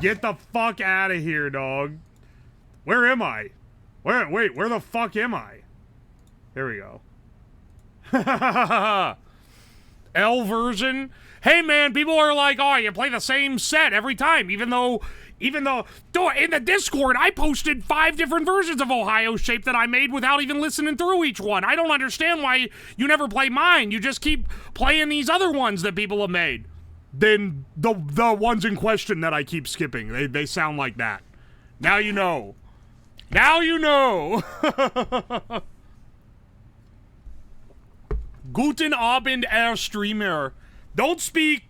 Get the fuck out of here, dog. Where am I? Wait, where the fuck am I? There we go. L version. Hey man, people are like, oh, you play the same set every time, even though, in the Discord, I posted 5 different versions of Ohio Shape that I made without even listening through each one. I don't understand why you never play mine. You just keep playing these other ones that people have made. Then the ones in question that I keep skipping, they sound like that. Now you know. Now you know. Guten Abend, Herr Streamer. Don't speak.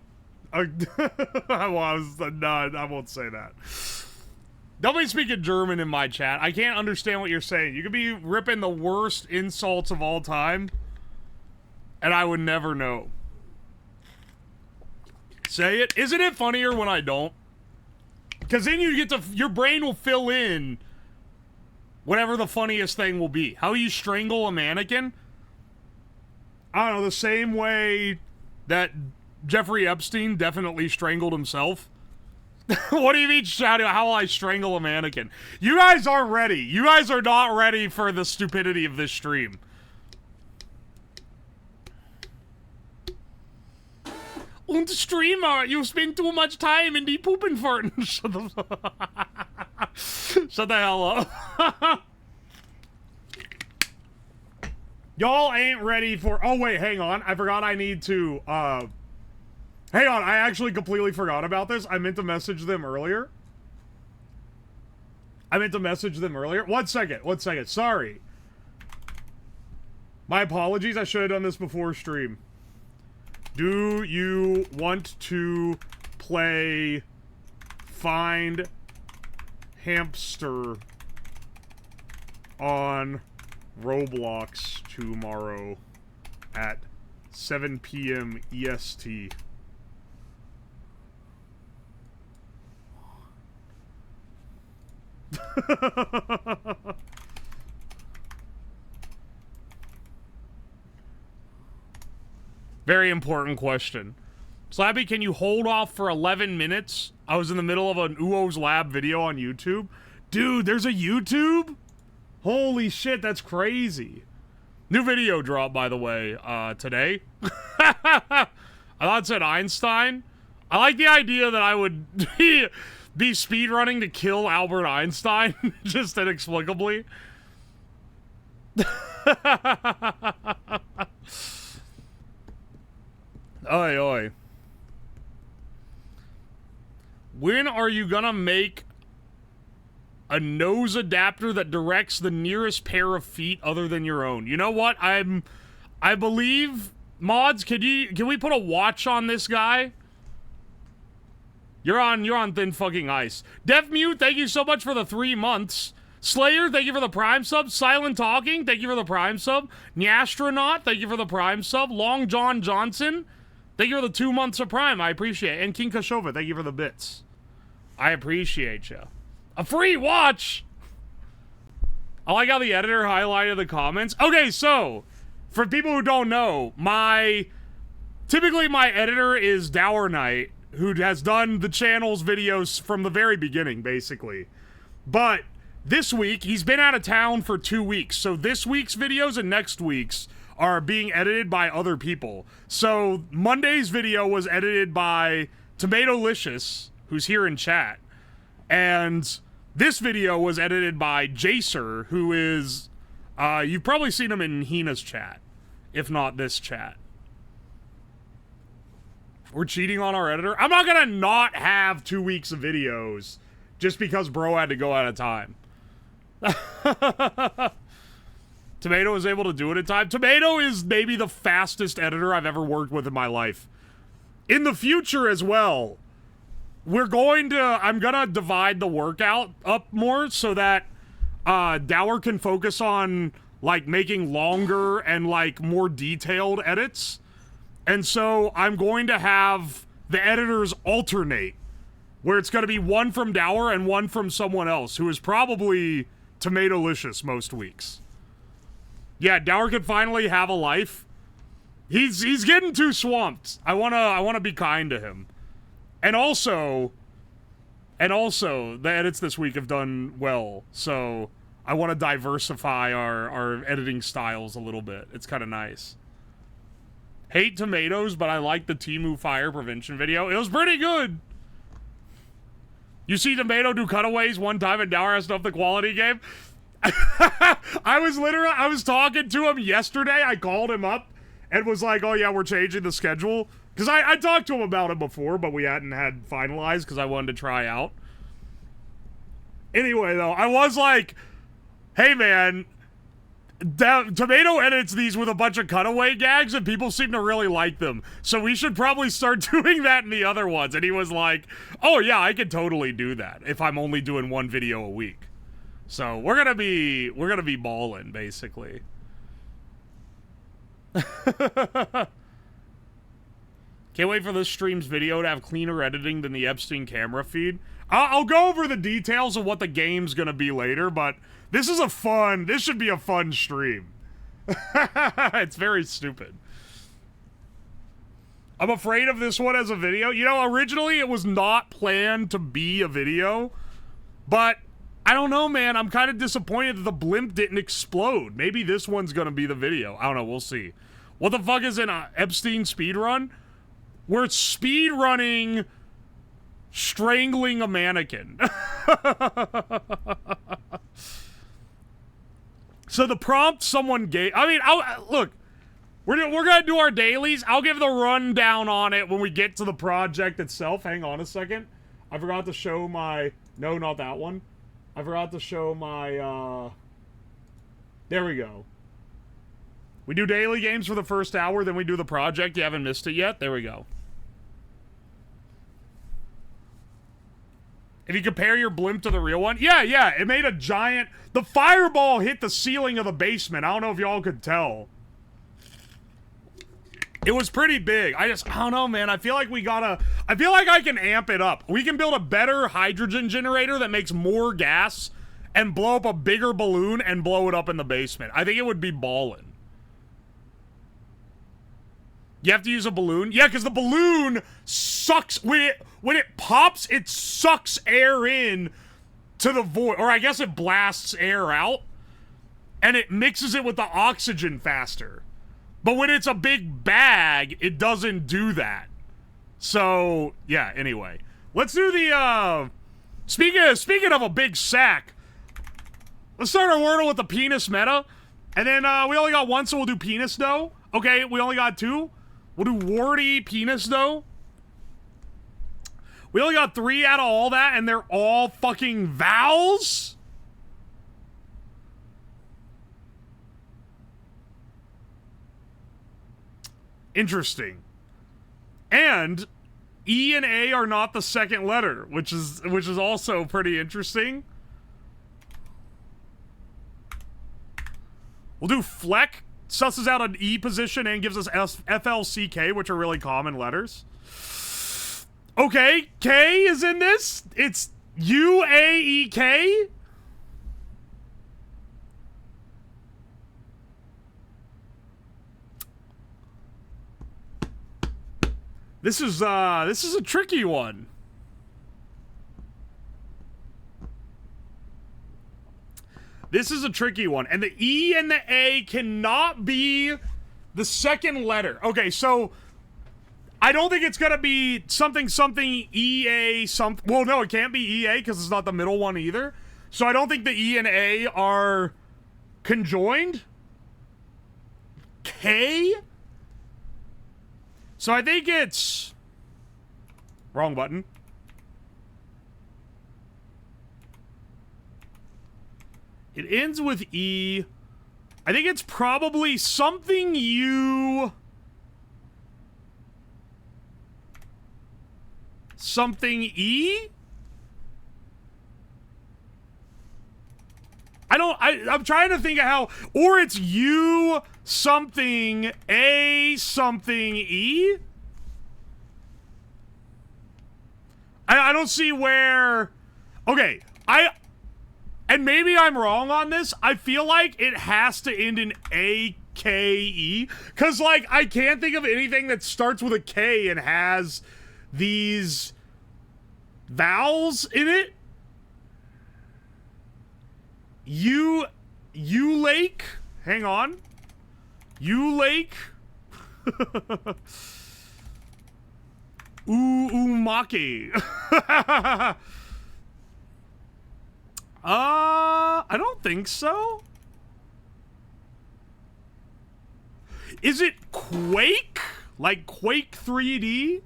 I won't say that. Don't be speaking German in my chat. I can't understand what you're saying. You could be ripping the worst insults of all time, and I would never know. Say it. Isn't it funnier when I don't? Because then you get to, your brain will fill in whatever the funniest thing will be. How you strangle a mannequin? I don't know, the same way that Jeffrey Epstein definitely strangled himself. What do you mean shouting how will I strangle a mannequin? You guys aren't ready. You guys are not ready for the stupidity of this stream. Und Streamer, you spend too much time in the pooping farting. Shut the hell up. Y'all ain't ready for... Oh, wait, hang on. I forgot I need to, hang on, I actually completely forgot about this. I meant to message them earlier. One second. Sorry. My apologies. I should have done this before stream. Do you want to play Find Hamster on Roblox tomorrow at 7 p.m. EST? Very important question. Slabby, can you hold off for 11 minutes? I was in the middle of an Uwoslab video on YouTube. Dude, there's a YouTube? Holy shit, that's crazy. New video dropped, by the way, today. I thought it said Einstein. I like the idea that I would be speedrunning to kill Albert Einstein, just inexplicably. Oi, oi. When are you gonna make a nose adapter that directs the nearest pair of feet other than your own? You know what? I believe, mods, can we put a watch on this guy? You're on thin fucking ice. Deaf Mute, thank you so much for the 3 months. Slayer, thank you for the Prime sub. Silent Talking, thank you for the Prime sub. Nyastronaut, thank you for the Prime sub. Long John Johnson, thank you for the 2 months of Prime. I appreciate it. And King Kashova, thank you for the bits. I appreciate you. A free watch! I like how the editor highlighted the comments. Okay, so, for people who don't know, typically my editor is Dower Knight, who has done the channel's videos from the very beginning, basically. But this week, he's been out of town for 2 weeks, so this week's videos and next week's are being edited by other people. So, Monday's video was edited by Tomatolicious, who's here in chat, and this video was edited by Jacer, who is, you've probably seen him in Hina's chat, if not this chat. We're cheating on our editor? I'm not gonna not have 2 weeks of videos just because bro had to go out of time. Tomato was able to do it in time. Tomato is maybe the fastest editor I've ever worked with in my life. In the future as well, I'm gonna divide the workout up more so that Dower can focus on like making longer and like more detailed edits. And so I'm going to have the editors alternate, where it's going to be one from Dower and one from someone else, who is probably Tomatolicious most weeks. Yeah, Dower can finally have a life. He's getting too swamped. I wanna be kind to him. And also, And also, the edits this week have done well, so I want to diversify our editing styles a little bit. It's kind of nice. Hate tomatoes, but I like the Temu fire prevention video. It was pretty good. You see Tomato do cutaways one time and now has to up the quality game? I was talking to him yesterday. I called him up and was like, oh yeah, we're changing the schedule. Because I talked to him about it before, but we hadn't had finalized because I wanted to try out. Anyway, though, I was like, hey, man, Tomato edits these with a bunch of cutaway gags, and people seem to really like them. So we should probably start doing that in the other ones. And he was like, oh, yeah, I could totally do that if I'm only doing one video a week. So we're gonna be balling, basically. Can't wait for this stream's video to have cleaner editing than the Epstein camera feed. I'll go over the details of what the game's gonna be later, but this should be a fun stream. It's very stupid. I'm afraid of this one as a video. You know, originally it was not planned to be a video, but I don't know, man. I'm kind of disappointed that the blimp didn't explode. Maybe this one's gonna be the video. I don't know, we'll see. What the fuck is an Epstein speedrun? We're speedrunning strangling a mannequin. So the prompt someone gave... I mean, look, we're gonna do our dailies. I'll give the rundown on it when we get to the project itself. Hang on a second. I forgot to show my... No, not that one. I forgot to show my... There we go. We do daily games for the first hour, then we do the project. You haven't missed it yet? There we go. If you compare your blimp to the real one, yeah, it made a giant... The fireball hit the ceiling of the basement. I don't know if y'all could tell. It was pretty big. I don't know, man. I feel like I can amp it up. We can build a better hydrogen generator that makes more gas and blow up a bigger balloon and blow it up in the basement. I think it would be ballin'. You have to use a balloon? Yeah, because the balloon sucks. When it pops, it sucks air in to the void. Or I guess it blasts air out. And it mixes it with the oxygen faster. But when it's a big bag, it doesn't do that. So, yeah, anyway. Let's do the, Speaking of a big sack, let's start our Wordle with the penis meta. And then, we only got one, so we'll do penis dough. Okay, we only got two. We'll do warty penis dough. We only got 3 out of all that, and they're all fucking vowels? Interesting. And E and A are not the second letter, which is also pretty interesting. We'll do Fleck. Susses out an E position and gives us FLCK, which are really common letters. Okay, K is in this. It's UAEK. This is a tricky one. This is a tricky one. And the E and the A cannot be the second letter. Okay, so I don't think it's going to be something EA something. Well, no, it can't be EA because it's not the middle one either. So I don't think the E and A are conjoined. K? So I think it's... Wrong button. It ends with E. I think it's probably something U... Something E? I'm trying to think of how... Or it's U something A something E? I don't see where... Okay, and maybe I'm wrong on this. I feel like it has to end in AKE. Because, like, I can't think of anything that starts with a K and has these vowels in it. You lake. Hang on. You lake. Umake. I don't think so. Is it Quake? Like Quake 3D?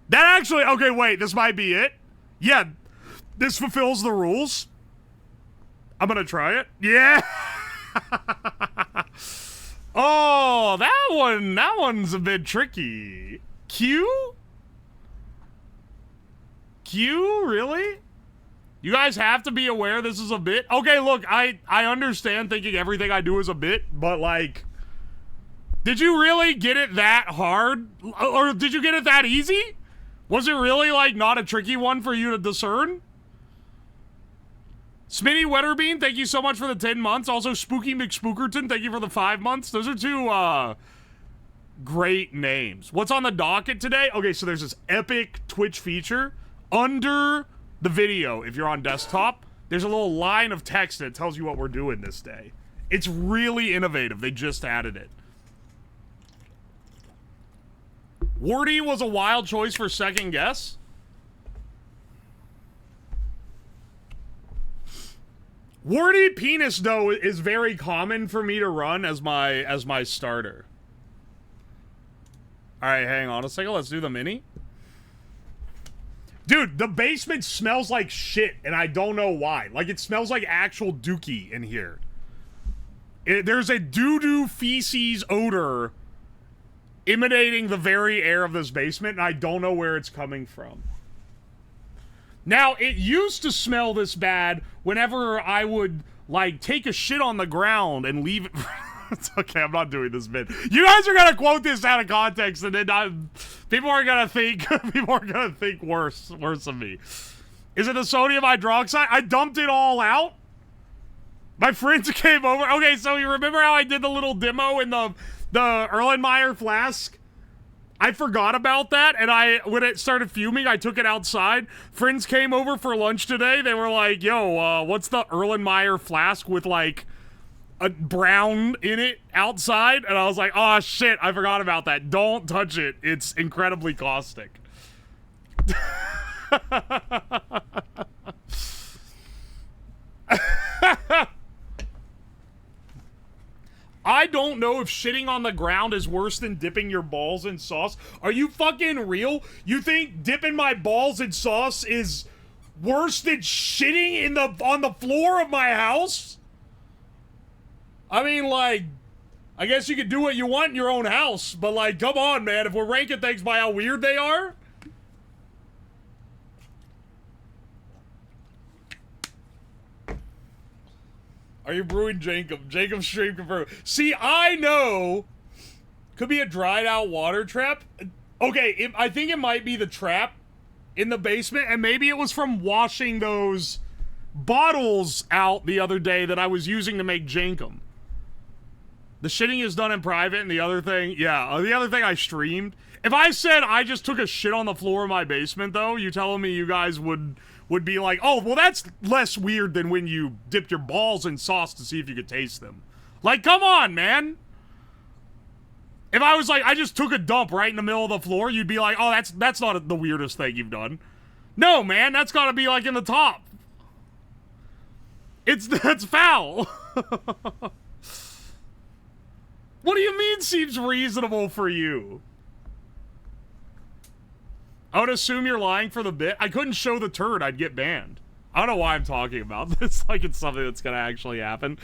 That actually, okay, wait, this might be it. Yeah, this fulfills the rules. I'm gonna try it. Yeah. Oh, that one's a bit tricky. Q? Q, really? You guys have to be aware this is a bit. Okay, look, I understand thinking everything I do is a bit, but like, did you really get it that hard? Or did you get it that easy? Was it really like not a tricky one for you to discern? Smitty Wetterbean, thank you so much for the 10 months. Also, Spooky McSpookerton, thank you for the 5 months. Those are two, great names. What's on the docket today? Okay, so there's this epic Twitch feature. Under the video, if you're on desktop, there's a little line of text that tells you what we're doing this day. It's really innovative. They just added it. Wardy was a wild choice for second guess. Warty penis, though, is very common for me to run as my starter. Alright, hang on a second. Let's do the mini. Dude, the basement smells like shit, and I don't know why. Like, it smells like actual dookie in here. There's a doo-doo feces odor emanating the very air of this basement, and I don't know where it's coming from. Now, it used to smell this bad whenever I would, like, take a shit on the ground and leave it... It's okay, I'm not doing this bit. You guys are gonna quote this out of context, and then people are gonna think worse of me. Is it the sodium hydroxide? I dumped it all out. My friends came over. Okay, so you remember how I did the little demo in the Erlenmeyer flask? I forgot about that, and when it started fuming, I took it outside. Friends came over for lunch today. They were like, yo, what's the Erlenmeyer flask with, like, a brown in it outside? And I was like, oh, shit, I forgot about that. Don't touch it. It's incredibly caustic. I don't know if shitting on the ground is worse than dipping your balls in sauce. Are you fucking real? You think dipping my balls in sauce is worse than shitting on the floor of my house? I mean, like, I guess you could do what you want in your own house, but like, come on, man. If we're ranking things by how weird they are. Are you brewing Jacob? Jacob stream confirmed. See, I know. Could be a dried out water trap. Okay, I think it might be the trap in the basement, and maybe it was from washing those bottles out the other day that I was using to make Jankum. The shitting is done in private, and the other thing, yeah, the other thing I streamed. If I said I just took a shit on the floor of my basement, though, you telling me you guys would be like, oh, well, that's less weird than when you dipped your balls in sauce to see if you could taste them. Like, come on, man. If I was like, I just took a dump right in the middle of the floor, you'd be like, oh, that's not the weirdest thing you've done. No, man, that's gotta be like in the top. That's foul. What do you mean seems reasonable for you? I would assume you're lying for the bit. I couldn't show the turd, I'd get banned. I don't know why I'm talking about this like it's something that's gonna actually happen.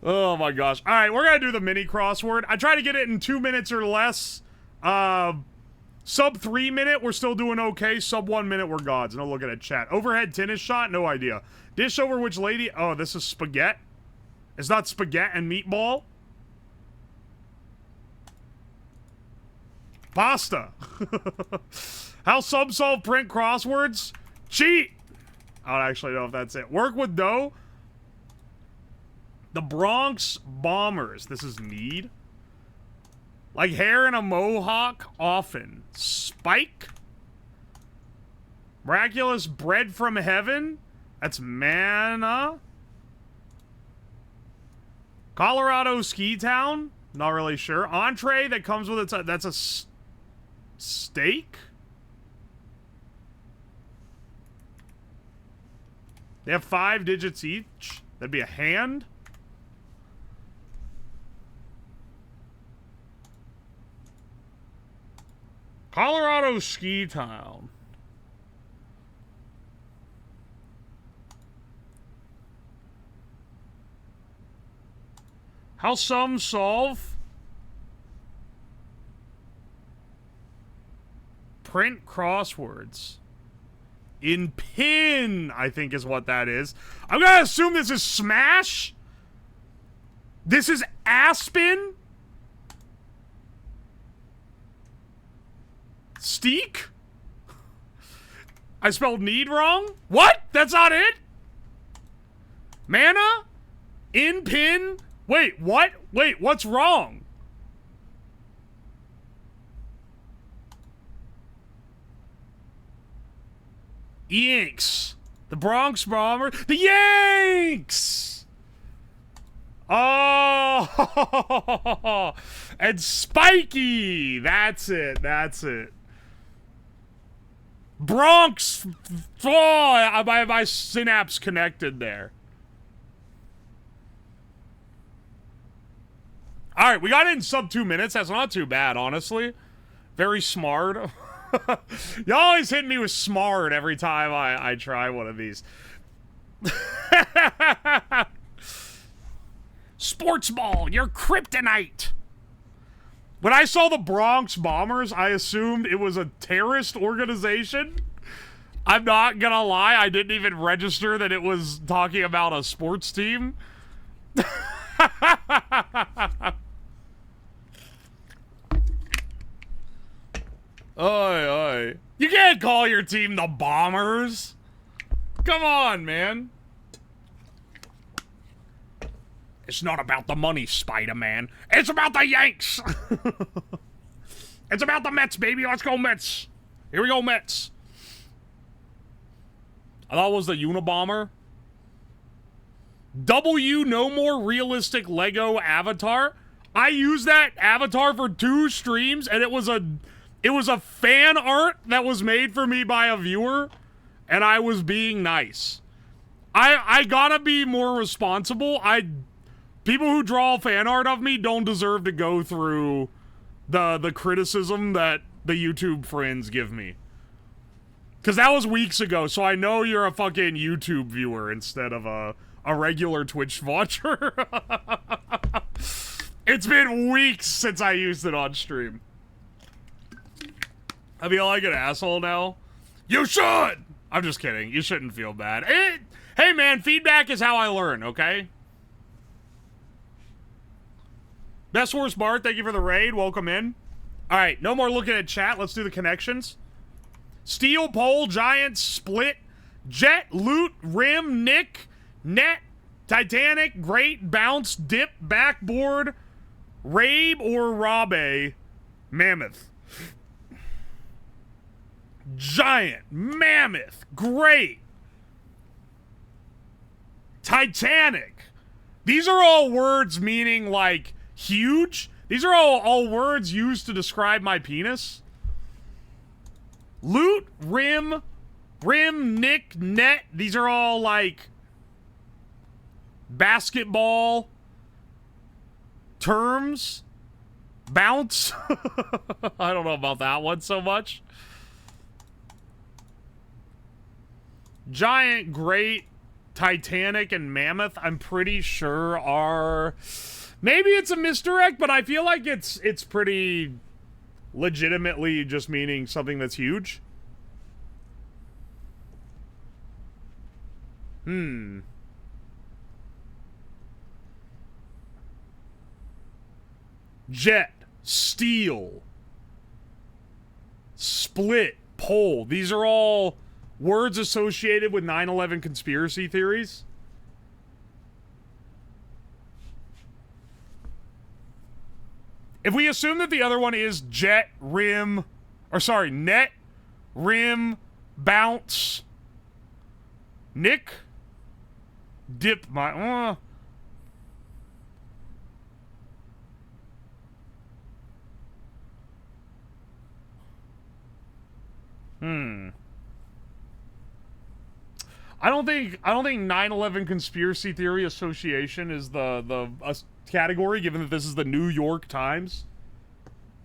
Oh my gosh. Alright, we're gonna do the mini crossword. I try to get it in 2 minutes or less. Sub 3 minute, we're still doing okay. Sub 1 minute, we're gods. No looking at chat. Overhead tennis shot? No idea. Dish over which lady? Oh, this is spaghetti. It's not spaghetti and meatball. Pasta. How sub-solve print crosswords? Cheat. I don't actually know if that's it. Work with dough. The Bronx Bombers. This is need. Like hair in a mohawk often. Spike? Miraculous bread from heaven? That's manna? Colorado ski town? Not really sure. Entree that comes with it. That's a steak? They have 5 digits each. That'd be a hand. Colorado ski town. How some solve? Print crosswords. In pin, I think is what that is. I'm gonna assume this is Smash. This is Aspen. Steak? I spelled need wrong? What? That's not it? Mana? In pin? Wait, what? Wait, what's wrong? Yanks. The Bronx Bombers. The Yanks! Oh! And Spiky! That's it, that's it. Bronx! Oh, my synapse connected there. Alright, we got it in sub 2 minutes. That's not too bad, honestly. Very smart. You always hit me with smart every time I try one of these. Sports ball, you're kryptonite. When I saw the Bronx Bombers, I assumed it was a terrorist organization. I'm not gonna lie, I didn't even register that it was talking about a sports team. Oi, oi. You can't call your team the Bombers. Come on, man. It's not about the money, Spider-Man. It's about the Yanks. It's about the Mets, baby. Let's go, Mets. Here we go, Mets. I thought it was the Unabomber. W, no more realistic Lego avatar. I used that avatar for 2 streams, and it was a fan art that was made for me by a viewer, and I was being nice. I gotta be more responsible. People who draw fan art of me don't deserve to go through the criticism that the YouTube friends give me. Because that was weeks ago, so I know you're a fucking YouTube viewer instead of a regular Twitch watcher. It's been weeks since I used it on stream. I feel like an asshole now. You should! I'm just kidding. You shouldn't feel bad. Hey, man, feedback is how I learn, okay? Best Horse Bart, thank you for the raid. Welcome in. All right, no more looking at chat. Let's do the connections. Steel, Pole, Giant, Split, Jet, Loot, Rim, Nick, Net, Titanic, Great, Bounce, Dip, Backboard, Rabe or Rabe, Mammoth. Giant, Mammoth, Great, Titanic. These are all words meaning like huge. These are all words used to describe my penis. Loot, Rim, Nick, Net. These are all like basketball terms. Bounce. I don't know about that one so much. Giant, Great, Titanic, and Mammoth, I'm pretty sure are... Maybe it's a misdirect, but I feel like it's pretty legitimately just meaning something that's huge. Jet, Steel, Split, Pole. These are all words associated with 9/11 conspiracy theories. If we assume that the other one is jet, rim, or sorry, net, rim, bounce, nick, dip, my, I don't think 9/11 conspiracy theory association is the category, given that this is the New York Times.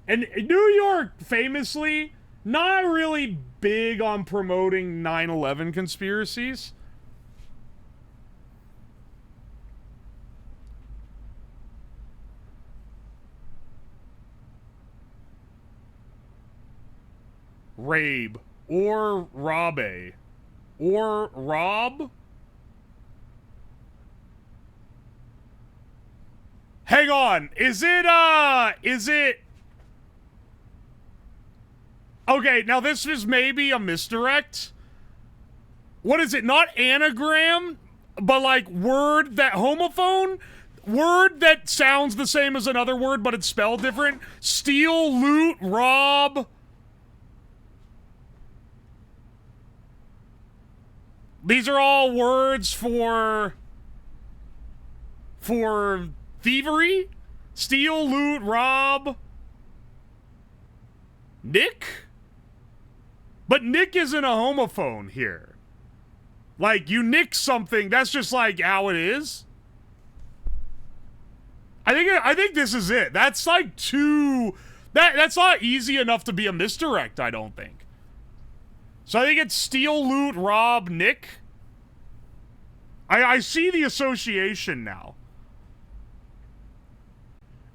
And New York, famously, not really big on promoting 9/11 conspiracies. Rabe. Or Rabe. Or Rob? Hang on. Is it... Okay, now this is maybe a misdirect. What is it? Not anagram, but like word that... Homophone? Word that sounds the same as another word, but it's spelled different. Steal, loot, rob... These are all words for thievery, steal, loot, rob, nick? But nick isn't a homophone here. Like, you nick something, that's just like how it is. I think this is it. That's like too... That's not easy enough to be a misdirect, I don't think. So I think it's steal, loot, rob, nick. I see the association now.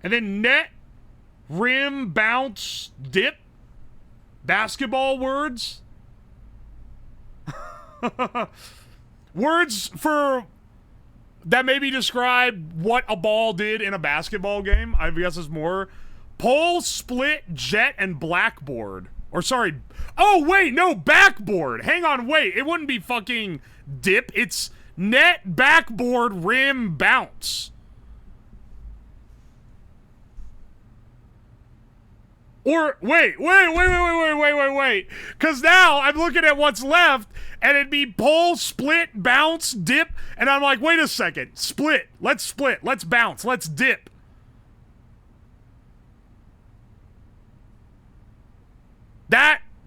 And then net, rim, bounce, dip. Basketball words. Words for... that maybe describe what a ball did in a basketball game. I guess it's more... Pole, split, jet, and blackboard. Or sorry... Oh, wait, no, backboard. Hang on, wait. It wouldn't be fucking dip. It's net, backboard, rim, bounce. Or, wait. Because now I'm looking at what's left, and it'd be pole, split, bounce, dip, and I'm like, wait a second. Split. Let's bounce. Let's dip.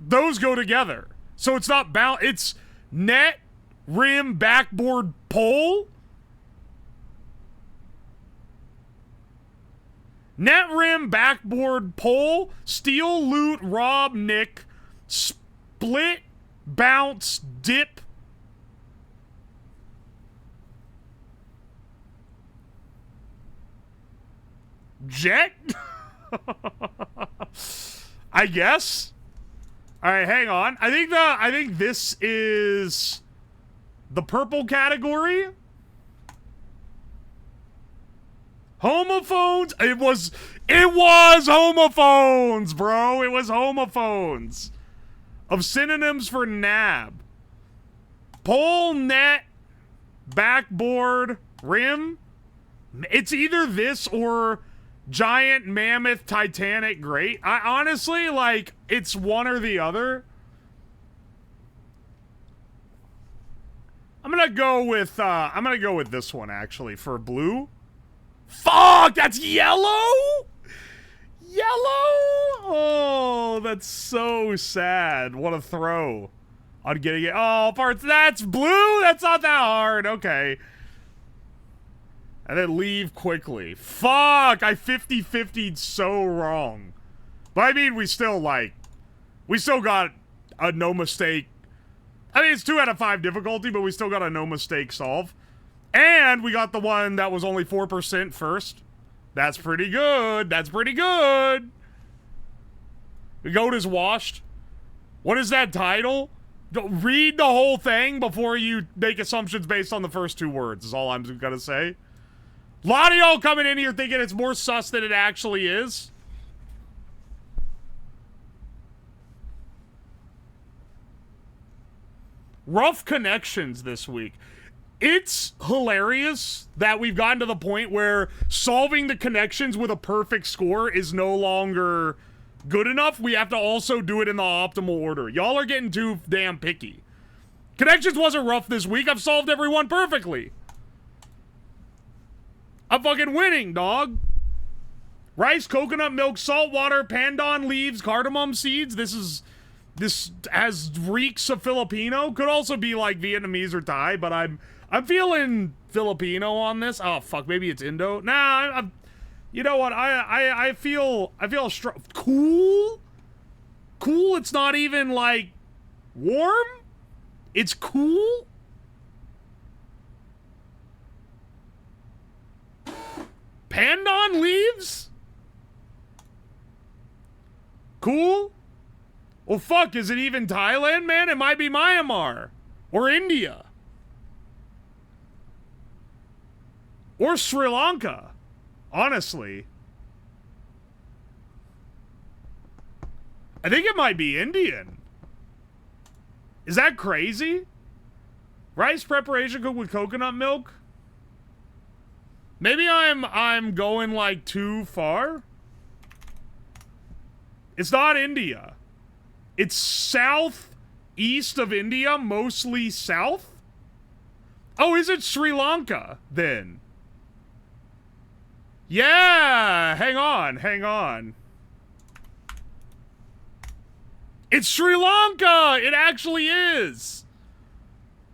Those go together. So it's not bounce, it's net, rim, backboard, pole. Net, rim, backboard, pole, steal, loot, rob, nick, split, bounce, dip. Jet? I guess. All right, hang on. I think this is the purple category. Homophones. It was homophones, bro. It was homophones. Of synonyms for nab. Pole, net, backboard, rim. It's either this or giant, mammoth, Titanic, great. I honestly, like, it's one or the other. I'm gonna go with this one, actually, for blue. Fuck, that's yellow? Yellow? Oh, that's so sad. What a throw. On getting it. Oh, parts, that's blue? That's not that hard. Okay. And then leave quickly. Fuck! I 50-50'd so wrong. But I mean, we still got a no mistake. I mean, it's 2 out of 5 difficulty, but we still got a no mistake solve. And we got the one that was only 4% first. That's pretty good. That's pretty good. The goat is washed. What is that title? Read the whole thing before you make assumptions based on the first 2 words, is all I'm gonna say. A lot of y'all coming in here thinking it's more sus than it actually is. Rough connections this week. It's hilarious that we've gotten to the point where solving the connections with a perfect score is no longer good enough. We have to also do it in the optimal order. Y'all are getting too damn picky. Connections wasn't rough this week. I've solved everyone perfectly. I'm fucking winning, dog. Rice, coconut milk, salt water, pandan leaves, cardamom seeds. This has reeks of Filipino. Could also be like Vietnamese or Thai, but I'm feeling Filipino on this. Oh fuck, maybe it's Indo. Nah, you know what? I feel cool. Cool. It's not even like warm. It's cool. Pandan leaves? Cool? Well, fuck, is it even Thailand, man? It might be Myanmar. Or India. Or Sri Lanka. Honestly. I think it might be Indian. Is that crazy? Rice preparation cooked with coconut milk? Maybe I'm going like too far. It's not India. It's southeast of India, mostly south. Oh, is it Sri Lanka then? Yeah, hang on. It's Sri Lanka! It actually is!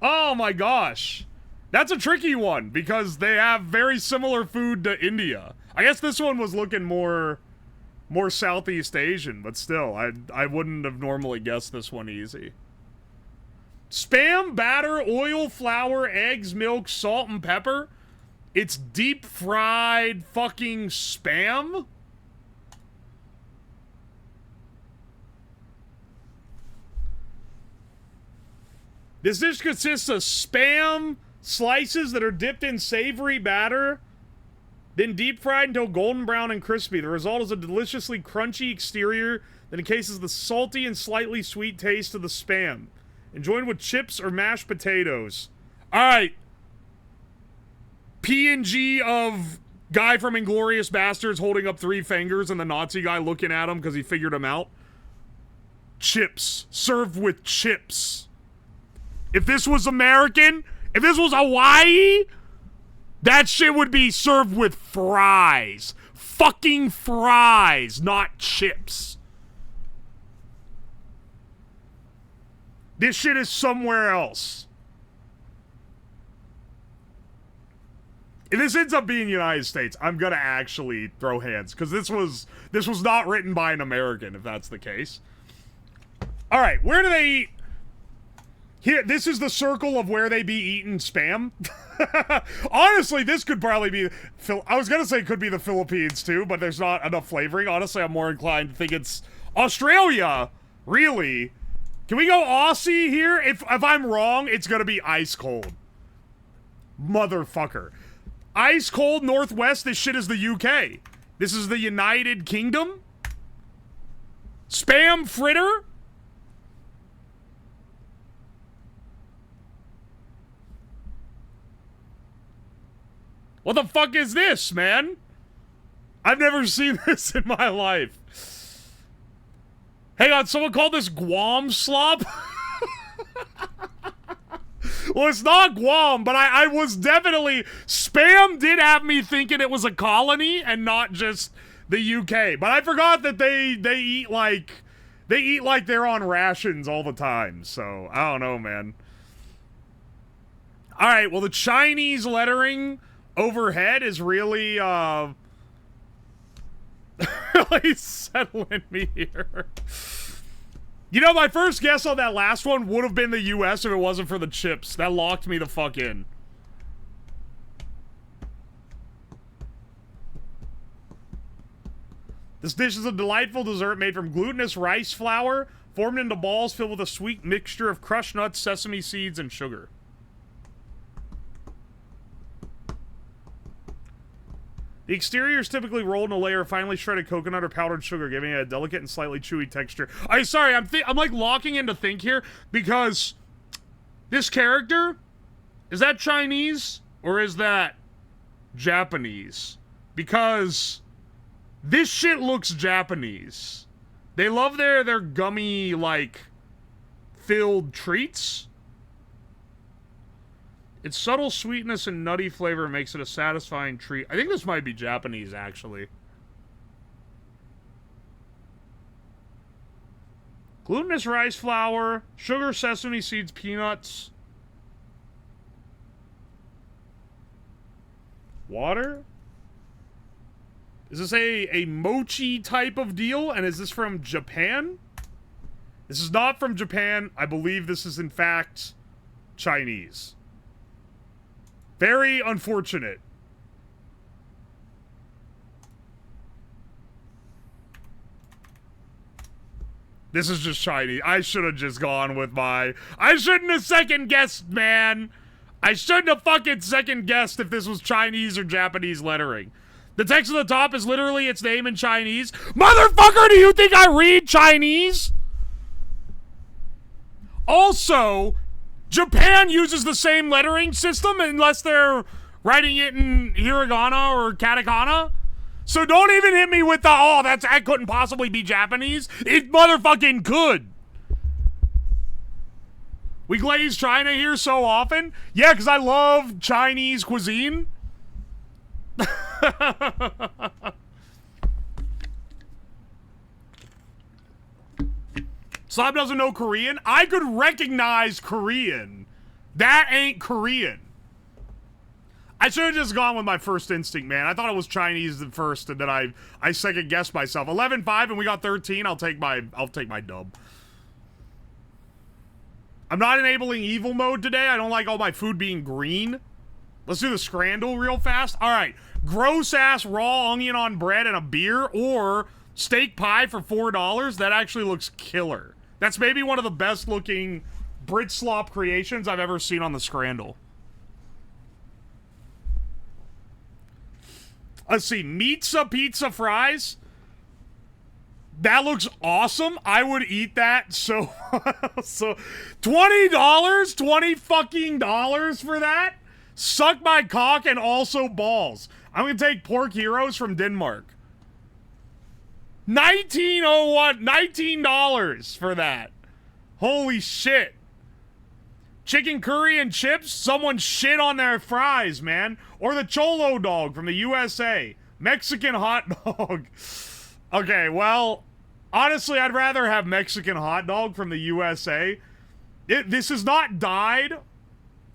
Oh my gosh. That's a tricky one, because they have very similar food to India. I guess this one was looking more Southeast Asian, but still, I wouldn't have normally guessed this one easy. Spam, batter, oil, flour, eggs, milk, salt, and pepper. It's deep fried fucking spam? This dish consists of spam slices that are dipped in savory batter, then deep fried until golden brown and crispy. The result is a deliciously crunchy exterior that encases the salty and slightly sweet taste of the spam. Enjoyed with chips or mashed potatoes. Alright. PNG of guy from Inglourious Bastards holding up 3 fingers and the Nazi guy looking at him because he figured him out. Chips. Served with chips. If this was American, if this was Hawaii, that shit would be served with fries. Fucking fries, not chips. This shit is somewhere else. If this ends up being United States, I'm gonna actually throw hands, because this was not written by an American, if that's the case. Alright, where do they eat? Here, this is the circle of where they be eating spam. Honestly, this could probably be... I was gonna say it could be the Philippines, too, but there's not enough flavoring. Honestly, I'm more inclined to think it's Australia. Really? Can we go Aussie here? If I'm wrong, it's gonna be ice cold. Motherfucker. Ice cold Northwest, this shit is the UK. This is the United Kingdom? Spam fritter? What the fuck is this, man? I've never seen this in my life. Hang on, someone called this Guam slop? Well, it's not Guam, but I was definitely... Spam did have me thinking it was a colony and not just the UK. But I forgot that they eat like... They eat like they're on rations all the time. So, I don't know, man. Alright, well, the Chinese lettering overhead is really, really settling me here. You know, my first guess on that last one would have been the US if it wasn't for the chips. That locked me the fuck in. This dish is a delightful dessert made from glutinous rice flour, formed into balls filled with a sweet mixture of crushed nuts, sesame seeds, and sugar. The exterior is typically rolled in a layer of finely shredded coconut or powdered sugar, giving it a delicate and slightly chewy texture. I'm like locking into think here because this character Is that Chinese or is that Japanese? Because this shit looks Japanese. They love their gummy, like, filled treats. Its subtle sweetness and nutty flavor makes it a satisfying treat. I think this might be Japanese, actually. Glutinous rice flour, sugar, sesame seeds, peanuts. Water? Is this a mochi type of deal? And is this from Japan? This is not from Japan. I believe this is, in fact, Chinese. Very unfortunate. This is just Chinese. I should have just gone with my... I shouldn't have second-guessed, man. I shouldn't have fucking second-guessed if this was Chinese or Japanese lettering. The text at the top is literally its name in Chinese. Motherfucker, do you think I read Chinese? Also, Japan uses the same lettering system unless they're writing it in hiragana or katakana. So don't even hit me with the, oh, that couldn't possibly be Japanese. It motherfucking could. We glaze China here so often. Yeah, because I love Chinese cuisine. Slob doesn't know Korean. I could recognize Korean. That ain't Korean. I should have just gone with my first instinct, man. I thought it was Chinese at first, and then I second guessed myself. 11-5, and we got 13. I'll take my dub. I'm not enabling evil mode today. I don't like all my food being green. Let's do the scrandle real fast. All right, gross ass raw onion on bread and a beer, or steak pie for $4. That actually looks killer. That's maybe one of the best looking Brit slop creations I've ever seen on the scrandle. Let's see, pizza fries. That looks awesome. I would eat that. So $20, 20 fucking dollars for that. Suck my cock and also balls. I'm gonna take Pork Heroes from Denmark. $19 for that. Holy shit. Chicken curry and chips, someone shit on their fries, man. Or the Cholo dog from the USA. Mexican hot dog. Okay, well, honestly, I'd rather have Mexican hot dog from the USA. This is not dyed.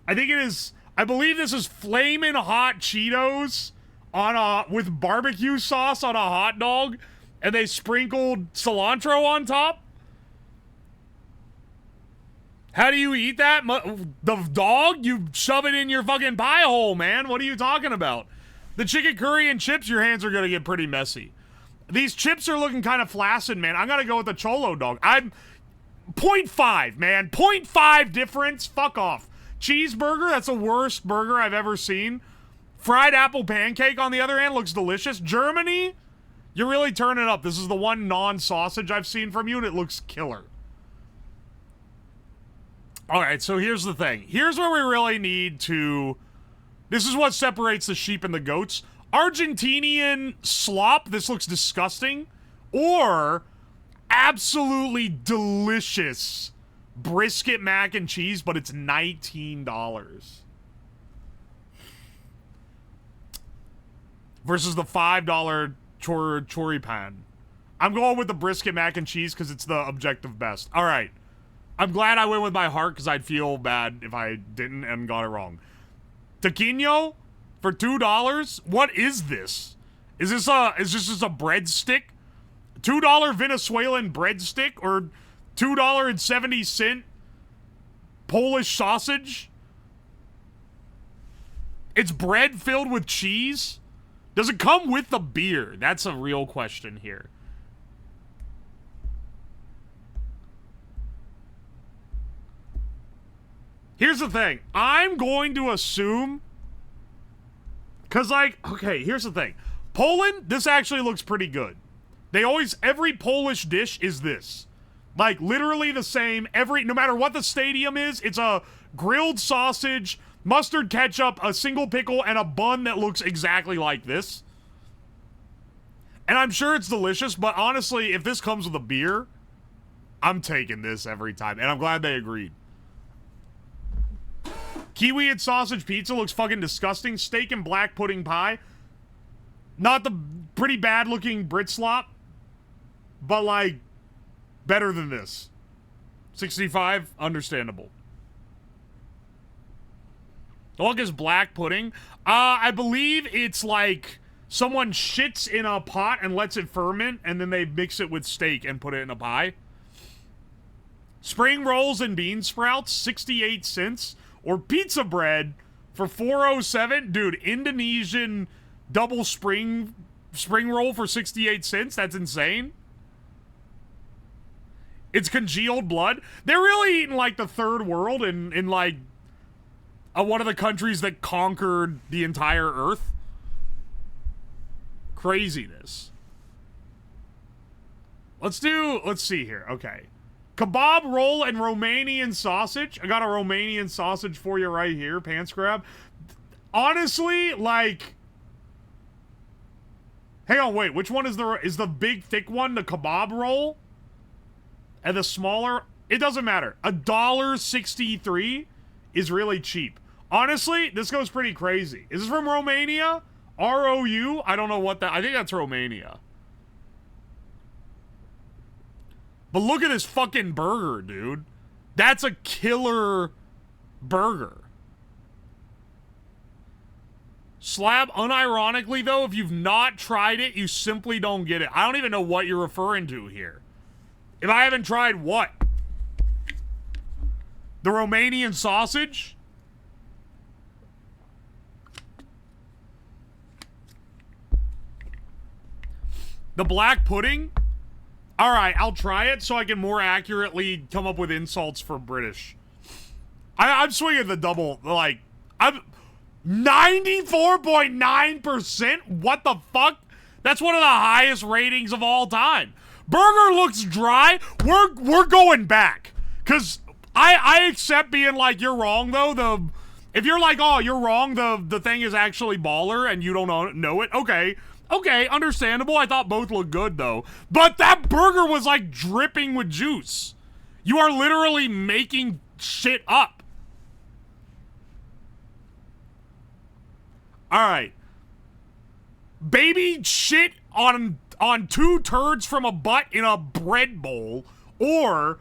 I think it is, I believe this is flamin' hot Cheetos on with barbecue sauce on a hot dog, and they sprinkled cilantro on top. How do you eat that? The dog? You shove it in your fucking pie hole, man. What are you talking about? The chicken curry and chips, your hands are going to get pretty messy. These chips are looking kind of flaccid, man. I'm going to go with the Cholo dog. I'm 0.5, man. 0.5 difference. Fuck off. Cheeseburger, that's the worst burger I've ever seen. Fried apple pancake, on the other hand, looks delicious. Germany, you're really turning up. This is the one non-sausage I've seen from you, and it looks killer. All right, so here's the thing. Here's where we really need to... This is what separates the sheep and the goats. Argentinian slop, this looks disgusting. Or absolutely delicious brisket mac and cheese, but it's $19. Versus the $5 choripan. I'm going with the brisket mac and cheese because it's the objective best. All right. I'm glad I went with my heart because I'd feel bad if I didn't and got it wrong. Taquino for $2? What is this? Is this just a breadstick? $2 Venezuelan breadstick or $2.70 Polish sausage? It's bread filled with cheese? Does it come with the beer? That's a real question here. Here's the thing. I'm going to assume... Because, like, okay, here's the thing. Poland, this actually looks pretty good. They always... Every Polish dish is this. Like, literally the same. No matter what the stadium is, it's a grilled sausage, Mustard, ketchup, a single pickle, and a bun that looks exactly like this. And I'm sure it's delicious, but honestly, if this comes with a beer, I'm taking this every time. And I'm glad they agreed. Kiwi and sausage pizza looks fucking disgusting. Steak and black pudding pie. Not the pretty bad looking Brit slop, but like better than this. 65, understandable. The fuck is black pudding? I believe it's like someone shits in a pot and lets it ferment, and then they mix it with steak and put it in a pie. Spring rolls and bean sprouts, 68 cents. Or pizza bread for 407. Dude, Indonesian double spring roll for 68 cents. That's insane. It's congealed blood. They're really eating like the third world in like one of the countries that conquered the entire earth. Craziness. Let's see here. Okay. Kebab roll and Romanian sausage. I got a Romanian sausage for you right here. Pants grab. Honestly, like... Hang on, wait. Which one is the big thick one? The kebab roll? And the smaller... It doesn't matter. $1.63 is really cheap. Honestly, this goes pretty crazy. Is this from Romania? ROU? I don't know what that... I think that's Romania. But look at this fucking burger, dude. That's a killer burger. Slab, unironically, though, if you've not tried it, you simply don't get it. I don't even know what you're referring to here. If I haven't tried what? The Romanian sausage? The black pudding? Alright, I'll try it so I can more accurately come up with insults for British. I'm swinging the double, like, I'm 94.9%? What the fuck? That's one of the highest ratings of all time. Burger looks dry. We're going back. Because I accept being like, you're wrong, though. If you're like, oh, you're wrong, the thing is actually baller and you don't know it, okay. Okay, understandable. I thought both looked good, though. But that burger was, like, dripping with juice. You are literally making shit up. Alright. Baby shit on 2 turds from a butt in a bread bowl. Or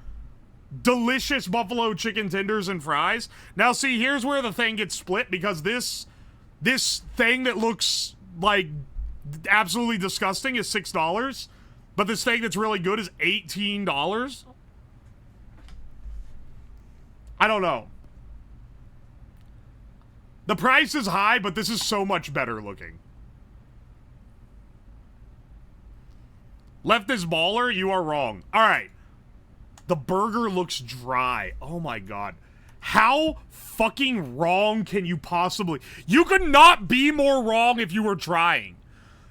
delicious buffalo chicken tenders and fries. Now, see, here's where the thing gets split. Because this thing that looks like... absolutely disgusting is $6, but this thing that's really good is $18. I don't know. The price is high, but this is so much better looking. Left is baller, you are wrong. Alright. The burger looks dry. Oh my god. How fucking wrong can you possibly... You could not be more wrong if you were trying.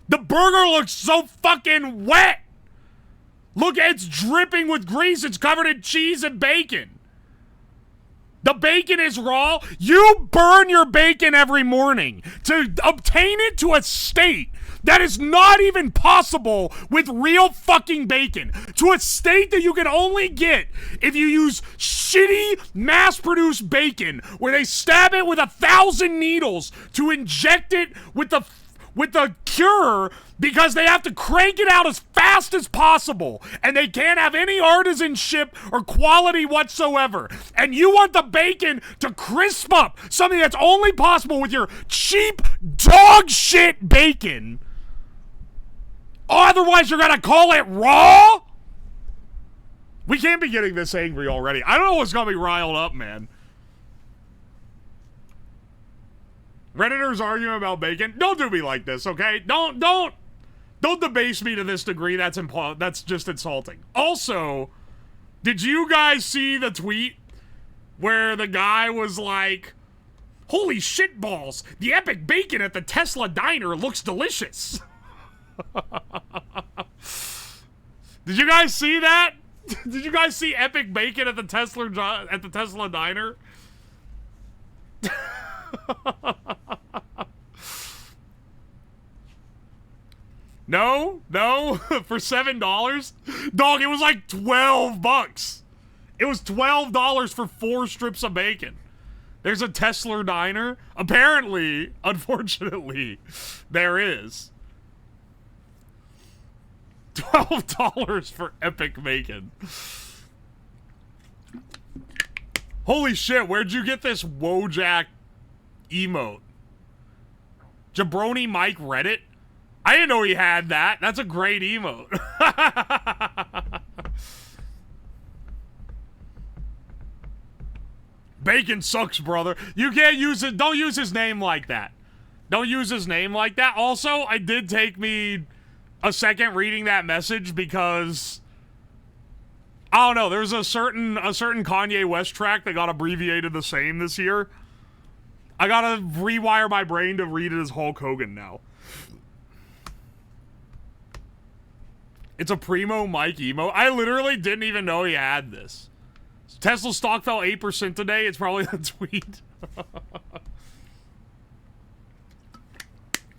The burger looks so fucking wet! Look, it's dripping with grease. It's covered in cheese and bacon. The bacon is raw. You burn your bacon every morning to obtain it to a state that is not even possible with real fucking bacon. To a state that you can only get if you use shitty mass-produced bacon where they stab it with 1,000 needles to inject it with the cure because they have to crank it out as fast as possible and they can't have any artisanship or quality whatsoever. And you want the bacon to crisp up, something that's only possible with your cheap dog shit bacon. Otherwise you're gonna call it raw? We can't be getting this angry already. I don't know what's gonna be riled up, man. Redditors arguing about bacon. Don't do me like this, okay? Don't debase me to this degree. That's just insulting. Also, did you guys see the tweet where the guy was like, "Holy shit balls! The epic bacon at the Tesla diner looks delicious." Did you guys see that? Did you guys see epic bacon at the Tesla diner? No, for $7? Dog, it was like 12 bucks. It was $12 for 4 strips of bacon. There's a Tesla diner. Apparently, unfortunately, there is. $12 for epic bacon. Holy shit, where'd you get this Wojak emote? Jabroni Mike Reddit? I didn't know he had that. That's a great emote. Bacon sucks, brother. You can't use it. Don't use his name like that. Don't use his name like that. Also, I did take me a second reading that message because I don't know. There's a certain Kanye West track that got abbreviated the same this year. I gotta rewire my brain to read it as Hulk Hogan now. It's a Primo Mike emo. I literally didn't even know he had this. Tesla stock fell 8% today. It's probably the tweet.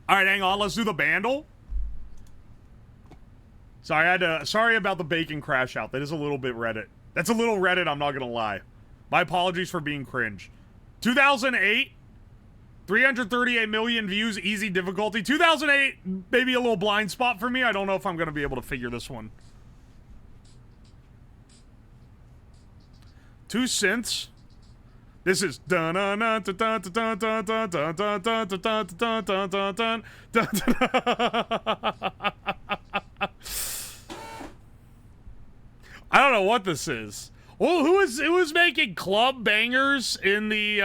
Alright, hang on. Let's do the bandle. Sorry about the bacon crash out. That is a little bit Reddit. That's a little Reddit, I'm not gonna lie. My apologies for being cringe. 2008, 338 million views, easy difficulty. 2008, maybe a little blind spot for me. I don't know if I'm gonna be able to figure this one. 2 synths. This is I don't know what this is. Well, who is making club bangers in the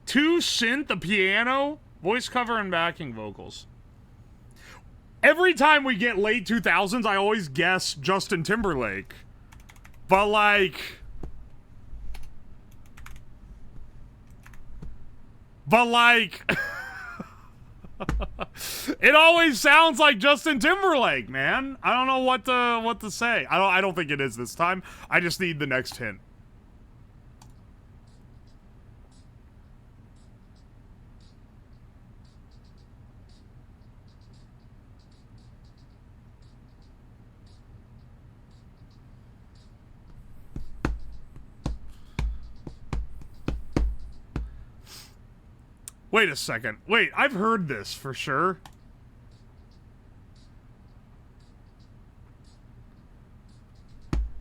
two synth, the piano, voice cover, and backing vocals. Every time we get late 2000s, I always guess Justin Timberlake. But, like... it always sounds like Justin Timberlake, man. I don't know what to say. I don't think it is this time. I just need the next hint. Wait a second. Wait, I've heard this for sure.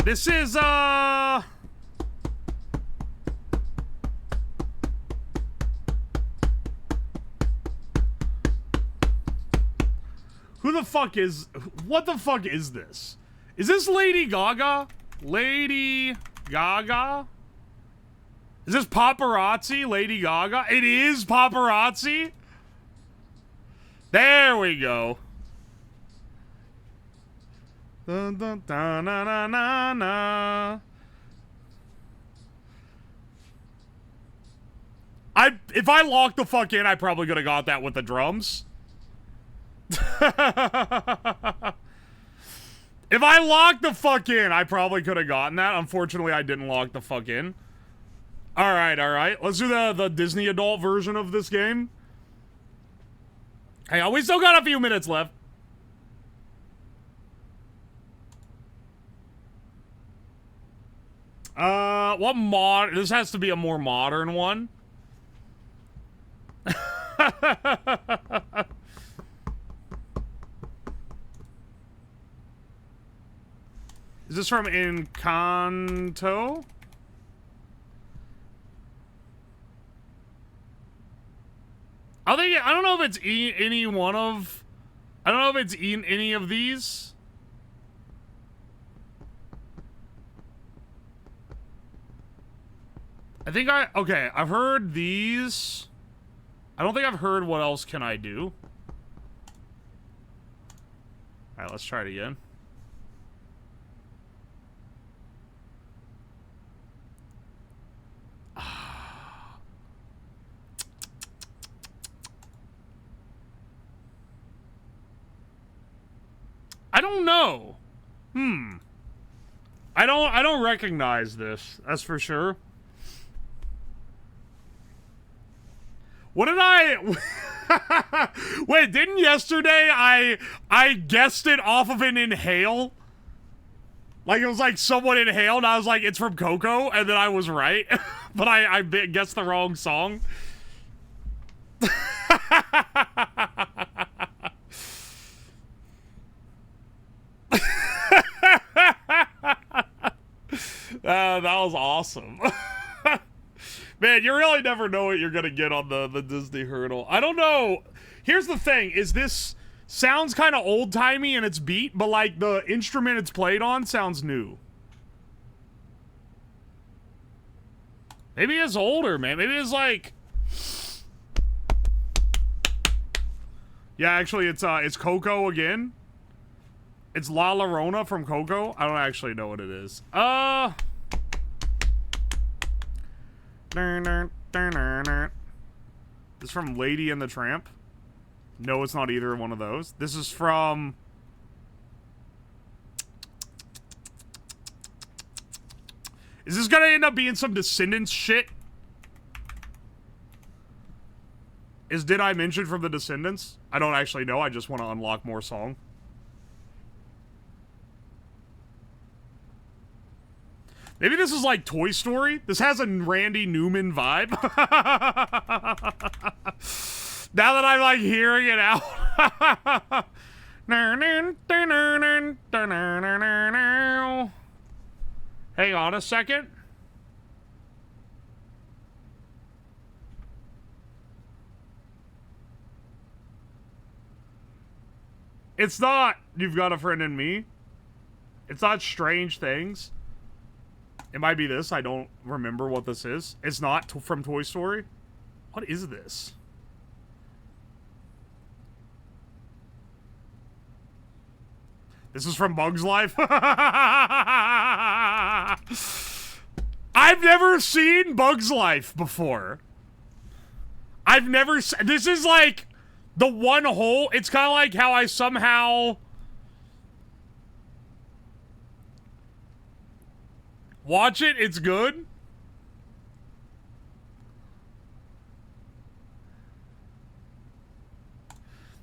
This is, who the fuck is... What the fuck is this? Is this Lady Gaga? Lady Gaga? Is this Paparazzi, Lady Gaga? It is Paparazzi? There we go. Dun, dun, dun, na, na, na, na. If I locked the fuck in, I probably could have got that with the drums. If I locked the fuck in, I probably could have gotten that. Unfortunately, I didn't lock the fuck in. Alright. Let's do the Disney adult version of this game. Hey, we still got a few minutes left. This has to be a more modern one. Is this from Encanto? I don't know if it's any one of... I don't know if it's any of these. Okay, I've heard these. I don't think I've heard What Else Can I Do. Alright, let's try it again. I don't know. I don't recognize this, that's for sure. What did I... Wait, didn't yesterday I guessed it off of an inhale? Like, it was like someone inhaled, and I was like, it's from Coco, and then I was right. But I guessed the wrong song. That was awesome. Man, you really never know what you're gonna get on the Disney hurdle. I don't know. Here's the thing, is this sounds kind of old-timey in its beat, but like the instrument it's played on sounds new. Maybe it's older, man. Maybe it's like... Yeah, actually, it's Coco again. It's La Llorona from Coco. I don't actually know what it is. This is from Lady and the Tramp. No, it's not either one of those. This is from... Is this gonna end up being some Descendants shit? Did I mention from the Descendants? I don't actually know. I just want to unlock more song. Maybe this is like Toy Story. This has a Randy Newman vibe. Now that I'm like hearing it out. Hang on a second. It's not You've Got a Friend in Me. It's not Strange Things. It might be this. I don't remember what this is. It's not from Toy Story. What is this? This is from Bug's Life. I've never seen Bug's Life before. I've never... This is like the one hole... It's kind of like how I somehow... Watch it, it's good.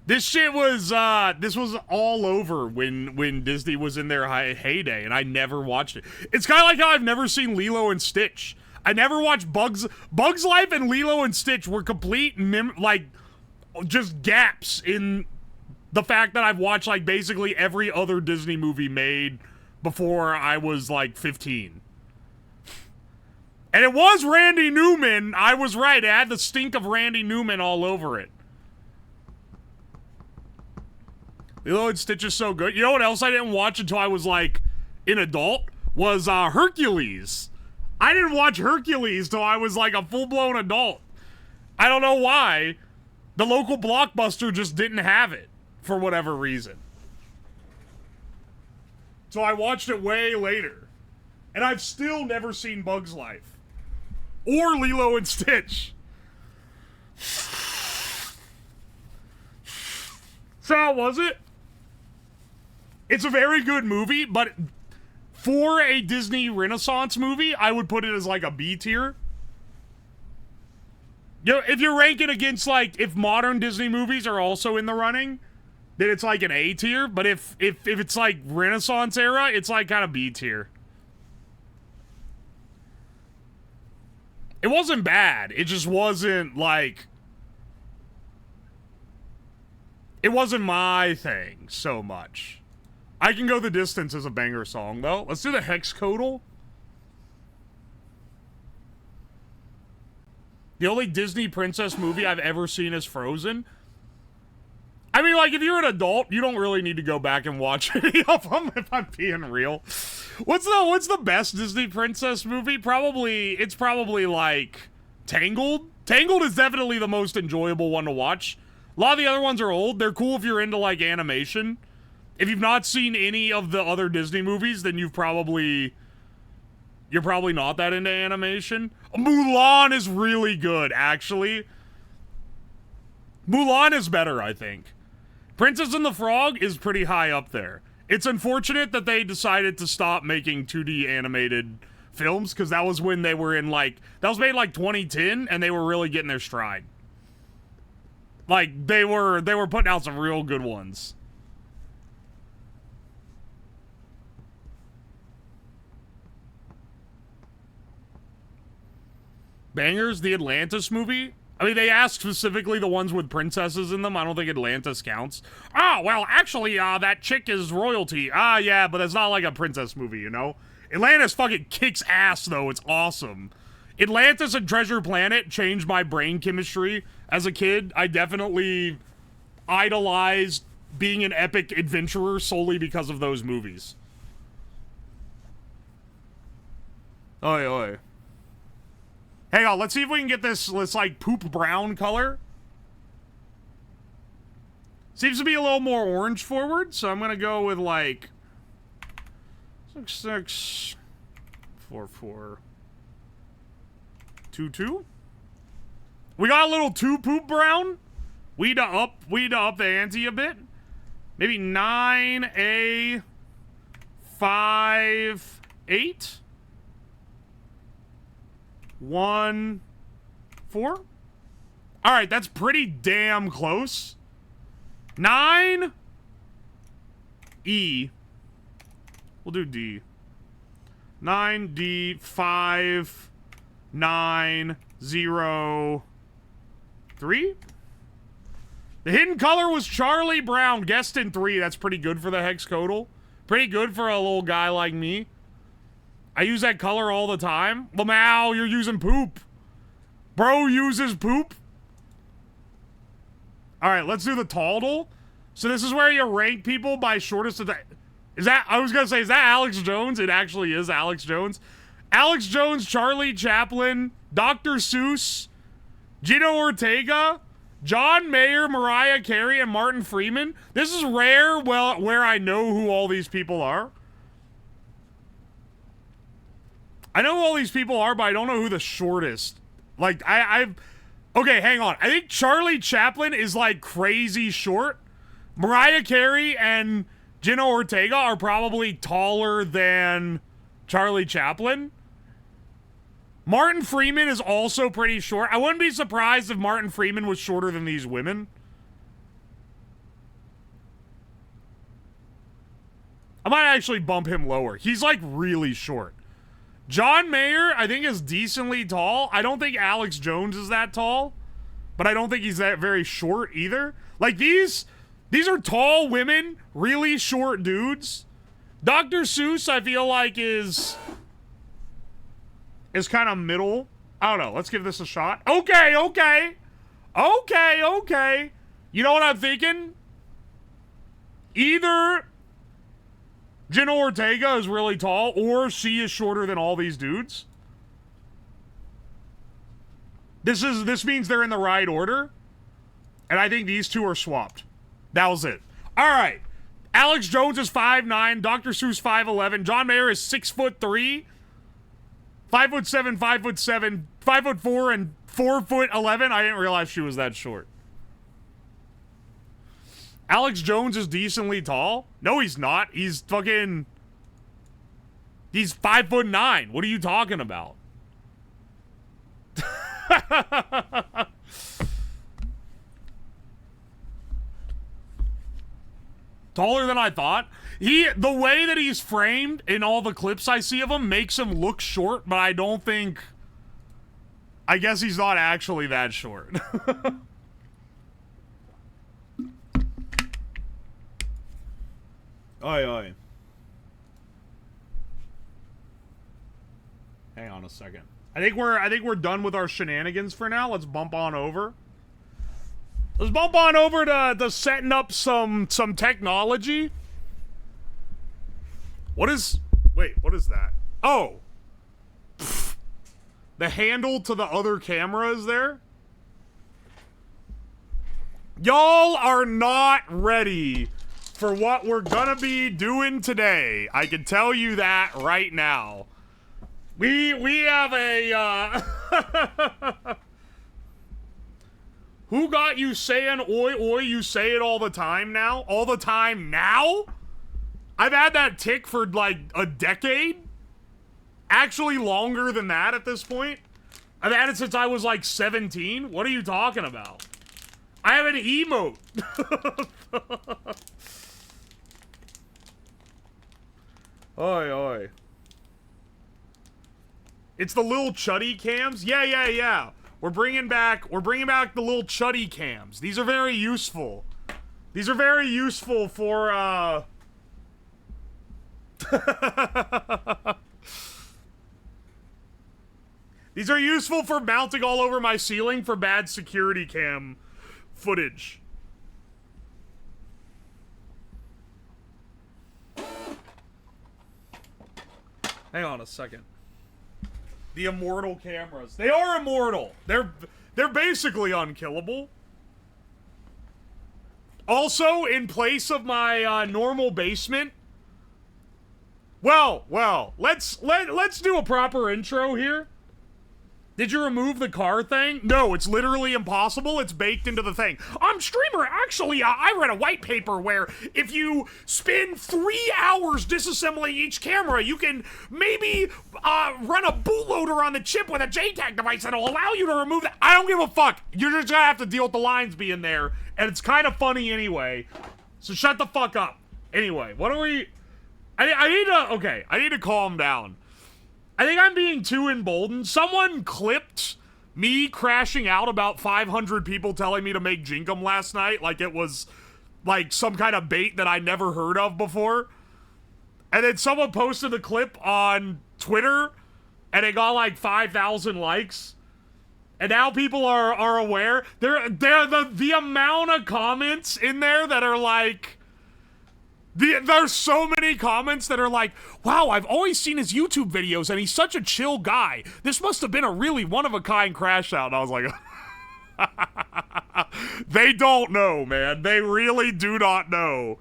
This shit was, this was all over when Disney was in their heyday, and I never watched it. It's kind of like how I've never seen Lilo and Stitch. I never watched Bug's Life, and Lilo and Stitch were complete, like, just gaps in the fact that I've watched, like, basically every other Disney movie made before I was, like, 15. And it was Randy Newman. I was right. It had the stink of Randy Newman all over it. Lilo and Stitch is so good. You know what else I didn't watch until I was, like, an adult? Was, Hercules. I didn't watch Hercules till I was, like, a full-blown adult. I don't know why. The local Blockbuster just didn't have it. For whatever reason. So I watched it way later. And I've still never seen Bug's Life. Or Lilo and Stitch. So how was it? It's a very good movie, but for a Disney Renaissance movie, I would put it as like a B tier. You know, if you're ranking against, like, if modern Disney movies are also in the running, then it's like an A tier. But if it's like Renaissance era, it's like kind of B tier. It wasn't bad. It just wasn't, like... It wasn't my thing so much. I Can Go the Distance is a banger song, though. Let's do the Hex Codal. The only Disney princess movie I've ever seen is Frozen. I mean, like, if you're an adult, you don't really need to go back and watch any of them, if I'm being real. What's the best Disney princess movie? It's probably, like, Tangled. Tangled is definitely the most enjoyable one to watch. A lot of the other ones are old. They're cool if you're into, like, animation. If you've not seen any of the other Disney movies, then you're probably not that into animation. Mulan is really good, actually. Mulan is better, I think. Princess and the Frog is pretty high up there. It's unfortunate that they decided to stop making 2D animated films, because that was when they were in, like, that was made like 2010, and they were really getting their stride. Like, they were putting out some real good ones. Bangers, the Atlantis movie? I mean, they asked specifically the ones with princesses in them. I don't think Atlantis counts. Oh, well, actually, that chick is royalty. Ah, yeah, but it's not like a princess movie, you know? Atlantis fucking kicks ass, though. It's awesome. Atlantis and Treasure Planet changed my brain chemistry as a kid. I definitely idolized being an epic adventurer solely because of those movies. Oi, oi. Hang on, let's see if we can get this like, poop brown color. Seems to be a little more orange forward, so I'm gonna go with, like, 664422. We got a little too poop brown. We to up the ante a bit. Maybe 9A58 1 4. All right, that's pretty damn close. 9 E. We'll do D. 9D 5 9 0 3. The hidden color was Charlie Brown, guessed in 3. That's pretty good for the Hex Codal. Pretty good for a little guy like me. I use that color all the time. Lamau, you're using poop. Bro uses poop. All right, let's do the Taldal. So this is where you rank people by shortest of the... Is that... I was going to say, is that Alex Jones? It actually is Alex Jones. Alex Jones, Charlie Chaplin, Dr. Seuss, Gino Ortega, John Mayer, Mariah Carey, and Martin Freeman. This is rare, well, where I know who all these people are. I know who all these people are, but I don't know who the shortest. Like, I've... Okay, hang on. I think Charlie Chaplin is, like, crazy short. Mariah Carey and Gino Ortega are probably taller than Charlie Chaplin. Martin Freeman is also pretty short. I wouldn't be surprised if Martin Freeman was shorter than these women. I might actually bump him lower. He's, like, really short. John Mayer, I think, is decently tall. I don't think Alex Jones is that tall, but I don't think he's that very short either. Like, these are tall women, really short dudes. Dr. Seuss, I feel like, is kind of middle. I don't know. Let's give this a shot. Okay. You know what I'm thinking? Either Gino Ortega is really tall, or she is shorter than all these dudes. This means they're in the right order. And I think these two are swapped. That was it. Alright. Alex Jones is 5'9", Dr. Seuss 5'11", John Mayer is 6'3", 5'7", 5'7", 5'4", and 4'11". I didn't realize she was that short. Alex Jones is decently tall? No, he's not. He's fucking... He's 5'9". What are you talking about? Taller than I thought. The way that he's framed in all the clips I see of him makes him look short, but I don't think... I guess he's not actually that short. Oi, oi. Hang on a second. I think we're done with our shenanigans for now. Let's bump on over. Let's bump on over to setting up some technology. Wait, what is that? Oh. Pfft. The handle to the other camera is there. Y'all are not ready for what we're gonna be doing today. I can tell you that right now. We have a Who got you saying oi oi? You say it all the time now? All the time now? I've had that tick for like a decade. Actually longer than that at this point. I've had it since I was like 17. What are you talking about? I have an emote. Oi, oi. It's the little chuddy cams? Yeah. We're bringing back the little chuddy cams. These are very useful. These are very useful for, These are useful for mounting all over my ceiling for bad security cam footage. Hang on a second. The Immortal Cameras. They are immortal. They're basically unkillable. Also, in place of my normal basement. Well, let's do a proper intro here. Did you remove the car thing? No, it's literally impossible. It's baked into the thing. Streamer, actually, I read a white paper where if you spend 3 hours disassembling each camera, you can maybe run a bootloader on the chip with a JTAG device that'll allow you to remove that. I don't give a fuck. You're just gonna have to deal with the lines being there, and it's kind of funny anyway. So shut the fuck up. Anyway, what are we... I need to calm down. I think I'm being too emboldened. Someone clipped me crashing out about 500 people telling me to make Jinkum last night like it was like some kind of bait that I never heard of before. And then someone posted the clip on Twitter and it got like 5,000 likes. And now people are aware. The amount of comments in there that are like... There's so many comments that are like, wow, I've always seen his YouTube videos and he's such a chill guy. This must have been a really one-of-a-kind crash out. And I was like, they don't know, man. They really do not know.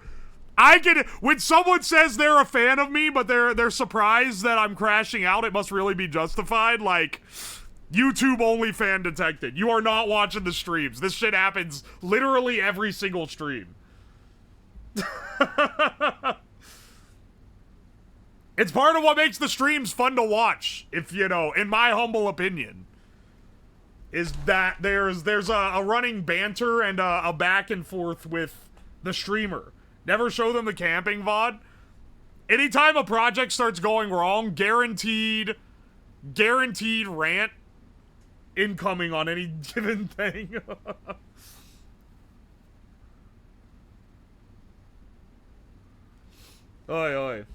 I get it. When someone says they're a fan of me, but they're surprised that I'm crashing out, it must really be justified. Like, YouTube only fan detected. You are not watching the streams. This shit happens literally every single stream. It's part of what makes the streams fun to watch, if you know, in my humble opinion, is that there's a running banter and a back and forth with the streamer. Never show them the camping VOD. Anytime a project starts going wrong, guaranteed rant incoming on any given thing. Oi, oi.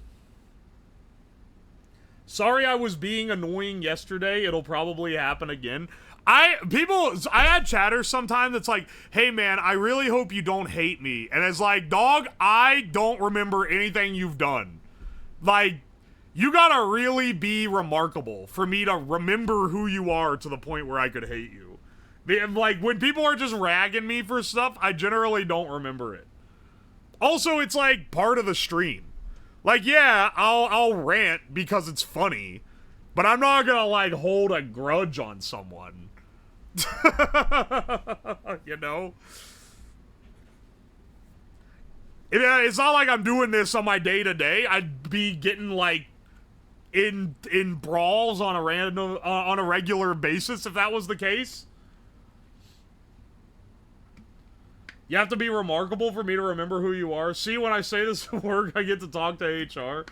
Sorry I was being annoying yesterday. It'll probably happen again. I had chatters sometimes that's like, hey man, I really hope you don't hate me. And it's like, dog, I don't remember anything you've done. Like, you gotta really be remarkable for me to remember who you are to the point where I could hate you. Like, when people are just ragging me for stuff, I generally don't remember it. Also, it's like part of the stream. Like, yeah, I'll rant because it's funny, but I'm not gonna, like, hold a grudge on someone. You know? It's not like I'm doing this on my day-to-day. I'd be getting, like, in brawls on a regular basis if that was the case. You have to be remarkable for me to remember who you are. See, when I say this at work, I get to talk to HR.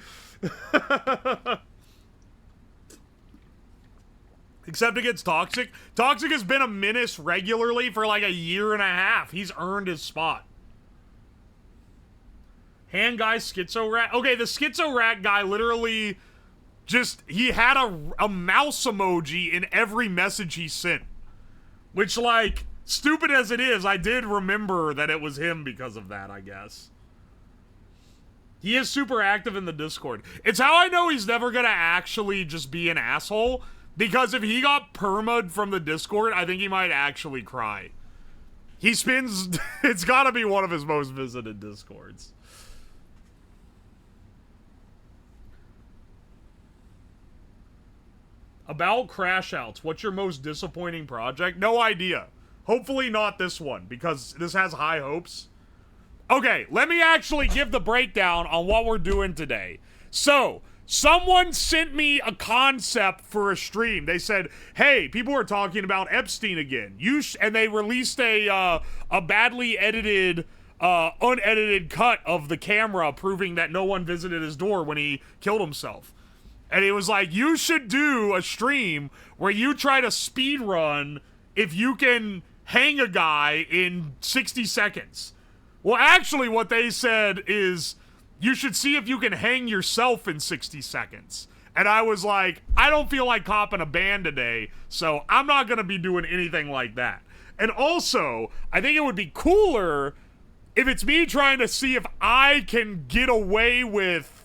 Except it gets Toxic. Toxic has been a menace regularly for like a year and a half. He's earned his spot. Hand guy, Schizo Rat. Okay, the Schizo Rat guy literally just... He had a mouse emoji in every message he sent. Which, like... Stupid as it is, I did remember that it was him because of that, I guess. He is super active in the Discord. It's how I know he's never gonna actually just be an asshole, because if he got perma'd from the Discord, I think he might actually cry. He spins... It's gotta be one of his most visited Discords. About crash outs, what's your most disappointing project? No idea. Hopefully not this one, because this has high hopes. Okay, let me actually give the breakdown on what we're doing today. So, someone sent me a concept for a stream. They said, hey, people are talking about Epstein again. And they released a badly edited, unedited cut of the camera proving that no one visited his door when he killed himself. And it was like, you should do a stream where you try to speed run if you can hang a guy in 60 seconds. Well, actually, what they said is you should see if you can hang yourself in 60 seconds. And I was like, I don't feel like copping a ban today, so I'm not going to be doing anything like that. And also, I think it would be cooler if it's me trying to see if I can get away with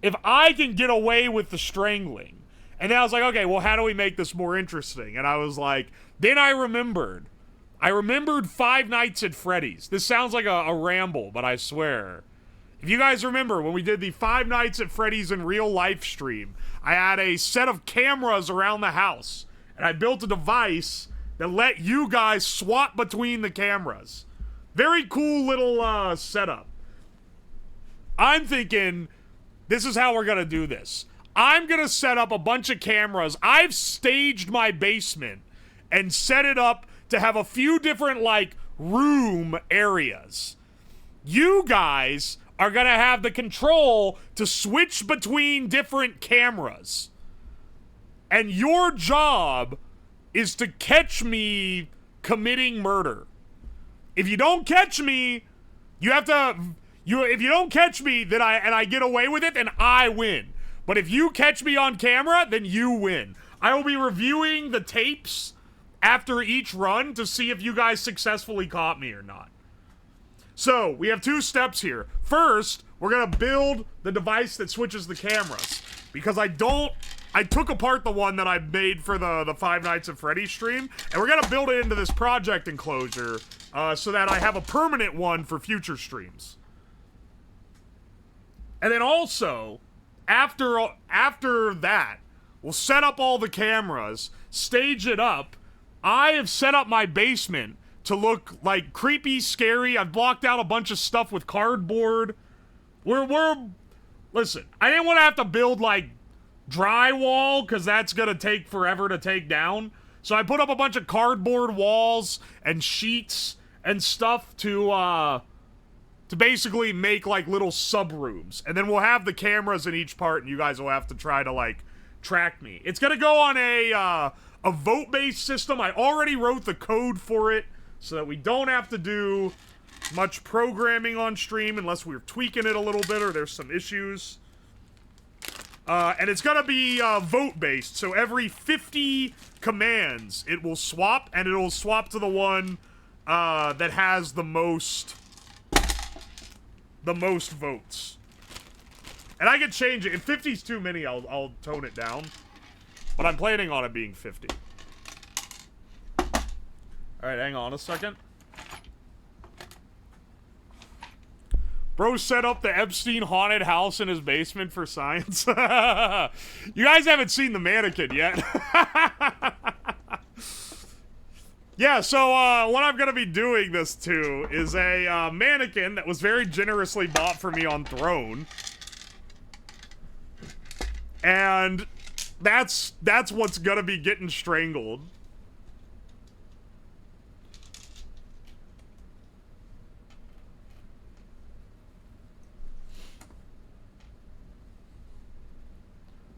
the strangling. And then I was like, okay, well, how do we make this more interesting? And I was like, then I remembered Five Nights at Freddy's. This sounds like a ramble, but I swear. If you guys remember, when we did the Five Nights at Freddy's in real life stream, I had a set of cameras around the house, and I built a device that let you guys swap between the cameras. Very cool little setup. I'm thinking, this is how we're gonna do this. I'm gonna set up a bunch of cameras. I've staged my basement and set it up to have a few different, like, room areas. You guys are gonna have the control to switch between different cameras. And your job is to catch me committing murder. If you don't catch me, you have to... if you don't catch me, then I get away with it, then I win. But if you catch me on camera, then you win. I will be reviewing the tapes after each run to see if you guys successfully caught me or not. So, we have two steps here. First, we're gonna build the device that switches the cameras. Because I took apart the one that I made for the Five Nights at Freddy's stream, and we're gonna build it into this project enclosure so that I have a permanent one for future streams. And then also, after that, we'll set up all the cameras, stage it up. I have set up my basement to look like creepy, scary. I've blocked out a bunch of stuff with cardboard. Listen, I didn't want to have to build like drywall because that's gonna take forever to take down. So I put up a bunch of cardboard walls and sheets and stuff to basically make like little sub rooms, and then we'll have the cameras in each part, and you guys will have to try to like track me. It's gonna go on a vote-based system. I already wrote the code for it so that we don't have to do much programming on stream unless we're tweaking it a little bit or there's some issues. And it's gonna be vote-based, so every 50 commands it will swap, and it'll swap to the one that has the most votes. And I can change it. If 50's too many, I'll tone it down. But I'm planning on it being 50. Alright, hang on a second. Bro set up the Epstein haunted house in his basement for science. You guys haven't seen the Mannequin yet. Yeah, so what I'm gonna be doing this to is a Mannequin that was very generously bought for me on Throne. And that's what's gonna be getting strangled.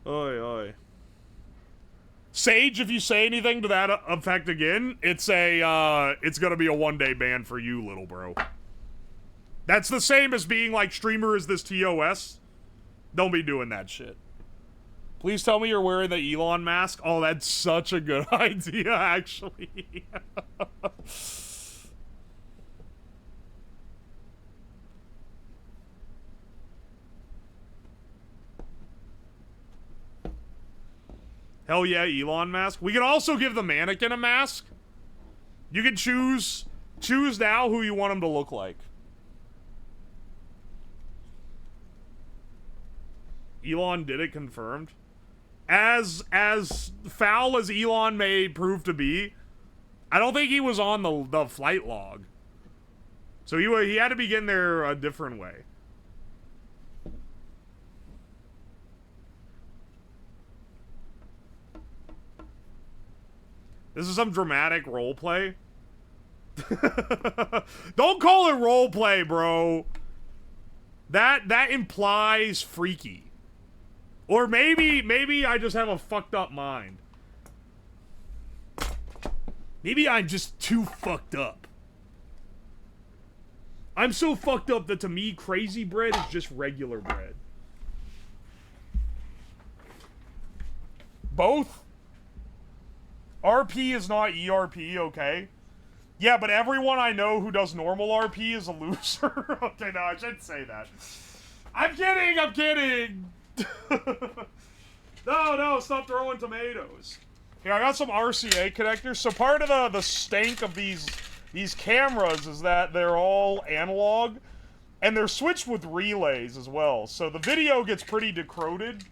Oi, oi. Sage, if you say anything to that effect again, it's gonna be a one-day ban for you, little bro. That's the same as being like, streamer is this TOS. Don't be doing that shit. Please tell me you're wearing the Elon mask. Oh, that's such a good idea, actually. Hell yeah, Elon mask. We can also give the Mannequin a mask. You can choose now who you want him to look like. Elon did it, confirmed. As foul as Elon may prove to be, I don't think he was on the flight log. So he had to be getting there a different way. This is some dramatic roleplay. Don't call it roleplay, bro. That implies freaky. Or maybe I just have a fucked up mind. Maybe I'm just too fucked up. I'm so fucked up that to me, crazy bread is just regular bread. Both? RP is not ERP, okay? Yeah, but everyone I know who does normal RP is a loser. Okay, no, I shouldn't say that. I'm kidding, I'm kidding! No, stop throwing tomatoes. Here, I got some RCA connectors. So part of the stank of these cameras is that they're all analog, and they're switched with relays as well. So the video gets pretty decroded.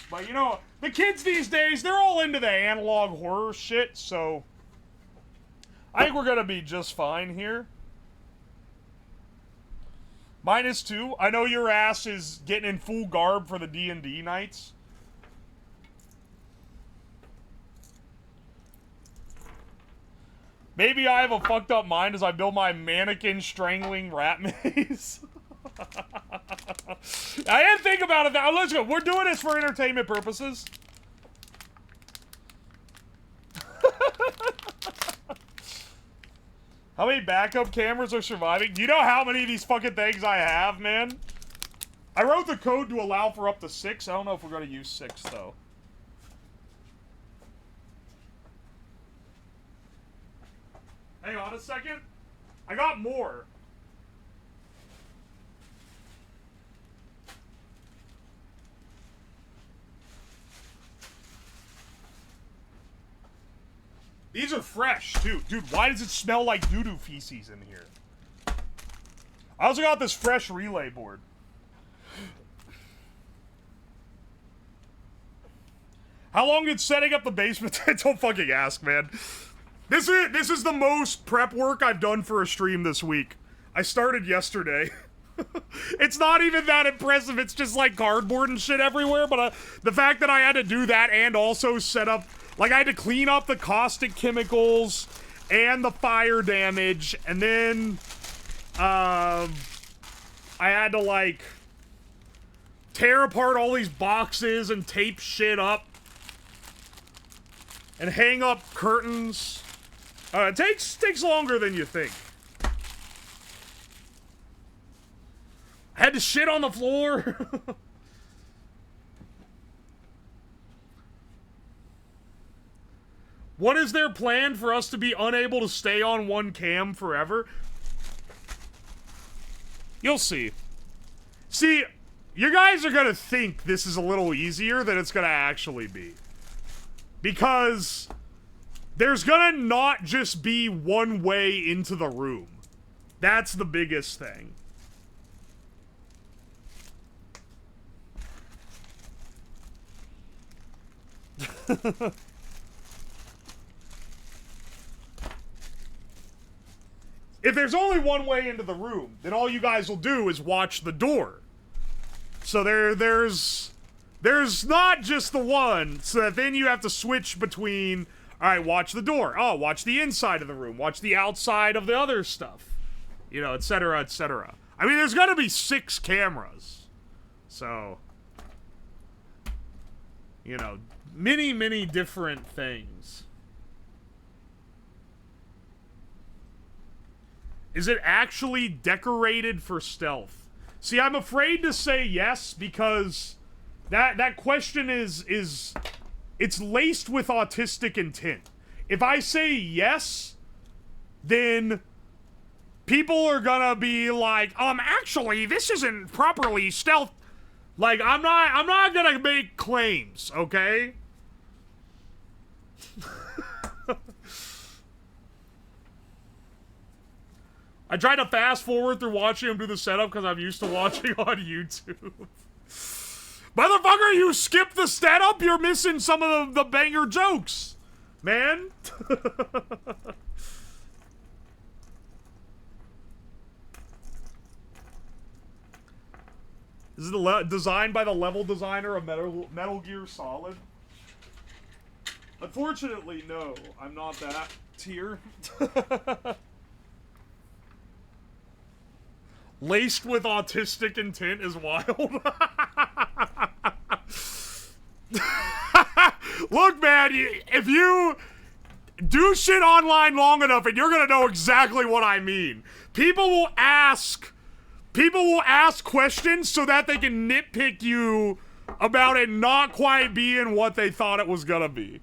But you know, the kids these days, they're all into the analog horror shit, so I think we're gonna be just fine here. -2. I know your ass is getting in full garb for the D&D nights. Maybe I have a fucked up mind as I build my mannequin strangling rat maze. I didn't think about it that. Let's go. We're doing this for entertainment purposes. How many backup cameras are surviving? Do you know how many of these fucking things I have, man? I wrote the code to allow for up to 6. I don't know if we're going to use 6, though. Hang on a second. I got more. These are fresh, too. Dude, why does it smell like doo-doo feces in here? I also got this fresh relay board. How long did setting up the basement take? Don't fucking ask, man. This is the most prep work I've done for a stream this week. I started yesterday. It's not even that impressive. It's just like cardboard and shit everywhere. But the fact that I had to do that and also set up... Like, I had to clean up the caustic chemicals and the fire damage. And then... I had to, like... tear apart all these boxes and tape shit up. And hang up curtains. It takes longer than you think. I had to shit on the floor. What is their plan for us to be unable to stay on one cam forever? You'll see. See, you guys are gonna think this is a little easier than it's gonna actually be. Because there's gonna not just be one way into the room. That's the biggest thing. If there's only one way into the room, then all you guys will do is watch the door. So there's not just the one, so that then you have to switch between, alright, watch the door. Oh, watch the inside of the room. Watch the outside of the other stuff. You know, etc., etc. I mean, there's gotta be 6 cameras. So, you know, many different things. Is it actually decorated for stealth? See, I'm afraid to say yes because that question is it's laced with autistic intent. If I say yes, then people are gonna be like, actually, this isn't properly stealth. Like, I'm not gonna make claims, okay? I tried to fast forward through watching him do the setup because I'm used to watching on YouTube. Motherfucker, you skipped the setup? You're missing some of the banger jokes, man. This is designed by the level designer of Metal Gear Solid. Unfortunately, no. I'm not that tier. Laced with autistic intent is wild. Look, man, if you do shit online long enough, and you're gonna know exactly what I mean. People will ask questions so that they can nitpick you about it not quite being what they thought it was gonna be.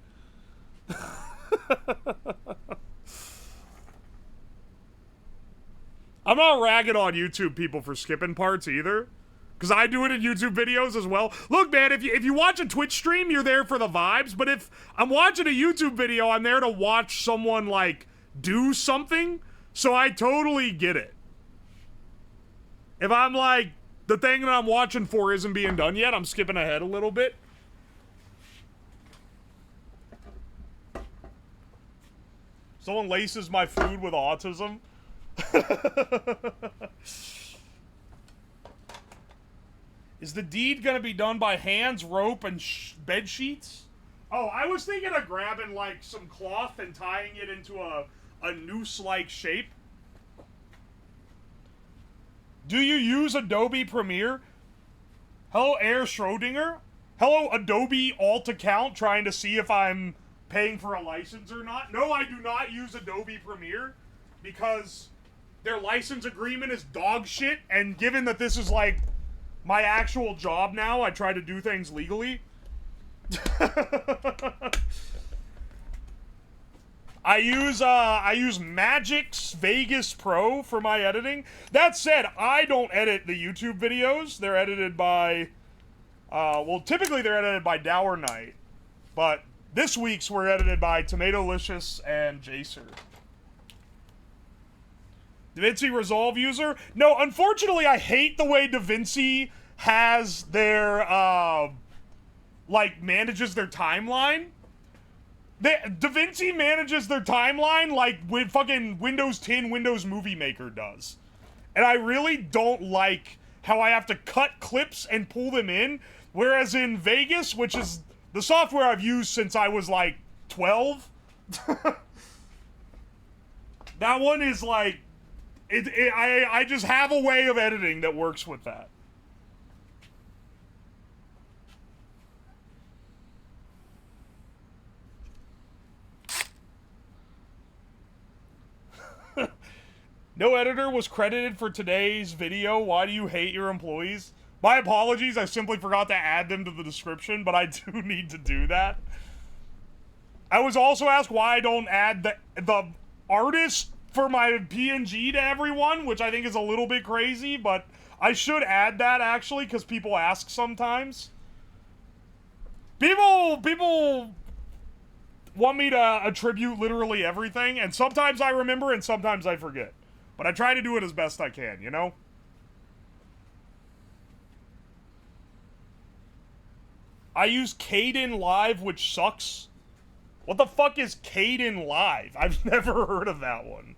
I'm not ragging on YouTube people for skipping parts either, because I do it in YouTube videos as well. Look, man, if you watch a Twitch stream, you're there for the vibes, but if I'm watching a YouTube video, I'm there to watch someone, like, do something, so I totally get it. If I'm like, the thing that I'm watching for isn't being done yet, I'm skipping ahead a little bit. Someone laces my food with autism. Is the deed gonna be done by hands, rope, and bed sheets? Oh, I was thinking of grabbing, like, some cloth and tying it into a noose-like shape. Do you use Adobe Premiere? Hello, Air Schrodinger. Hello, Adobe Alt account, trying to see if I'm paying for a license or not. No, I do not use Adobe Premiere because their license agreement is dog shit, and given that this is, like, my actual job now, I try to do things legally. I use Magix Vegas Pro for my editing. That said, I don't edit the YouTube videos. They're edited by, well, typically they're edited by Dower Knight, but this week's were edited by Tomatolicious and Jacer. DaVinci Resolve user? No, unfortunately, I hate the way DaVinci has their, like, manages their timeline. DaVinci manages their timeline like with fucking Windows 10 Windows Movie Maker does. And I really don't like how I have to cut clips and pull them in. Whereas in Vegas, which is the software I've used since I was like 12, that one is like, I just have a way of editing that works with that. No editor was credited for today's video. Why do you hate your employees? My apologies, I simply forgot to add them to the description, but I do need to do that. I was also asked why I don't add the artist for my PNG to everyone, which I think is a little bit crazy, but I should add that, actually, because people ask sometimes. People want me to attribute literally everything, and sometimes I remember and sometimes I forget. But I try to do it as best I can, you know? I use Kden Live, which sucks. What the fuck is Kden Live? I've never heard of that one.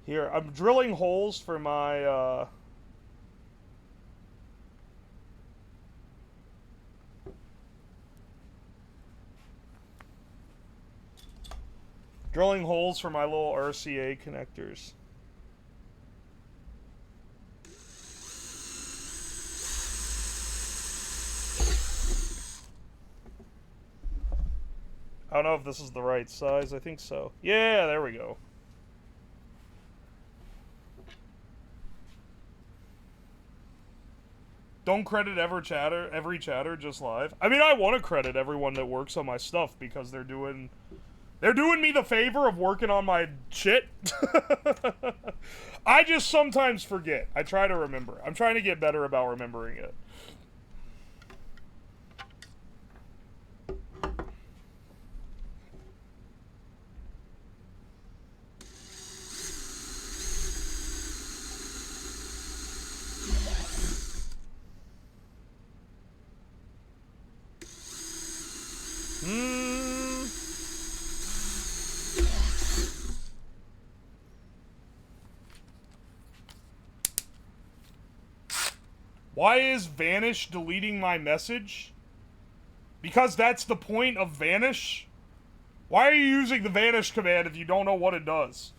Here, I'm drilling holes for my, drilling holes for my little RCA connectors. I don't know if this is the right size. I think so. Yeah, there we go. Don't credit every chatter, just live. I mean, I want to credit everyone that works on my stuff because they're doing me the favor of working on my shit. I just sometimes forget. I try to remember. I'm trying to get better about remembering it. Why is Vanish deleting my message? Because that's the point of Vanish? Why are you using the Vanish command if you don't know what it does?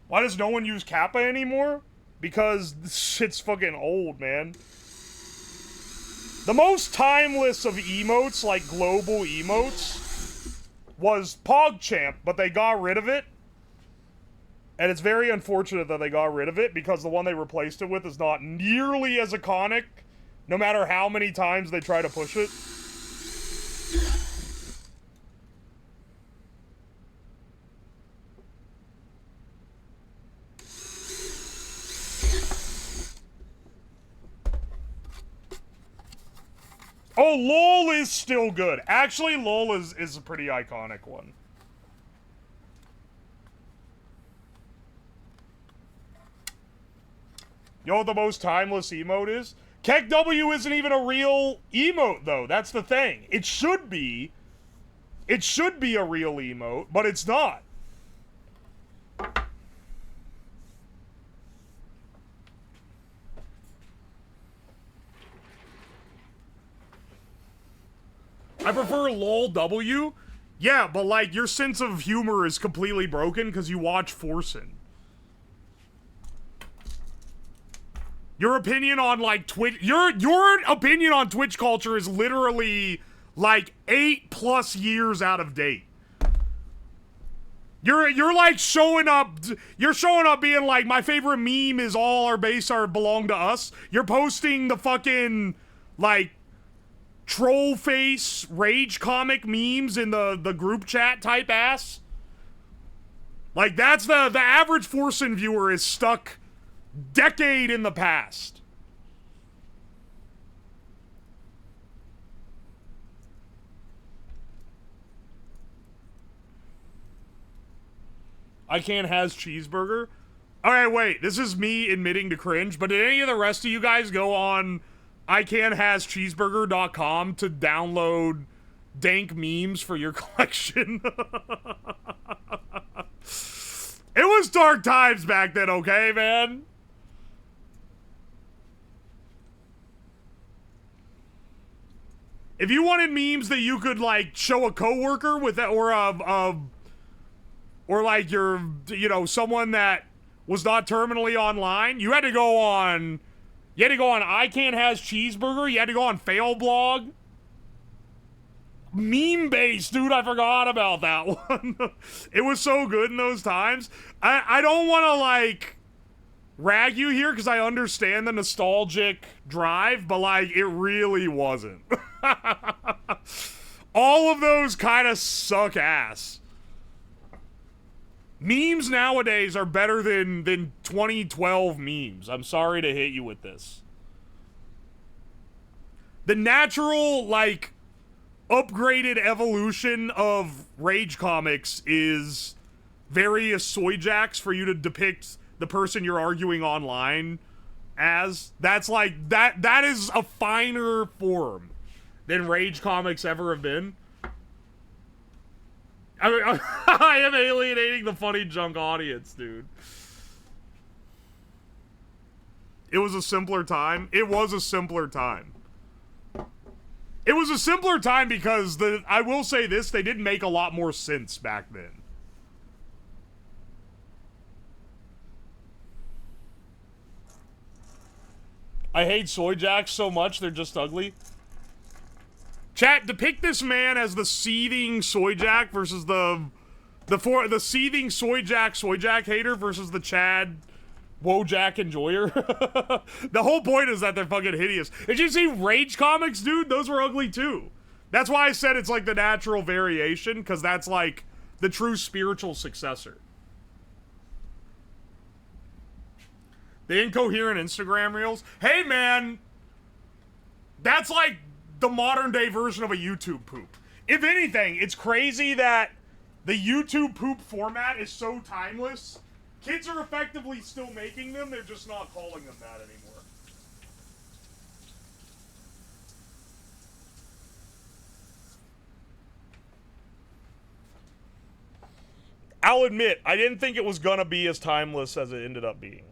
Why does no one use Kappa anymore? Because this shit's fucking old, man. The most timeless of emotes, like global emotes, was PogChamp, but they got rid of it. And it's very unfortunate that they got rid of it, because the one they replaced it with is not nearly as iconic, no matter how many times they try to push it. Oh, LOL is still good. Actually, LOL is a pretty iconic one. You know what the most timeless emote is? Kek W isn't even a real emote, though. That's the thing. It should be. It should be a real emote, but it's not. I prefer LOL W. Yeah, but like your sense of humor is completely broken because you watch Forsen. Your opinion on like Twitch, your opinion on Twitch culture is literally like 8+ years out of date. You're like showing up. You're showing up being like, my favorite meme is all our base are belong to us. You're posting the fucking like troll face rage comic memes in the group chat type ass. Like that's the average Forsen viewer is stuck decade in the past. I can't has cheeseburger. Alright, wait, this is me admitting to cringe, but did any of the rest of you guys go on icanhascheeseburger.com to download dank memes for your collection? It was dark times back then, okay, man? If you wanted memes that you could, like, show a coworker with that, or like your, you know, someone that was not terminally online, you had to go on, I Can't Has Cheeseburger, you had to go on Failblog. Meme base, dude, I forgot about that one. It was so good in those times. I don't want to, like, rag you here because I understand the nostalgic drive, but, like, it really wasn't. All of those kind of suck ass. Memes nowadays are better than 2012 memes. I'm sorry to hit you with this. The natural, like, upgraded evolution of rage comics is various soy jacks for you to depict the person you're arguing online as. That's like, that is a finer form than rage comics ever have been. I mean, I am alienating the funny junk audience, dude. It was a simpler time. It was a simpler time. It was a simpler time because I will say this, they did make a lot more sense back then. I hate soy jacks so much, they're just ugly. Chat, depict this man as the seething soy jack versus the seething soy jack hater versus the Chad Wojak enjoyer. The whole point is that they're fucking hideous. Did you see Rage comics, dude? Those were ugly too. That's why I said it's like the natural variation, because that's like the true spiritual successor. The incoherent Instagram reels. Hey man, that's like the modern day version of a YouTube poop. If anything, it's crazy that the YouTube poop format is so timeless. Kids are effectively still making them, they're just not calling them that anymore. I'll admit, I didn't think it was gonna be as timeless as it ended up being.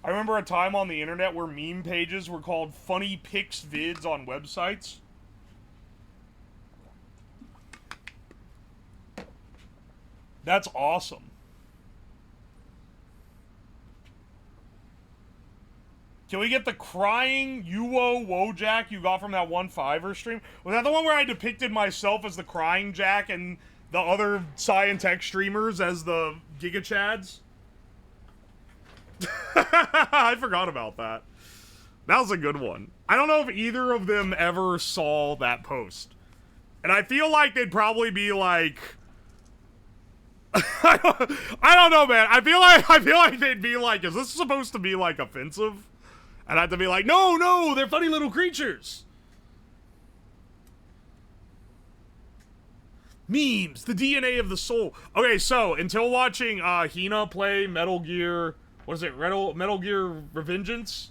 I remember a time on the internet where meme pages were called funny pics vids on websites. That's awesome. Can we get the crying Wojak you got from that one Fiverr stream? Was that the one where I depicted myself as the crying Jack and the other Scientech streamers as the Giga Chads? I forgot about that. That was a good one. I don't know if either of them ever saw that post. And I feel like they'd probably be like... I don't know, man. I feel like they'd be like, is this supposed to be, like, offensive? And I have to be like, no, they're funny little creatures. Memes, the DNA of the soul. Okay, so, until watching Hina play Metal Gear... What is it? Metal Gear Revengeance?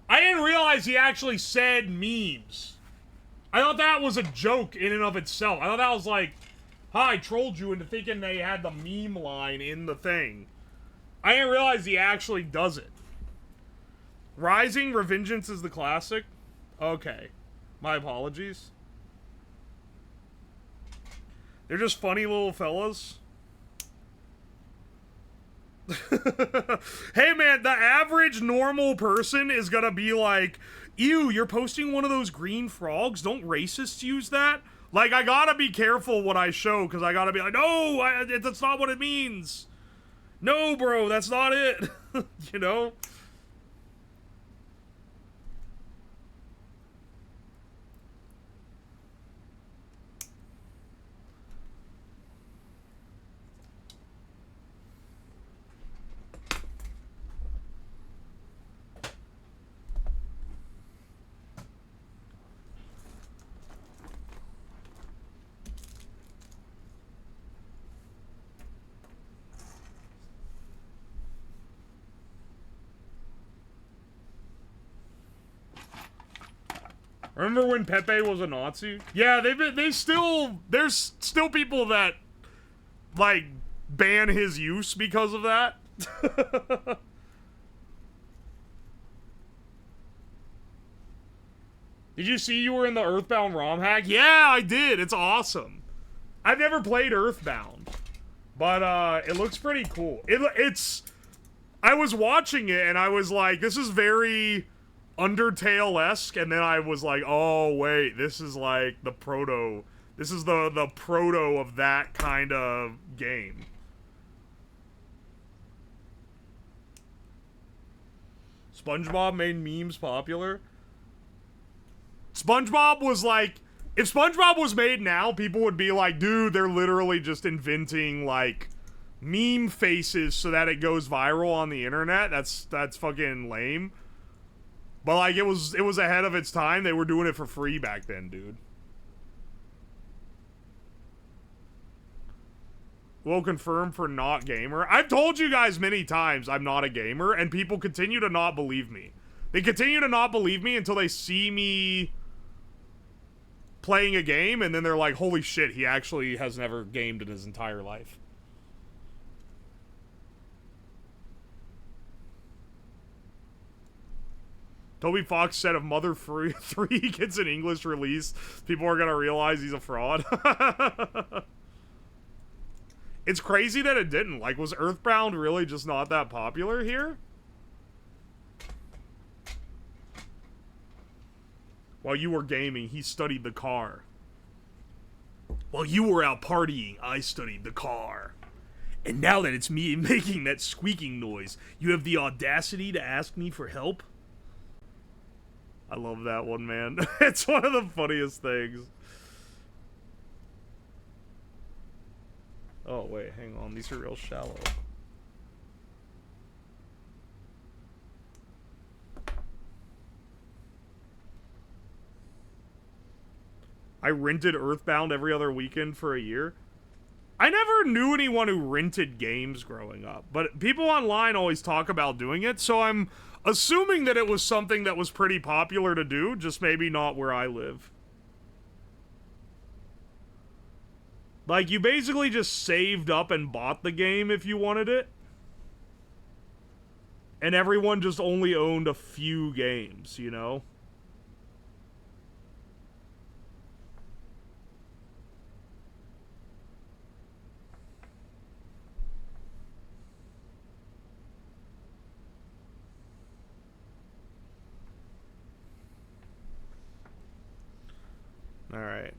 I didn't realize he actually said memes. I thought that was a joke in and of itself. I thought that was like, I trolled you into thinking they had the meme line in the thing. I didn't realize he actually does it. Rising Revengeance is the classic? Okay. My apologies. They're just funny little fellas. Hey man, the average normal person is gonna be like, ew, you're posting one of those green frogs? Don't racists use that? Like, I gotta be careful what I show, because I gotta be like, no, that's not what it means. No, bro, that's not it. You know? Remember when Pepe was a Nazi? Yeah, there's still people that, like, ban his use because of that. Did you see you were in the Earthbound ROM hack? Yeah, I did. It's awesome. I've never played Earthbound, but it looks pretty cool. I was watching it and I was like, this is very Undertale-esque, and then I was like, oh wait, this is like the proto. This is the proto of that kind of game. SpongeBob made memes popular. SpongeBob was like, if SpongeBob was made now, people would be like, dude, they're literally just inventing like meme faces so that it goes viral on the internet. That's fucking lame. But like, it was ahead of its time. They were doing it for free back then, dude. Will confirm for not gamer. I've told you guys many times I'm not a gamer, and people continue to not believe me. They continue to not believe me until they see me playing a game, and then they're like, holy shit, he actually has never gamed in his entire life. Toby Fox said if Mother 3 gets an English release, people are gonna realize he's a fraud. It's crazy that it didn't. Like, was Earthbound really just not that popular here? While you were gaming, he studied the car. While you were out partying, I studied the car. And now that it's me making that squeaking noise, you have the audacity to ask me for help? I love that one, man. It's one of the funniest things. Oh, wait, hang on. These are real shallow. I rented Earthbound every other weekend for a year. I never knew anyone who rented games growing up, but people online always talk about doing it, so I'm assuming that it was something that was pretty popular to do, just maybe not where I live. Like, you basically just saved up and bought the game if you wanted it. And everyone just only owned a few games, you know? All right.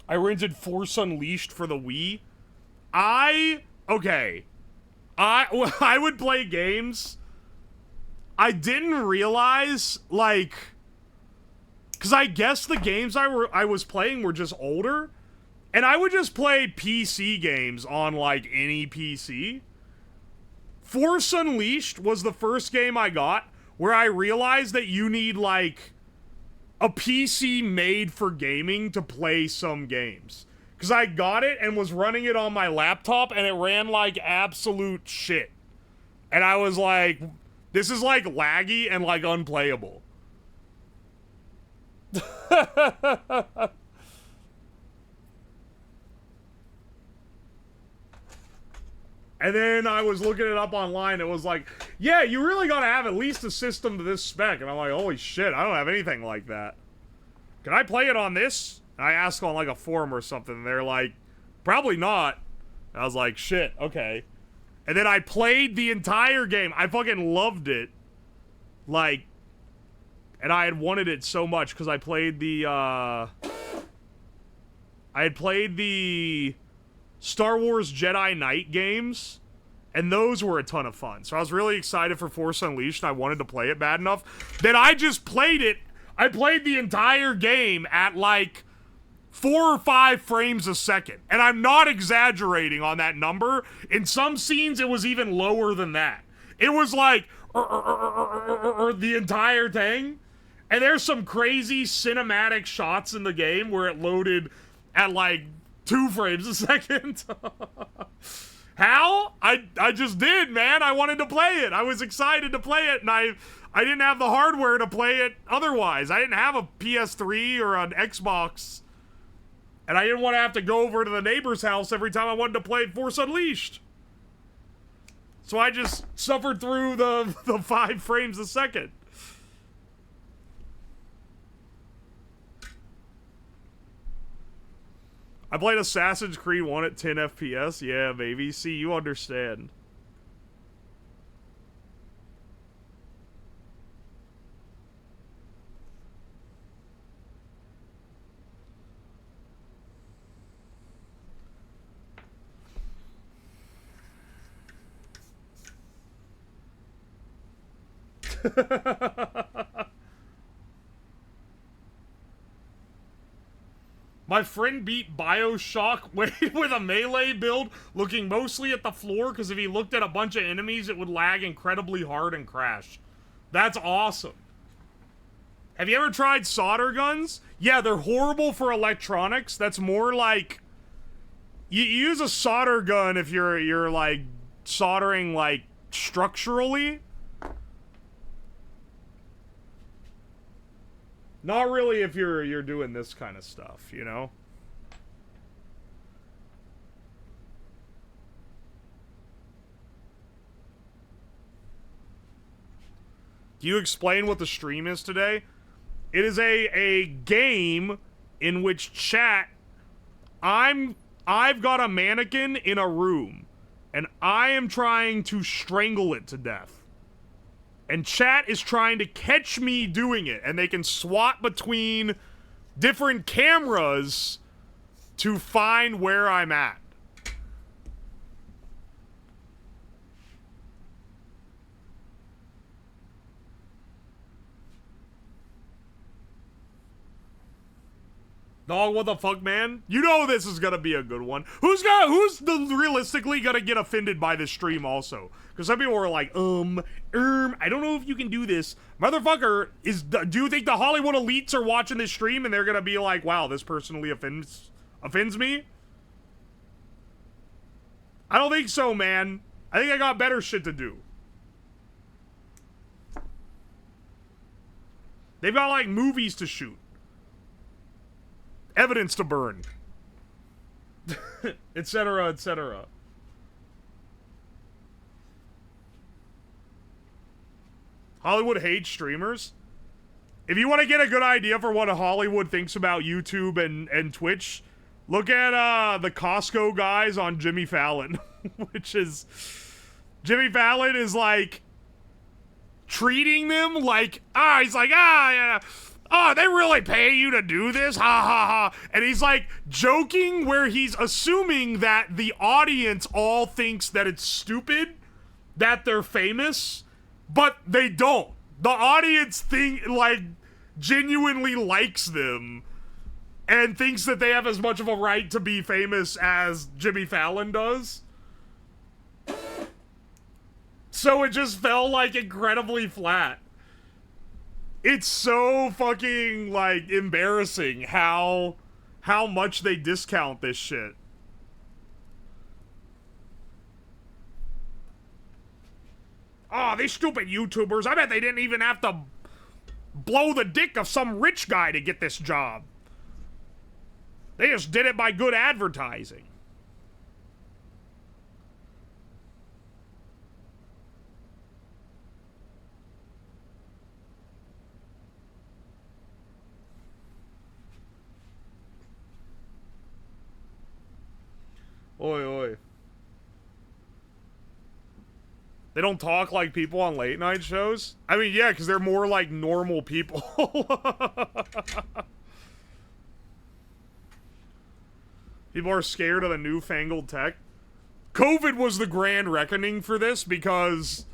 I rented Force Unleashed for the Wii. Okay. I would play games. I didn't realize, like, because I guess the games I was playing were just older, and I would just play PC games on, like, any PC. Force Unleashed was the first game I got where I realized that you need, like, a PC made for gaming to play some games. Because I got it and was running it on my laptop, and it ran like absolute shit. And I was like, this is like laggy and like unplayable. And then I was looking it up online. It was like, yeah, you really gotta have at least a system to this spec. And I'm like, holy shit, I don't have anything like that. Can I play it on this? And I asked on like a forum or something. And they're like, probably not. And I was like, shit, okay. And then I played the entire game. I fucking loved it. Like, and I had wanted it so much because I played the, I had played the Star Wars Jedi Knight games, and those were a ton of fun. So I was really excited for Force Unleashed, and I wanted to play it bad enough that I just played it. I played the entire game at like 4 or 5 frames a second. And I'm not exaggerating on that number. In some scenes, it was even lower than that. It was like the entire thing. And there's some crazy cinematic shots in the game where it loaded at like 2 frames a second. How? I just did, man. I wanted to play it. I was excited to play it, and I didn't have the hardware to play it otherwise. I didn't have a PS3 or an Xbox. And I didn't want to have to go over to the neighbor's house every time I wanted to play Force Unleashed. So I just suffered through the 5 frames a second. I played Assassin's Creed 1 at 10 FPS. Yeah, baby. See, you understand. My friend beat BioShock with a melee build, looking mostly at the floor, because if he looked at a bunch of enemies, it would lag incredibly hard and crash. That's awesome. Have you ever tried solder guns? Yeah, they're horrible for electronics. That's more like... You use a solder gun if you're like, soldering, like, structurally. Not really if you're doing this kind of stuff, you know? Do you explain what the stream is today? It is a game in which chat... I've got a mannequin in a room, and I am trying to strangle it to death. And chat is trying to catch me doing it, and they can swap between different cameras to find where I'm at. Dog, what the fuck, man? You know this is gonna be a good one. Who's realistically gonna get offended by this stream also? Because some people were like, I don't know if you can do this. Motherfucker, do you think the Hollywood elites are watching this stream and they're gonna be like, wow, this personally offends me? I don't think so, man. I think I got better shit to do. They've got, like, movies to shoot. Evidence to burn. Etc., etc. Hollywood hates streamers. If you want to get a good idea for what Hollywood thinks about YouTube and Twitch, look at the Costco guys on Jimmy Fallon. Which is... Jimmy Fallon is, like... treating them like... he's like, yeah... Oh, they really pay you to do this? Ha ha ha. And he's like joking where he's assuming that the audience all thinks that it's stupid, that they're famous, but they don't. The audience genuinely likes them and thinks that they have as much of a right to be famous as Jimmy Fallon does. So it just fell like incredibly flat. It's so fucking, like, embarrassing how much they discount this shit. Oh, these stupid YouTubers, I bet they didn't even have to blow the dick of some rich guy to get this job. They just did it by good advertising. Oi, oi. They don't talk like people on late night shows? I mean, yeah, because they're more like normal people. People are scared of the newfangled tech. COVID was the grand reckoning for this because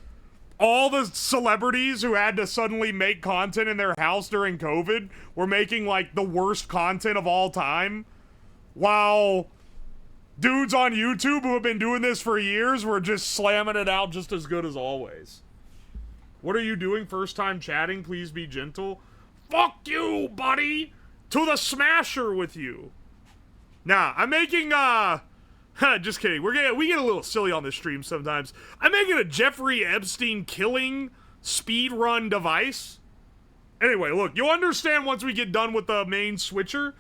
all the celebrities who had to suddenly make content in their house during COVID were making, like, the worst content of all time. While dudes on YouTube who have been doing this for years were just slamming it out just as good as always. What are you doing? First time chatting? Please be gentle. Fuck you, buddy! To the smasher with you. Nah, I'm making, just kidding. We get a little silly on this stream sometimes. I'm making a Jeffrey Epstein killing speedrun device. Anyway, look, you'll understand once we get done with the main switcher.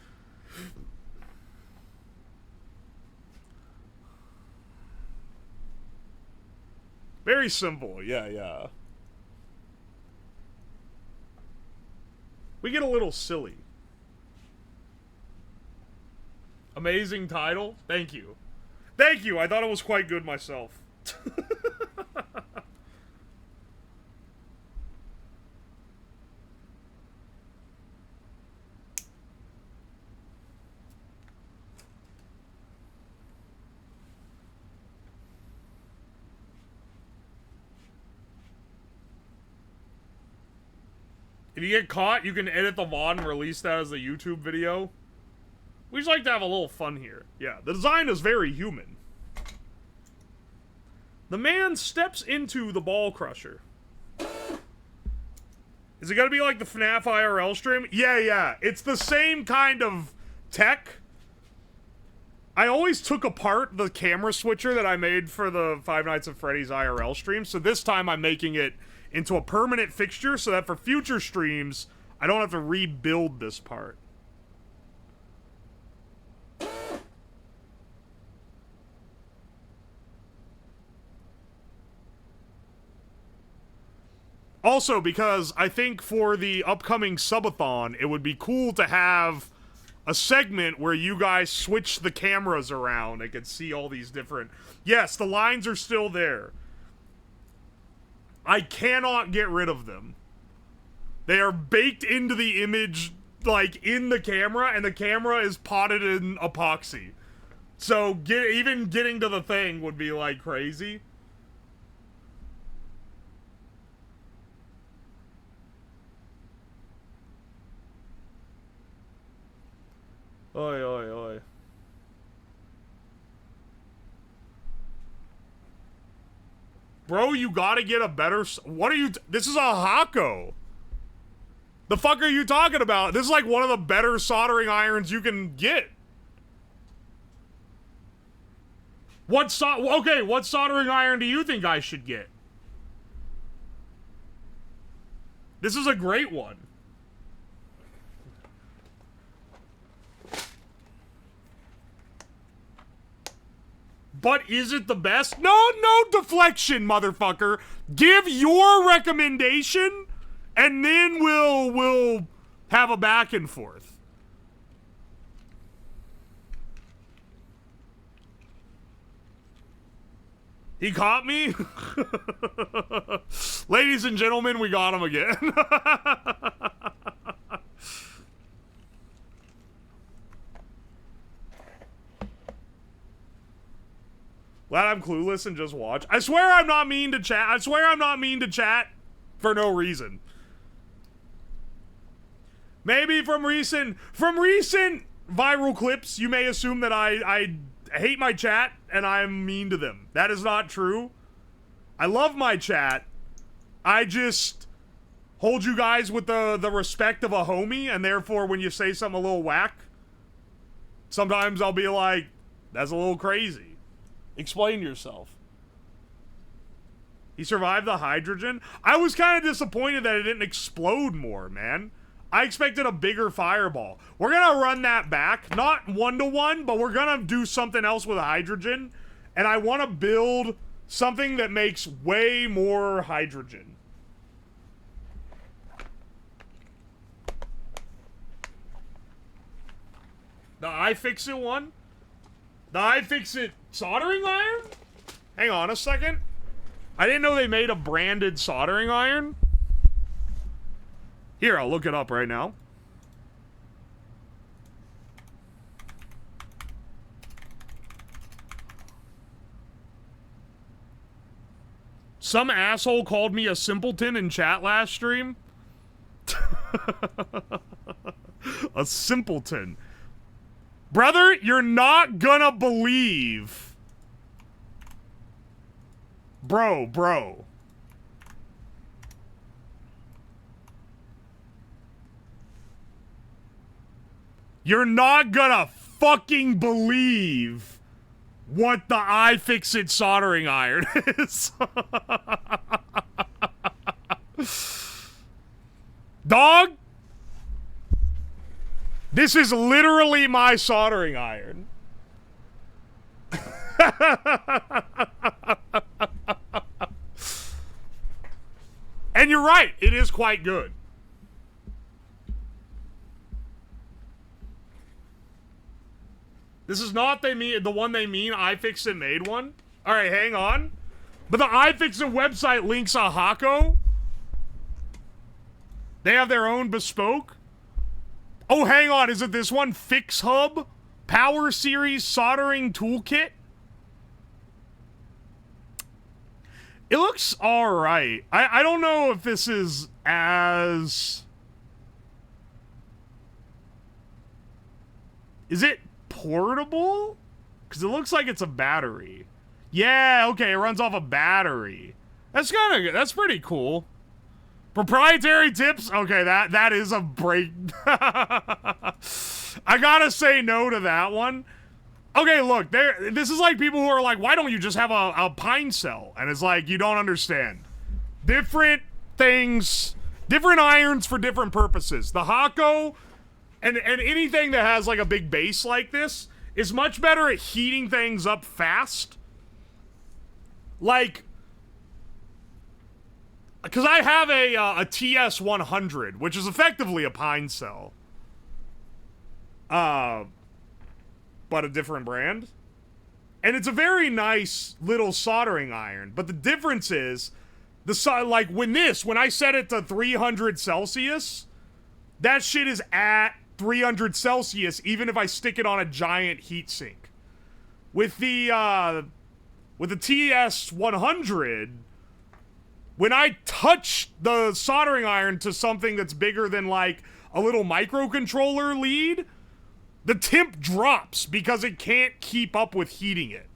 Very simple, yeah. We get a little silly. Amazing title. Thank you. Thank you, I thought it was quite good myself. If you get caught, you can edit the VOD and release that as a YouTube video. We just like to have a little fun here. Yeah, the design is very human. The man steps into the ball crusher. Is it gonna be like the FNAF IRL stream? Yeah. It's the same kind of tech. I always took apart the camera switcher that I made for the Five Nights at Freddy's IRL stream, so this time I'm making it into a permanent fixture so that for future streams, I don't have to rebuild this part. Also, because I think for the upcoming subathon, it would be cool to have a segment where you guys switch the cameras around and can see all these different... Yes, the lines are still there. I cannot get rid of them. They are baked into the image, like, in the camera, and the camera is potted in epoxy. So, even getting to the thing would be, like, crazy. Oi, oi, oi. Bro, you gotta get a better... What are you... This is a Hako. The fuck are you talking about? This is like one of the better soldering irons you can get. Okay, what soldering iron do you think I should get? This is a great one. but is it the best? No deflection, motherfucker. Give your recommendation, and then we'll have a back and forth. He caught me? Ladies and gentlemen, we got him again. Glad I'm clueless and just watch. I swear I'm not mean to chat. I swear I'm not mean to chat for no reason. Maybe from recent viral clips, you may assume that I hate my chat and I'm mean to them. That is not true. I love my chat. I just hold you guys with the respect of a homie, and therefore when you say something a little whack, sometimes I'll be like, that's a little crazy. Explain yourself. He survived the hydrogen? I was kind of disappointed that it didn't explode more, man. I expected a bigger fireball. We're gonna run that back. Not 1-to-1, but we're gonna do something else with hydrogen. And I want to build something that makes way more hydrogen. The iFixit one? The iFixit soldering iron? Hang on a second. I didn't know they made a branded soldering iron. Here, I'll look it up right now. Some asshole called me a simpleton in chat last stream. A simpleton. Brother, you're not gonna believe. Bro. You're not gonna fucking believe what the iFixit soldering iron is. Dog, this is literally my soldering iron. And you're right, it is quite good. This is not the one they mean. iFixit made one. All right, hang on. But the iFixit website links a Hako. They have their own bespoke. Oh, hang on. Is it this one? Fix Hub Power Series Soldering Toolkit. It looks all right. I don't know if this is as... Is it portable? Because it looks like it's a battery. Yeah, okay, it runs off a battery. That's kind of good. That's pretty cool. Proprietary tips? Okay, that is a break. I gotta say no to that one. Okay, look, this is like people who are like, why don't you just have a pine cell? And it's like, you don't understand. Different things, different irons for different purposes. The Hako and anything that has like a big base like this is much better at heating things up fast. Like, because I have a TS100, which is effectively a pine cell. But a different brand. And it's a very nice little soldering iron. But the difference is, like when I set it to 300 Celsius, that shit is at 300 Celsius, even if I stick it on a giant heatsink. With the TS100, when I touch the soldering iron to something that's bigger than like a little microcontroller lead, the temp drops because it can't keep up with heating it.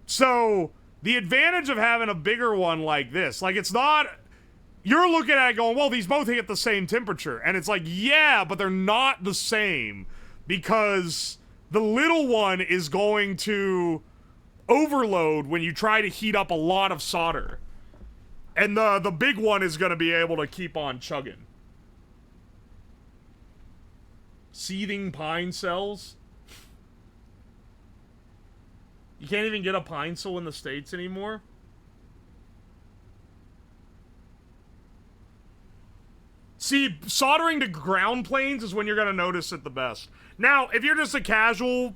So, the advantage of having a bigger one like this, like it's not, you're looking at it going, well, these both hit the same temperature. And it's like, yeah, but they're not the same because the little one is going to overload when you try to heat up a lot of solder. And the big one is going to be able to keep on chugging. Seething pine cells. You can't even get a pine saw in the States anymore? See, soldering to ground planes is when you're gonna notice it the best. Now, if you're just a casual,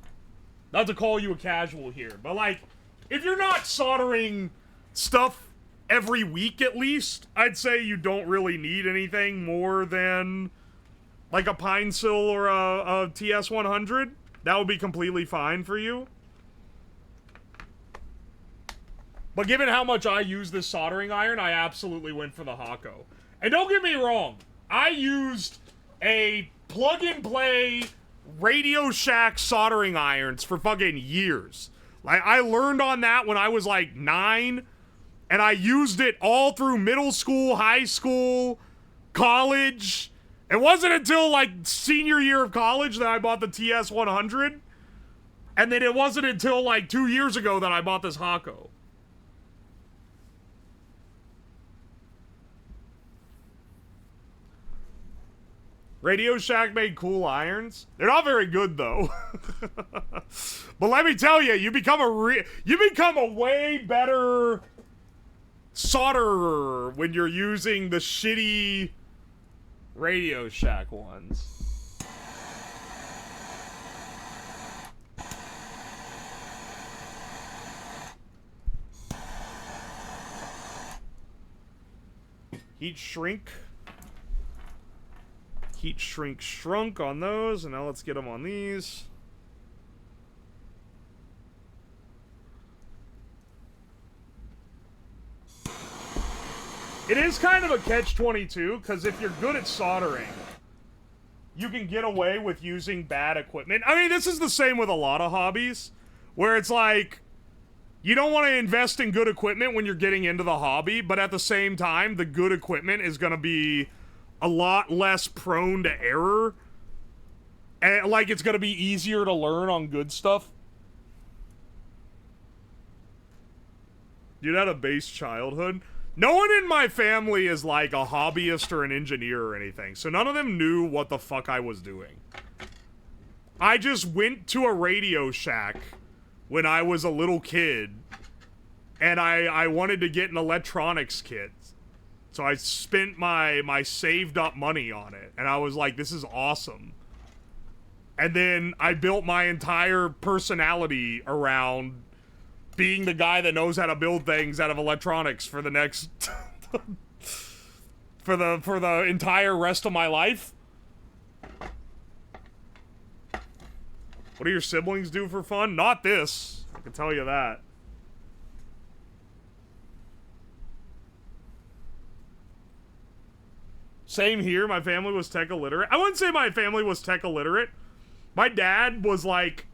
not to call you a casual here, but like, if you're not soldering stuff every week at least, I'd say you don't really need anything more than like a pine sill or a TS100. That would be completely fine for you. But given how much I use this soldering iron, I absolutely went for the Hako. And don't get me wrong, I used a plug-and-play Radio Shack soldering irons for fucking years. Like, I learned on that when I was like 9, and I used it all through middle school, high school, college. It wasn't until like senior year of college that I bought the TS100, and then it wasn't until like 2 years ago that I bought this Hako. Radio Shack made cool irons. They're not very good though. But let me tell you, you become a way better solderer when you're using the shitty Radio Shack ones. Heat shrink. Heat shrink shrunk on those, and now let's get them on these. It is kind of a catch-22, because if you're good at soldering, you can get away with using bad equipment. I mean, this is the same with a lot of hobbies, where it's like, you don't want to invest in good equipment when you're getting into the hobby, but at the same time, the good equipment is going to be a lot less prone to error. And, like, it's gonna be easier to learn on good stuff. Dude, I had a base childhood. No one in my family is, like, a hobbyist or an engineer or anything, so none of them knew what the fuck I was doing. I just went to a Radio Shack when I was a little kid, and I wanted to get an electronics kit. So I spent my saved up money on it, and I was like, this is awesome. And then I built my entire personality around being the guy that knows how to build things out of electronics for the next for the entire rest of my life. What do your siblings do for fun? Not this, I can tell you that. Same here, my family was tech illiterate. I wouldn't say my family was tech illiterate. My dad was like,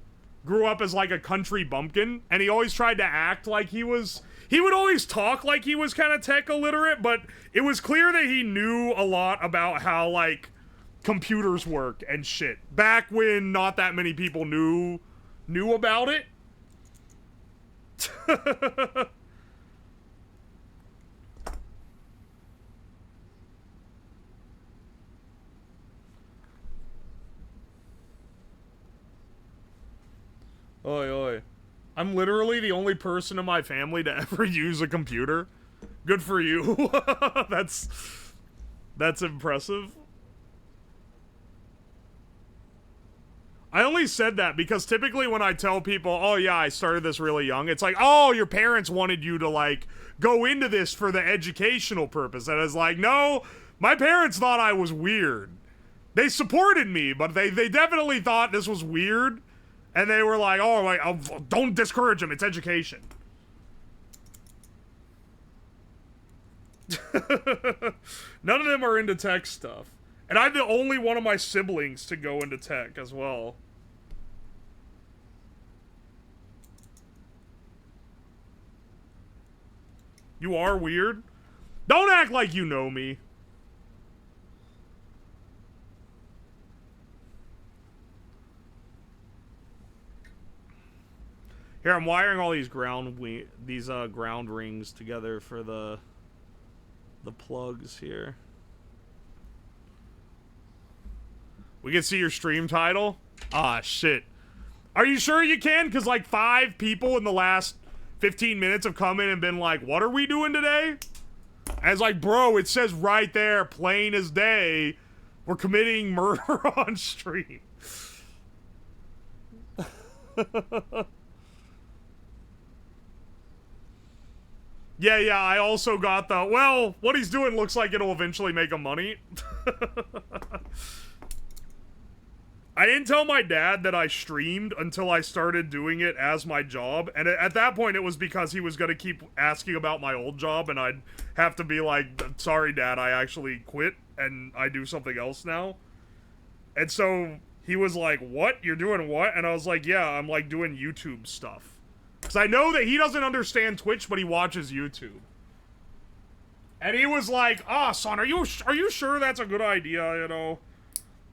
grew up as like a country bumpkin, and he always tried to act like he would always talk like he was kind of tech illiterate, but it was clear that he knew a lot about how like computers work and shit. Back when not that many people knew about it. Oi, oi. I'm literally the only person in my family to ever use a computer. Good for you. That's impressive. I only said that because typically when I tell people, oh yeah, I started this really young, it's like, oh, your parents wanted you to like go into this for the educational purpose. And I was like, no, my parents thought I was weird. They supported me, but they definitely thought this was weird. And they were like, oh, like, oh, don't discourage them, it's education. None of them are into tech stuff. And I'm the only one of my siblings to go into tech as well. You are weird? Don't act like you know me. Here, I'm wiring all these ground rings together for the plugs here. We can see your stream title? Ah, shit. Are you sure you can? Because like 5 people in the last 15 minutes have come in and been like, what are we doing today? And it's like, bro, it says right there, plain as day, we're committing murder on stream. Yeah, I also got the, well, what he's doing looks like it'll eventually make him money. I didn't tell my dad that I streamed until I started doing it as my job, and at that point it was because he was going to keep asking about my old job, and I'd have to be like, sorry dad, I actually quit, and I do something else now. And so he was like, what? You're doing what? And I was like, yeah, I'm like doing YouTube stuff. Because I know that he doesn't understand Twitch, but he watches YouTube. And he was like, son, are you sure that's a good idea, you know?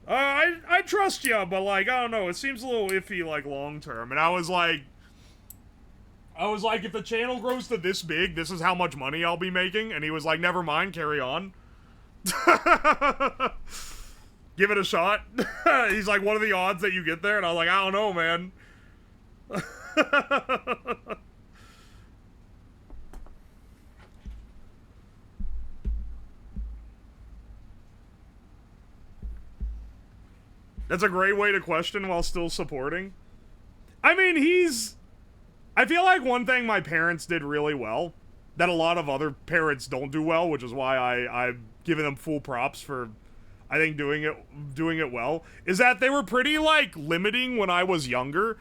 I trust you, but like, I don't know, it seems a little iffy, like, long-term. And I was like, if the channel grows to this big, this is how much money I'll be making. And he was like, never mind, carry on. Give it a shot. He's like, what are the odds that you get there? And I was like, I don't know, man. That's a great way to question while still supporting. I mean, I feel like one thing my parents did really well, that a lot of other parents don't do well, which is why I've given them full props for, I think, doing it well, is that they were pretty, like, limiting when I was younger,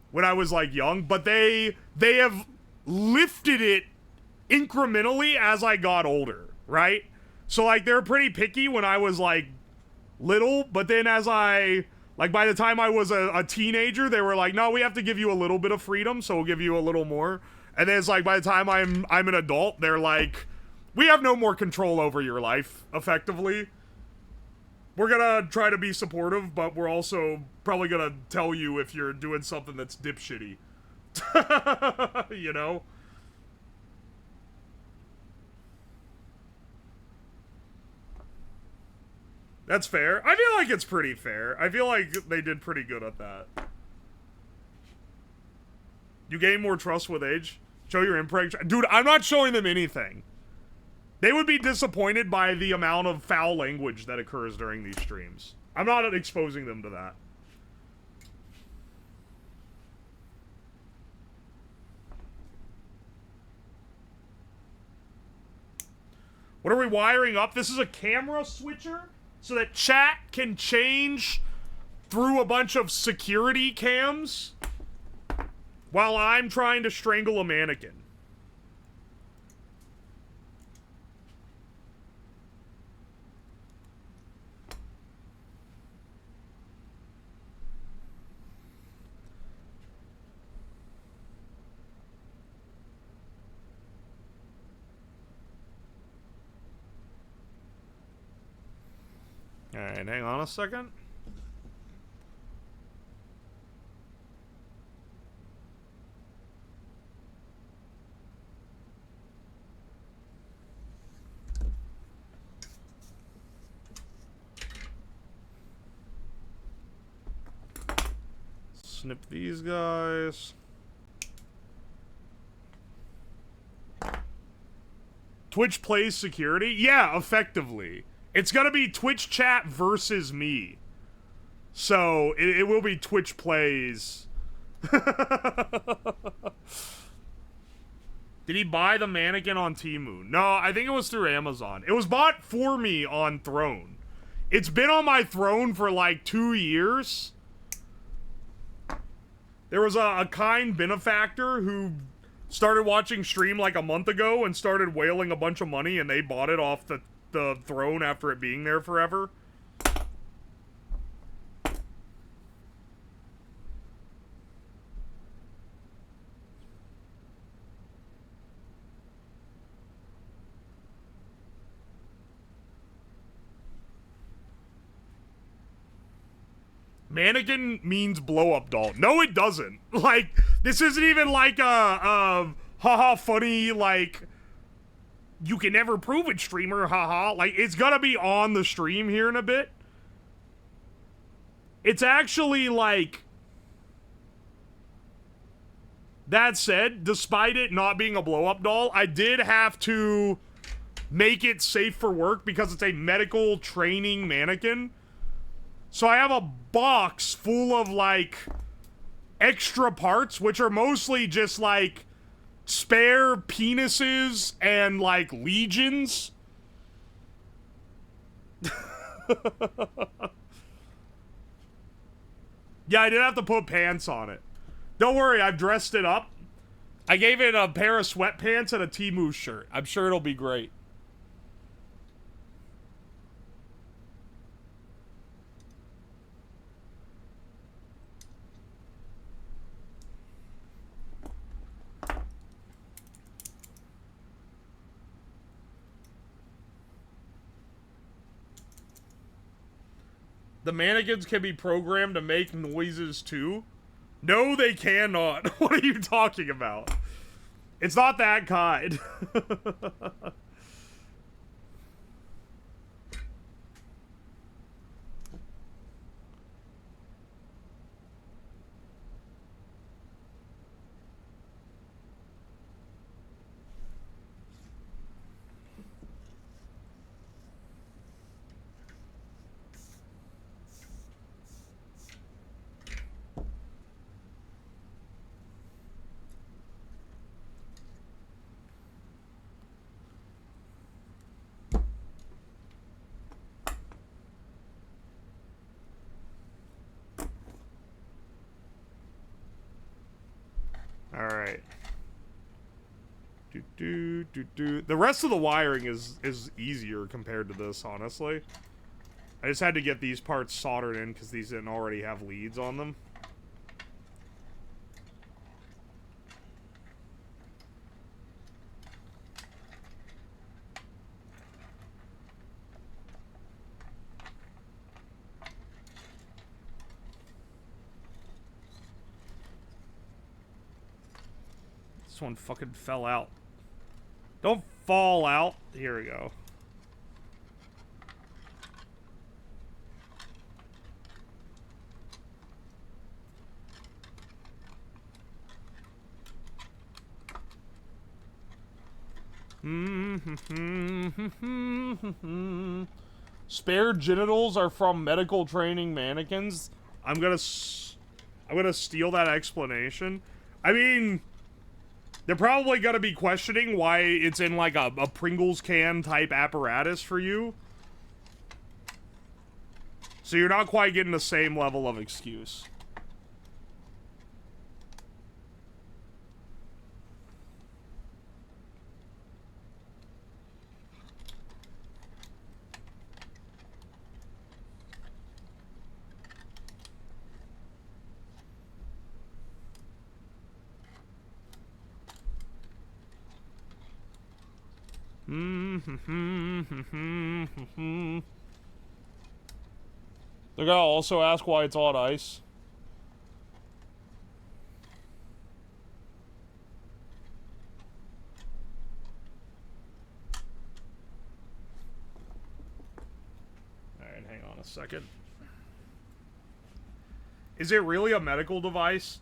when I was, like, young, but they have lifted it incrementally as I got older, right? So, like, they were pretty picky when I was, like, little, but then as by the time I was a teenager, they were like, no, we have to give you a little bit of freedom, so we'll give you a little more. And then it's like, by the time I'm an adult, they're like, we have no more control over your life, effectively. We're gonna try to be supportive, but we're also probably gonna tell you if you're doing something that's dipshitty. You know? That's fair. I feel like it's pretty fair. I feel like they did pretty good at that. You gain more trust with age. Show your impreg. Dude, I'm not showing them anything. They would be disappointed by the amount of foul language that occurs during these streams. I'm not exposing them to that. What are we wiring up? This is a camera switcher, so that chat can change through a bunch of security cams while I'm trying to strangle a mannequin. Alright, hang on a second. Snip these guys. Twitch plays security? Yeah, effectively. It's gonna be Twitch chat versus me. So, it will be Twitch plays. Did he buy the mannequin on Temu? No, I think it was through Amazon. It was bought for me on Throne. It's been on my Throne for like 2 years. There was a kind benefactor who started watching stream like a month ago and started whaling a bunch of money, and they bought it off the Throne after it being there forever. Mannequin means blow-up doll. No, it doesn't. Like, this isn't even like a haha funny, like, you can never prove it, streamer, haha. Like, it's gonna be on the stream here in a bit. It's actually, like, That said, despite it not being a blow-up doll, I did have to make it safe for work because it's a medical training mannequin. So I have a box full of, like, extra parts, which are mostly just, like, spare penises and, like, legions. Yeah, I did have to put pants on it. Don't worry, I've dressed it up. I gave it a pair of sweatpants and a Temu shirt. I'm sure it'll be great. The mannequins can be programmed to make noises too. No, they cannot. What are you talking about? It's not that kind. Alright. The rest of the wiring is easier compared to this, honestly. I just had to get these parts soldered in because these didn't already have leads on them. This one fucking fell out. Don't fall out. Here we go. Spare genitals are from medical training mannequins. I'm gonna steal that explanation. I mean, they're probably gonna be questioning why it's in like a Pringles can type apparatus for you. So you're not quite getting the same level of excuse. They're gonna also ask why it's on ice. Alright, hang on a second. Is it really a medical device?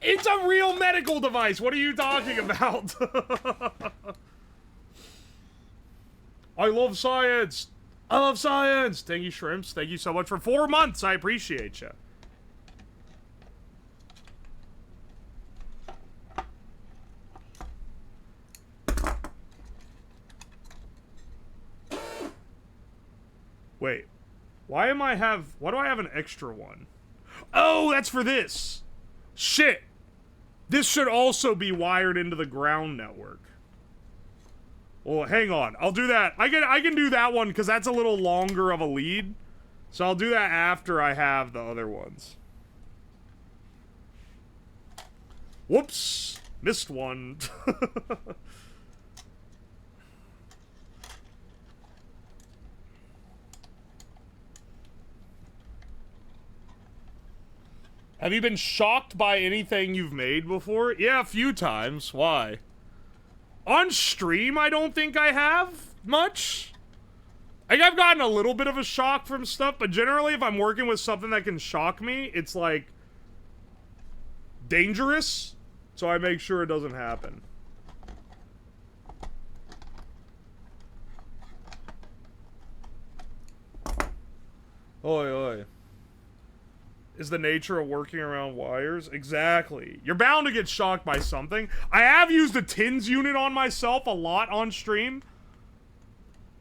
It's a real medical device! What are you talking about? I love science! I love science! Thank you, Shrimps. Thank you so much for 4 months. I appreciate you. Wait. Why do I have an extra one? Oh, that's for this! Shit! This should also be wired into the ground network. Well, hang on. I'll do that. I can do that one because that's a little longer of a lead. So I'll do that after I have the other ones. Whoops. Missed one. Have you been shocked by anything you've made before? Yeah, a few times. Why? On stream, I don't think I have much. Like, I've gotten a little bit of a shock from stuff, but generally, if I'm working with something that can shock me, it's like dangerous, so I make sure it doesn't happen. Oi, oi. Is the nature of working around wires? Exactly. You're bound to get shocked by something. I have used a TINS unit on myself a lot on stream.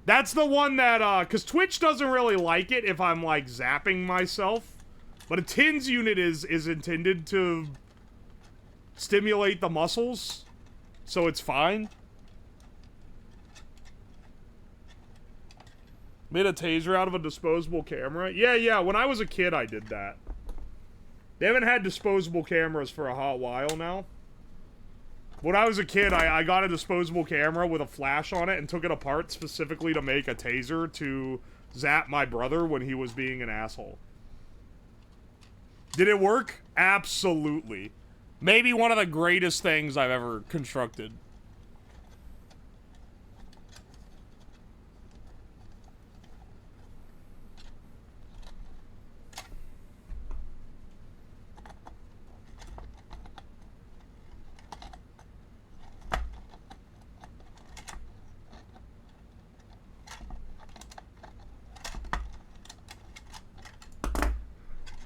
That's the one that, because Twitch doesn't really like it if I'm, like, zapping myself. But a TINS unit is intended to stimulate the muscles, so it's fine. Made a taser out of a disposable camera? Yeah, when I was a kid I did that. They haven't had disposable cameras for a hot while now. When I was a kid, I got a disposable camera with a flash on it and took it apart specifically to make a taser to zap my brother when he was being an asshole. Did it work? Absolutely. Maybe one of the greatest things I've ever constructed.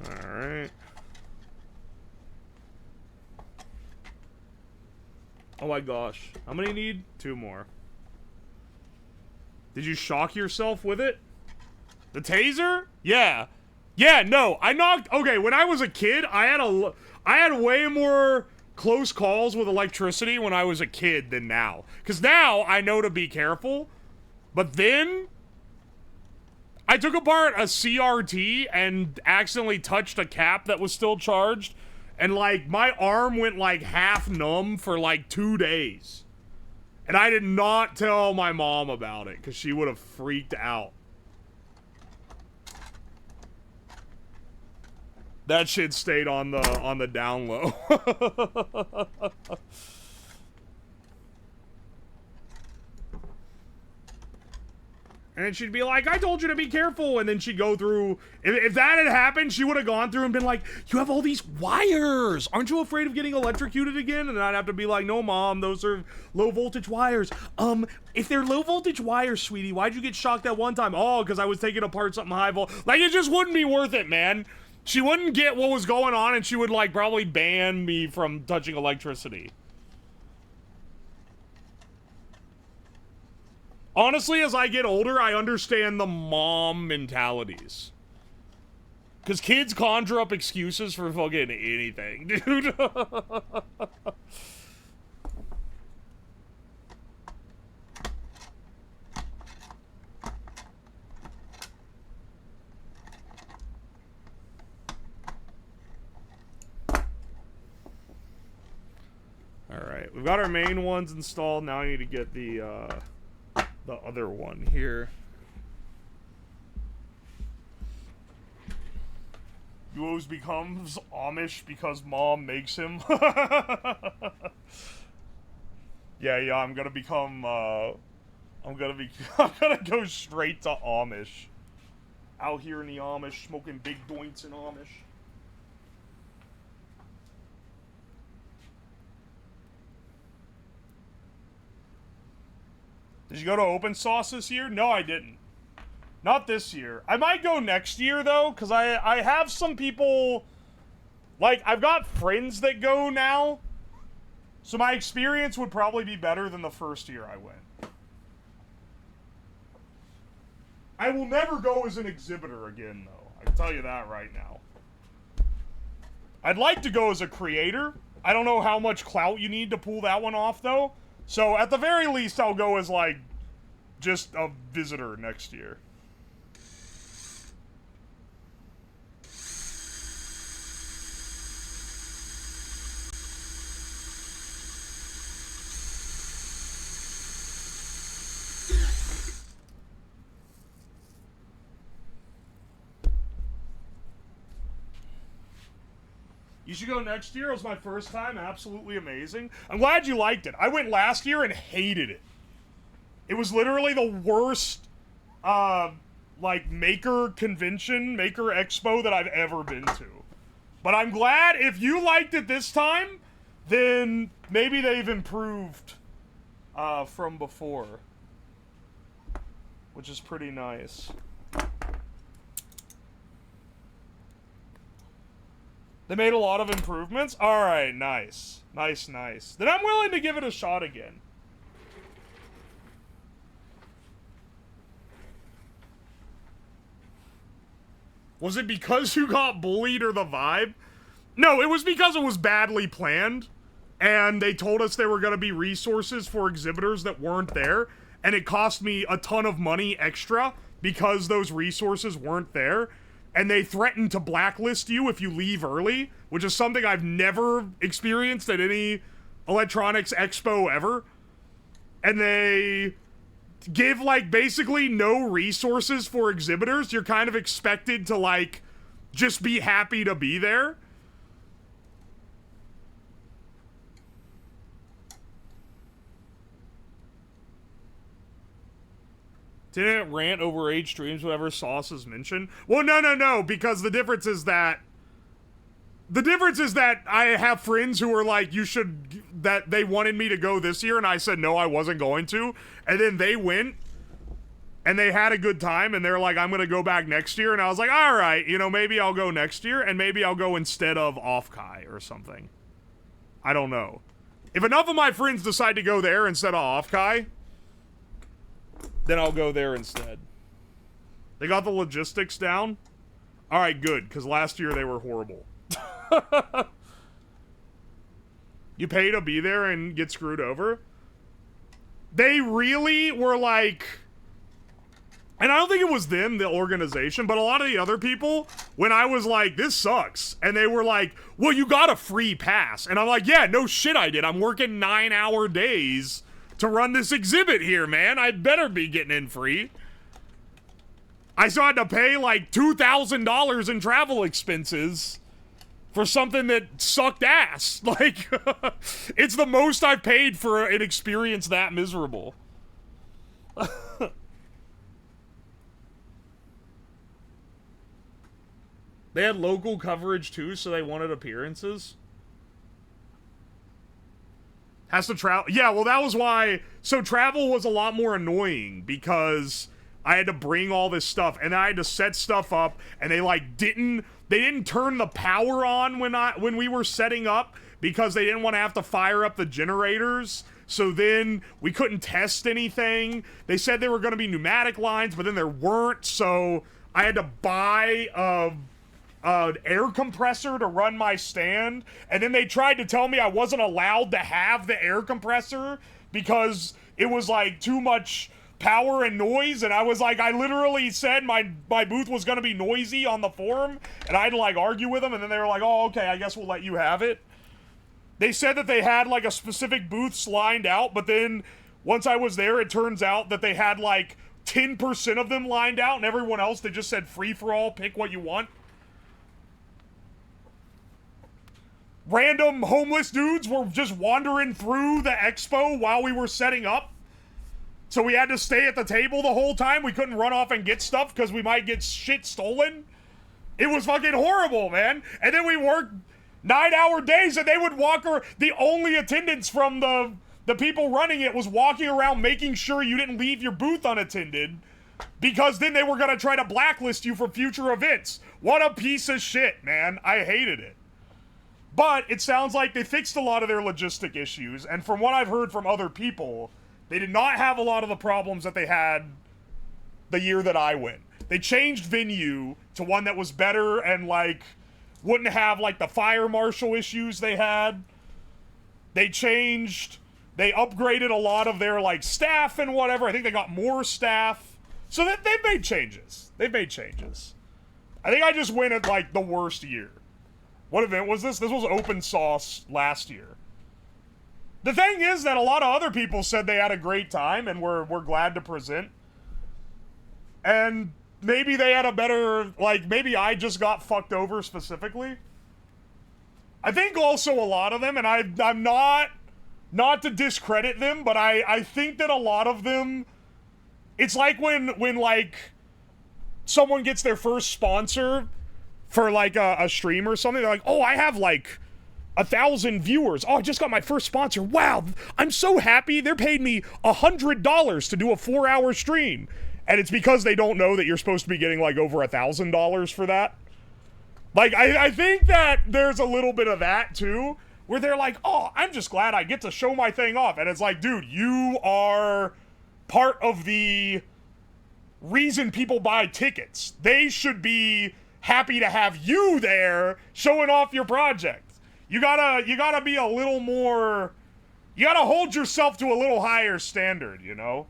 Alright. Oh my gosh. How many need? 2 more. Did you shock yourself with it? The taser? Yeah. Yeah, no. I knocked... Okay, when I was a kid, I had way more close calls with electricity when I was a kid than now. Because now, I know to be careful. But then... I took apart a CRT and accidentally touched a cap that was still charged. And, like, my arm went, like, half numb for, like, 2 days. And I did not tell my mom about it, because she would have freaked out. That shit stayed on the down low. And then she'd be like, I told you to be careful. And then she'd go through, if that had happened, she would have gone through and been like, you have all these wires. Aren't you afraid of getting electrocuted again? And then I'd have to be like, no, Mom, those are low voltage wires. If they're low voltage wires, sweetie, why'd you get shocked that one time? Oh, because I was taking apart something high voltage. Like, it just wouldn't be worth it, man. She wouldn't get what was going on, and she would, like, probably ban me from touching electricity. Honestly, as I get older, I understand the mom mentalities. Because kids conjure up excuses for fucking anything, dude. Alright, we've got our main ones installed. Now I need to get the other one here. He always becomes Amish because mom makes him. yeah, I'm gonna become, I'm gonna go straight to Amish. Out here in the Amish, smoking big joints in Amish. Did you go to Open Sauce this year? No, I didn't. Not this year. I might go next year, though, because I have some people... Like, I've got friends that go now, so my experience would probably be better than the first year I went. I will never go as an exhibitor again, though. I can tell you that right now. I'd like to go as a creator. I don't know how much clout you need to pull that one off, though. So, at the very least, I'll go as, like, just a visitor next year. You should go next year. It was my first time. Absolutely amazing. I'm glad you liked it. I went last year and hated it. It was literally the worst, like, maker convention, maker expo that I've ever been to. But I'm glad if you liked it this time, then maybe they've improved from before. Which is pretty nice. They made a lot of improvements? Alright, nice. Nice, nice. Then I'm willing to give it a shot again. Was it because you got bullied or the vibe? No, it was because it was badly planned. And they told us there were going to be resources for exhibitors that weren't there. And it cost me a ton of money extra because those resources weren't there. And they threatened to blacklist you if you leave early, which is something I've never experienced at any electronics expo ever. And they give, like, basically no resources for exhibitors. You're kind of expected to, like, just be happy to be there. Didn't rant over age streams whenever Sauce is mentioned? Well, no, because the difference is that I have friends who are like, you should, that they wanted me to go this year, and I said no, I wasn't going to, and then they went, and they had a good time, and they're like, I'm gonna go back next year, and I was like, alright, you know, maybe I'll go next year, and maybe I'll go instead of Off-Kai or something. I don't know. If enough of my friends decide to go there instead of Off-Kai, then I'll go there instead. They got the logistics down? Alright, good, because last year they were horrible. You pay to be there and get screwed over? They really were like... And I don't think it was them, the organization, but a lot of the other people, when I was like, this sucks, and they were like, well, you got a free pass. And I'm like, yeah, no shit I did. I'm working 9-hour days to run this exhibit here, man. I better be getting in free. I still had to pay like $2,000 in travel expenses for something that sucked ass. Like, it's the most I've paid for an experience that miserable. They had local coverage too, so they wanted appearances. Has to travel. Yeah, well, that was why. So travel was a lot more annoying because I had to bring all this stuff, and I had to set stuff up, and they like didn't turn the power on when we were setting up because they didn't want to have to fire up the generators. So then we couldn't test anything. They said there were going to be pneumatic lines, but then there weren't. So I had to buy an air compressor to run my stand, and then they tried to tell me I wasn't allowed to have the air compressor because it was like too much power and noise, and I was like, I literally said my booth was gonna be noisy on the forum, and I had to like argue with them, and then they were like, oh, okay, I guess we'll let you have it. They said that they had like a specific booths lined out, but then once I was there, it turns out that they had like 10% of them lined out, and everyone else, they just said free for all, pick what you want. Random homeless dudes were just wandering through the expo while we were setting up. So we had to stay at the table the whole time. We couldn't run off and get stuff because we might get shit stolen. It was fucking horrible, man. And then we worked 9-hour days, and they would walk around. The only attendance from the people running it was walking around making sure you didn't leave your booth unattended, because then they were going to try to blacklist you for future events. What a piece of shit, man. I hated it. But it sounds like they fixed a lot of their logistic issues, and from what I've heard from other people, they did not have a lot of the problems that they had the year that I went. They changed venue to one that was better and, like, wouldn't have, like, the fire marshal issues they had. They upgraded a lot of their, like, staff and whatever. I think they got more staff. So they've made changes. They've made changes. I think I just went at, like, the worst year. What event was this? This was Open Sauce last year. The thing is that a lot of other people said they had a great time and were glad to present. And maybe they had a better, like, maybe I just got fucked over specifically. I think also a lot of them, and I'm not to discredit them, but I think that a lot of them, it's like when like, someone gets their first sponsor for like a stream or something. They're like, oh, I have like 1,000 viewers. Oh, I just got my first sponsor. Wow, I'm so happy. They're paid me $100 to do a 4-hour stream. And it's because they don't know that you're supposed to be getting like over $1,000 for that. Like, I think that there's a little bit of that too, where they're like, oh, I'm just glad I get to show my thing off. And it's like, dude, you are part of the reason people buy tickets. They should be happy to have you there showing off your project. You gotta be a little more, you gotta hold yourself to a little higher standard, you know?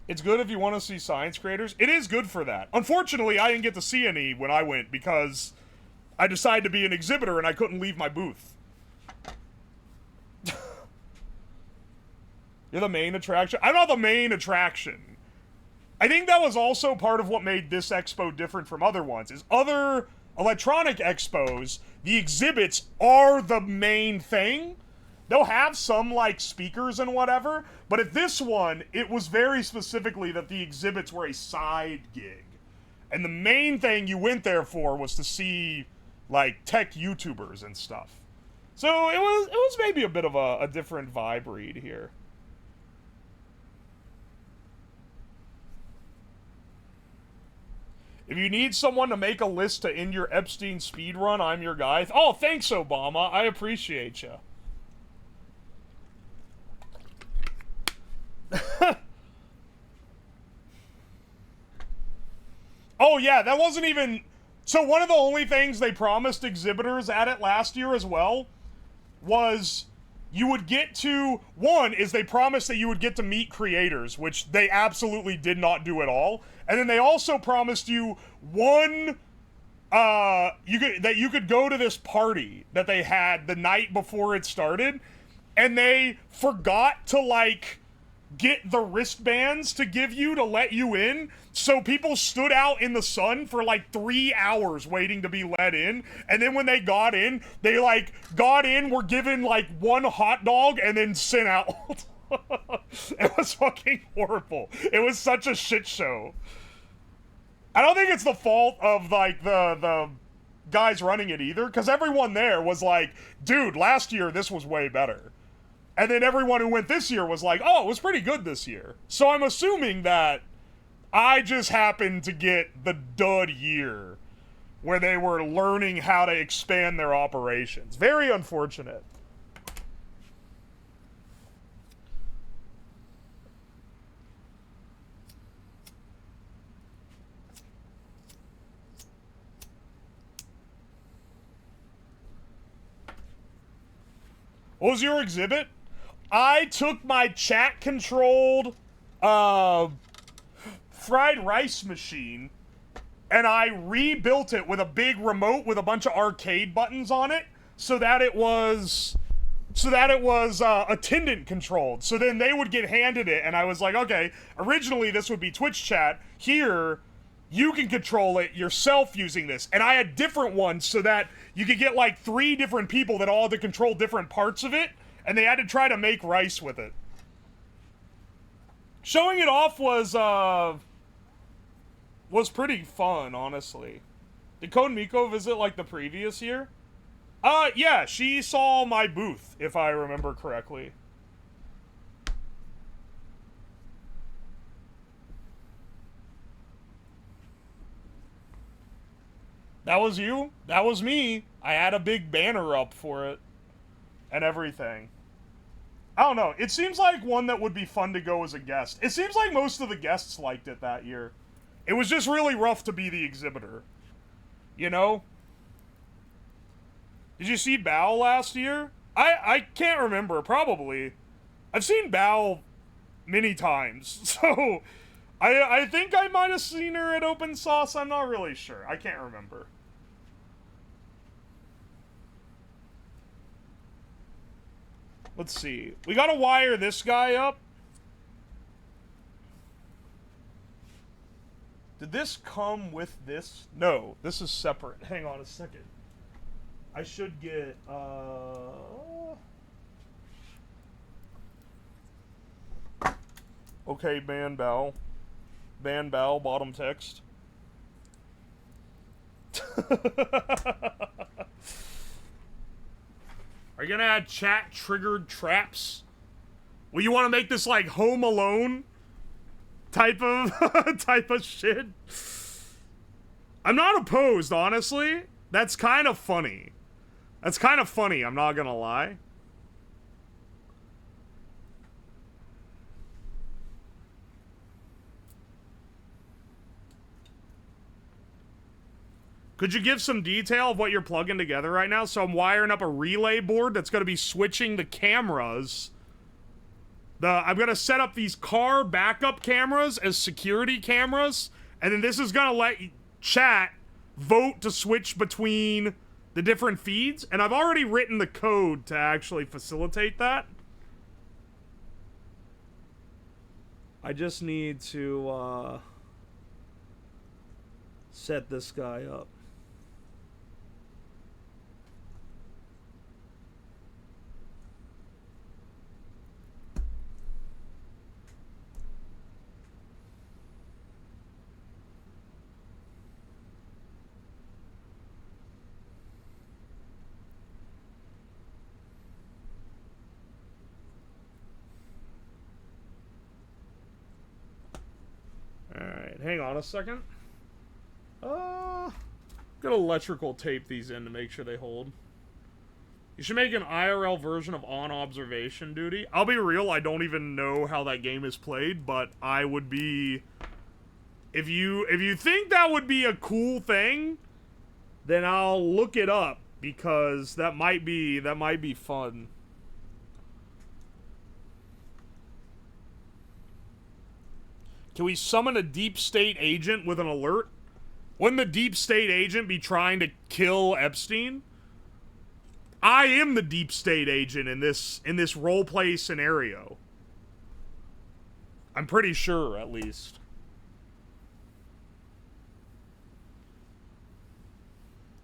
It's good if you want to see science creators. It is good for that. Unfortunately, I didn't get to see any when I went because I decided to be an exhibitor and I couldn't leave my booth. You're the main attraction? I'm not the main attraction. I think that was also part of what made this expo different from other ones, is other electronic expos, the exhibits are the main thing. They'll have some, like, speakers and whatever, but at this one, it was very specifically that the exhibits were a side gig. And the main thing you went there for was to see, like, tech YouTubers and stuff. So it was maybe a bit of a different vibe read here. If you need someone to make a list to end your Epstein speedrun, I'm your guy. Oh, thanks, Obama. I appreciate you. Oh yeah, that wasn't even... So one of the only things they promised exhibitors at it last year as well was you would get to... One is they promised that you would get to meet creators, which they absolutely did not do at all. And then they also promised you one... that you could go to this party that they had the night before it started, and they forgot to, like, get the wristbands to give you to let you in, so people stood out in the sun for like 3 hours waiting to be let in, and then when they got in, they like got in, were given like one hot dog, and then sent out. It was fucking horrible. It was such a shit show. I don't think it's the fault of like the guys running it either, because everyone there was like, dude, last year this was way better. And then everyone who went this year was like, oh, it was pretty good this year. So I'm assuming that I just happened to get the dud year where they were learning how to expand their operations. Very unfortunate. What was your exhibit? I took my chat-controlled, fried rice machine, and I rebuilt it with a big remote with a bunch of arcade buttons on it, so that it was attendant controlled. So then they would get handed it, and I was like, okay, originally this would be Twitch chat. Here, you can control it yourself using this. And I had different ones so that you could get like 3 different people that all had to control different parts of it, and they had to try to make rice with it. Showing it off was pretty fun, honestly. Did Code Miko visit like the previous year? Yeah, she saw my booth, if I remember correctly. That was you? That was me. I had a big banner up for it. And everything. I don't know. It seems like one that would be fun to go as a guest. It seems like most of the guests liked it that year. It was just really rough to be the exhibitor. You know? Did you see Bao last year? I can't remember. Probably. I've seen Bao many times. So, I think I might have seen her at Open Sauce. I'm not really sure. I can't remember. Let's see. We gotta wire this guy up. Did this come with this? No, this is separate. Hang on a second. I should get, Okay, ban Bow. Ban Bow, bottom text. Are you gonna add chat triggered traps? Well, you want to make this like Home Alone type of type of shit? I'm not opposed, honestly. That's kind of funny. That's kind of funny, I'm not gonna lie. Could you give some detail of what you're plugging together right now? So I'm wiring up a relay board that's going to be switching the cameras. I'm going to set up these car backup cameras as security cameras. And then this is going to let chat vote to switch between the different feeds. And I've already written the code to actually facilitate that. I just need to set this guy up. Alright, hang on a second. Gonna electrical tape these in to make sure they hold. You should make an IRL version of On Observation Duty. I'll be real, I don't even know how that game is played, but I would be... If you think that would be a cool thing, then I'll look it up, because that might be fun. Can we summon a deep state agent with an alert? Wouldn't the deep state agent be trying to kill Epstein? I am the deep state agent in this roleplay scenario. I'm pretty sure, at least.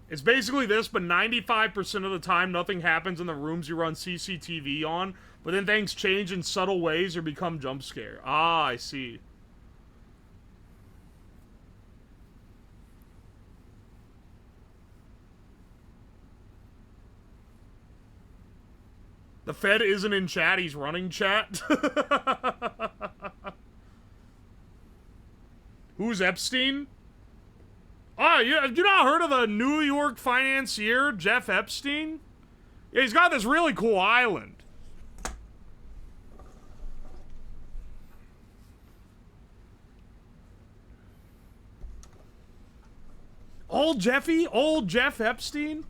It's basically this, but 95% of the time nothing happens in the rooms you run CCTV on, but then things change in subtle ways or become jump scare. Ah, I see. The Fed isn't in chat, he's running chat. Who's Epstein? Oh, you not heard of the New York financier, Jeff Epstein? Yeah, he's got this really cool island. Old Jeff Epstein?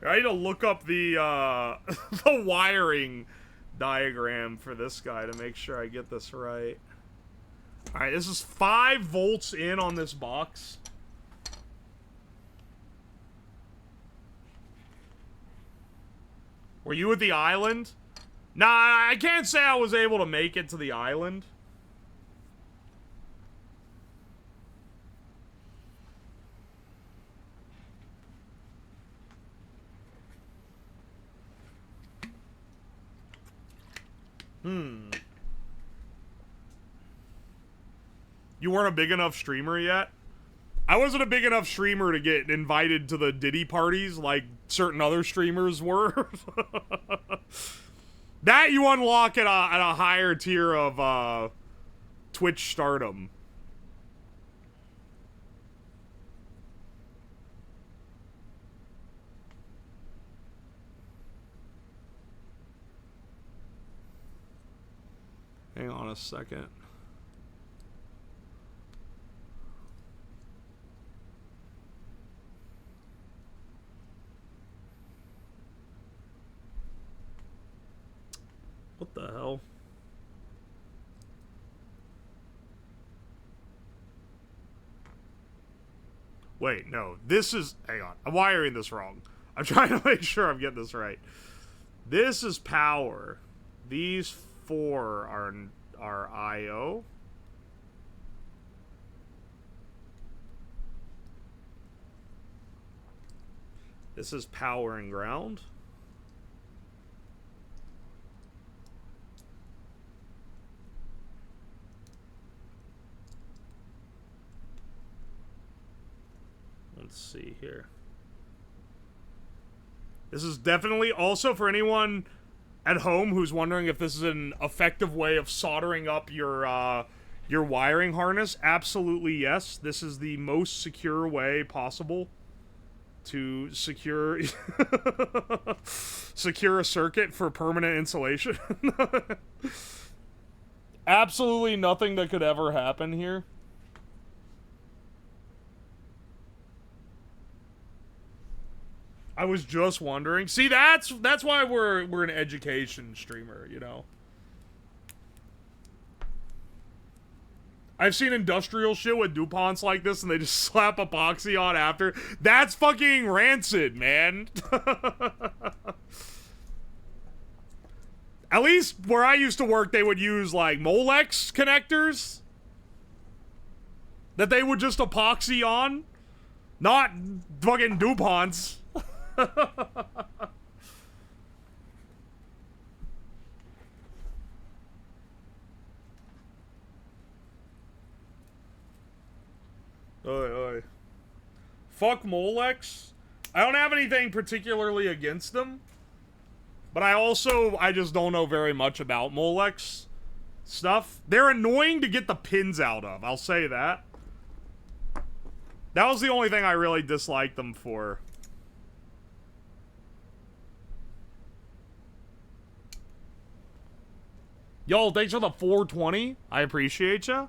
I need to look up the the wiring diagram for this guy to make sure I get this right. Alright, this is 5 volts in on this box. Were you at the island? Nah, I can't say I was able to make it to the island. You weren't a big enough streamer yet? I wasn't a big enough streamer to get invited to the Diddy parties like certain other streamers were. That you unlock at a higher tier of Twitch stardom. Hang on a second. What the hell? Wait, no. This is... Hang on. I'm wiring this wrong. I'm trying to make sure I'm getting this right. This is power. These 4 are I/O. This is power and ground. Let's see here. This is definitely also for anyone at home who's wondering if this is an effective way of soldering up your wiring harness. Absolutely yes. This is the most secure way possible to secure secure a circuit for permanent insulation. Absolutely nothing that could ever happen here. I was just wondering. See, that's why we're an education streamer, you know. I've seen industrial shit with DuPonts like this and they just slap epoxy on after. That's fucking rancid, man. At least where I used to work, they would use like Molex connectors that they would just epoxy on. Not fucking DuPonts. Oi, oi. Fuck Molex. I don't have anything particularly against them. But I just don't know very much about Molex stuff. They're annoying to get the pins out of, I'll say that. That was the only thing I really disliked them for. Yo, thanks for the 420. I appreciate ya.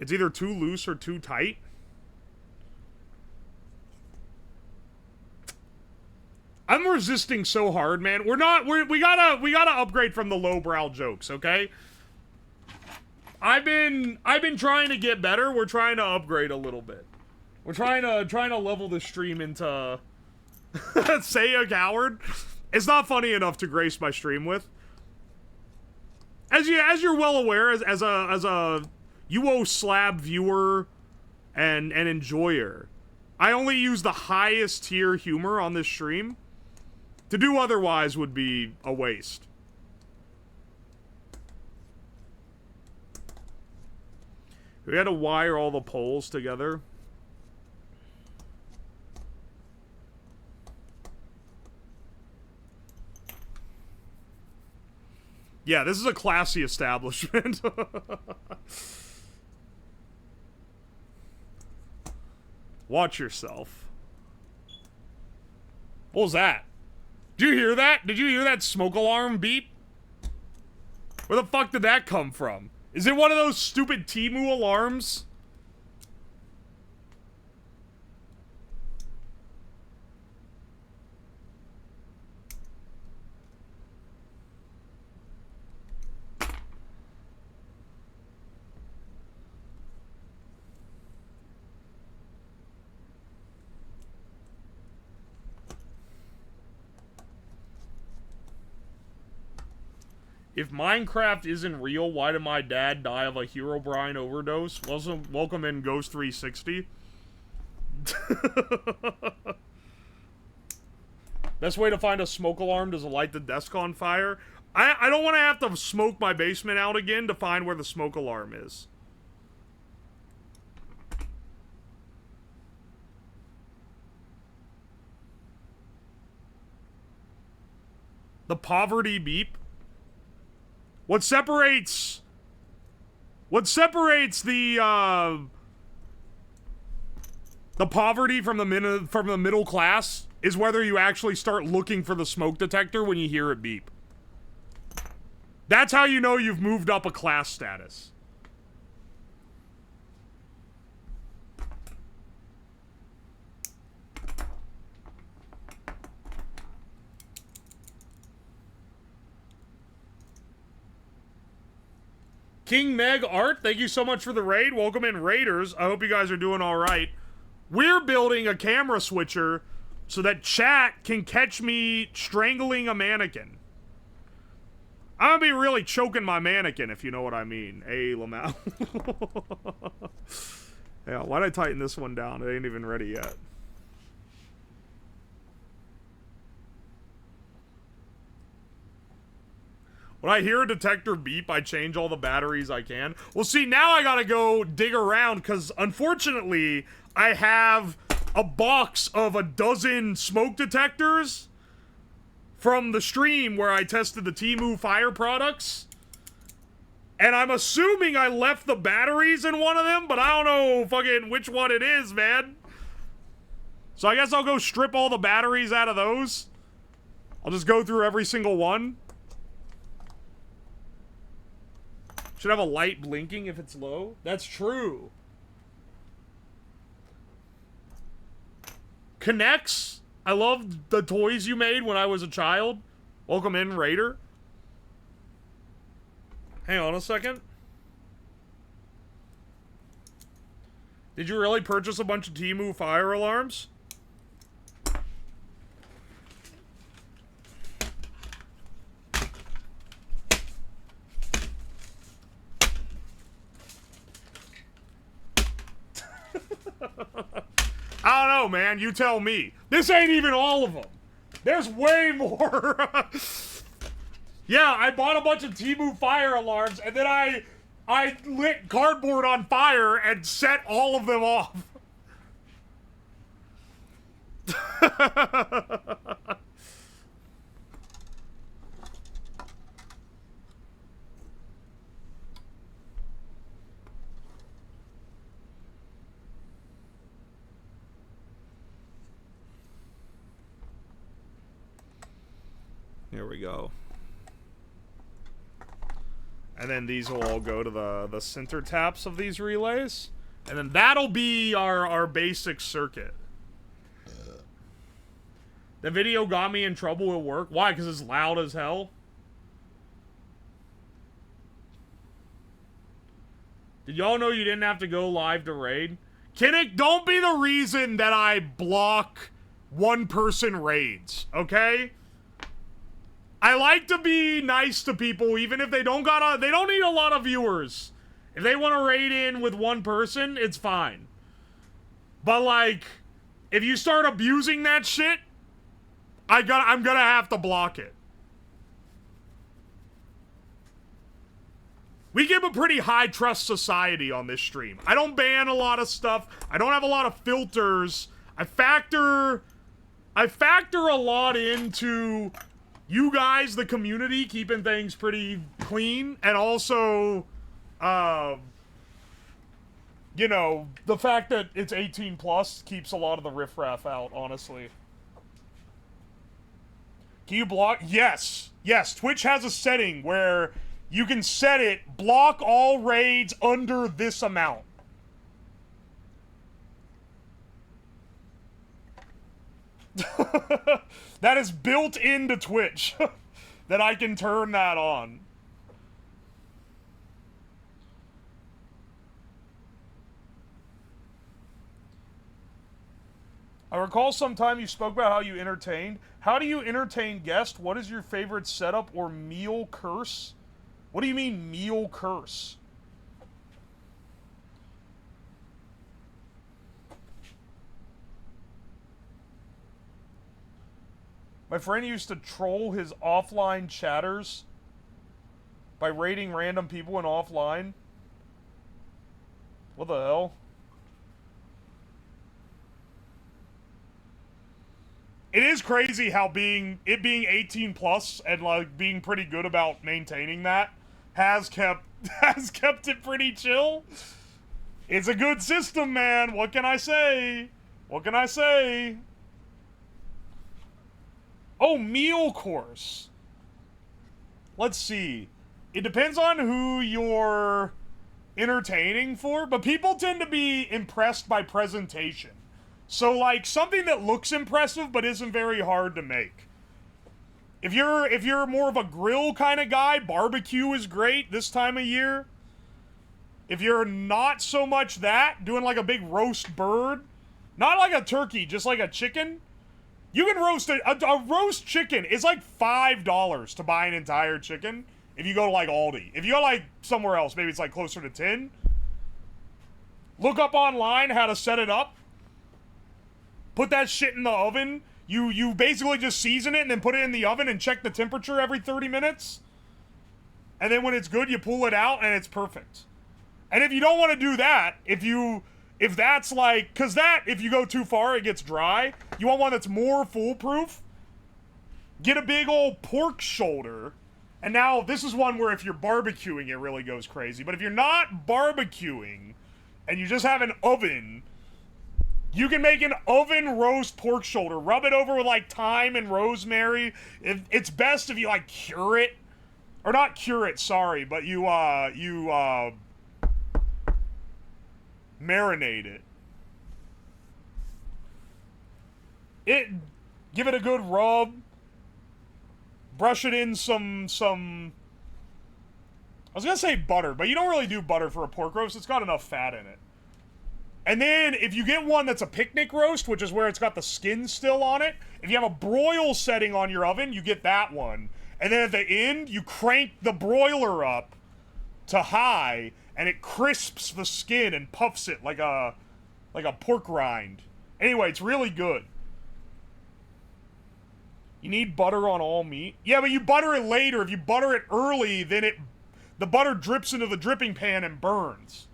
It's either too loose or too tight. I'm resisting so hard, man. We gotta upgrade from the lowbrow jokes, okay? I've been trying to get better. We're trying to upgrade a little bit. We're trying to level the stream into say a coward. It's not funny enough to grace my stream with. As you're well aware, as a Uwoslab viewer and enjoyer, I only use the highest tier humor on this stream. To do otherwise would be a waste. We had to wire all the poles together. Yeah, this is a classy establishment. Watch yourself. What was that? Did you hear that? Did you hear that smoke alarm beep? Where the fuck did that come from? Is it one of those stupid Temu alarms? If Minecraft isn't real, why did my dad die of a Herobrine overdose? Welcome in Ghost 360. Best way to find a smoke alarm is to light the desk on fire. I don't want to have to smoke my basement out again to find where the smoke alarm is. The poverty beep. What separates the poverty from the middle class is whether you actually start looking for the smoke detector when you hear it beep. That's how you know you've moved up a class status. King Meg Art, thank you so much for the raid. Welcome in, Raiders. I hope you guys are doing all right. We're building a camera switcher so that chat can catch me strangling a mannequin. I'm gonna be really choking my mannequin, if you know what I mean. Hey, Lamau. Yeah, why'd I tighten this one down? It ain't even ready yet. When I hear a detector beep, I change all the batteries I can. Well, see, now I gotta go dig around, because unfortunately, I have a box of a dozen smoke detectors from the stream where I tested the Temu Fire products. And I'm assuming I left the batteries in one of them, but I don't know fucking which one it is, man. So I guess I'll go strip all the batteries out of those. I'll just go through every single one. Should have a light blinking if it's low. That's true. Connects. I loved the toys you made when I was a child. Welcome in, Raider. Hang on a second. Did you really purchase a bunch of Temu fire alarms? I don't know, man. You tell me. This ain't even all of them. There's way more. Yeah, I bought a bunch of Temu fire alarms, and then I lit cardboard on fire and set all of them off. Here we go. And then these will all go to the center taps of these relays. And then that'll be our basic circuit. The video got me in trouble at work. Why? Because it's loud as hell? Did y'all know you didn't have to go live to raid? Kinnick, don't be the reason that I block one-person raids, okay? I like to be nice to people, even if they don't need a lot of viewers. If they want to raid in with one person, it's fine. But like, if you start abusing that shit, I'm gonna have to block it. We give a pretty high trust society on this stream. I don't ban a lot of stuff. I don't have a lot of filters. I factor a lot into you guys, the community, keeping things pretty clean, and also, you know, the fact that it's 18 plus keeps a lot of the riffraff out, honestly. Can you block? Yes. Yes, Twitch has a setting where you can set it, block all raids under this amount. That is built into Twitch. That I can turn that on. I recall sometime you spoke about how you entertained. How do you entertain guests? What is your favorite setup or meal curse? What do you mean, meal curse? My friend used to troll his offline chatters by raiding random people in offline. What the hell? It is crazy how being 18 plus and like being pretty good about maintaining that has kept it pretty chill. It's a good system, man. What can I say? What can I say? Oh, meal course. Let's see. It depends on who you're entertaining for, but people tend to be impressed by presentation. So, like, something that looks impressive but isn't very hard to make. If you're more of a grill kind of guy, barbecue is great this time of year. If you're not so much that, doing like a big roast bird, not like a turkey, just like a chicken. You can roast a roast chicken is like $5 to buy an entire chicken if you go to like Aldi. If you go like somewhere else, maybe it's like closer to 10. Look up online how to set it up. Put that shit in the oven. You basically just season it and then put it in the oven and check the temperature every 30 minutes. and then when it's good, you pull it out, and it's perfect. And if you don't want to do that, if that's like, because that, if you go too far, it gets dry. You want one that's more foolproof? Get a big old pork shoulder. And now, this is one where if you're barbecuing, it really goes crazy. But if you're not barbecuing, and you just have an oven, you can make an oven roast pork shoulder. Rub it over with, like, thyme and rosemary. It's best if you, like, cure it. Or not cure it, sorry, but you marinate it. Give it a good rub. Brush it in some I was gonna say butter, but you don't really do butter for a pork roast. It's got enough fat in it. And then, if you get one that's a picnic roast, which is where it's got the skin still on it, if you have a broil setting on your oven, you get that one. And then at the end, you crank the broiler up to high, and it crisps the skin and puffs it like a pork rind. Anyway, it's really good. You need butter on all meat? Yeah, but you butter it later. If you butter it early, then the butter drips into the dripping pan and burns.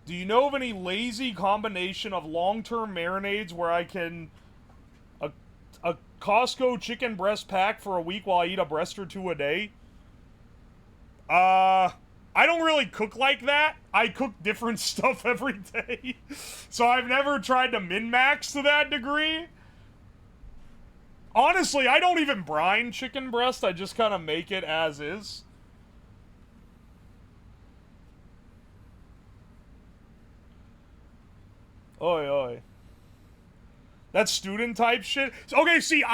Do you know of any lazy combination of long-term marinades where I can a Costco chicken breast pack for a week while I eat a breast or two a day? I don't really cook like that. I cook different stuff every day. So I've never tried to min-max to that degree. Honestly, I don't even brine chicken breast. I just kind of make it as is. Oi, oi. That's student type shit? Okay, see,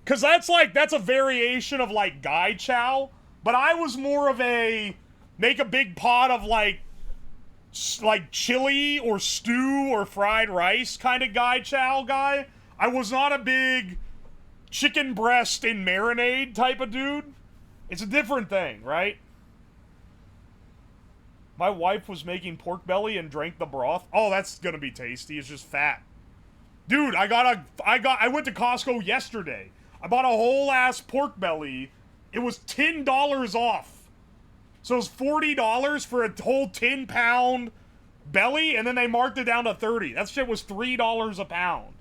because that's a variation of, like, gai chow. But I was more of a, make a big pot of, like chili or stew or fried rice kind of gai chow guy. I was not a big chicken breast in marinade type of dude. It's a different thing, right? My wife was making pork belly and drank the broth. Oh, that's gonna be tasty. It's just fat. Dude, I went to Costco yesterday. I bought a whole ass pork belly. It was $10 off. So it was $40 for a whole 10-pound belly, and then they marked it down to $30. That shit was $3 a pound.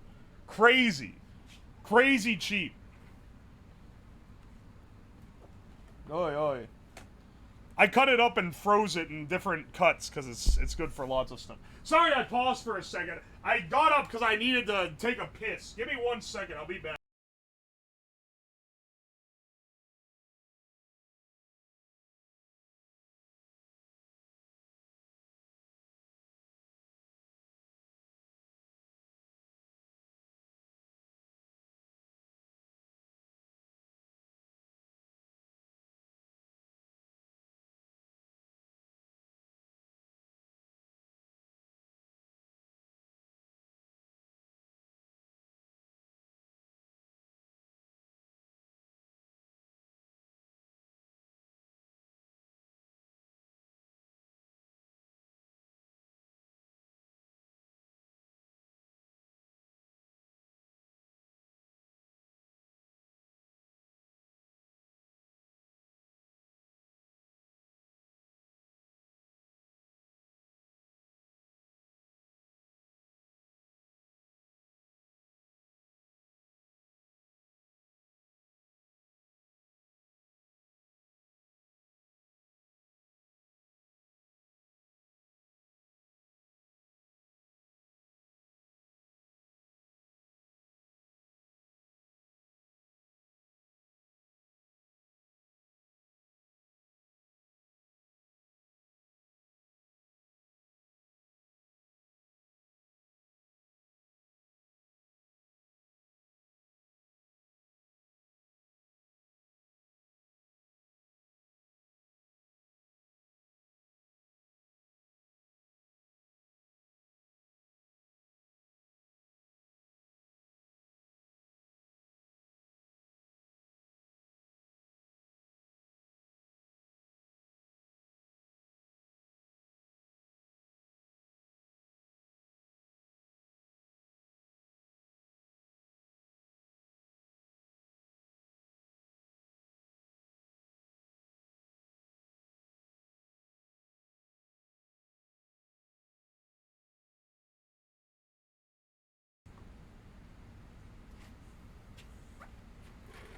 Crazy. Crazy cheap. Oi, oi. I cut it up and froze it in different cuts because it's good for lots of stuff. Sorry I paused for a second. I got up because I needed to take a piss. Give me 1 second. I'll be back.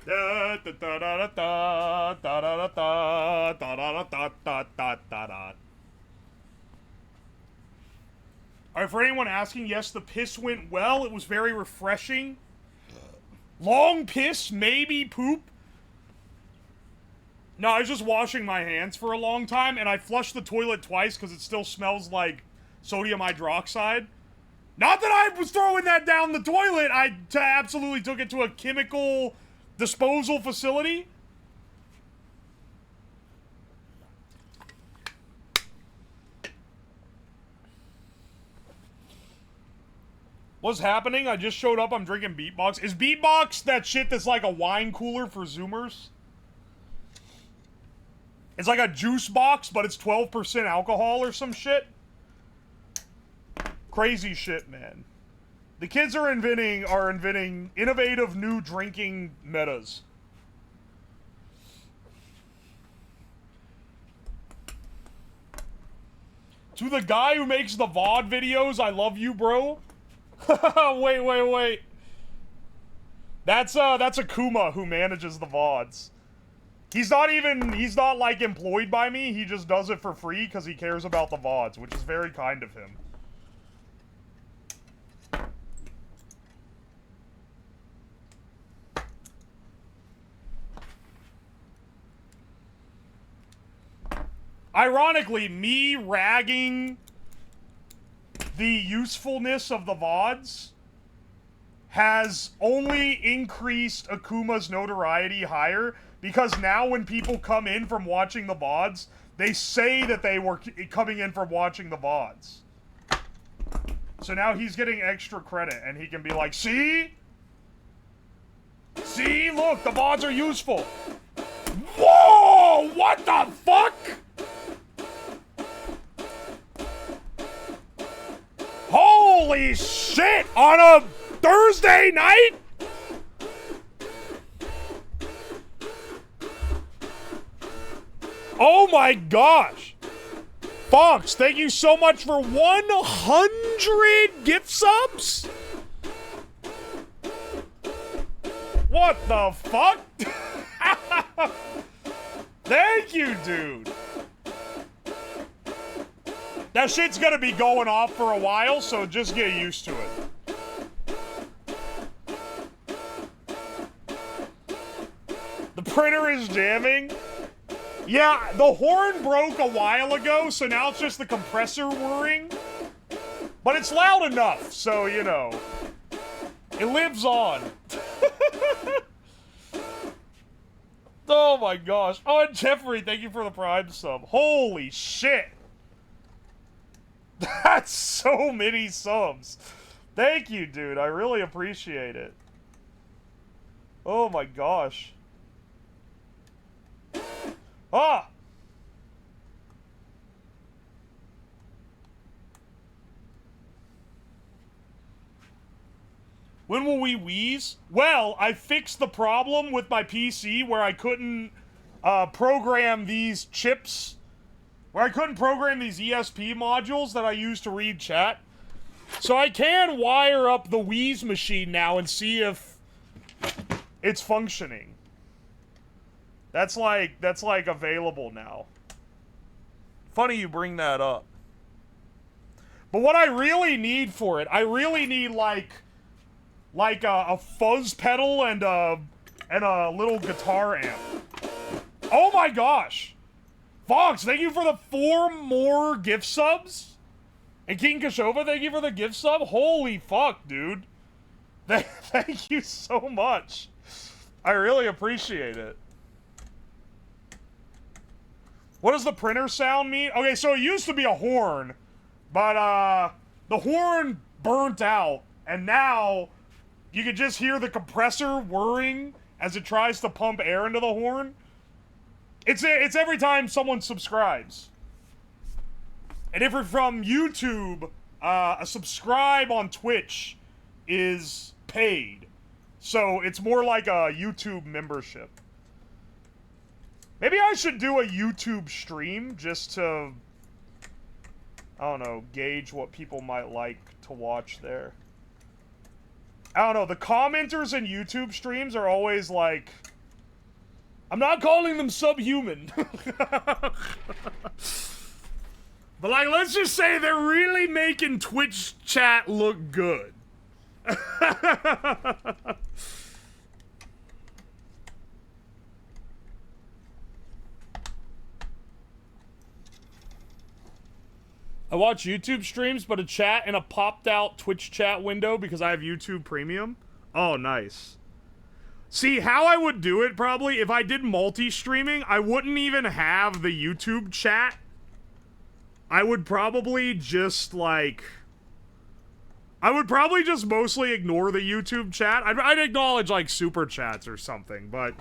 Alright, for anyone asking, yes, the piss went well. It was very refreshing. Long piss, maybe poop. No, I was just washing my hands for a long time, and I flushed the toilet twice because it still smells like sodium hydroxide. Not that I was throwing that down the toilet, I absolutely took it to a chemical disposal facility. What's happening? I just showed up, I'm drinking Beatbox. Is Beatbox that shit that's like a wine cooler for Zoomers? It's like a juice box, but it's 12% alcohol or some shit. Crazy shit, man. The kids are inventing innovative new drinking metas. To the guy who makes the VOD videos, I love you, bro. Wait. That's a Kuma who manages the VODs. He's not like employed by me, he just does it for free because he cares about the VODs, which is very kind of him. Ironically, me ragging the usefulness of the VODs has only increased Akuma's notoriety higher, because now when people come in from watching the VODs, they say that they were coming in from watching the VODs. So now he's getting extra credit, and he can be like, see? See? Look, the VODs are useful. Whoa! What the fuck? Holy shit! On a Thursday night? Oh my gosh! Fox, thank you so much for 100 gift subs? What the fuck? Thank you, dude. That shit's gonna be going off for a while, so just get used to it. The printer is jamming. Yeah, the horn broke a while ago, so now it's just the compressor whirring. But it's loud enough, so, you know, it lives on. Oh my gosh. Oh, and Jeffrey, thank you for the Prime sub. Holy shit. That's so many subs. Thank you, dude. I really appreciate it. Oh my gosh. Ah! When will we wheeze? Well, I fixed the problem with my PC where I couldn't program these chips. Where I couldn't program these ESP modules that I use to read chat. So I can wire up the Wheeze machine now and see if it's functioning. That's like available now. Funny you bring that up. But what I really need for it, I really need like a fuzz pedal and a little guitar amp. Oh my gosh! Fox, thank you for the 4 more gift subs. And King Kashova, thank you for the gift sub. Holy fuck, dude. Thank you so much. I really appreciate it. What does the printer sound mean? Okay, so it used to be a horn, but the horn burnt out, and now you can just hear the compressor whirring as it tries to pump air into the horn. It's every time someone subscribes. And if you're from YouTube, a subscribe on Twitch is paid. So it's more like a YouTube membership. Maybe I should do a YouTube stream just to, I don't know, gauge what people might like to watch there. I don't know, the commenters in YouTube streams are always like, I'm not calling them subhuman. But, like, let's just say they're really making Twitch chat look good. I watch YouTube streams, but a chat in a popped out Twitch chat window because I have YouTube Premium. Oh, nice. See, how I would do it probably, if I did multi-streaming, I wouldn't even have the YouTube chat. I would probably just, like... I would probably just mostly ignore the YouTube chat. I'd acknowledge, like, super chats or something, but...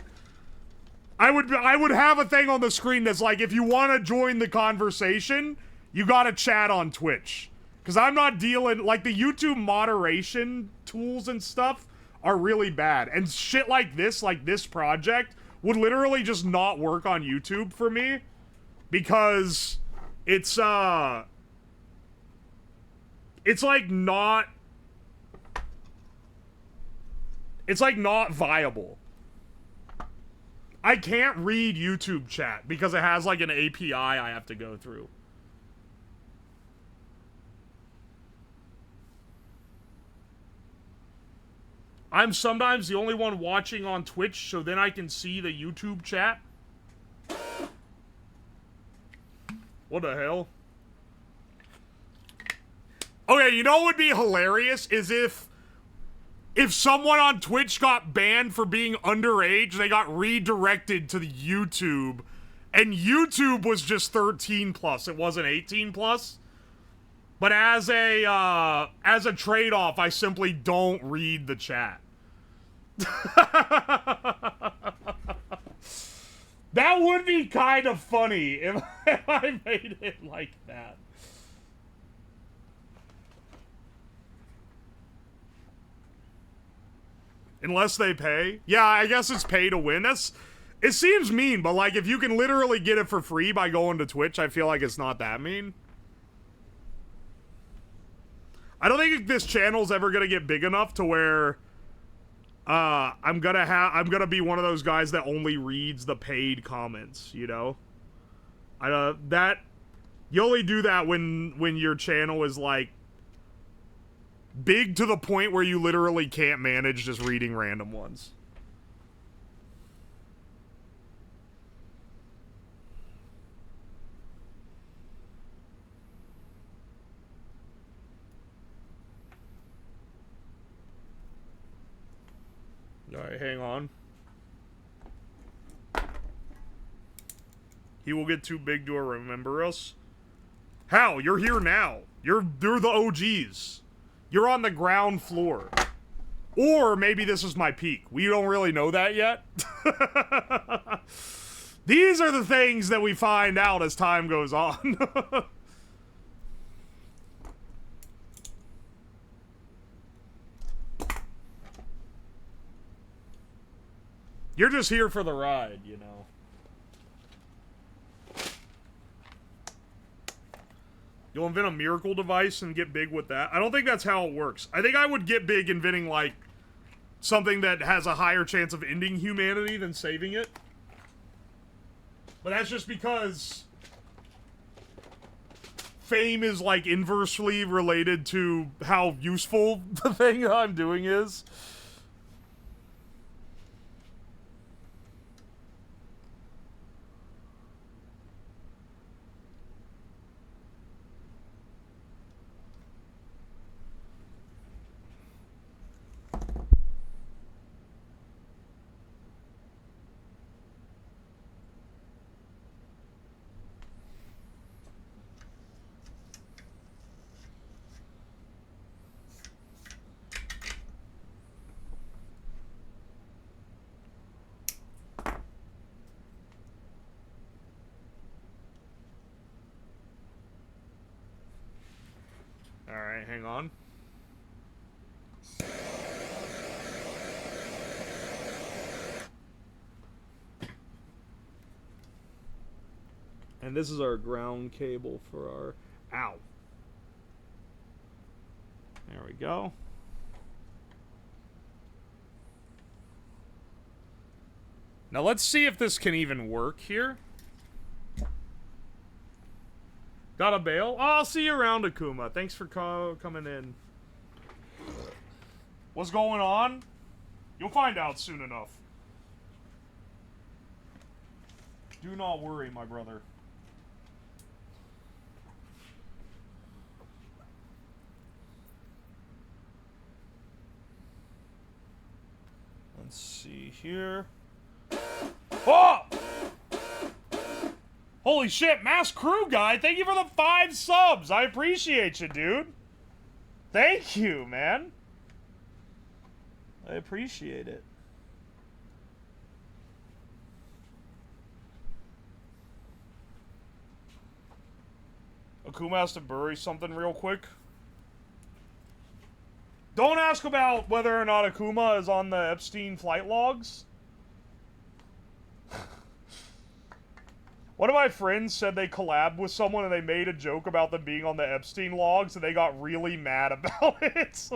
I would have a thing on the screen that's like, if you want to join the conversation... You gotta chat on Twitch. Because I'm not dealing... Like, the YouTube moderation tools and stuff are really bad. And shit like this project, would literally just not work on YouTube for me. Because it's, like, not... It's, like, not viable. I can't read YouTube chat because it has, like, an API I have to go through. I'm sometimes the only one watching on Twitch, so then I can see the YouTube chat. What the hell? Okay, you know what would be hilarious is if someone on Twitch got banned for being underage, they got redirected to the YouTube, and YouTube was just 13 plus. It wasn't 18 plus. But as a trade-off, I simply don't read the chat. That would be kind of funny if I made it like that. Unless they pay. Yeah, I guess it's pay to win. It seems mean, but like if you can literally get it for free by going to Twitch, I feel like it's not that mean. I don't think this channel's ever gonna get big enough to where I'm gonna be one of those guys that only reads the paid comments, you know? You only do that when your channel is like big to the point where you literally can't manage just reading random ones. Alright, hang on. He will get too big to remember us. How? You're here now. You're the OGs. You're on the ground floor. Or maybe this is my peak. We don't really know that yet. These are the things that we find out as time goes on. You're just here for the ride, you know. You'll invent a miracle device and get big with that. I don't think that's how it works. I think I would get big inventing, like, something that has a higher chance of ending humanity than saving it. But that's just because fame is, like, inversely related to how useful the thing that I'm doing is. Alright, hang on. And this is our ground cable for our... Ow. There we go. Now let's see if this can even work here. Got a bail? Oh, I'll see you around, Akuma. Thanks for coming in. What's going on? You'll find out soon enough. Do not worry, my brother. Let's see here. Oh! Holy shit, Mass Crew Guy, thank you for the 5 subs. I appreciate you, dude. Thank you, man. I appreciate it. Akuma has to bury something real quick. Don't ask about whether or not Akuma is on the Epstein flight logs. One of my friends said they collabed with someone and they made a joke about them being on the Epstein logs and they got really mad about it.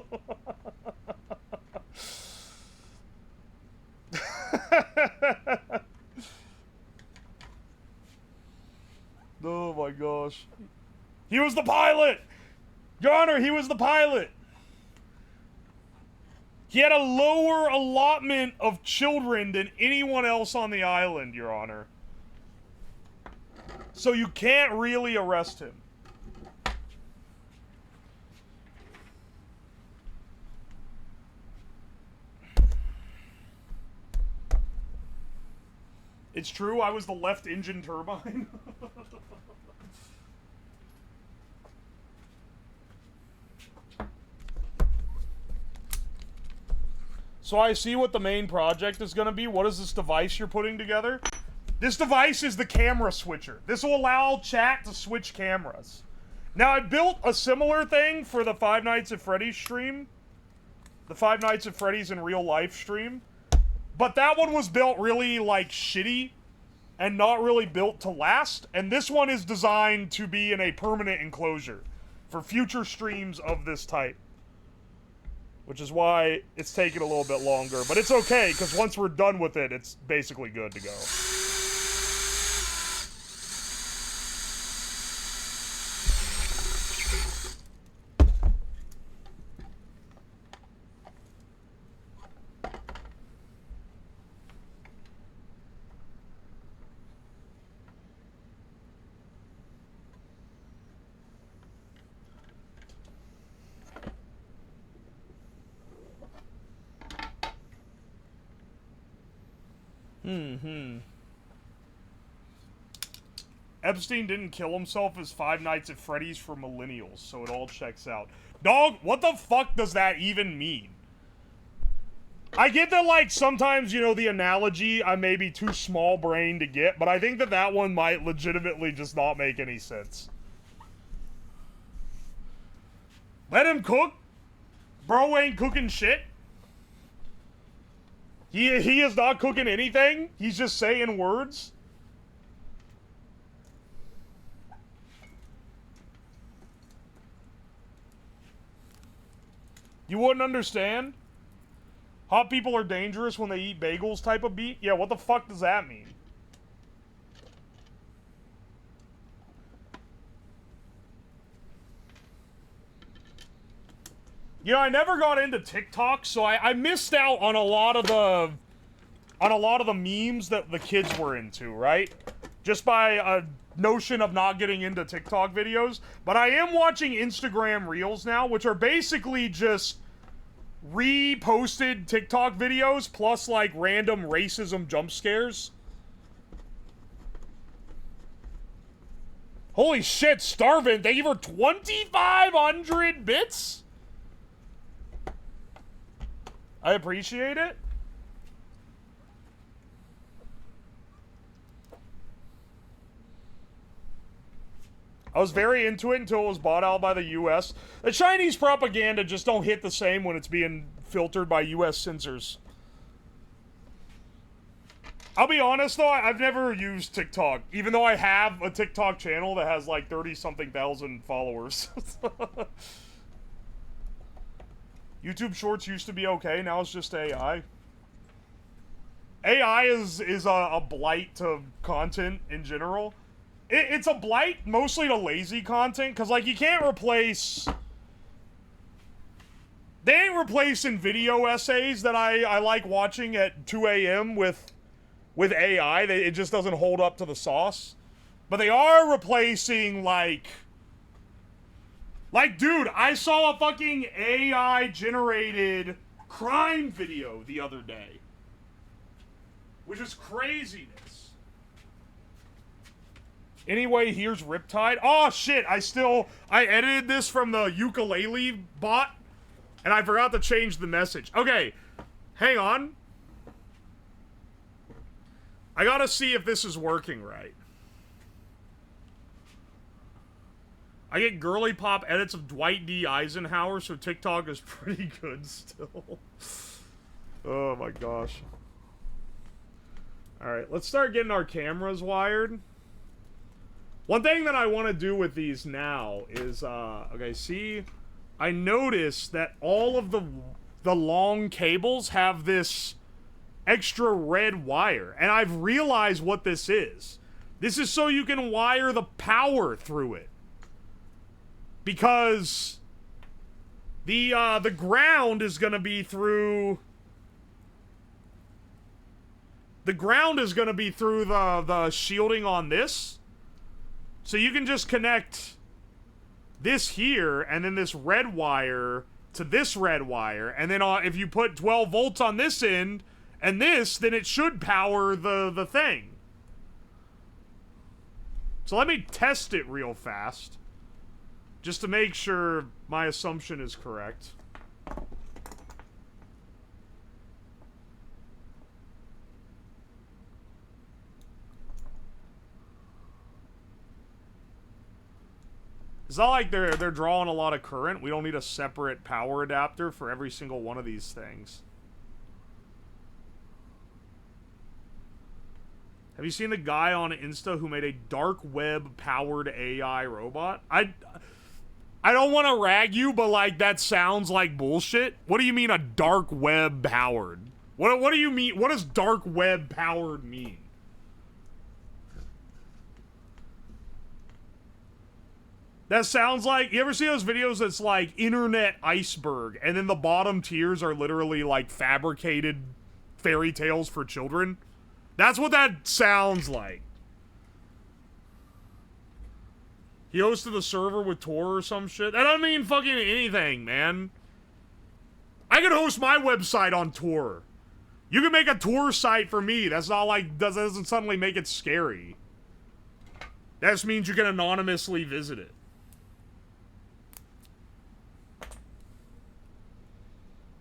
Oh my gosh. He was the pilot! Your Honor, he was the pilot! He had a lower allotment of children than anyone else on the island, Your Honor. So you can't really arrest him. It's true, I was the left engine turbine. So I see what the main project is going to be. What is this device you're putting together? This device is the camera switcher. This will allow chat to switch cameras. Now, I built a similar thing for the Five Nights at Freddy's stream. The Five Nights at Freddy's in real life stream. But that one was built really, like, shitty and not really built to last. And this one is designed to be in a permanent enclosure for future streams of this type. Which is why it's taking a little bit longer. But it's okay, because once we're done with it, it's basically good to go. Epstein didn't kill himself as Five Nights at Freddy's for millennials, so it all checks out. Dog, what the fuck does that even mean? I get that, like, sometimes, you know, the analogy I may be too small brain to get, but I think that that one might legitimately just not make any sense. Let him cook? Bro ain't cooking shit. He is not cooking anything. He's just saying words. You wouldn't understand? Hot people are dangerous when they eat bagels type of beat? Yeah, what the fuck does that mean? You know, I never got into TikTok, so I missed out on a lot of the memes that the kids were into, right? Just by a notion of not getting into TikTok videos. But I am watching Instagram Reels now, which are basically just reposted TikTok videos plus like random racism jump scares. Holy shit, Starvin, thank you for 2,500 bits? I appreciate it. I was very into it until it was bought out by the US. The Chinese propaganda just don't hit the same when it's being filtered by US censors. I'll be honest though, I've never used TikTok, even though I have a TikTok channel that has like 30-something thousand followers. YouTube Shorts used to be okay, now it's just AI. AI AI is a blight to content in general. It's a blight mostly to lazy content, because, like, you can't replace... They ain't replacing video essays that I like watching at 2 a.m. with AI. It just doesn't hold up to the sauce. But they are replacing, like, dude, I saw a fucking AI-generated crime video the other day. Which is craziness. Anyway, here's Riptide. Oh, shit, I edited this from the ukulele bot. And I forgot to change the message. Okay, hang on. I gotta see if this is working right. I get girly pop edits of Dwight D. Eisenhower, so TikTok is pretty good still. Oh my gosh. Alright, let's start getting our cameras wired. One thing that I want to do with these now is, okay, see... I noticed that all of the long cables have this extra red wire. And I've realized what this is. This is so you can wire the power through it. Because the ground is going to be through... The ground is going to be through the shielding on this. So you can just connect... this here, and then this red wire to this red wire, and then if you put 12 volts on this end, and this, then it should power the thing. So let me test it real fast, just to make sure my assumption is correct. It's not like they're drawing a lot of current. We don't need a separate power adapter for every single one of these things. Have you seen the guy on Insta who made a dark web powered AI robot? I don't want to rag you, but like that sounds like bullshit. What do you mean a dark web powered? What do you mean? What does dark web powered mean? That sounds like, you ever see those videos that's like internet iceberg, and then the bottom tiers are literally like fabricated fairy tales for children? That's what that sounds like. He hosted the server with Tor or some shit. That doesn't mean fucking anything, man. I could host my website on Tor. You can make a Tor site for me. That's not like, that doesn't suddenly make it scary. That just means you can anonymously visit it.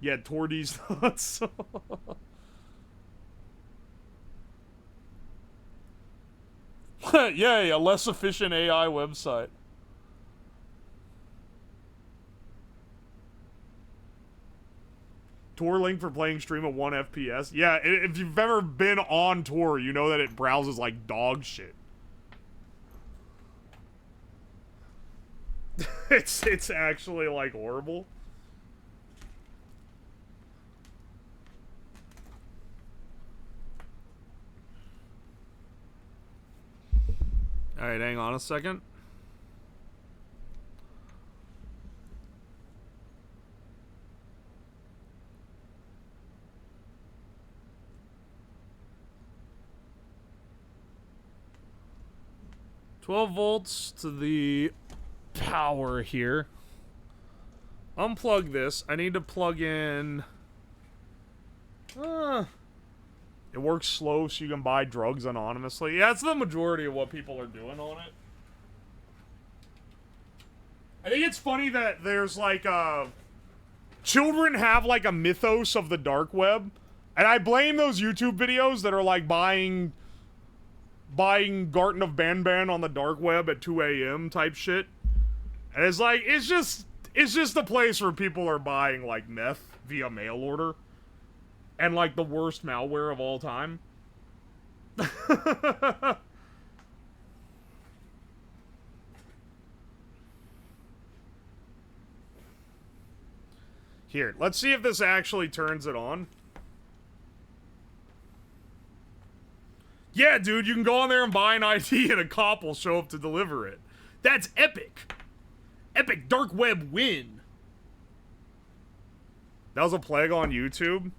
Yeah, Tordy's thoughts. Yay, a less efficient AI website. Tor link for playing stream at 1 FPS. Yeah, if you've ever been on Tor, you know that it browses like dog shit. It's actually like horrible. Alright, hang on a second. $12 volts to the power here. Unplug this. I need to plug in... It works slow so you can buy drugs anonymously. Yeah, that's the majority of what people are doing on it. I think it's funny that there's like children have like a mythos of the dark web. And I blame those YouTube videos that are like buying Garten of Banban on the dark web at 2 a.m. type shit. And it's like, it's just a place where people are buying like meth via mail order. And, like, the worst malware of all time. Here, let's see if this actually turns it on. Yeah, dude, you can go on there and buy an ID and a cop will show up to deliver it. That's epic. Epic dark web win. That was a plague on YouTube.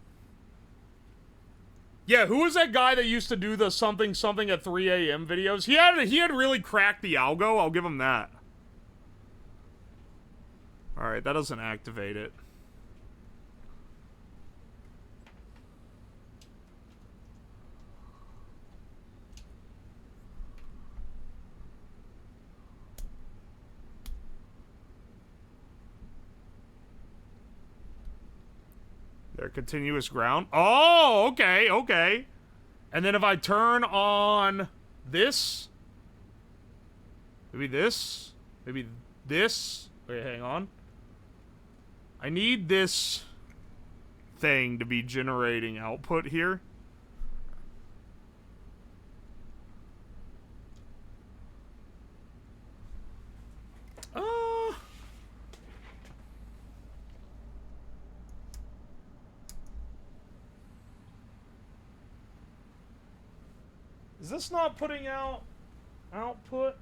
Yeah, who was that guy that used to do the something at 3 a.m. videos? He had really cracked the algo. I'll give him that. All right, that doesn't activate it. Their continuous ground. Oh, okay, okay. And then if I turn on this, maybe this, maybe this. Wait, hang on. I need this thing to be generating output here. Is this not putting out output?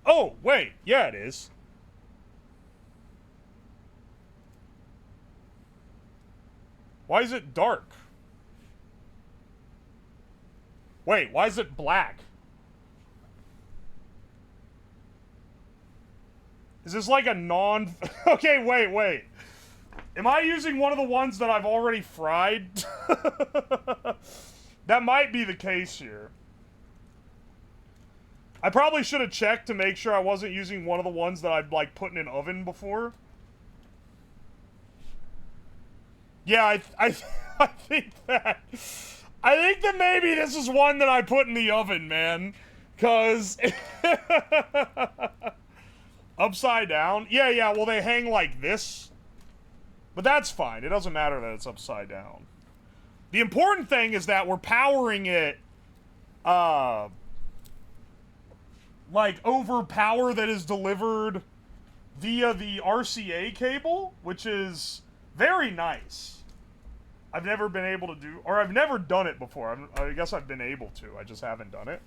Oh, wait. Yeah, it is. Why is it dark? Wait, why is it black? Is this like a non... Okay, wait. Am I using one of the ones that I've already fried? That might be the case here. I probably should have checked to make sure I wasn't using one of the ones that I'd, like, put in an oven before. Yeah, I think that... I think that maybe this is one that I put in the oven, man. Because... Upside down? Yeah, well, they hang like this. But that's fine. It doesn't matter that it's upside down. The important thing is that we're powering it, like, over power that is delivered via the RCA cable, which is very nice. I've never been able to do, or I've never done it before. I guess I've been able to. I just haven't done it.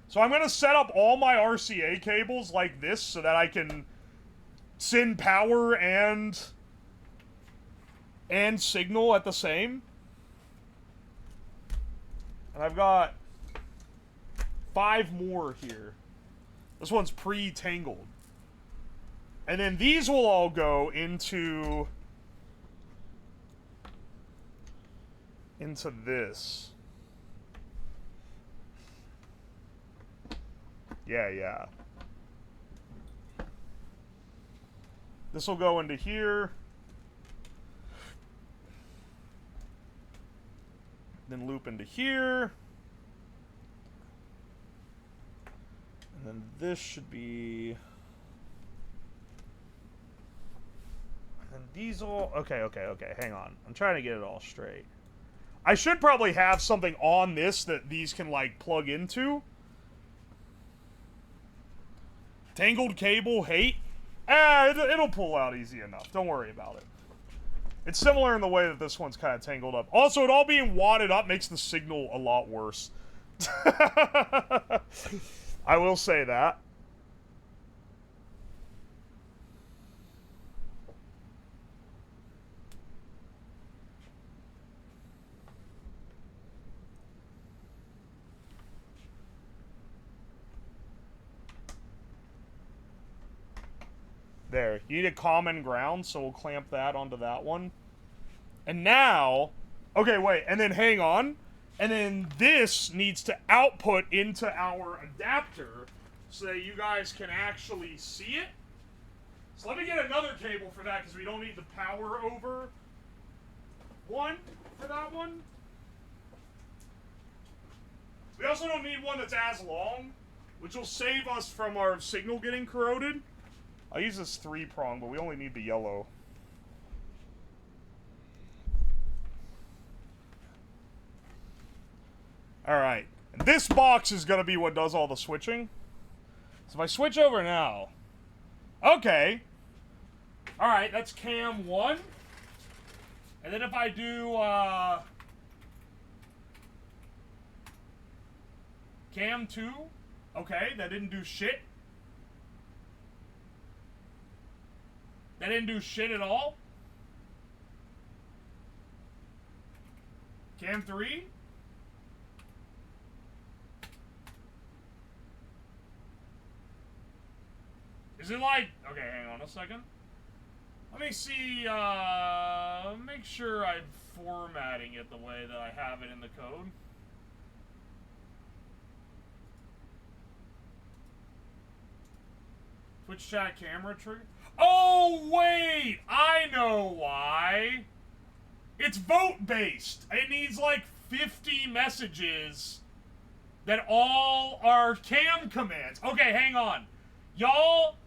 So I'm going to set up all my RCA cables like this so that I can send power and signal at the same. And I've got 5 more here. This one's pre-tangled. And then these will all go into this. Yeah. This will go into here. Then loop into here. And then this should be... And these will... Okay, hang on. I'm trying to get it all straight. I should probably have something on this that these can, like, plug into. Tangled cable, hate? It'll pull out easy enough. Don't worry about it. It's similar in the way that this one's kind of tangled up. Also, it all being wadded up makes the signal a lot worse. I will say that. There. You need a common ground, so we'll clamp that onto that one. And now... Okay, wait. And then hang on. And then this needs to output into our adapter so that you guys can actually see it. So let me get another cable for that because we don't need the power over one for that one. We also don't need one that's as long, which will save us from our signal getting corroded. I'll use this 3-prong, but we only need the yellow. Alright. This box is going to be what does all the switching. So if I switch over now... Okay. Alright, that's cam 1. And then if I do, Cam 2. Okay, that didn't do shit. That didn't do shit at all. Cam 3. Is it like... Okay, hang on a second. Let me see, make sure I'm formatting it the way that I have it in the code. Twitch chat camera trigger. Oh, wait! I know why. It's vote-based. It needs like 50 messages that all are cam commands. Okay, hang on. Y'all...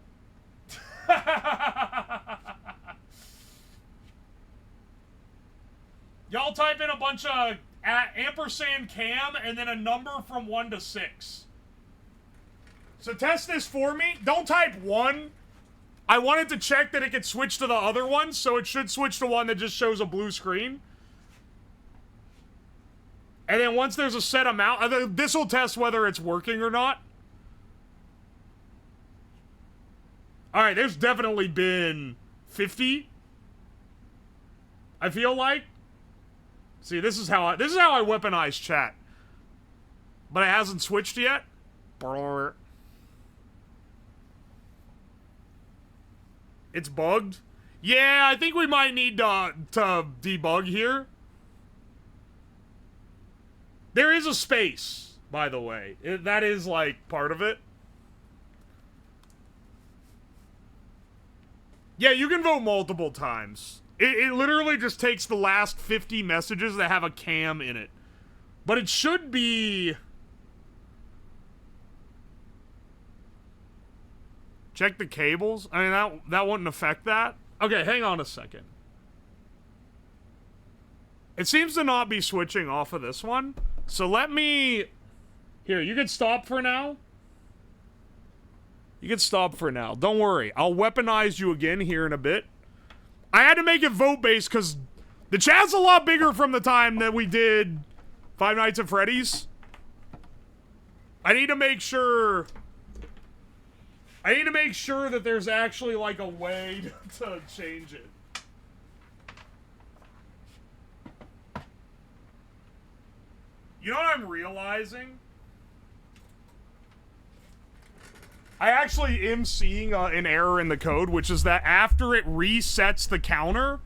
Y'all type in a bunch of ampersand cam and then a number from 1 to 6. So test this for me. Don't type 1. I wanted to check that it could switch to the other one, so it should switch to one that just shows a blue screen. And then once there's a set amount, this will test whether it's working or not. Alright, there's definitely been 50. I feel like. See, this is how I weaponize chat. But it hasn't switched yet. It's bugged. Yeah, I think we might need to debug here. There is a space, by the way. That is, like, part of it. Yeah, you can vote multiple times. It literally just takes the last 50 messages that have a cam in it. But it should be... Check the cables? I mean, that wouldn't affect that. Okay, hang on a second. It seems to not be switching off of this one. So let me... Here, you can stop for now. You can stop for now. Don't worry. I'll weaponize you again here in a bit. I had to make it vote-based because the chat's a lot bigger from the time that we did Five Nights at Freddy's. I need to make sure that there's actually, like, a way to change it. You know what I'm realizing? I actually am seeing an error in the code, which is that after it resets the counter,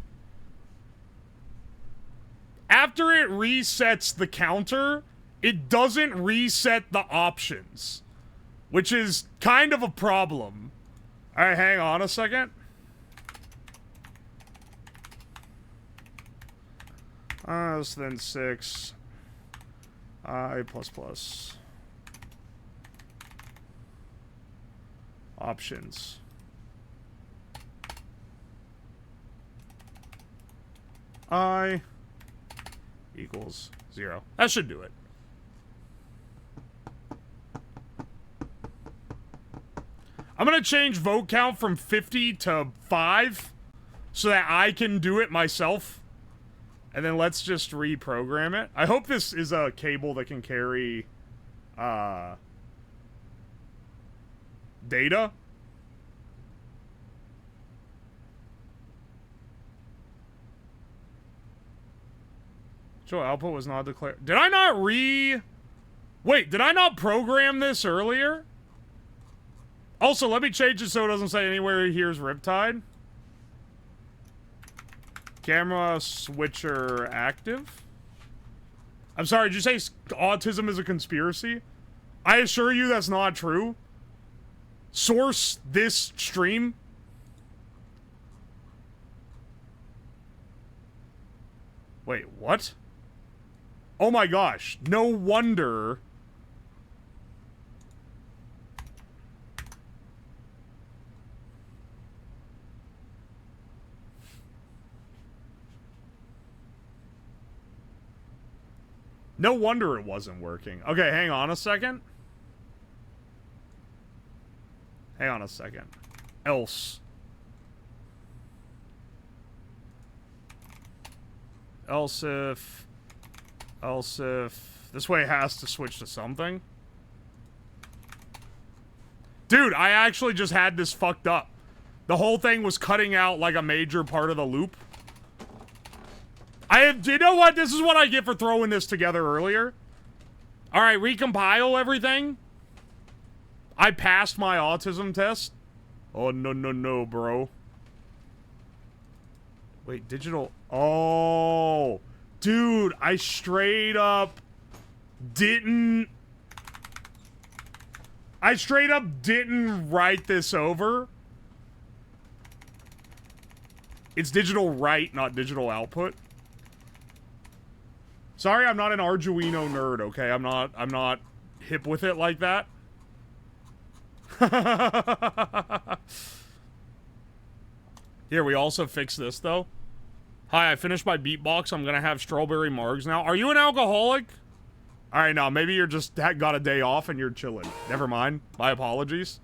it doesn't reset the options, which is kind of a problem. All right, hang on a second. Less than 6. I++. Options. I equals 0. That should do it. I'm gonna change vote count from 50 to 5 so that I can do it myself. And then let's just reprogram it. I hope this is a cable that can carry data. Show output was not declared. Did I not Wait, did I not program this earlier? Also, let me change it so it doesn't say anywhere here's Riptide. Camera switcher active. I'm sorry, did you say autism is a conspiracy? I assure you that's not true. Source this stream. Wait, what? Oh my gosh, no wonder. No wonder it wasn't working. Okay, hang on a second. Hang on a second. Else. Else if. This way it has to switch to something. Dude, I actually just had this fucked up. The whole thing was cutting out like a major part of the loop. You know what? This is what I get for throwing this together earlier. All right, recompile everything. I passed my autism test. Oh, no, bro. Wait, digital. Oh, dude, I straight up didn't write this over. It's digital write, not digital output. Sorry, I'm not an Arduino nerd, okay? I'm not hip with it like that. Here, we also fixed this, though. Hi, I finished my beatbox. I'm gonna have strawberry margs now. Are you an alcoholic? Alright, no, maybe you're just got a day off and you're chilling. Never mind. My apologies.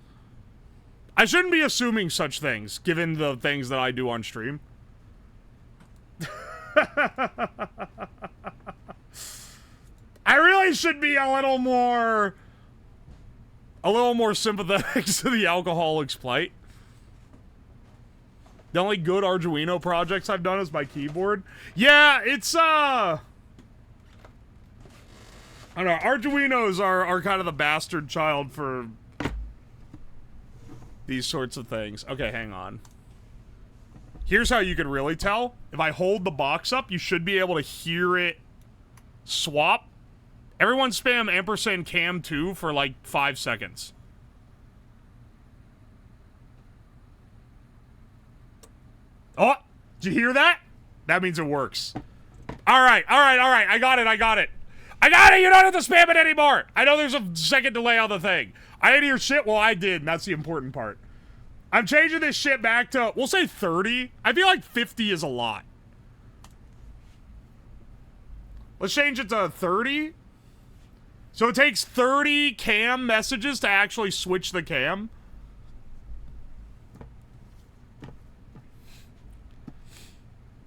I shouldn't be assuming such things, given the things that I do on stream. I really should be a little more sympathetic to the alcoholic's plight. The only good Arduino projects I've done is my keyboard. Yeah, it's I don't know, Arduinos are kind of the bastard child for these sorts of things. Okay, hang on. Here's how you can really tell. If I hold the box up, you should be able to hear it swap. Everyone spam ampersand cam2 for like 5 seconds. Oh, did you hear that? That means it works. All right. I got it. You don't have to spam it anymore. I know there's a second delay on the thing. I didn't hear shit. Well, I did, and that's the important part. I'm changing this shit back to, we'll say 30. I feel like 50 is a lot. Let's change it to 30. So it takes 30 cam messages to actually switch the cam.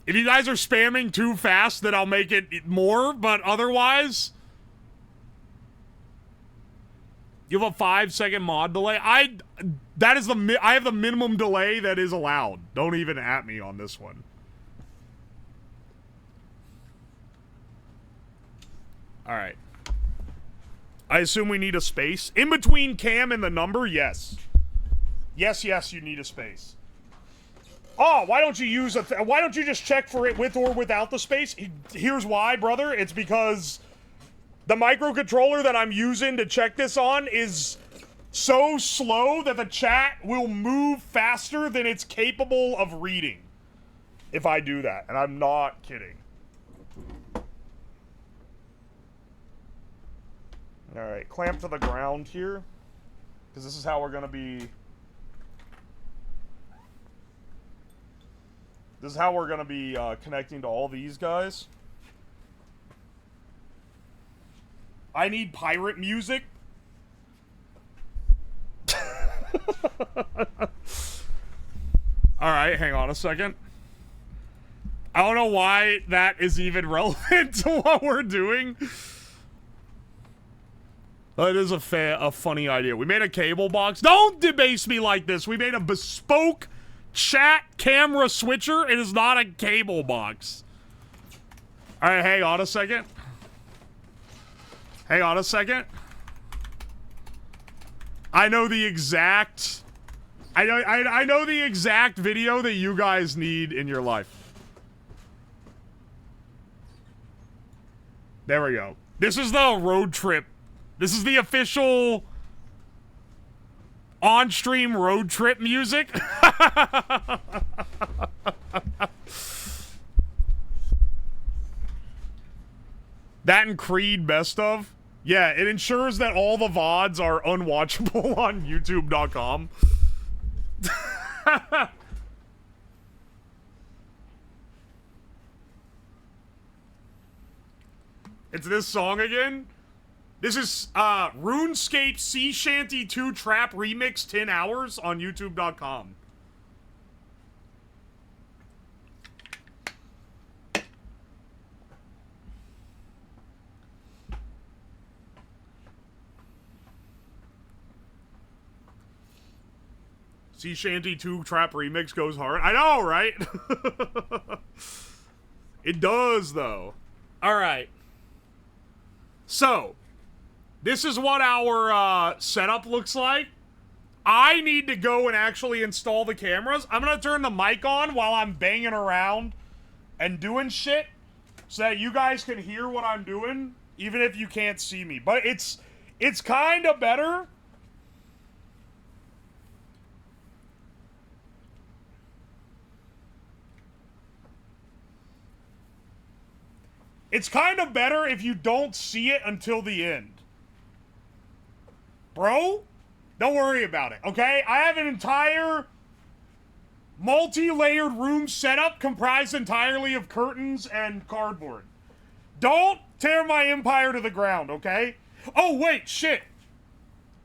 If you guys are spamming too fast, then I'll make it more, but otherwise, you have a 5-second mod delay. I have the minimum delay that is allowed. Don't even at me on this one. All right. I assume we need a space. In between cam and the number, yes. Yes, you need a space. Oh, why don't you just check for it with or without the space? Here's why, brother. It's because the microcontroller that I'm using to check this on is so slow that the chat will move faster than it's capable of reading if I do that. And I'm not kidding. Alright, clamp to the ground here. Because this is how we're going to be... This is how we're going to be connecting to all these guys. I need pirate music. Alright, hang on a second. I don't know why that is even relevant to what we're doing. That is a funny idea. We made a cable box. Don't debase me like this. We made a bespoke chat camera switcher. It is not a cable box. All right, hang on a second. I know the exact I know the exact video that you guys need in your life. There we go. This is the road trip. This is the official on-stream road trip music. That and Creed best of. Yeah, it ensures that all the VODs are unwatchable on YouTube.com. It's this song again. This is RuneScape Sea Shanty 2 Trap Remix 10 hours on YouTube.com. Sea Shanty 2 Trap Remix goes hard. I know, right? It does, though. All right. So, this is what our setup looks like. I need to go and actually install the cameras. I'm going to turn the mic on while I'm banging around and doing shit so that you guys can hear what I'm doing, even if you can't see me. But it's kind of better. It's kind of better if you don't see it until the end. Bro, don't worry about it, okay? I have an entire multi-layered room setup comprised entirely of curtains and cardboard. Don't tear my empire to the ground, okay? Oh, wait, shit.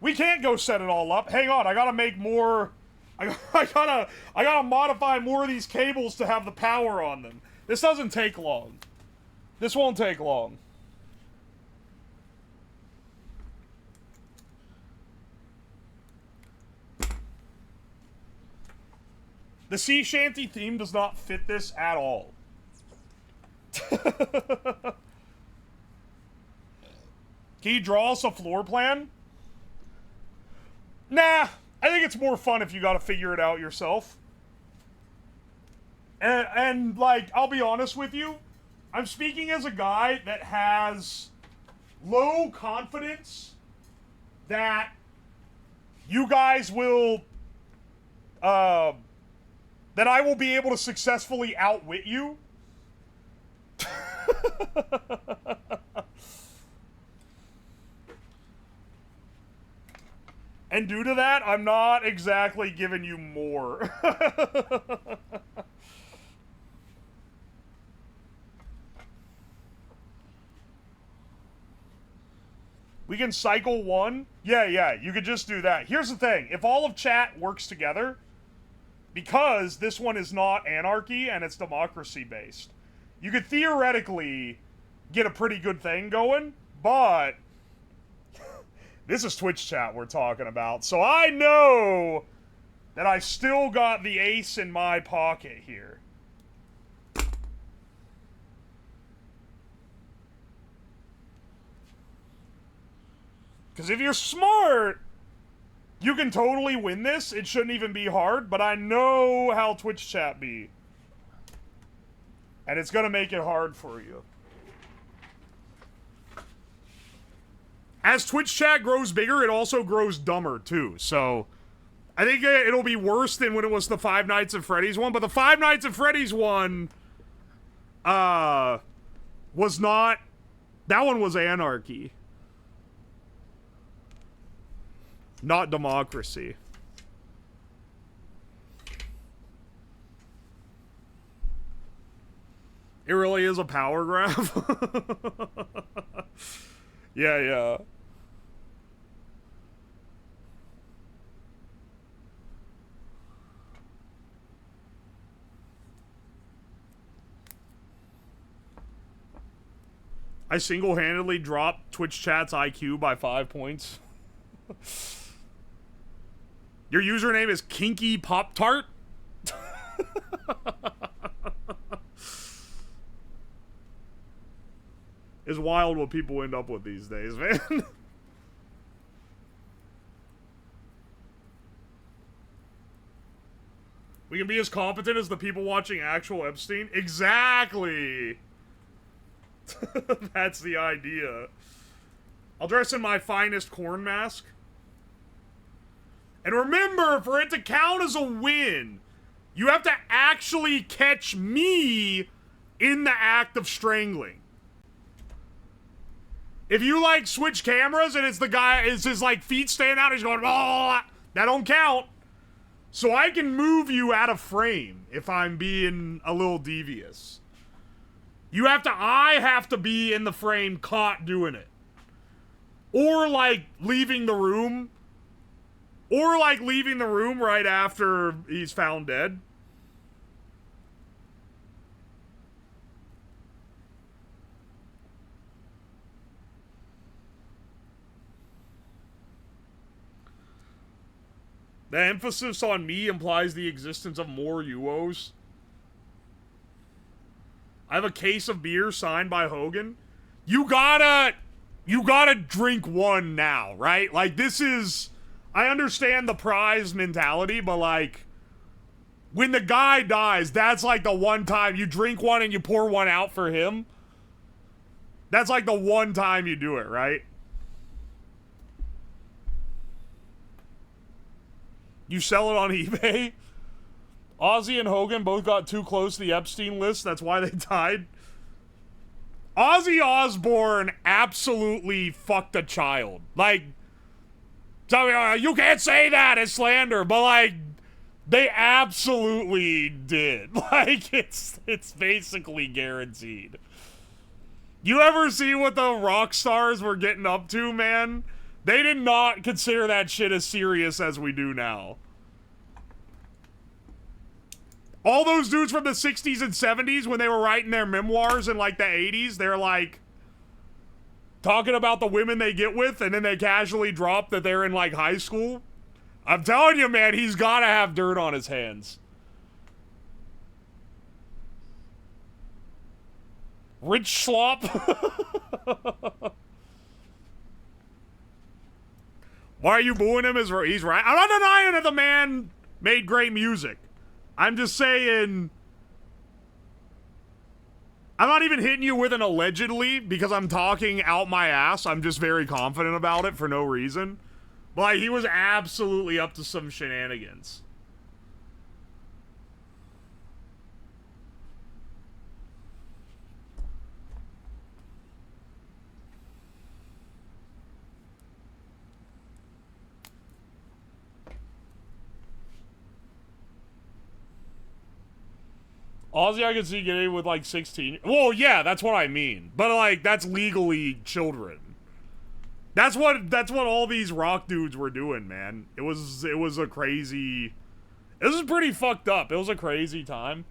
We can't go set it all up. Hang on, I gotta make more... I gotta modify more of these cables to have the power on them. This doesn't take long. This won't take long. The sea shanty theme does not fit this at all. Can you draw us a floor plan? Nah, I think it's more fun if you gotta figure it out yourself. And like, I'll be honest with you, I'm speaking as a guy that has low confidence that you guys will, that I will be able to successfully outwit you. And due to that, I'm not exactly giving you more. We can cycle one? Yeah, you could just do that. Here's the thing. If all of chat works together, because this one is not anarchy and it's democracy-based, you could theoretically get a pretty good thing going, but this is Twitch chat we're talking about, so I know that I still got the ace in my pocket here. Because if you're smart, you can totally win this. It shouldn't even be hard, but I know how Twitch chat be. And it's going to make it hard for you. As Twitch chat grows bigger, it also grows dumber, too. So, I think it'll be worse than when it was the Five Nights at Freddy's one. But the Five Nights at Freddy's one, was not... That one was anarchy. Not democracy. It really is a power graph. Yeah. I single-handedly dropped Twitch chat's IQ by 5 points. Your username is Kinky Pop Tart? It's wild what people end up with these days, man. We can be as competent as the people watching actual Epstein? Exactly! That's the idea. I'll dress in my finest corn mask. And remember, for it to count as a win, you have to actually catch me in the act of strangling. If you, like, switch cameras and it's the guy, it's his, like, feet stand out, he's going, oh, that don't count. So I can move you out of frame if I'm being a little devious. I have to be in the frame caught doing it. Or, like, leaving the room. Or, like, leaving the room right after he's found dead. The emphasis on me implies the existence of more Uwos. I have a case of beer signed by Hogan. You gotta drink one now, right? Like, this is... I understand the prize mentality, but, like... When the guy dies, that's like the one time you drink one and you pour one out for him. That's like the one time you do it, right? You sell it on eBay? Ozzy and Hogan both got too close to the Epstein list. That's why they died. Ozzy Osbourne absolutely fucked a child. Like, so, you can't say that as slander, but like, they absolutely did. Like, it's basically guaranteed. You ever see what the rock stars were getting up to, man? They did not consider that shit as serious as we do now. All those dudes from the 60s and 70s, when they were writing their memoirs in, like, the 80s, they're, like, talking about the women they get with, and then they casually drop that they're in, like, high school. I'm telling you, man, he's gotta have dirt on his hands. Rich slop. Why are you booing him? He's right. I'm not denying that the man made great music. I'm just saying... I'm not even hitting you with an allegedly because I'm talking out my ass. I'm just very confident about it for no reason. But, like, he was absolutely up to some shenanigans. Ozzy, I can see getting with, like, 16. Well, yeah, that's what I mean. But, like, that's legally children. That's what all these rock dudes were doing, man. It was a crazy... It was pretty fucked up. It was a crazy time.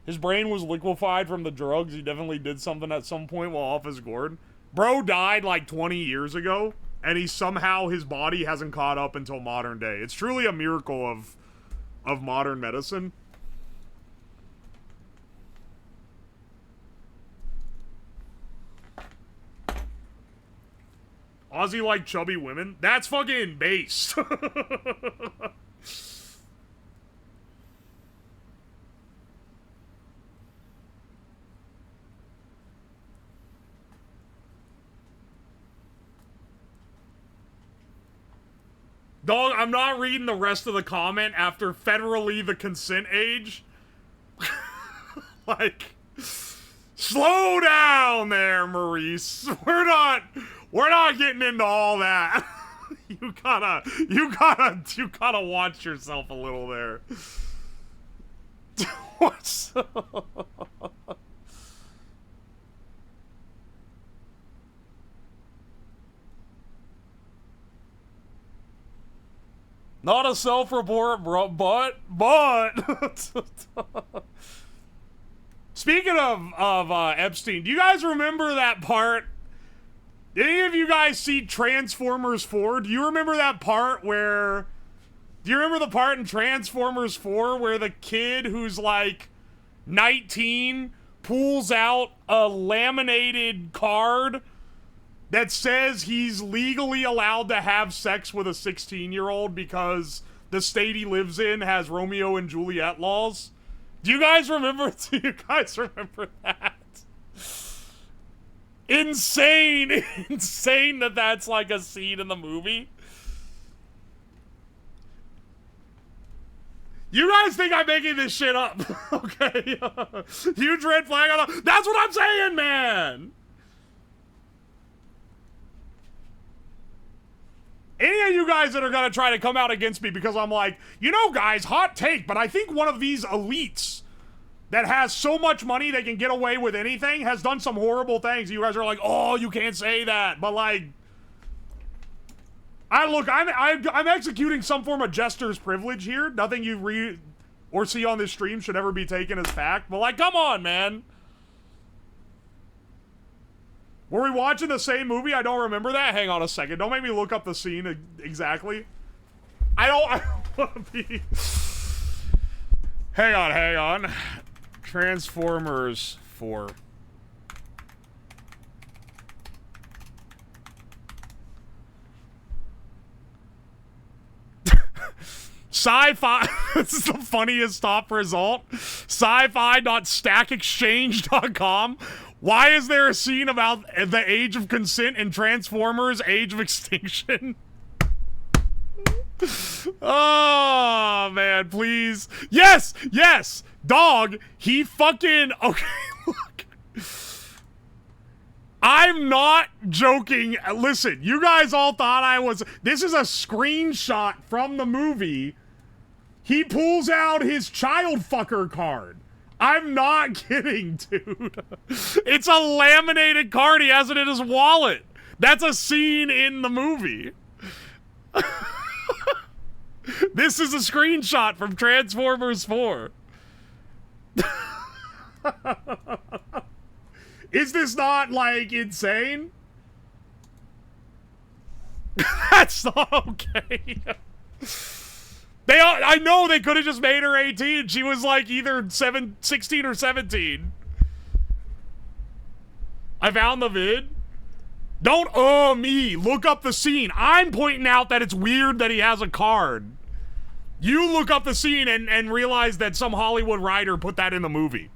His brain was liquefied from the drugs. He definitely did something at some point while off his gourd. Bro died, like, 20 years ago. And his body hasn't caught up until modern day. It's truly a miracle of modern medicine. Ozzy like chubby women? That's fucking based. Dog, I'm not reading the rest of the comment after federally the consent age. Like, slow down there, Maurice. We're not getting into all that. You gotta watch yourself a little there. What's not a self-report, bro, but speaking of Epstein, do you guys remember that part? Did any of you guys see Transformers 4? Do you remember that part where... Do you remember the part in Transformers 4 where the kid who's like 19 pulls out a laminated card that says he's legally allowed to have sex with a 16-year-old because the state he lives in has Romeo and Juliet laws? Do you guys remember that? Insane that that's like a scene in the movie. You guys think I'm making this shit up, okay? Huge red flag on the... That's what I'm saying, man! Any of you guys that are gonna try to come out against me because I'm like, you know, guys, hot take, but I think one of these elites that has so much money they can get away with anything has done some horrible things. You guys are like, oh, you can't say that. But, like, I'm executing some form of jester's privilege here. Nothing you read or see on this stream should ever be taken as fact. But, like, come on, man. Were we watching the same movie? I don't remember that. Hang on a second. Don't make me look up the scene exactly. I don't want to be... Hang on. Transformers 4. Sci-fi. This is the funniest top result. Sci-fi.stackexchange.com. Why is there a scene about the age of consent in Transformers Age of Extinction? Oh, man, please. Yes! Dog, he fucking... Okay, look. I'm not joking. Listen, you guys all thought I was... This is a screenshot from the movie. He pulls out his child fucker card. I'm not kidding, dude. It's a laminated card. He has it in his wallet. That's a scene in the movie. This is a screenshot from Transformers 4. Is this not, like, insane? That's not okay. I know they could have just made her 18. She was like either 16 or 17. I found the vid. Don't me. Look up the scene. I'm pointing out that it's weird that he has a card. You look up the scene and realize that some Hollywood writer put that in the movie.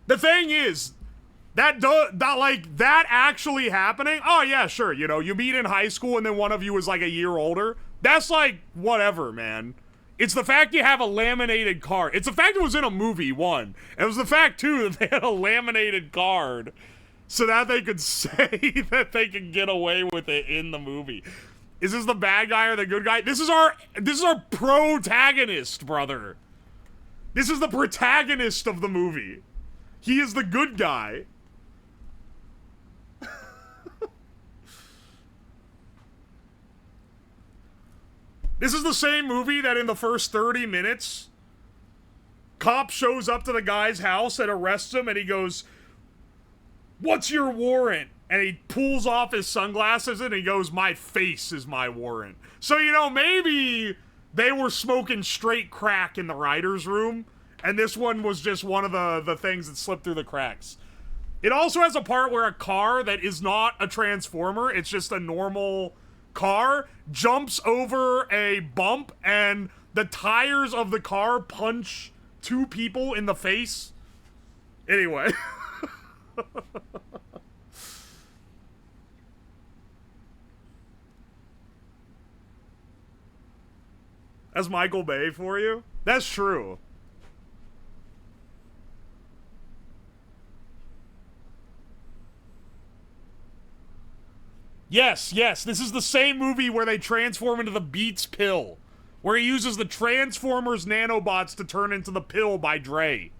The thing is, that actually happening, oh yeah, sure, you know, you meet in high school and then one of you is like a year older. That's like, whatever, man. It's the fact you have a laminated card. It's the fact it was in a movie, one. And it was the fact, too, that they had a laminated card so that they could say that they could get away with it in the movie. Is this the bad guy or the good guy? This is our protagonist, brother. This is the protagonist of the movie. He is the good guy. This is the same movie that in the first 30 minutes, cop shows up to the guy's house and arrests him, and he goes, "What's your warrant?" And he pulls off his sunglasses and he goes, "My face is my warrant." So, you know, maybe they were smoking straight crack in the writer's room, and this one was just one of the things that slipped through the cracks. It also has a part where a car that is not a transformer, it's just a normal car, jumps over a bump, and the tires of the car punch two people in the face. Anyway. That's Michael Bay for you? That's true. Yes, this is the same movie where they transform into the Beats pill, where he uses the Transformers nanobots to turn into the pill by Dre.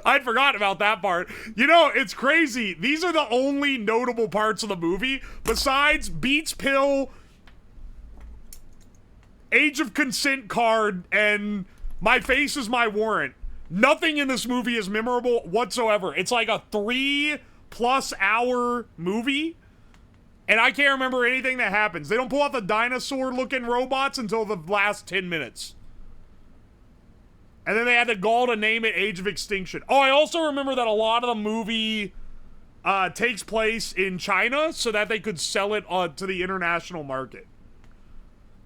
I'd forgotten about that part. You know, it's crazy. These are the only notable parts of the movie, besides Beats pill, Age of Consent card, and My Face is My Warrant. Nothing in this movie is memorable whatsoever. It's like a 3+ hour movie, and I can't remember anything that happens. They don't pull out the dinosaur-looking robots until the last 10 minutes. And then they had the gall to name it Age of Extinction. Oh, I also remember that a lot of the movie takes place in China so that they could sell it to the international market.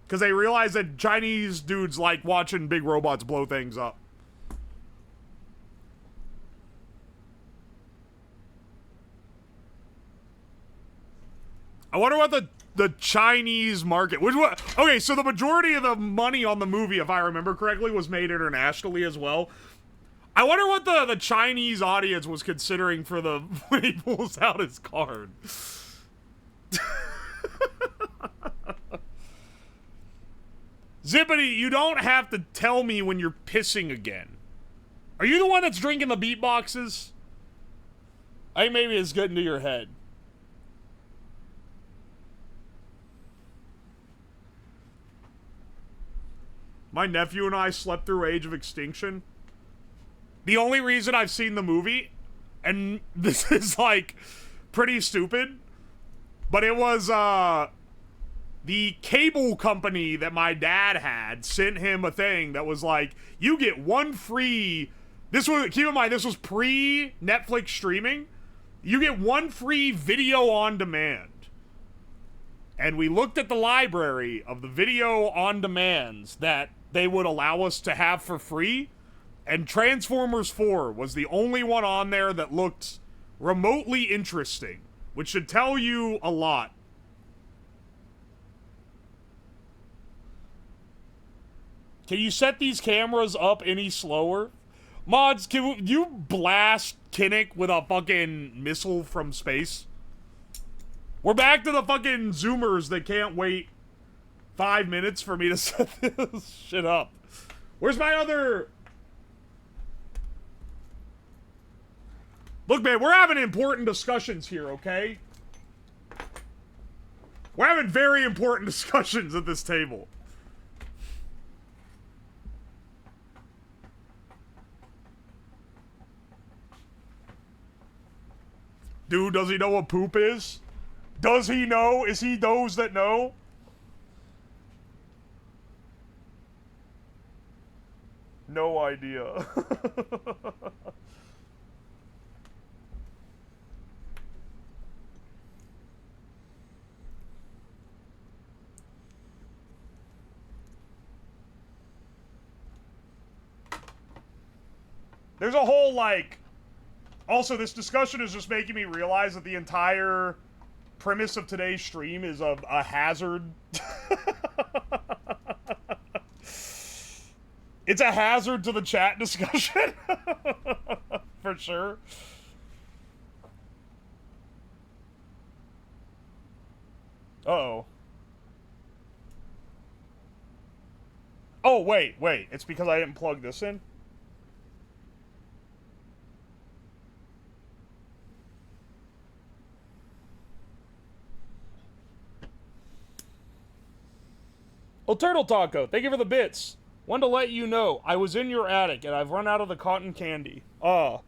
Because they realized that Chinese dudes like watching big robots blow things up. I wonder what the Chinese market, okay, so the majority of the money on the movie, if I remember correctly, was made internationally as well. I wonder what the Chinese audience was considering for when he pulls out his card. Zippity, you don't have to tell me when you're pissing again. Are you the one that's drinking the beatboxes? I think maybe it's getting to your head. My nephew and I slept through Age of Extinction. The only reason I've seen the movie, and this is like pretty stupid, but it was the cable company that my dad had sent him a thing that was like, you get one free, this was, keep in mind, this was pre-Netflix streaming, you get one free video on demand. And we looked at the library of the video on demands that they would allow us to have for free, and Transformers 4 was the only one on there that looked remotely interesting, which should tell you a lot. Can you set these cameras up any slower? Mods, can you blast Kinnick with a fucking missile from space? We're back to the fucking Zoomers that can't wait 5 minutes for me to set this shit up. Where's my other... Look, man, we're having important discussions here, okay? We're having very important discussions at this table. Dude, does he know what poop is? Does he know? Is he those that know? No idea. There's a whole, like... Also, this discussion is just making me realize that the entire premise of today's stream is a hazard. It's a hazard to the chat discussion. For sure. Uh-oh. Oh, wait. It's because I didn't plug this in? Oh, Turtle Taco, thank you for the bits. Wanted to let you know, I was in your attic and I've run out of the cotton candy. I'll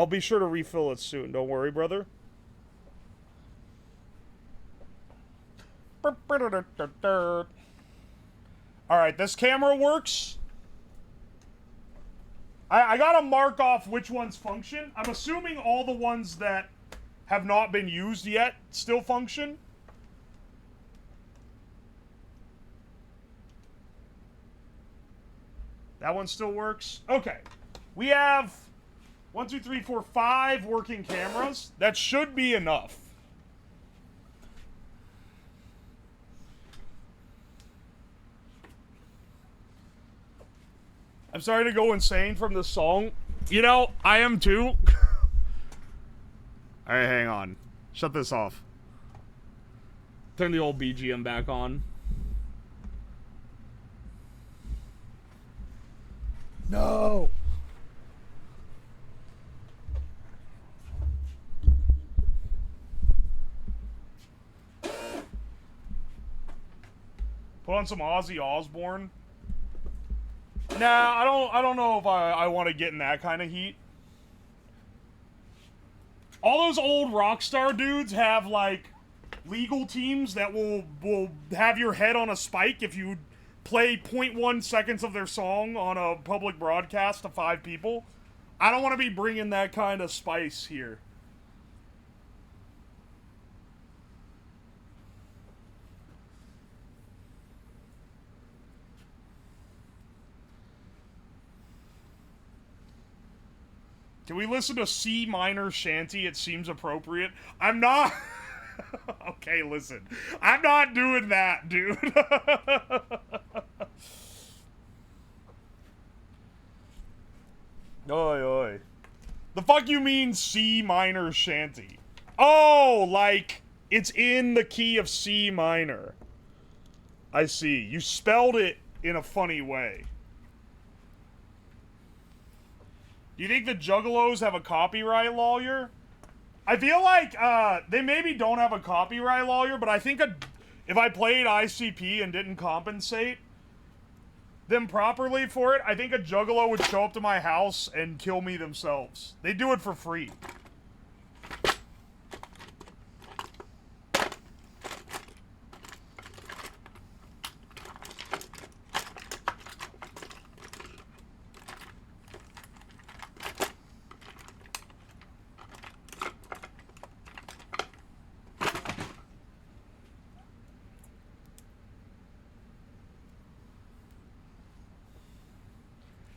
be sure to refill it soon. Don't worry, brother. Alright, this camera works. I gotta mark off which ones function. I'm assuming all the ones that have not been used yet still function. That one still works. Okay. We have 1, 2, 3, 4, 5 working cameras. That should be enough. I'm sorry to go insane from this song. You know, I am too. Alright, hang on. Shut this off. Turn the old BGM back on. No! Put on some Ozzy Osbourne. Nah, I don't know if I want to get in that kind of heat. All those old Rockstar dudes have, like, legal teams that will have your head on a spike if you play 0.1 seconds of their song on a public broadcast to 5 people. I don't want to be bringing that kind of spice here. Can we listen to C minor shanty? It seems appropriate. I'm not... Okay, listen. I'm not doing that, dude. Oi, oi. The fuck you mean C minor shanty? Oh, like, it's in the key of C minor. I see. You spelled it in a funny way. Do you think the Juggalos have a copyright lawyer? I feel like they maybe don't have a copyright lawyer, but I think if I played ICP and didn't compensate, them properly for it, I think a juggalo would show up to my house and kill me themselves. They do it for free.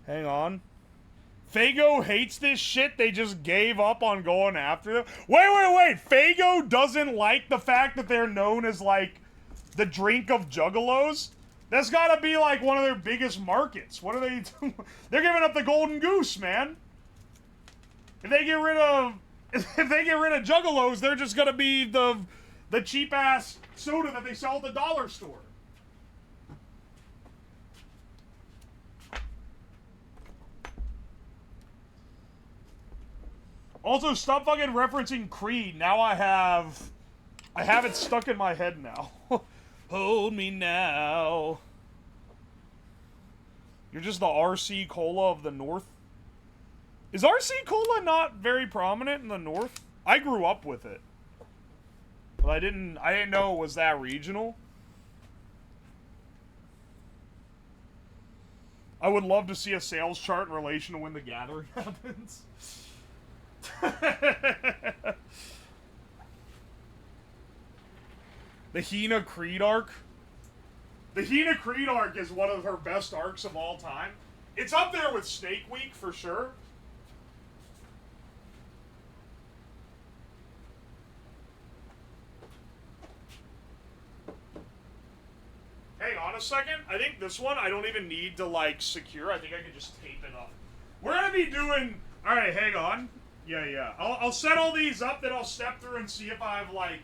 Hang on. Fago hates this shit. They just gave up on going after them. Wait. Fago doesn't like the fact that they're known as, like, the drink of juggalos? That's gotta be, like, one of their biggest markets. What are they doing? They're giving up the golden goose, man. If they get rid of juggalos, they're just gonna be the cheap-ass soda that they sell at the dollar store. Also, stop fucking referencing Creed. Now I have it stuck in my head now. Hold me now. You're just the RC Cola of the North. Is RC Cola not very prominent in the North? I grew up with it, but I didn't know it was that regional. I would love to see a sales chart in relation to when the gathering happens. The Hina Creed arc. The Hina Creed arc is one of her best arcs of all time. It's up there with Snake Week for sure. Hang on a second. I think this one I don't even need to, like, secure. I think I can just tape it up. We're gonna be doing... Alright, hang on. Yeah. I'll set all these up, then I'll step through and see if I've, like,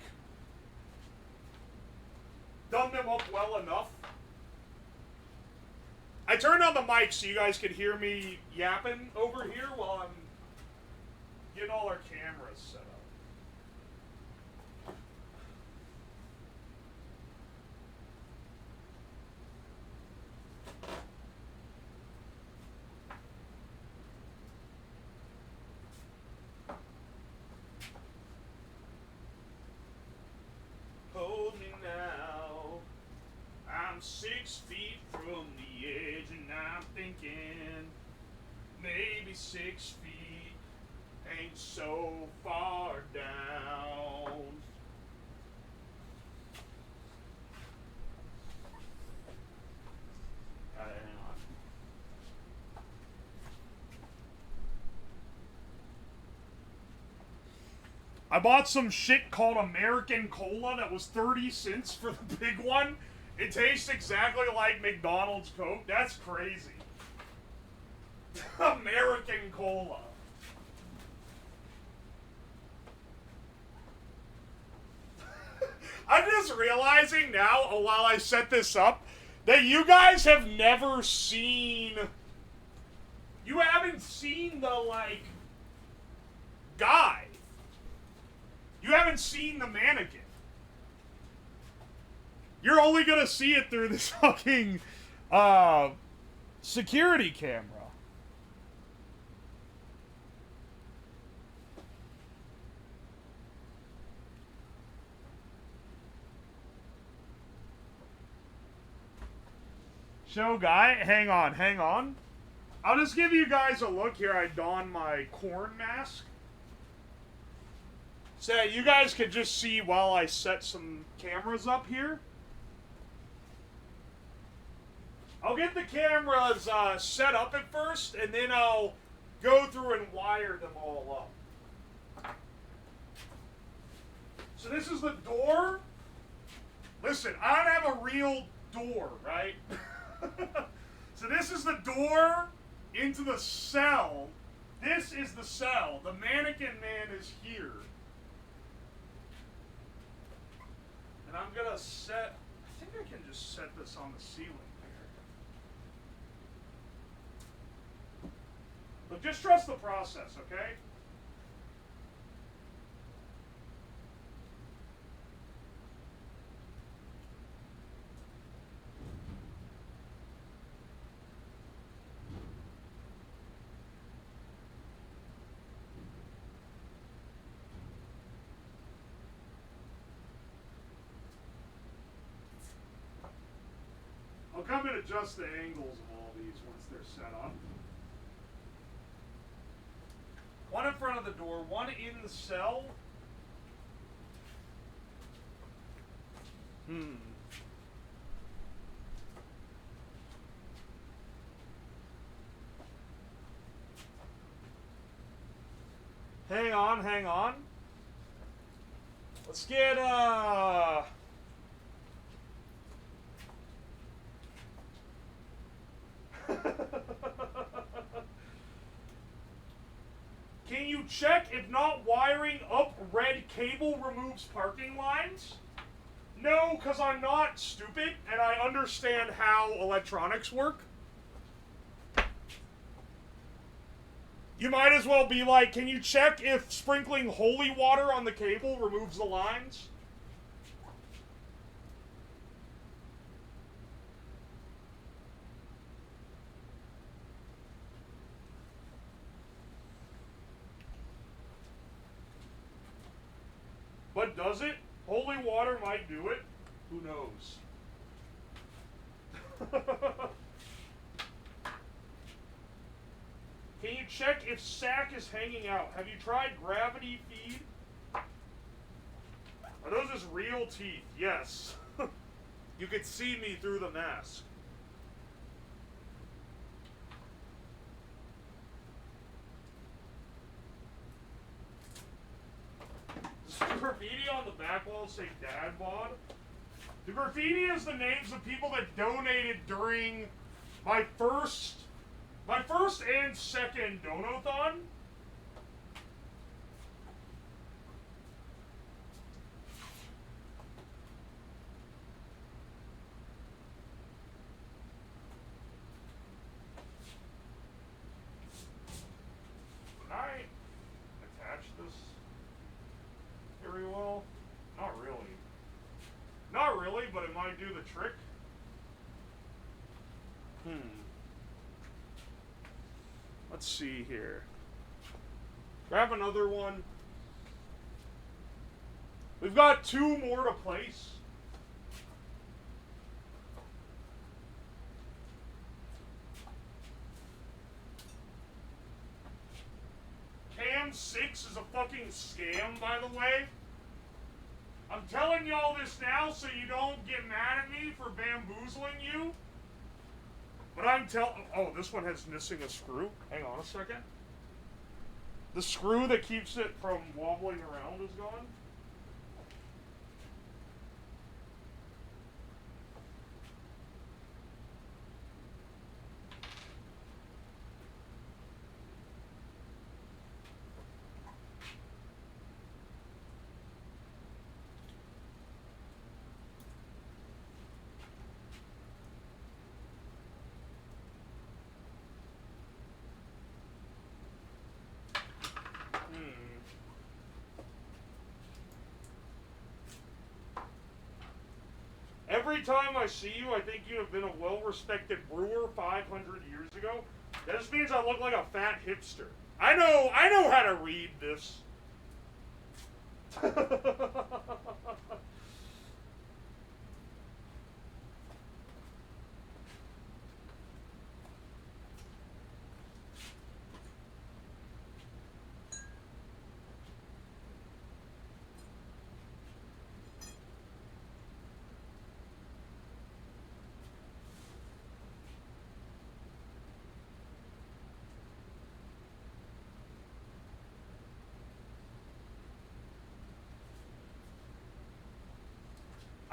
done them up well enough. I turned on the mic so you guys could hear me yapping over here while I'm getting all our cameras set up. Hold me now. I'm 6 feet from the edge and I'm thinking maybe 6 feet ain't so far down. Alright, hang on. I bought some shit called American Cola that was 30 cents for the big one. It tastes exactly like McDonald's Coke. That's crazy. American Cola. I'm just realizing now, while I set this up, that you guys have never seen... You haven't seen the, like, guy. You haven't seen the mannequin. You're only gonna see it through this fucking security camera. Show guy, hang on. I'll just give you guys a look here. I don my corn mask. So you guys could just see while I set some cameras up here. I'll get the cameras set up at first, and then I'll go through and wire them all up. So this is the door. Listen, I don't have a real door, right? So this is the door into the cell. This is the cell. The mannequin man is here. And I'm gonna set, I think I can just set this on the ceiling here. But just trust the process, okay? I'll come and adjust the angles of all these once they're set up. One in front of the door, one in the cell. Hang on, hang on. Let's get, Can you check if not wiring up red cable removes parking lines? No, because I'm not stupid and I understand how electronics work. You might as well be like, can you check if sprinkling holy water on the cable removes the lines? But does it? Holy water might do it. Who knows? Can you check if sack is hanging out? Have you tried gravity feed? Are those his real teeth? Yes. You could see me through the mask. Does the graffiti on the back wall say Dad Bod? The graffiti is the names of people that donated during my first and second donathon. Can I attach this very well? Not really. Not really, but it might do the trick. Let's see here. Grab another one. We've got two more to place. Cam 6 is a fucking scam, by the way. I'm telling y'all this now so you don't get mad at me for bamboozling you. But oh, this one has missing a screw. Hang on a second. The screw that keeps it from wobbling around is gone. Every time I see you, I think you have been a well-respected brewer 500 years ago. That just means I look like a fat hipster. I know how to read this.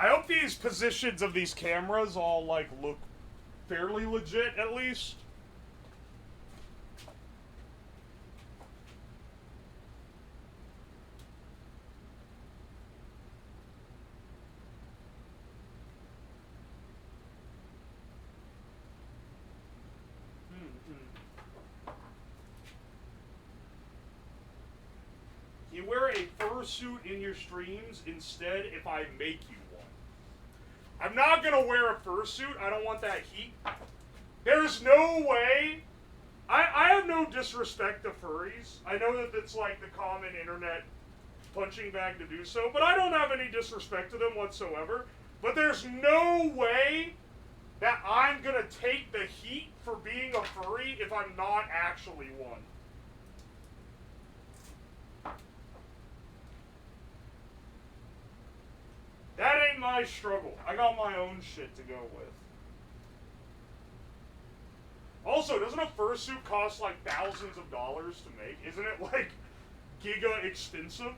I hope these positions of these cameras all, like, look fairly legit, at least. You wear a fursuit in your streams instead if I make you one. I'm not gonna wear a fursuit. I don't want that heat. There's no way. I have no disrespect to furries. I know that it's like the common internet punching bag to do so, but I don't have any disrespect to them whatsoever. But there's no way that I'm gonna take the heat for being a furry if I'm not actually one. That ain't my struggle. I got my own shit to go with. Also, doesn't a fursuit cost like thousands of dollars to make? Isn't it like giga expensive?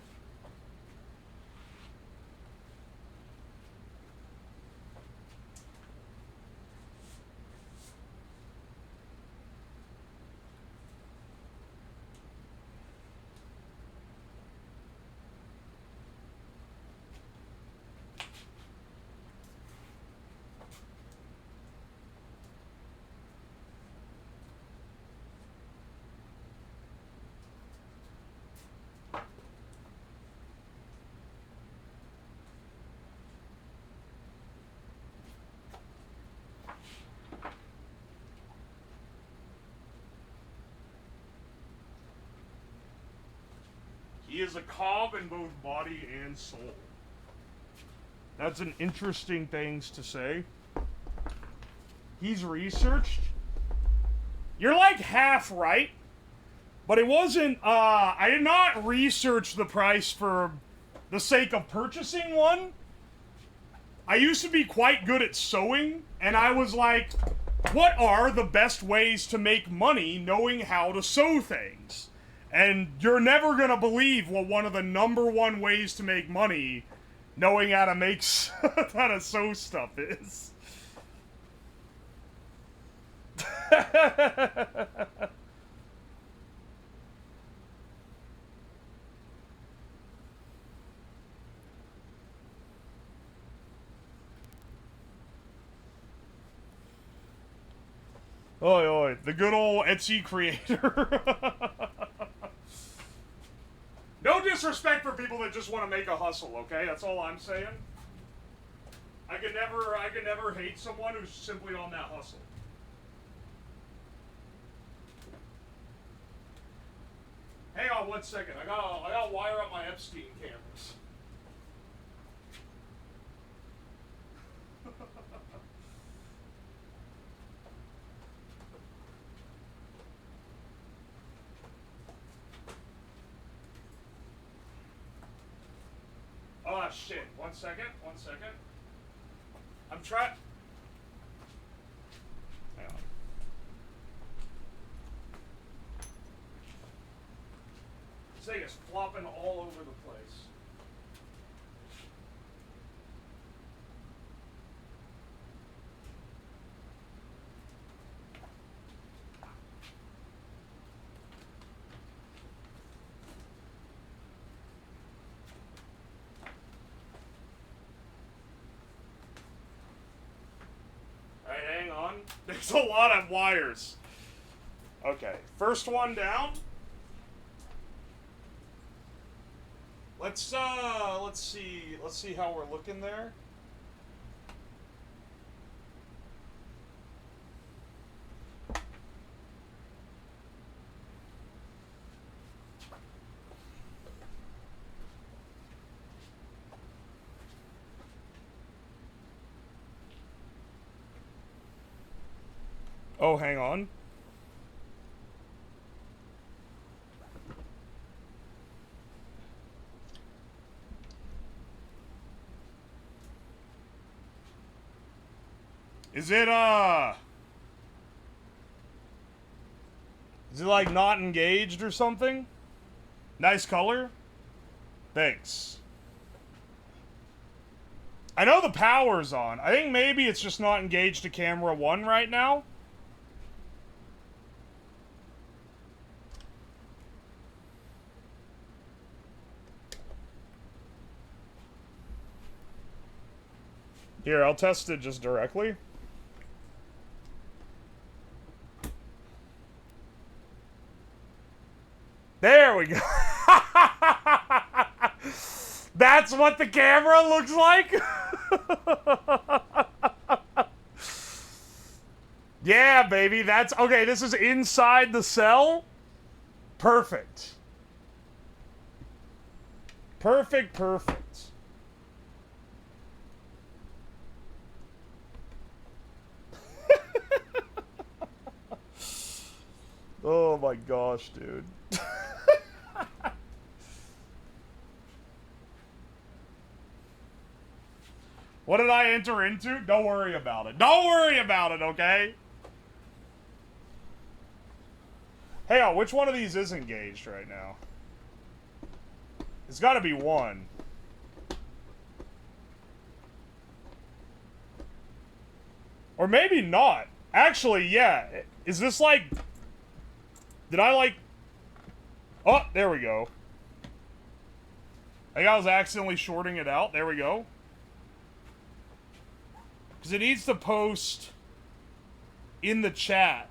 He is a cob in both body and soul. That's an interesting thing to say. He's researched. You're like half right, but it wasn't, I did not research the price for the sake of purchasing one. I used to be quite good at sewing, and I was like, what are the best ways to make money knowing how to sew things? And you're never gonna believe what one of the #1 ways to make money knowing how to make how to sew stuff is. Oi, oi, the good old Etsy creator. No disrespect for people that just want to make a hustle, okay? That's all I'm saying. I could never hate someone who's simply on that hustle. Hang on 1 second. I gotta wire up my EPSTEIN cameras. Oh shit, 1 second, 1 second. I'm trying. Hang on. This thing is flopping all over the place. There's a lot of wires. Okay, first one down. Let's see how we're looking there. Oh, hang on. Is it like not engaged or something? Nice color. Thanks. I know the power's on. I think maybe it's just not engaged to camera 1 right now. Here, I'll test it just directly. There we go. That's what the camera looks like? Yeah, baby, that's... Okay, this is inside the cell. Perfect. Perfect, perfect. gosh, dude. What did I enter into? Don't worry about it. Don't worry about it, okay? Hey, which one of these is engaged right now? It's gotta be one. Or maybe not. Actually, yeah. Is this like... Did I like... Oh, there we go. I think I was accidentally shorting it out. There we go. Because it needs to post in the chat.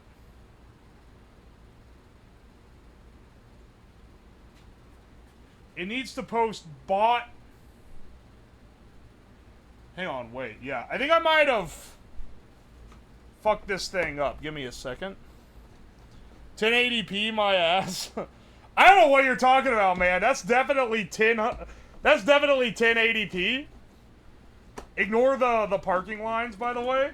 It needs to post bot... Hang on, wait. Yeah, I think I might have fucked this thing up. Give me a second. 1080p my ass. I don't know what you're talking about, man. That's definitely 1080p. Ignore the parking lines, by the way.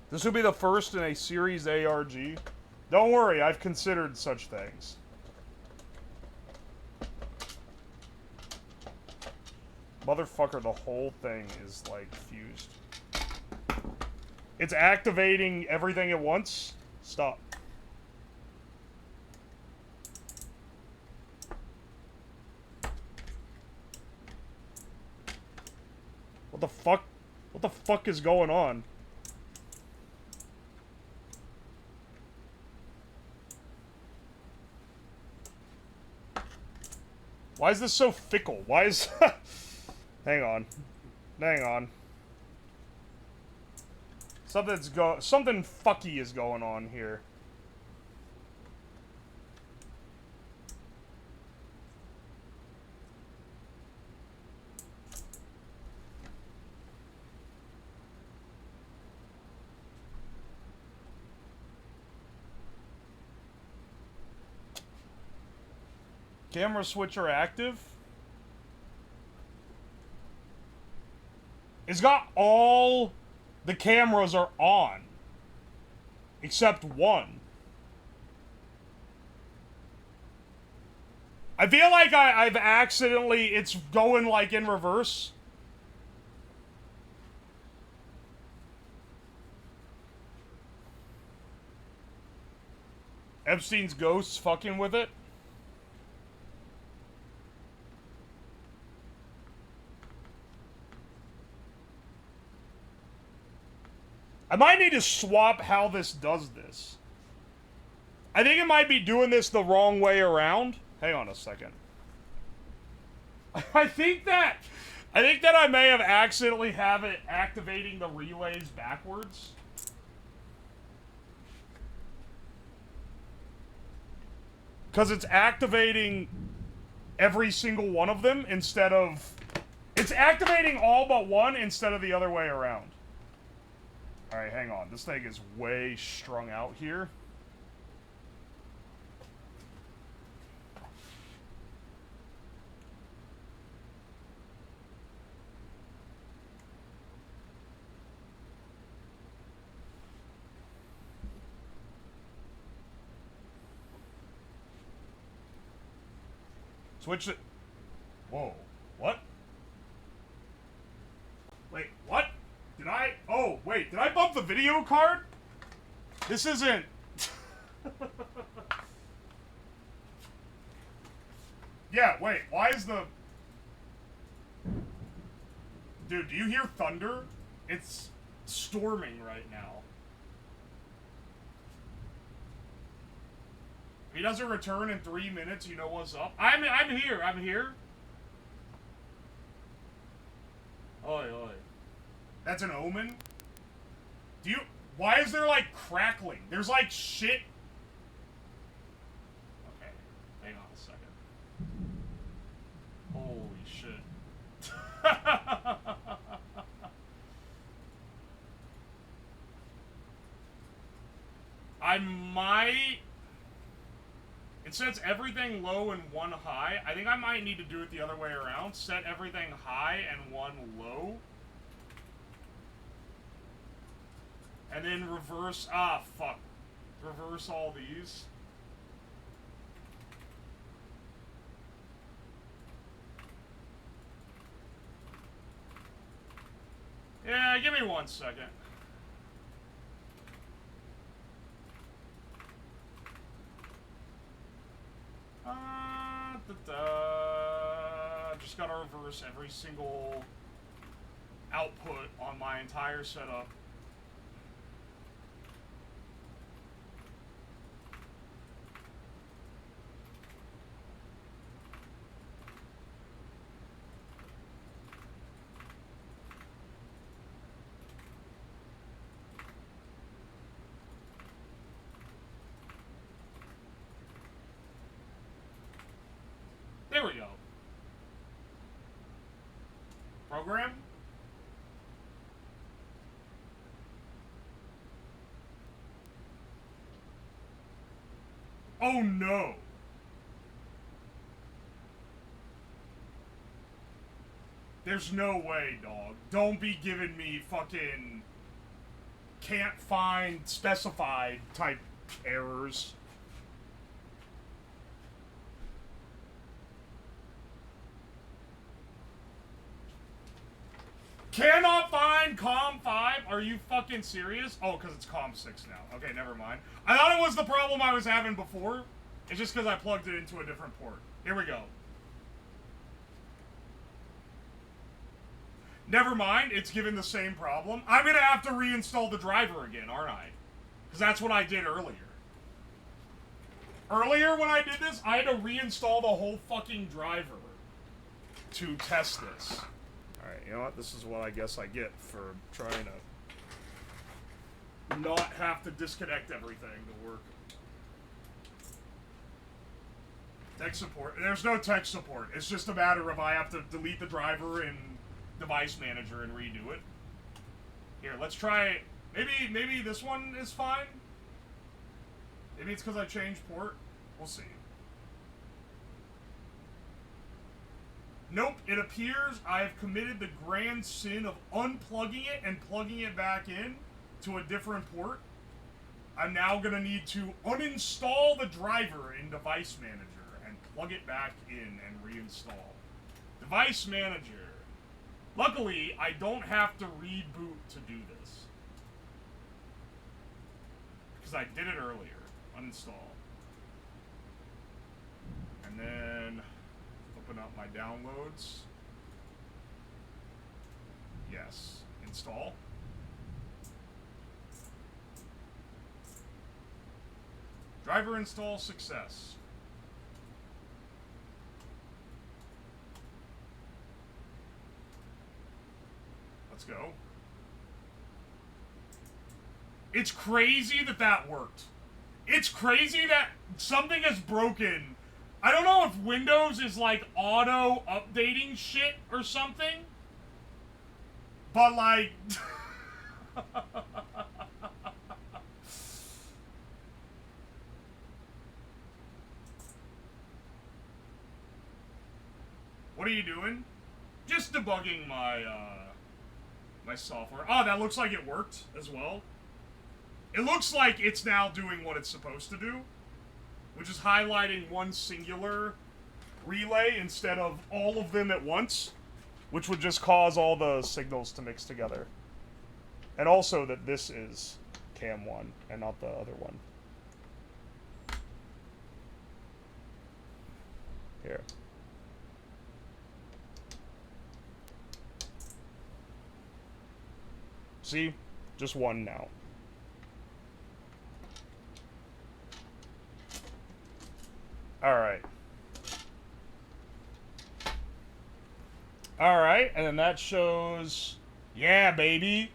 This will be the first in a series ARG. Don't worry, I've considered such things. Motherfucker, the whole thing is, like, fused. It's activating everything at once? Stop. What the fuck? What the fuck is going on? Why is this so fickle? Why is... Hang on. Hang on. Something fucky is going on here. Camera switcher active. It's got all the cameras are on. Except one. I feel like I've accidentally... It's going like in reverse. Epstein's ghosts fucking with it. I might need to swap how this does this. I think it might be doing this the wrong way around. Hang on a second. I think that I may have accidentally have it activating the relays backwards. Because it's activating every single one of them instead of... It's activating all but one instead of the other way around. Alright, hang on. This thing is way strung out here. Switch it. Whoa. What? Wait, what? Did I? Oh, wait. Did I bump the video card? This isn't... Yeah, wait. Why is the... Dude, do you hear thunder? It's storming right now. If he doesn't return in 3 minutes, you know what's up. I'm here. I'm here. Oi, oi. That's an omen? Do you... Why is there, like, crackling? There's, like, shit... Okay. Hang on a second. Holy shit. I might... It sets everything low and one high. I think I might need to do it the other way around. Set everything high and one low. And then reverse... Ah, fuck. Reverse all these. Yeah, give me 1 second. Just gotta reverse every single output on my entire setup. There we go. Program. Oh no. There's no way, dog. Don't be giving me fucking can't find specified type errors. Cannot find COM 5? Are you fucking serious? Oh, because it's COM 6 now. Okay, never mind. I thought it was the problem I was having before. It's just because I plugged it into a different port. Here we go. Never mind, it's given the same problem. I'm going to have to reinstall the driver again, aren't I? Because that's what I did earlier. Earlier when I did this, I had to reinstall the whole fucking driver to test this. Alright, you know what? This is what I guess I get for trying to not have to disconnect everything to work. Tech support. There's no tech support. It's just a matter of I have to delete the driver in Device Manager and redo it. Here, let's try... Maybe this one is fine? Maybe it's because I changed port? We'll see. Nope, it appears I have committed the grand sin of unplugging it and plugging it back in to a different port. I'm now going to need to uninstall the driver in Device Manager and plug it back in and reinstall. Device Manager. Luckily, I don't have to reboot to do this. Because I did it earlier. Uninstall. And then... open up my downloads. Yes. Install. Driver install success. Let's go. It's crazy that that worked. It's crazy that something is broken. I don't know if Windows is like auto updating shit or something, but like what are you doing? Just debugging my my software. Oh, that looks like it worked as well. It looks like it's now doing what it's supposed to do, which is highlighting one singular relay instead of all of them at once, which would just cause all the signals to mix together. And also that this is cam 1 and not the other one. Here. See? Just one now. Alright. Alright, and then that shows... yeah, baby!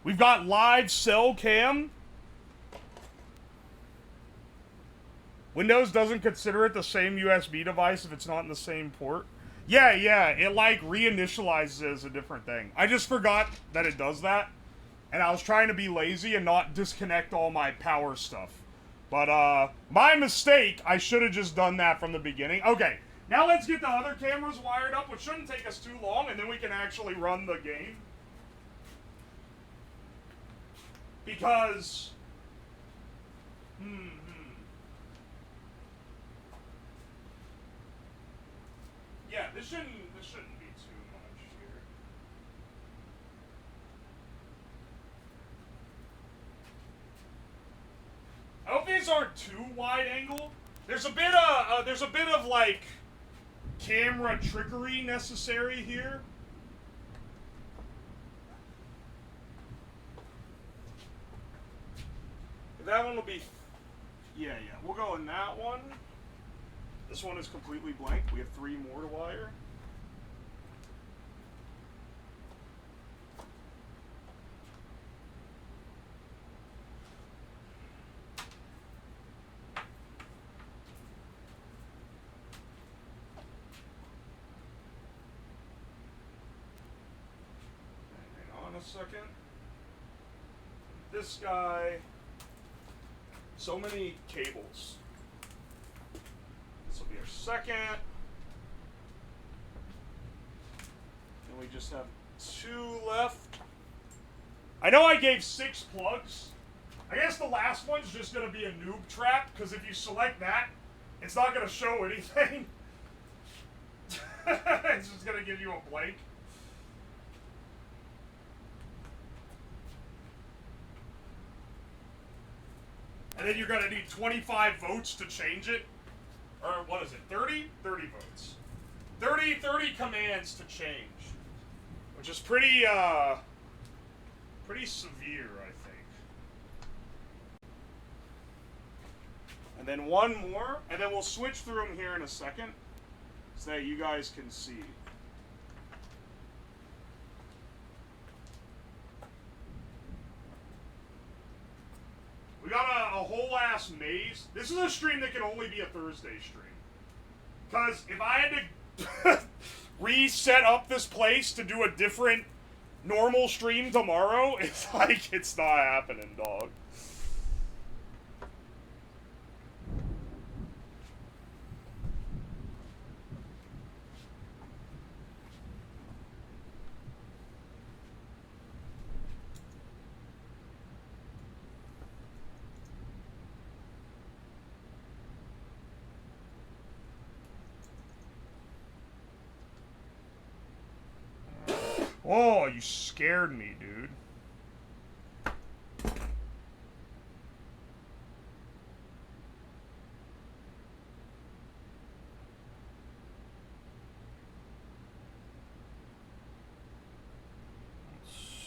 We've got live cell cam. Windows doesn't consider it the same USB device if it's not in the same port. Yeah, it like reinitializes it as a different thing. I just forgot that it does that. And I was trying to be lazy and not disconnect all my power stuff. But, my mistake. I should have just done that from the beginning. Okay, now let's get the other cameras wired up, which shouldn't take us too long, and then we can actually run the game. Because... Yeah, this shouldn't be too much here. I hope these aren't too wide angle. There's a bit of like camera trickery necessary here. That one will be, yeah, we'll go in that one. This one is completely blank. We have 3 more to wire. Hang on a second. This guy, so many cables. This will be our second. And we just have 2 left. I know I gave 6 plugs. I guess the last one's just going to be a noob trap, because if you select that, it's not going to show anything. It's just going to give you a blank. And then you're going to need 25 votes to change it. Or what is it, 30? 30 votes. 30 commands to change. Which is pretty severe, I think. And then 1 more, and then we'll switch through them here in a second, so that you guys can see. We got a whole ass maze. This is a stream that can only be a Thursday stream. Because if I had to reset up this place to do a different normal stream tomorrow, it's like, it's not happening, dog. Oh, you scared me, dude. Let's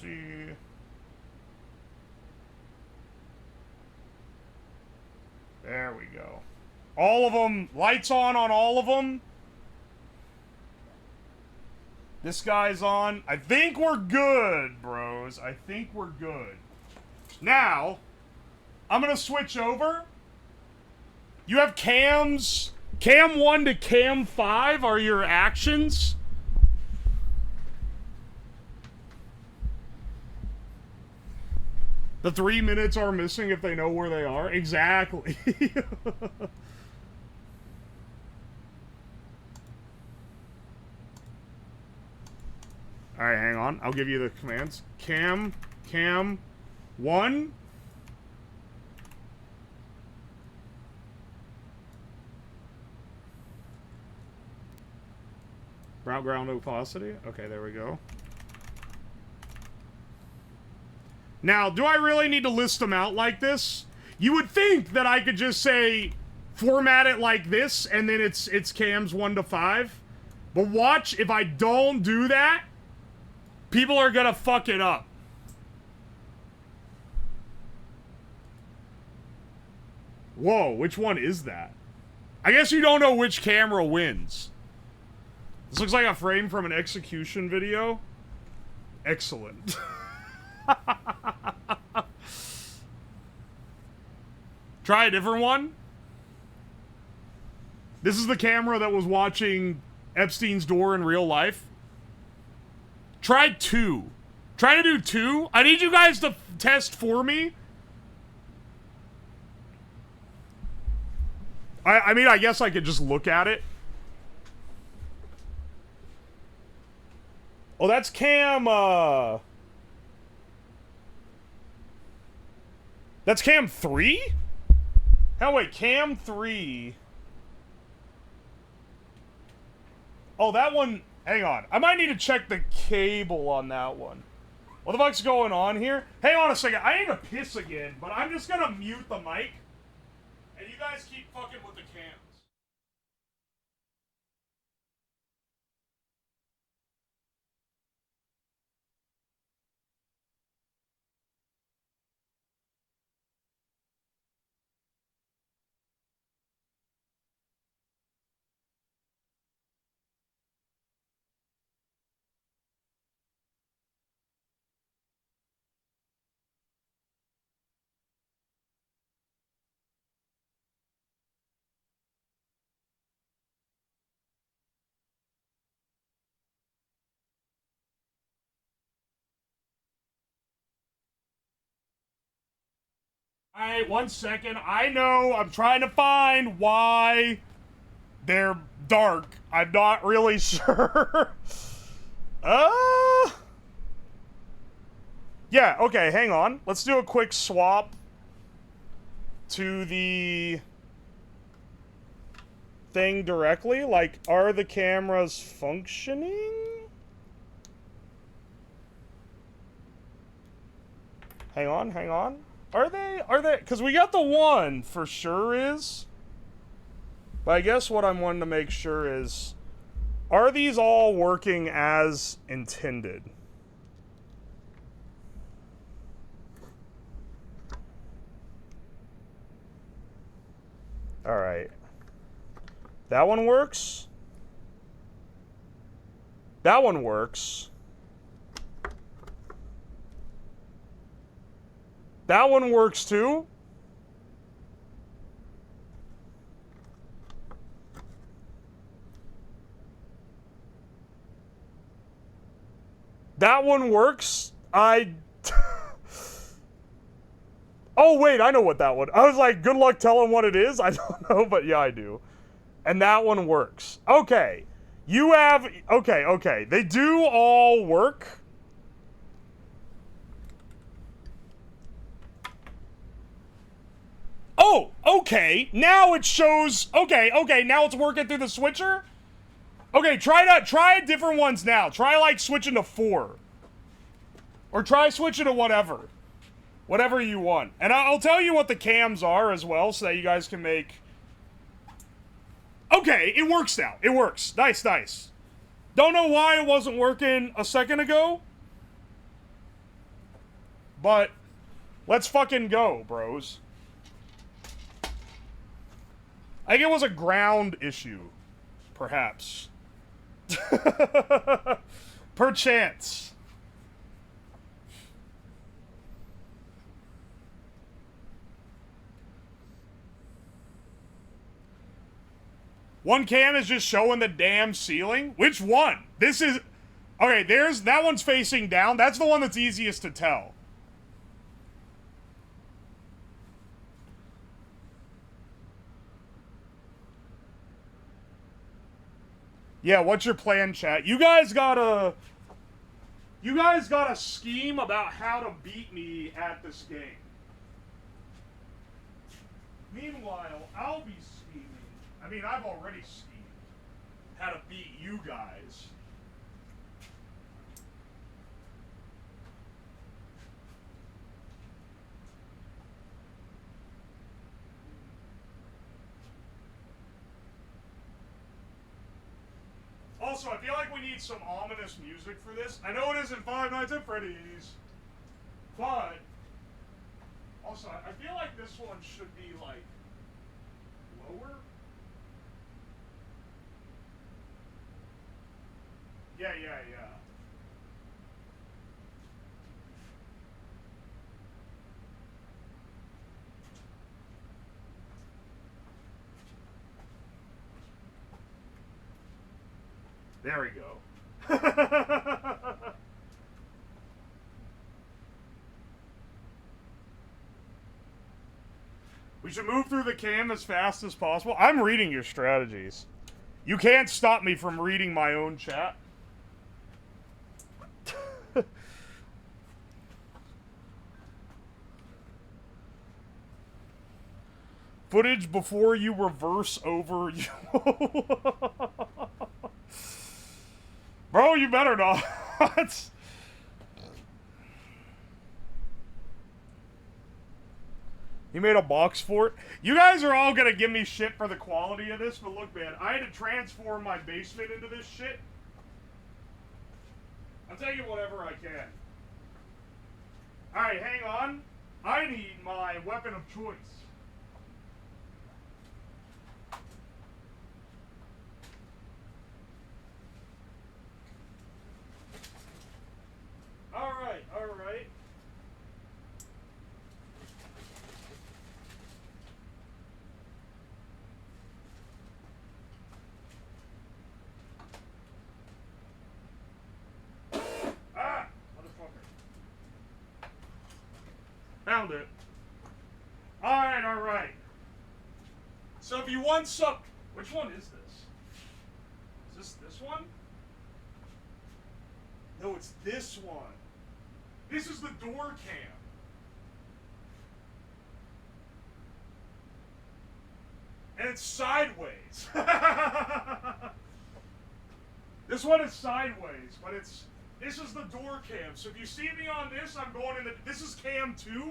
see. There we go. All of them, lights on all of them. This guy's on. I think we're good, bros. I think we're good. Now, I'm going to switch over. You have cams. Cam 1 to cam 5 are your actions. The 3 minutes are missing if they know where they are. Exactly. Alright, hang on. I'll give you the commands. Cam 1. Ground opacity. Okay, there we go. Now, do I really need to list them out like this? You would think that I could just say, format it like this, and then it's cams 1 to 5. But watch, if I don't do that, people are gonna fuck it up. Whoa, which one is that? I guess you don't know which camera wins. This looks like a frame from an execution video. Excellent. Try a different one. This is the camera that was watching Epstein's door in real life. Try 2. Try to do 2. I need you guys to test for me. I mean, I guess I could just look at it. Oh, that's cam, that's cam 3? Oh, wait, cam 3. Oh, that one... Hang on. I might need to check the cable on that one. What the fuck's going on here? Hang on a second. I need to piss again, but I'm just gonna mute the mic. And you guys keep fucking with the cams. Alright, 1 second. I know, I'm trying to find why they're dark. I'm not really sure. Yeah, okay, hang on. Let's do a quick swap to the thing directly. Like, are the cameras functioning? Hang on. Are they, because we got the one for sure is. But I guess what I'm wanting to make sure is, are these all working as intended? All right. That one works. That one works. That one works too. That one works. Oh, wait, I know what that one... I was like, good luck telling what it is. I don't know, but yeah, I do. And that one works. Okay. You have... Okay. They do all work. Oh, okay. Now it shows... Okay, now it's working through the switcher? Okay, try different ones now. Try, like, switching to 4. Or try switching to whatever. Whatever you want. And I'll tell you what the cams are as well, so that you guys can make... Okay, it works now. It works. Nice. Don't know why it wasn't working a second ago. But, let's fucking go, bros. I think it was a ground issue. Perhaps. Perchance. One cam is just showing the damn ceiling? Which one? This is... Okay, that one's facing down. That's the one that's easiest to tell. Yeah, what's your plan, chat? You guys got a scheme about how to beat me at this game. Meanwhile, I'll be scheming. I mean, I've already schemed how to beat you guys. Also, I feel like we need some ominous music for this. I know it isn't Five Nights at Freddy's, but also, I feel like this one should be, like, lower. Yeah. There we go. should move through the cam as fast as possible. I'm reading your strategies. You can't stop me from reading my own chat. Footage before you reverse over you. Bro, you better not. You made a box for it? You guys are all gonna give me shit for the quality of this, but look, man, I had to transform my basement into this shit. I'll tell you whatever I can. Alright, hang on. I need my weapon of choice. Alright, alright. Ah! Motherfucker. Found it. Alright, alright. So if you want some... Which one is this? Is this one? No, it's this one. This is the door cam. And it's sideways. This one is sideways, but this is the door cam. So if you see me on this, I'm going in the, this is cam 2.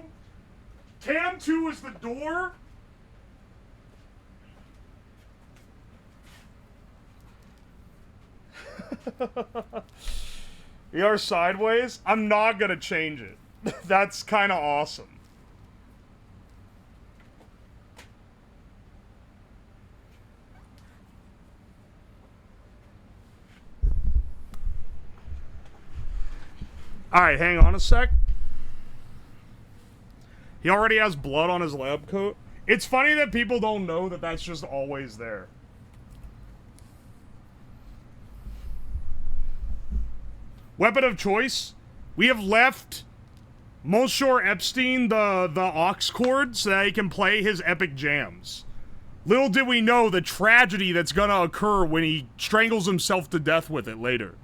Cam 2 is the door. You are sideways? I'm not gonna change it. That's kind of awesome. Alright, hang on a sec. He already has blood on his lab coat. It's funny that people don't know that that's just always there. Weapon of choice. We have left Monsieur Epstein the aux cord so that he can play his epic jams. Little did we know the tragedy that's gonna occur when he strangles himself to death with it later.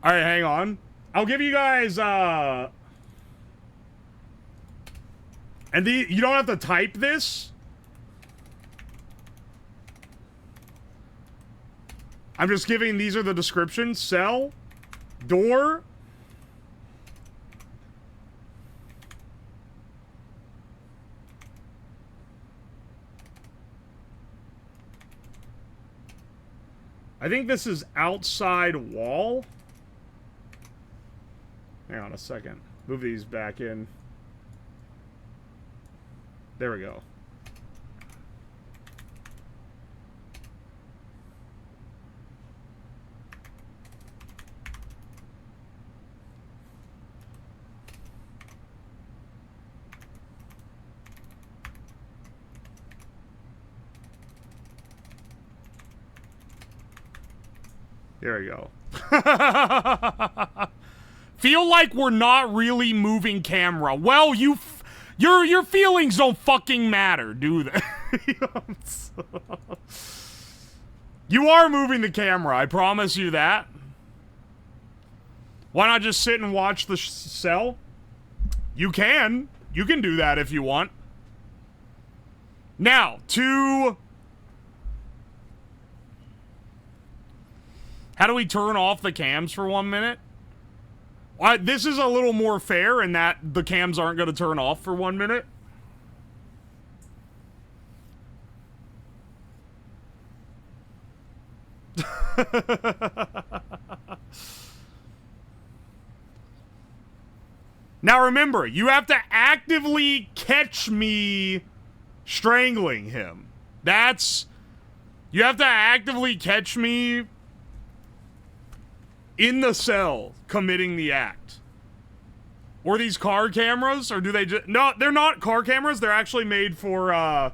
Alright, hang on. I'll give you guys, and you don't have to type this. I'm just giving, these are the descriptions. Cell. Door. I think this is outside wall. Hang on a second. Move these back in. There we go. There we go. Feel like we're not really moving camera. Well, your feelings don't fucking matter, do they? You are moving the camera, I promise you that. Why not just sit and watch the cell? You can. You can do that if you want. Now, how do we turn off the cams for 1 minute? This is a little more fair in that the cams aren't going to turn off for 1 minute. Now remember, you have to actively catch me strangling him. You have to actively catch me in the cell committing the act. Or these car cameras, or do they just... No, they're not car cameras. They're actually made for,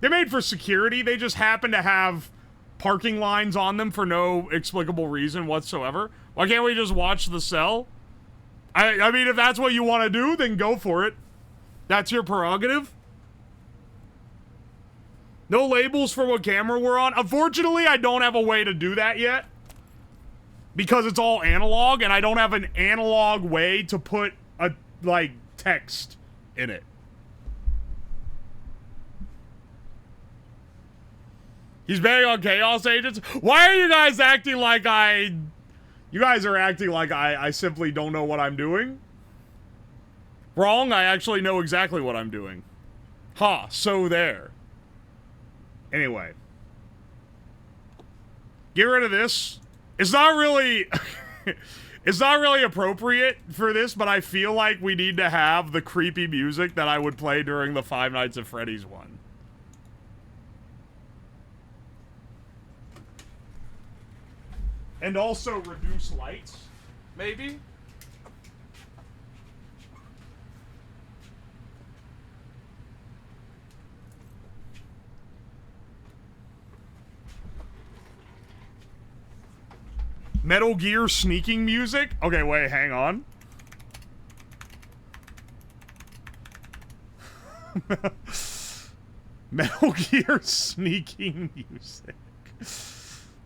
they're made for security. They just happen to have parking lines on them for no explicable reason whatsoever. Why can't we just watch the cell? I mean, if that's what you want to do, then go for it. That's your prerogative. No labels for what camera we're on. Unfortunately, I don't have a way to do that yet. Because it's all analog, and I don't have an analog way to put a, like, text in it. He's betting on Chaos Agents? Why are you guys acting like You guys are acting like I simply don't know what I'm doing? Wrong, I actually know exactly what I'm doing. Ha, so there. Anyway. Get rid of this. It's not really... it's not really appropriate for this, but I feel like we need to have the creepy music that I would play during the Five Nights at Freddy's one. And also reduce lights, maybe? Metal Gear sneaking music? Okay, wait, hang on. Metal Gear sneaking music.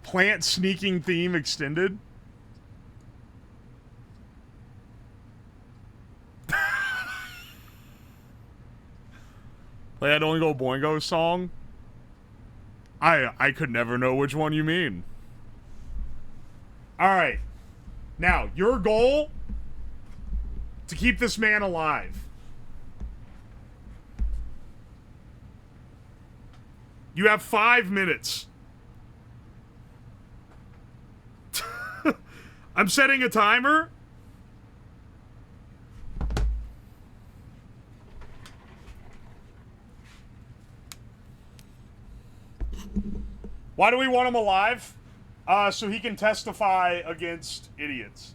Plant sneaking theme extended. Play that Oingo Boingo song? I could never know which one you mean. Alright. Now, your goal? To keep this man alive. You have 5 minutes. I'm setting a timer. Why do we want him alive? So he can testify against idiots.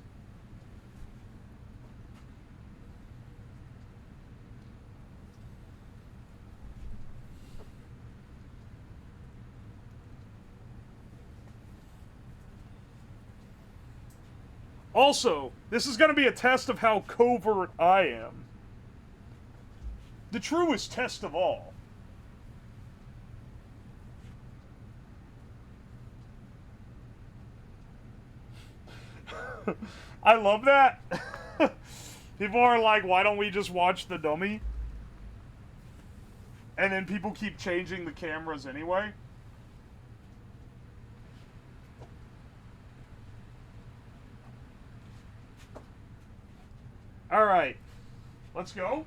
Also, this is going to be a test of how covert I am. The truest test of all. I love that. People are like, why don't we just watch the dummy? And then people keep changing the cameras anyway. All right, let's go.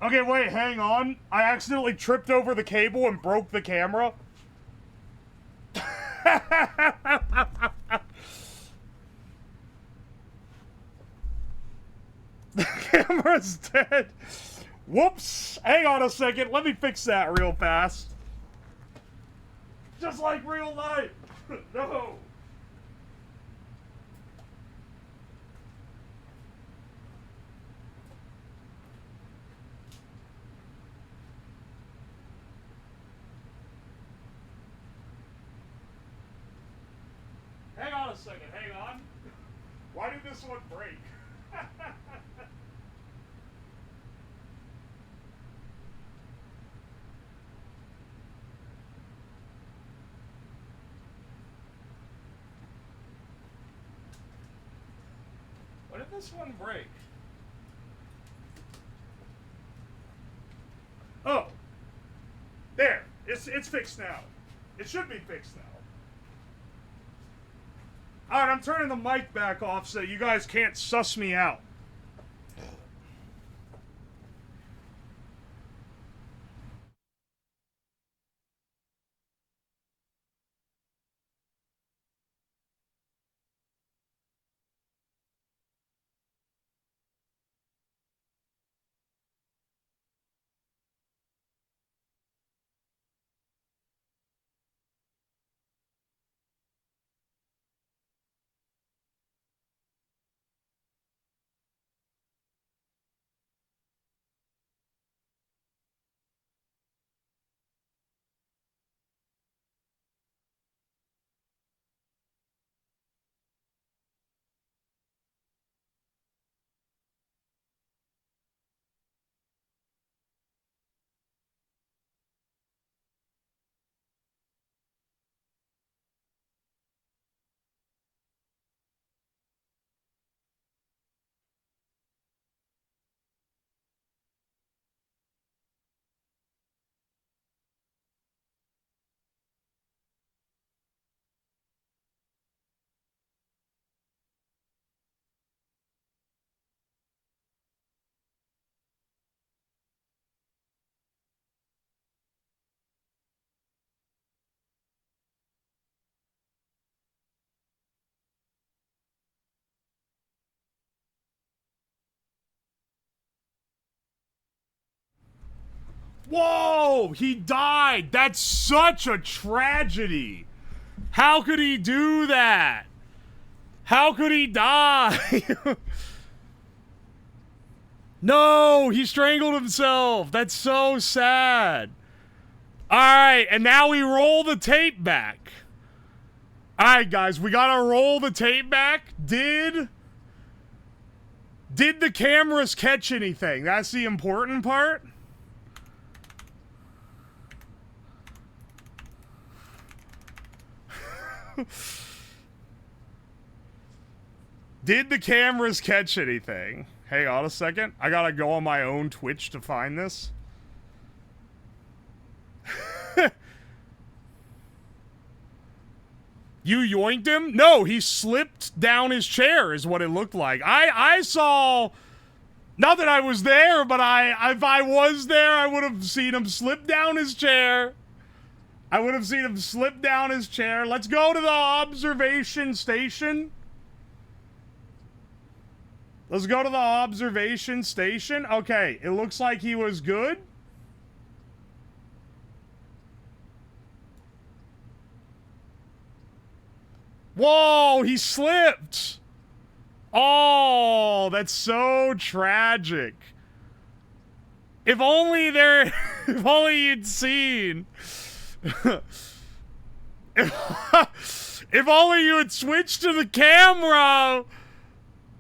Okay, wait, hang on. I accidentally tripped over the cable and broke the camera. The camera's dead. Whoops. Hang on a second. Let me fix that real fast. Just like real life. No. Hang on a second. Hang on. Why did this one break? Why did this one break? Oh. There. It's fixed now. It should be fixed now. Alright, I'm turning the mic back off so you guys can't suss me out. Whoa! He died! That's such a tragedy! How could he do that? How could he die? No! He strangled himself! That's so sad! Alright, and now we roll the tape back. Alright, guys, we gotta roll the tape back. Did the cameras catch anything? That's the important part. Did the cameras catch anything? Hang on a second. I gotta go on my own Twitch to find this. You yoinked him? No, he slipped down his chair is what it looked like. I saw... Not that I was there, but if I was there, I would have seen him slip down his chair. I would have seen him slip down his chair. Let's go to the observation station. Let's go to the observation station. Okay, it looks like he was good. Whoa, he slipped. Oh, that's so tragic. If only if only you'd seen. If only you had switched to the camera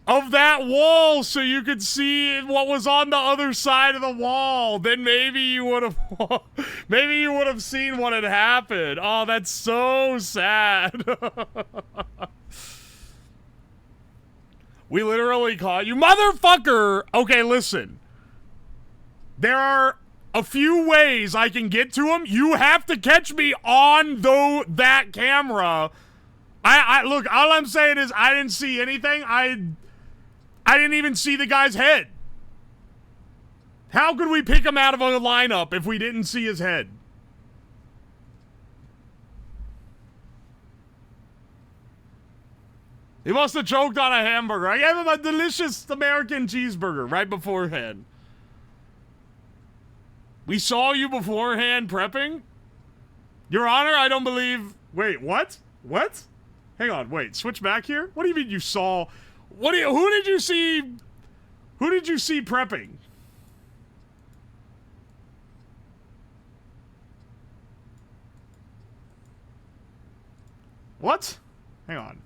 of that wall so you could see what was on the other side of the wall, then maybe you would have seen what had happened. Oh, that's so sad. We literally caught you, motherfucker. Okay, listen. There are a few ways I can get to him. You have to catch me on that camera. Look, all I'm saying is I didn't see anything. I didn't even see the guy's head. How could we pick him out of a lineup if we didn't see his head? He must have choked on a hamburger. I gave him a delicious American cheeseburger right beforehand. We saw you beforehand prepping? Your Honor, I don't believe... Wait, what? What? Hang on, wait, switch back here? What do you mean you saw... Who did you see... Who did you see prepping? What? Hang on.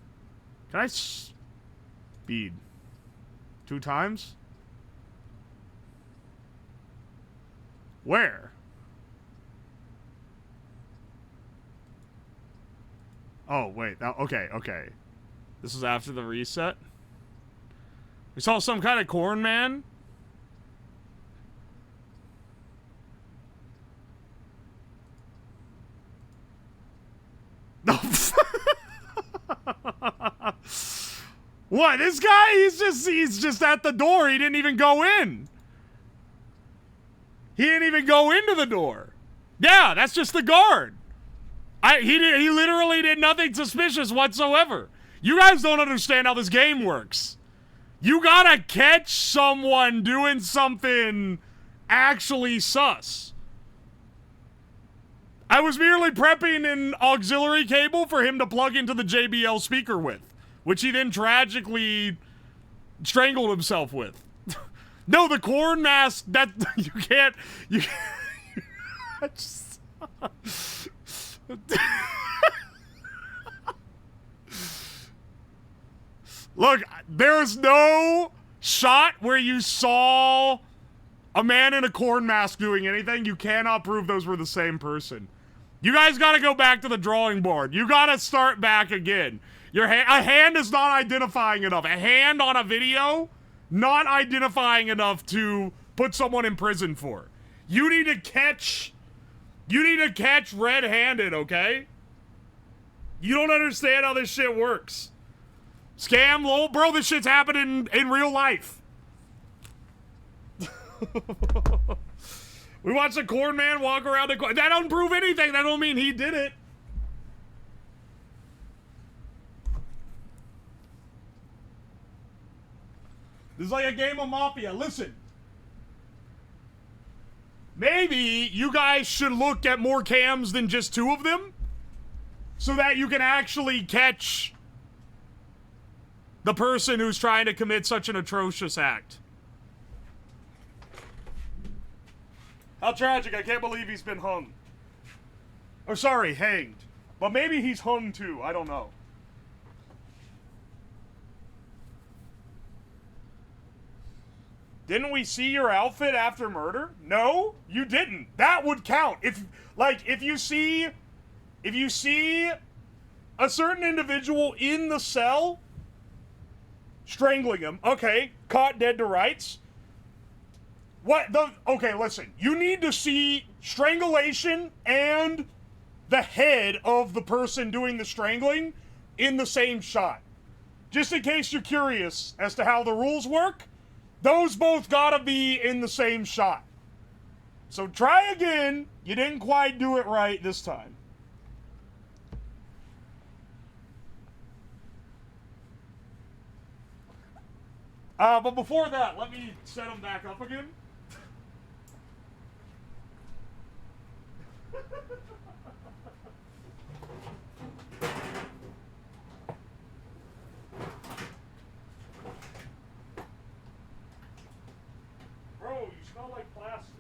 Can I speed 2 times? Where? Oh, wait. Now, okay, okay. This is after the reset. We saw some kind of corn man. No. What? This guy, he's just at the door. He didn't even go in. He didn't even go into the door. Yeah, that's just the guard. He literally did nothing suspicious whatsoever. You guys don't understand how this game works. You gotta catch someone doing something actually sus. I was merely prepping an auxiliary cable for him to plug into the JBL speaker with, which he then tragically strangled himself with. No, the corn mask, that, you can't, I just, look, there's no shot where you saw a man in a corn mask doing anything. You cannot prove those were the same person. You guys gotta go back to the drawing board. You gotta start back again. A hand is not identifying enough. A hand on a video, not identifying enough to put someone in prison for. You need to catch red-handed, okay? You don't understand how this shit works. Scam, lol, bro, this shit's happening in real life. We watched a corn man walk around the corn. That don't prove anything. That don't mean he did it. This is like a game of Mafia. Listen. Maybe you guys should look at more cams than just 2 of them, so that you can actually catch the person who's trying to commit such an atrocious act. How tragic. I can't believe he's been hung. Or sorry, hanged. But maybe he's hung too. I don't know. Didn't we see your outfit after murder? No, you didn't. That would count. If you see a certain individual in the cell strangling him, okay, caught dead to rights. Okay, listen. You need to see strangulation and the head of the person doing the strangling in the same shot. Just in case you're curious as to how the rules work, those both gotta be in the same shot. So try again. You didn't quite do it right this time. But before that, let me set them back up again. Bro, you smell like plastic.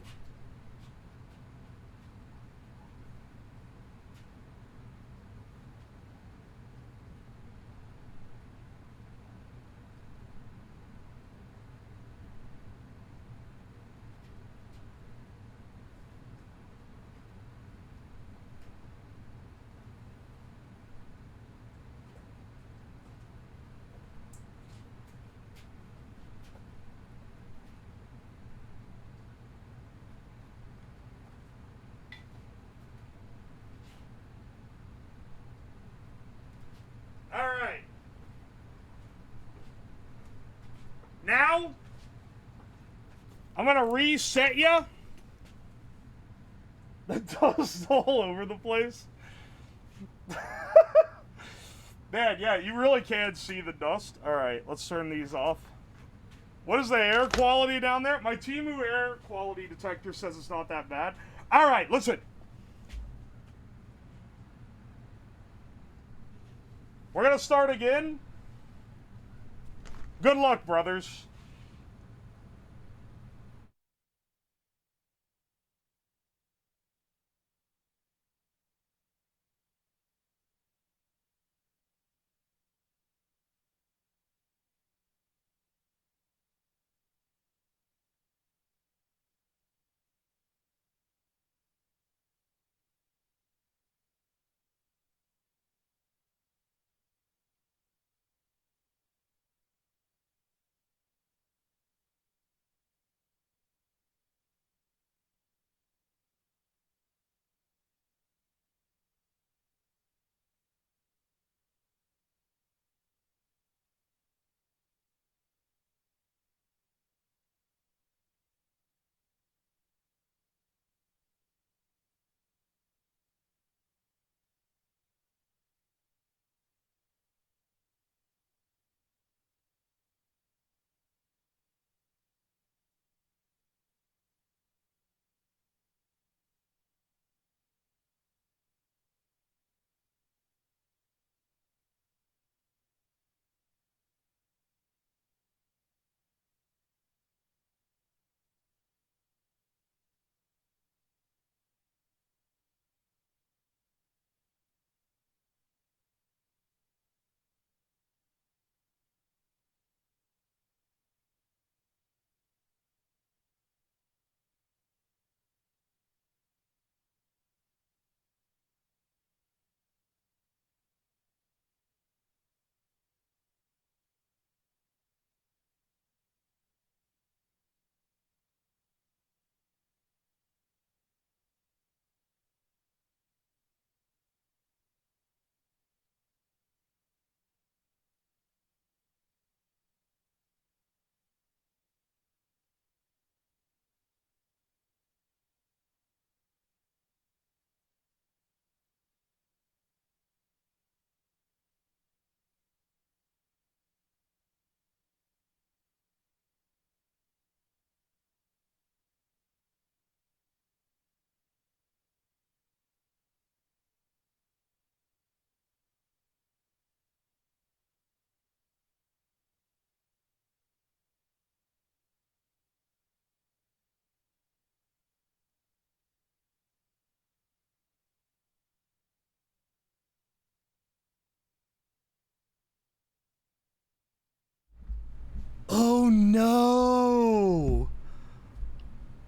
I'm gonna reset you. The dust all over the place. Man, yeah, you really can see the dust. Alright, let's turn these off. What is the air quality down there? My Temu air quality detector says it's not that bad. Alright, listen. We're gonna start again. Good luck, brothers. Oh no!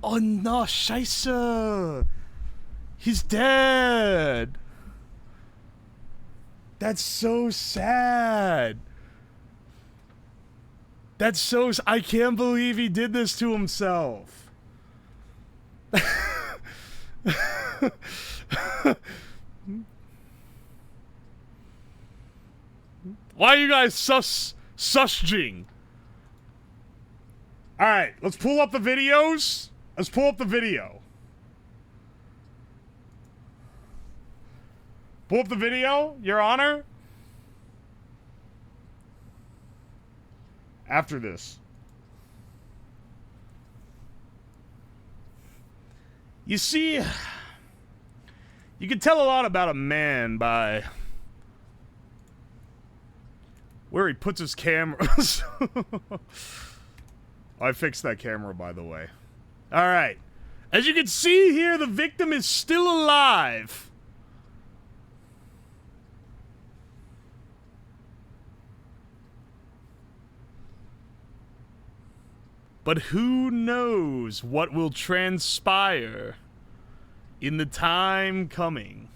Oh no, Scheiße! He's dead! That's so sad! That's so... I can't believe he did this to himself! Why are you guys susging? Alright, let's pull up the videos. Let's pull up the video. Pull up the video, Your Honor. After this. You see, you can tell a lot about a man by where he puts his cameras. I fixed that camera, by the way. Alright. As you can see here, the victim is still alive. But who knows what will transpire in the time coming.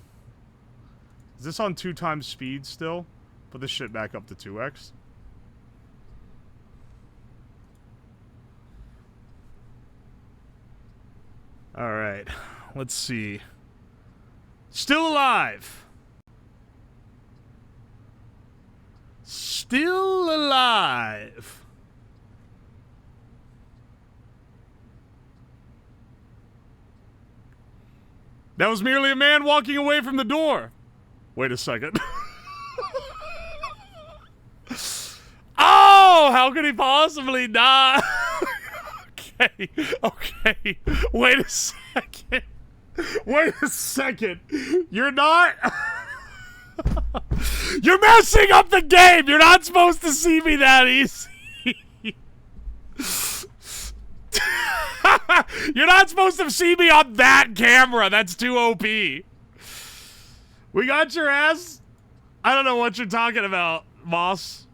Is this on 2x speed still? Put this shit back up to 2x. Alright, let's see. Still alive! Still alive! That was merely a man walking away from the door. Wait a second. Oh, how could he possibly die? Okay, okay. Wait a second. Wait a second. You're not... You're messing up the game. You're not supposed to see me that easy. You're not supposed to see me on that camera. That's too OP. We got your ass. I don't know what you're talking about, boss.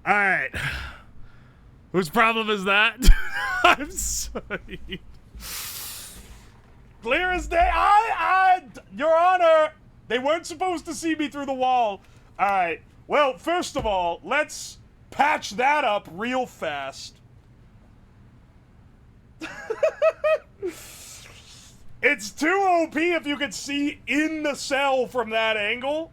All right. Whose problem is that? I'm sorry. Clear as day. Your Honor, they weren't supposed to see me through the wall. All right. Well, first of all, let's patch that up real fast. It's too OP if you could see in the cell from that angle.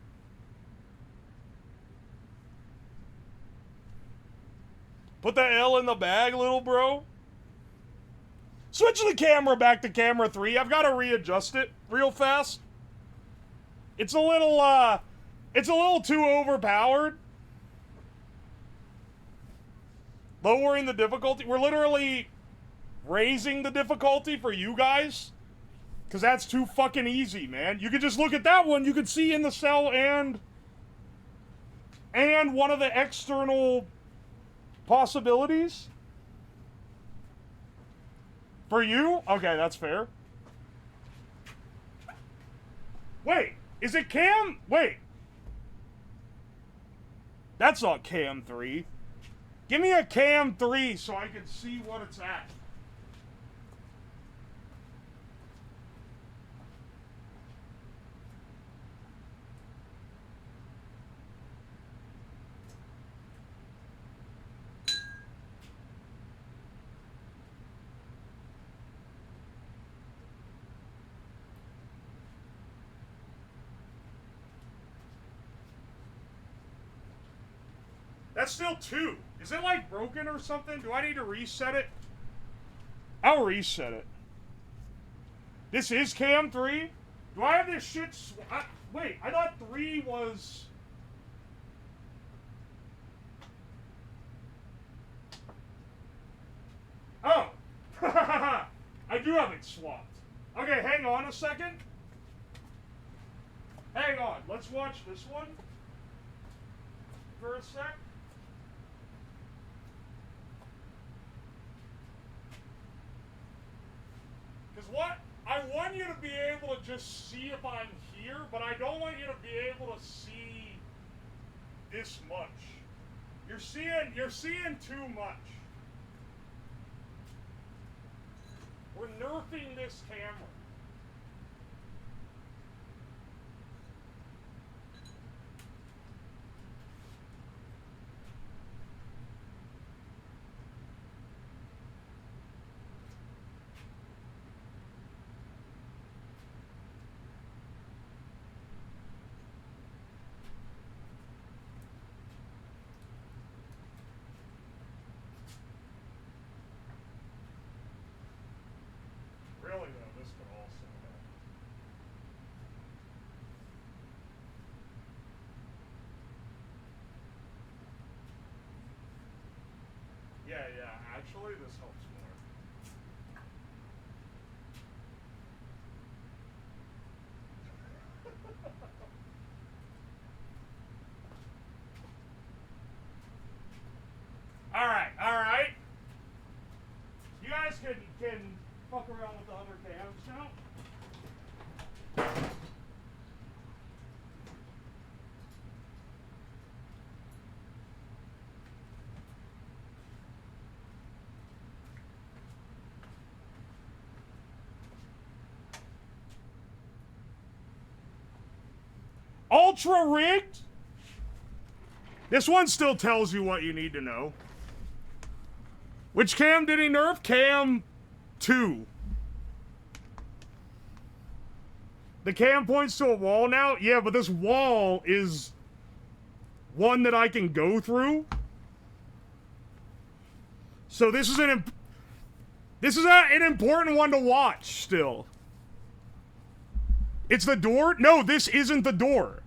Put the L in the bag, little bro. Switch the camera back to camera 3. I've got to readjust it real fast. It's a little too overpowered. Lowering the difficulty. We're literally raising the difficulty for you guys. Because that's too fucking easy, man. You could just look at that one. You could see in the cell and one of the external possibilities. For you? Okay, that's fair. Wait, is it cam? Wait. That's not cam 3. Give me a cam 3 so I can see what it's at. That's still 2. Is it like broken or something? Do I need to reset it? I'll reset it. This is cam 3? Do I have this shit wait, I thought 3 was... Oh! I do have it swapped. Okay, hang on a second. Hang on, let's watch this one for a sec. Because what? I want you to be able to just see if I'm here, but I don't want you to be able to see this much. You're seeing too much. We're nerfing this camera. Really though, this could also help. Yeah, actually this helps more. Alright. You guys can fuck around with the other cams now. Ultra rigged? This one still tells you what you need to know. Which cam did he nerf? Cam 2. The cam points to a wall now? Yeah, but this wall is one that I can go through. So this is an important one to watch still. It's the door? No, this isn't the door.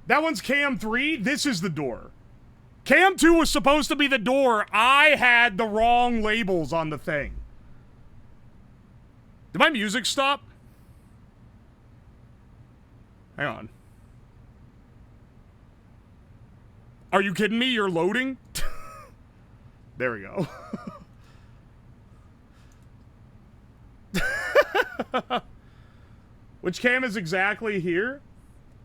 That one's Cam 3. This is the door. Cam 2 was supposed to be the door. I had the wrong labels on the thing. Did my music stop? Hang on. Are you kidding me? You're loading? There we go. Which cam is exactly here?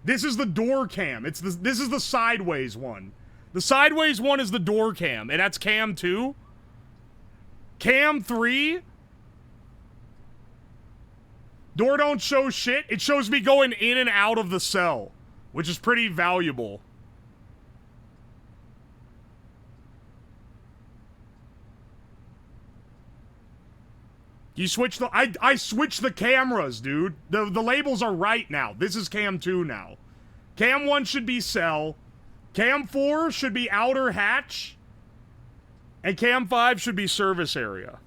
This is the door cam. This is the sideways one. The sideways one is the door cam, and that's Cam 2. Cam 3. Door don't show shit. It shows me going in and out of the cell, which is pretty valuable. You switch the... I switched the cameras, dude. The labels are right now. This is Cam 2 now. Cam 1 should be cell. Cam 4 should be outer hatch. And Cam 5 should be service area.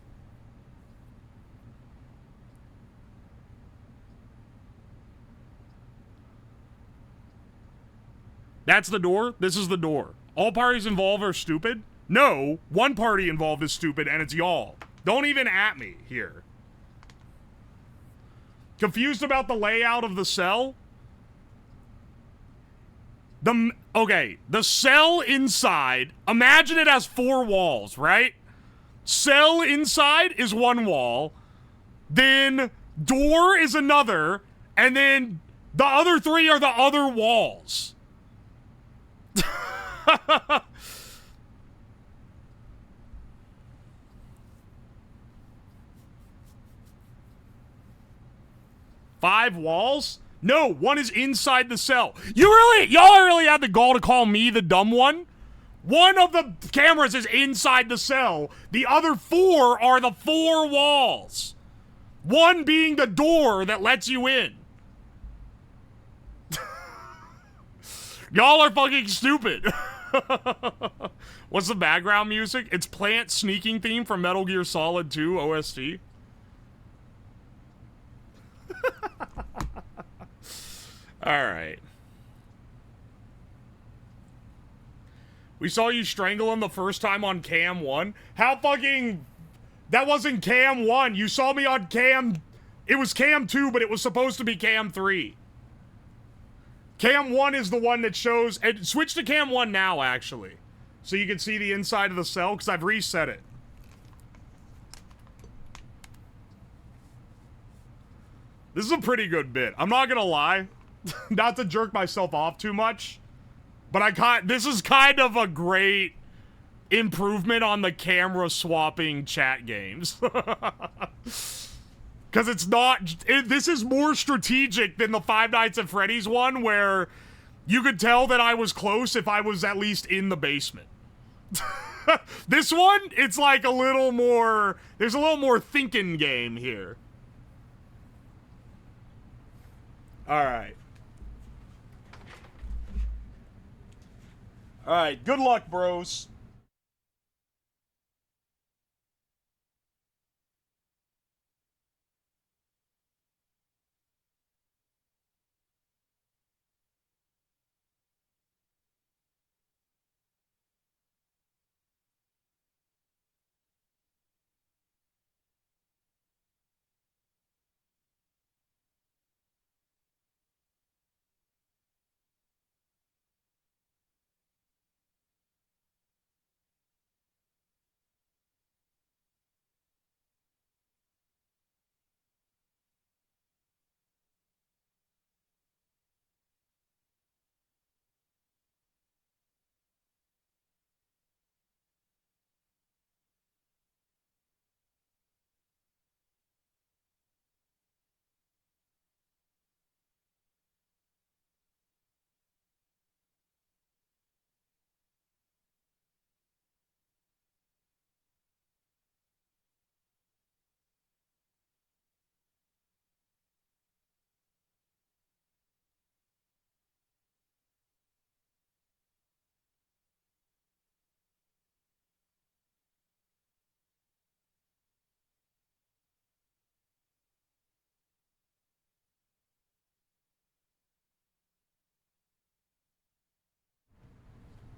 That's the door. This is the door. All parties involved are stupid? No, one party involved is stupid, and it's y'all. Don't even at me here. Confused about the layout of the cell? Okay, the cell inside, imagine it has 4 walls, right? Cell inside is 1 wall, then door is another, and then the other 3 are the other walls. Five walls? No, one is inside the cell. Y'all really had the gall to call me the dumb one? One of the cameras is inside the cell. The other 4 are the 4 walls. One being the door that lets you in. Y'all are fucking stupid. What's the background music? It's Plant sneaking theme from Metal Gear Solid 2 OST. Alright. We saw you strangle him the first time on Cam 1. How fucking... That wasn't Cam 1. You saw me on Cam... It was Cam 2, but it was supposed to be Cam 3. Cam 1 is the one that shows... And switch to Cam 1 now, actually. So you can see the inside of the cell, because I've reset it. This is a pretty good bit. I'm not gonna lie. Not to jerk myself off too much. But this is kind of a great improvement on the camera swapping chat games. Because it's not... this is more strategic than the Five Nights at Freddy's one, where you could tell that I was close if I was at least in the basement. This one, it's like a little more... There's a little more thinking game here. Alright. Alright, good luck, bros.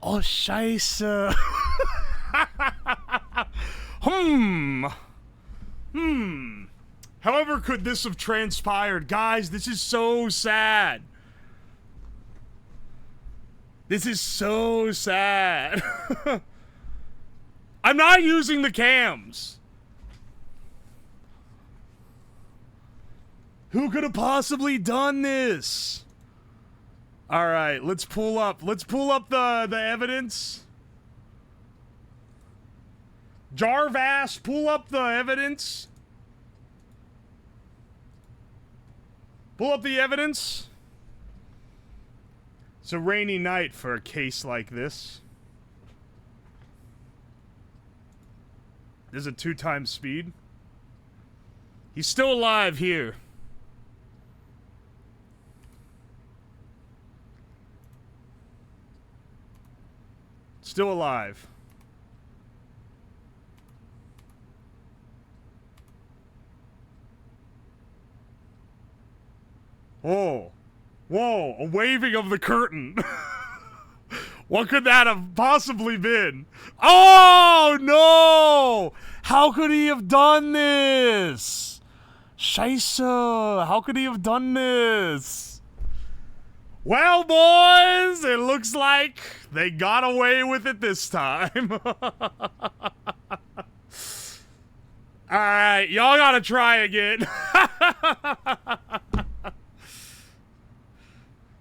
Oh, scheiße. However could this have transpired? Guys, this is so sad. This is so sad. I'm not using the cams. Who could have possibly done this? All right, let's pull up the evidence. Jarvas, pull up the evidence. Pull up the evidence. It's a rainy night for a case like this. There's a 2x speed. He's still alive here. Still alive. Whoa. Whoa, a waving of the curtain. What could that have possibly been? Oh, no! How could he have done this? Scheiße, how could he have done this? Well, boys, it looks like they got away with it this time. Alright, y'all gotta try again.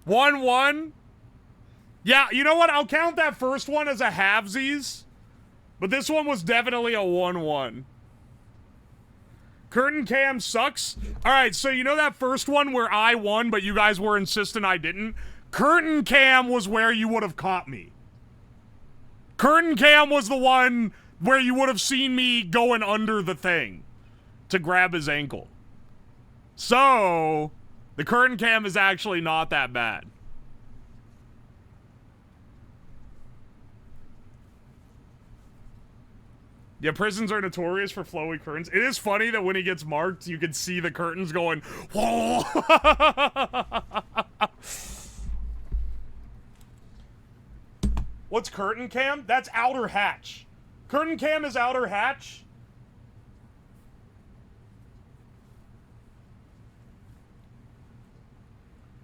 1-1. Yeah, you know what? I'll count that first one as a halvesies. But this one was definitely a 1-1. Curtain cam sucks. Alright, so you know that first one where I won, but you guys were insistent I didn't? Curtain cam was where you would have caught me. Curtain cam was the one where you would have seen me going under the thing to grab his ankle. So, the curtain cam is actually not that bad. Yeah, prisons are notorious for flowy curtains. It is funny that when he gets marked, you can see the curtains going, whoa! What's curtain cam? That's outer hatch. Curtain cam is outer hatch.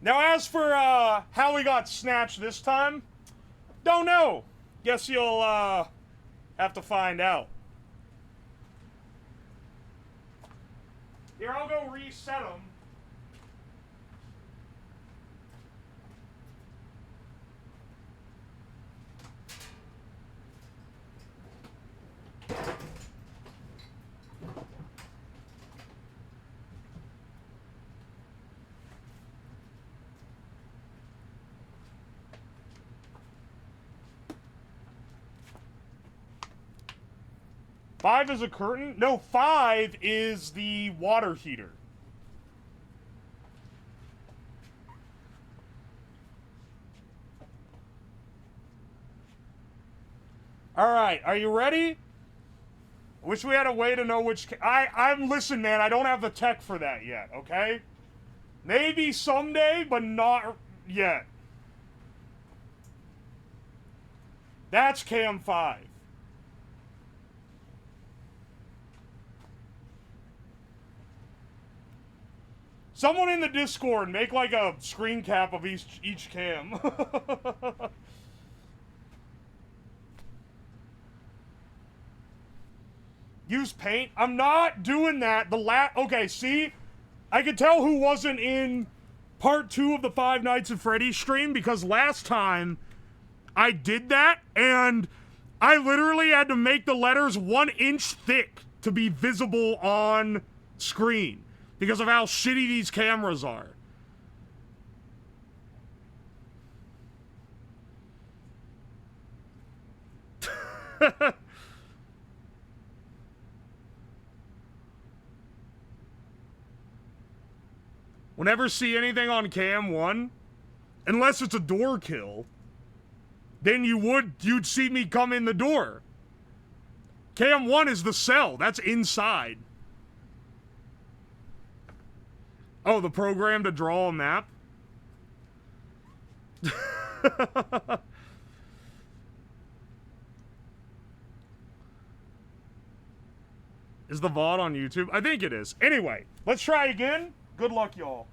Now, as for how we got snatched this time, don't know. Guess you'll have to find out. Here, I'll go reset them. Five is a curtain? No, 5 is the water heater. Alright, are you ready? I wish we had a way to know which... listen, man, I don't have the tech for that yet, okay? Maybe someday, but not yet. That's cam 5. Someone in the Discord make like a screen cap of each cam. Use paint? I'm not doing that. Okay, see? I could tell who wasn't in part 2 of the Five Nights at Freddy's stream because last time I did that and I literally had to make the letters 1 inch thick to be visible on screen. Because of how shitty these cameras are. We'll never see anything on cam 1. Unless it's a door kill. Then you'd see me come in the door. Cam 1 is the cell. That's inside. Oh, the program to draw a map? Is the VOD on YouTube? I think it is. Anyway, let's try again. Good luck, y'all.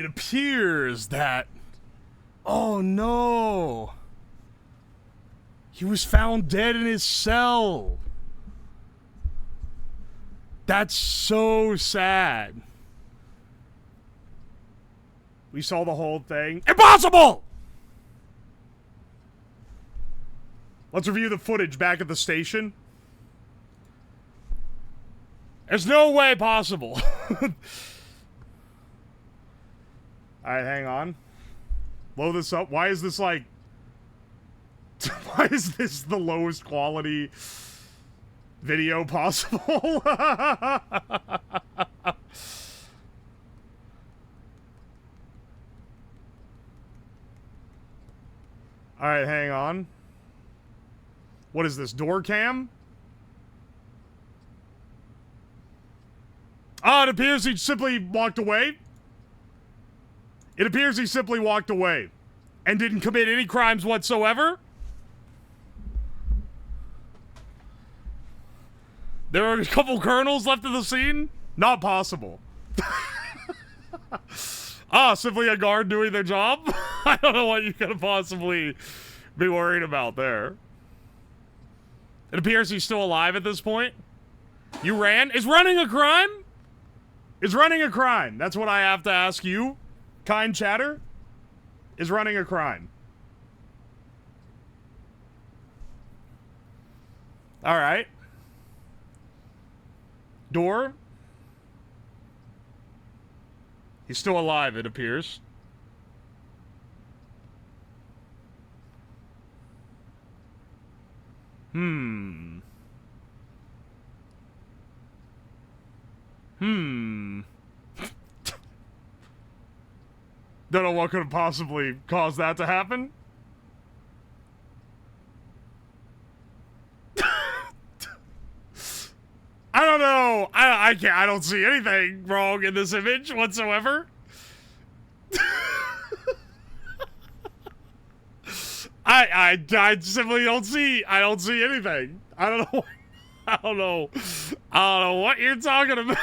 appears that... Oh no! He was found dead in his cell! That's so sad. We saw the whole thing. Impossible! Let's review the footage back at the station. There's no way possible. Alright, hang on. Load this up. Why is this like... Why is this the lowest quality video possible? Alright, hang on. What is this, door cam? Ah, it appears he simply walked away. It appears he simply walked away and didn't commit any crimes whatsoever. There are a couple colonels left of the scene? Not possible. Simply a guard doing their job? I don't know what you could possibly be worried about there. It appears he's still alive at this point. You ran? Is running a crime? Is running a crime? That's what I have to ask you. Kind chatter? Is running a crime? Alright. Door? He's still alive, it appears. Don't know what could have possibly caused that to happen. I don't know. I can't. I don't see anything wrong in this image whatsoever. I simply don't see. I don't see anything. I don't know. I don't know. I don't know what you're talking about.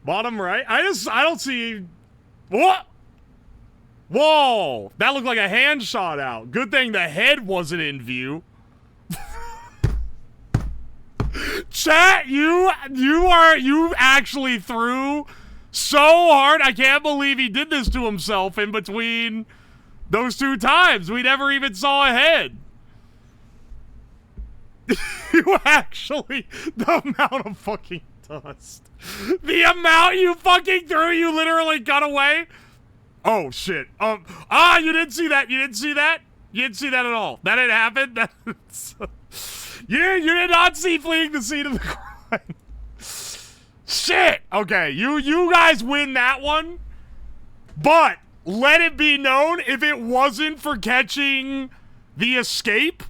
Bottom right. I don't see. What? Whoa! That looked like a hand shot out. Good thing the head wasn't in view. Chat, you actually threw so hard. I can't believe he did this to himself in between those two times. We never even saw a head. You actually, the amount of fucking dust. The amount you fucking threw, you literally got away. Oh shit. You didn't see that. You didn't see that. You didn't see that at all. That didn't happen. You did not see fleeing the scene of the crime. Shit. Okay, you guys win that one. But let it be known, if it wasn't for catching the escape,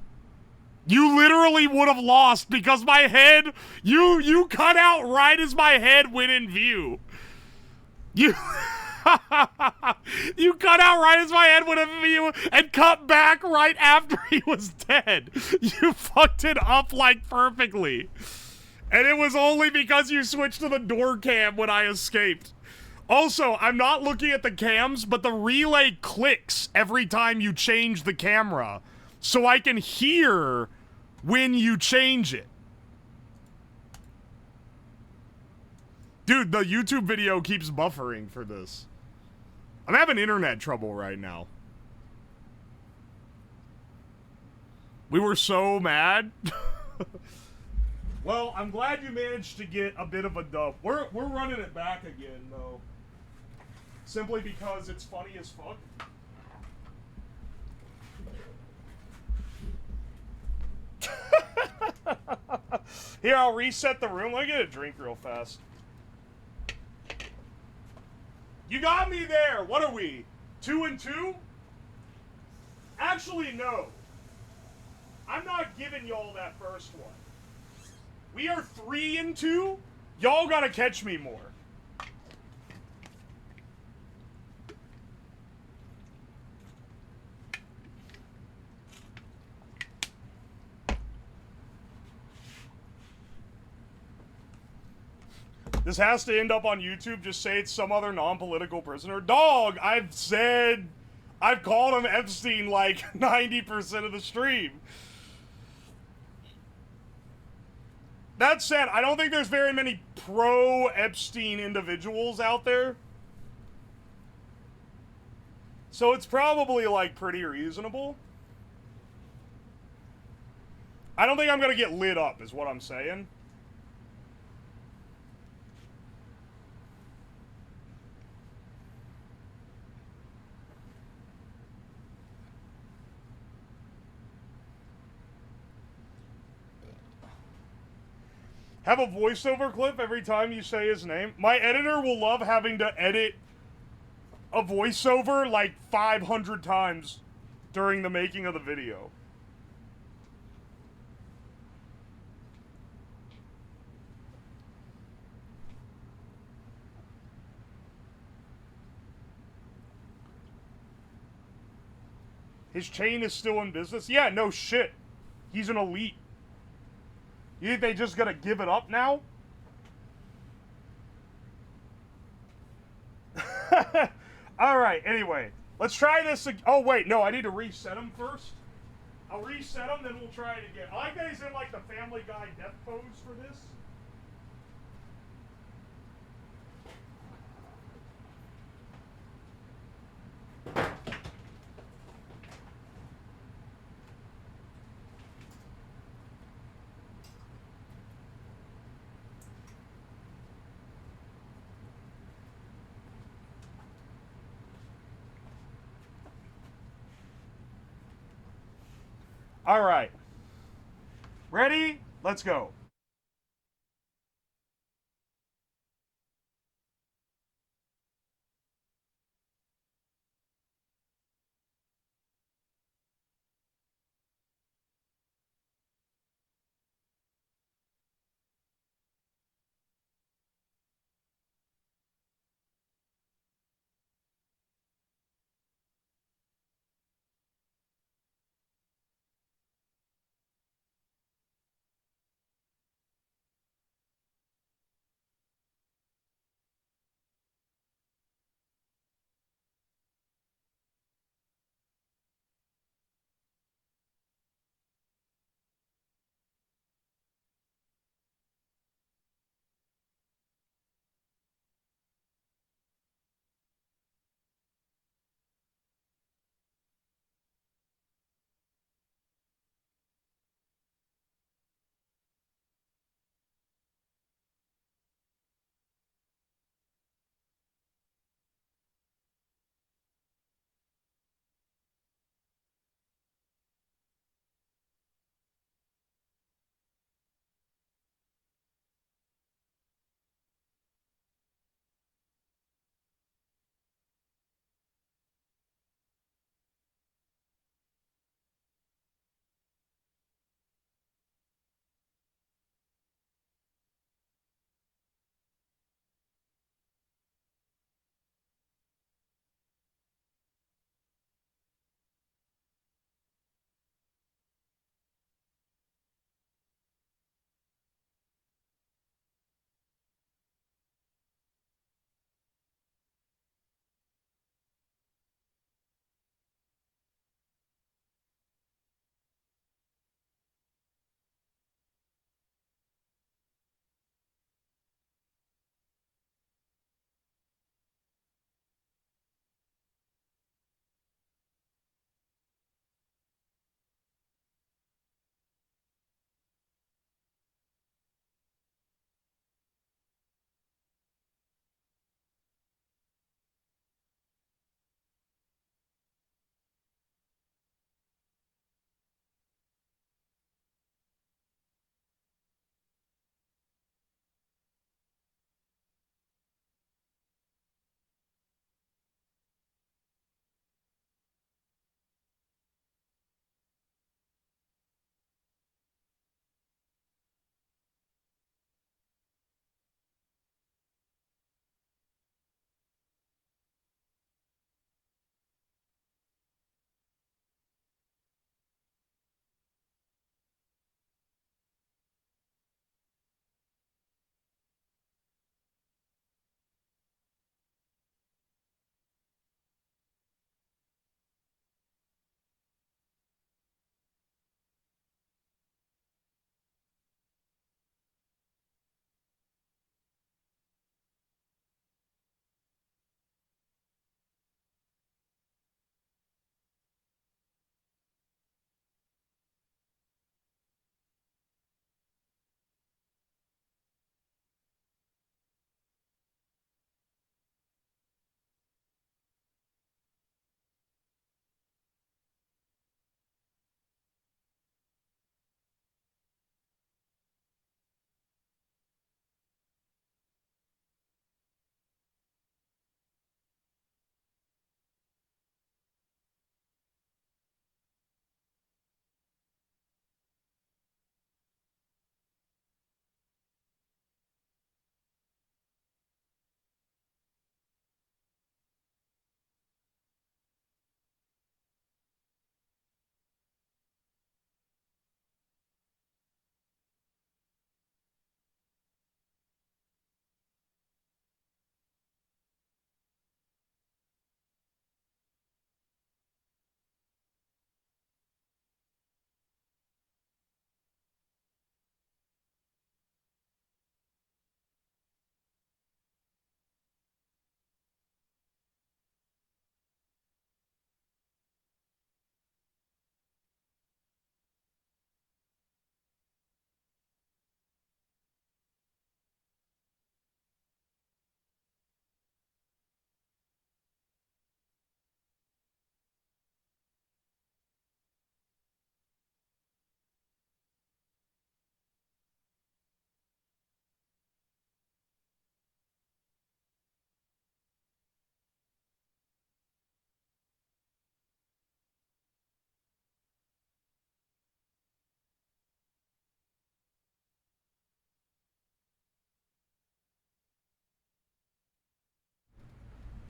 you literally would have lost because my head, you cut out right as my head went in view. You you cut out right as my head went in view and cut back right after he was dead. You fucked it up like perfectly. And it was only because you switched to the door cam when I escaped. Also, I'm not looking at the cams, but the relay clicks every time you change the camera. So I can hear when you change it. Dude, the YouTube video keeps buffering for this. I'm having internet trouble right now. We were so mad. Well, I'm glad you managed to get a bit of a dub. We're running it back again, though. Simply because it's funny as fuck. Here, I'll reset the room. Let me get a drink real fast. You got me there. What are we? 2 and 2? Actually, no. I'm not giving y'all that first one. We are 3 and 2. Y'all gotta catch me more. This has to end up on YouTube. Just say it's some other non-political prisoner. Dog, I've called him Epstein like 90% of the stream. That said, I don't think there's very many pro-Epstein individuals out there. So it's probably, like, pretty reasonable. I don't think I'm gonna get lit up, is what I'm saying. Have a voiceover clip every time you say his name. My editor will love having to edit a voiceover like 500 times during the making of the video. His chain is still in business? Yeah, no shit. He's an elite. You think they just gonna give it up now? Alright, anyway. Let's try this again. Oh, wait, no, I need to reset him first. I'll reset him, then we'll try it again. I like that he's in, like, the Family Guy death pose for this. All right. Ready? Let's go.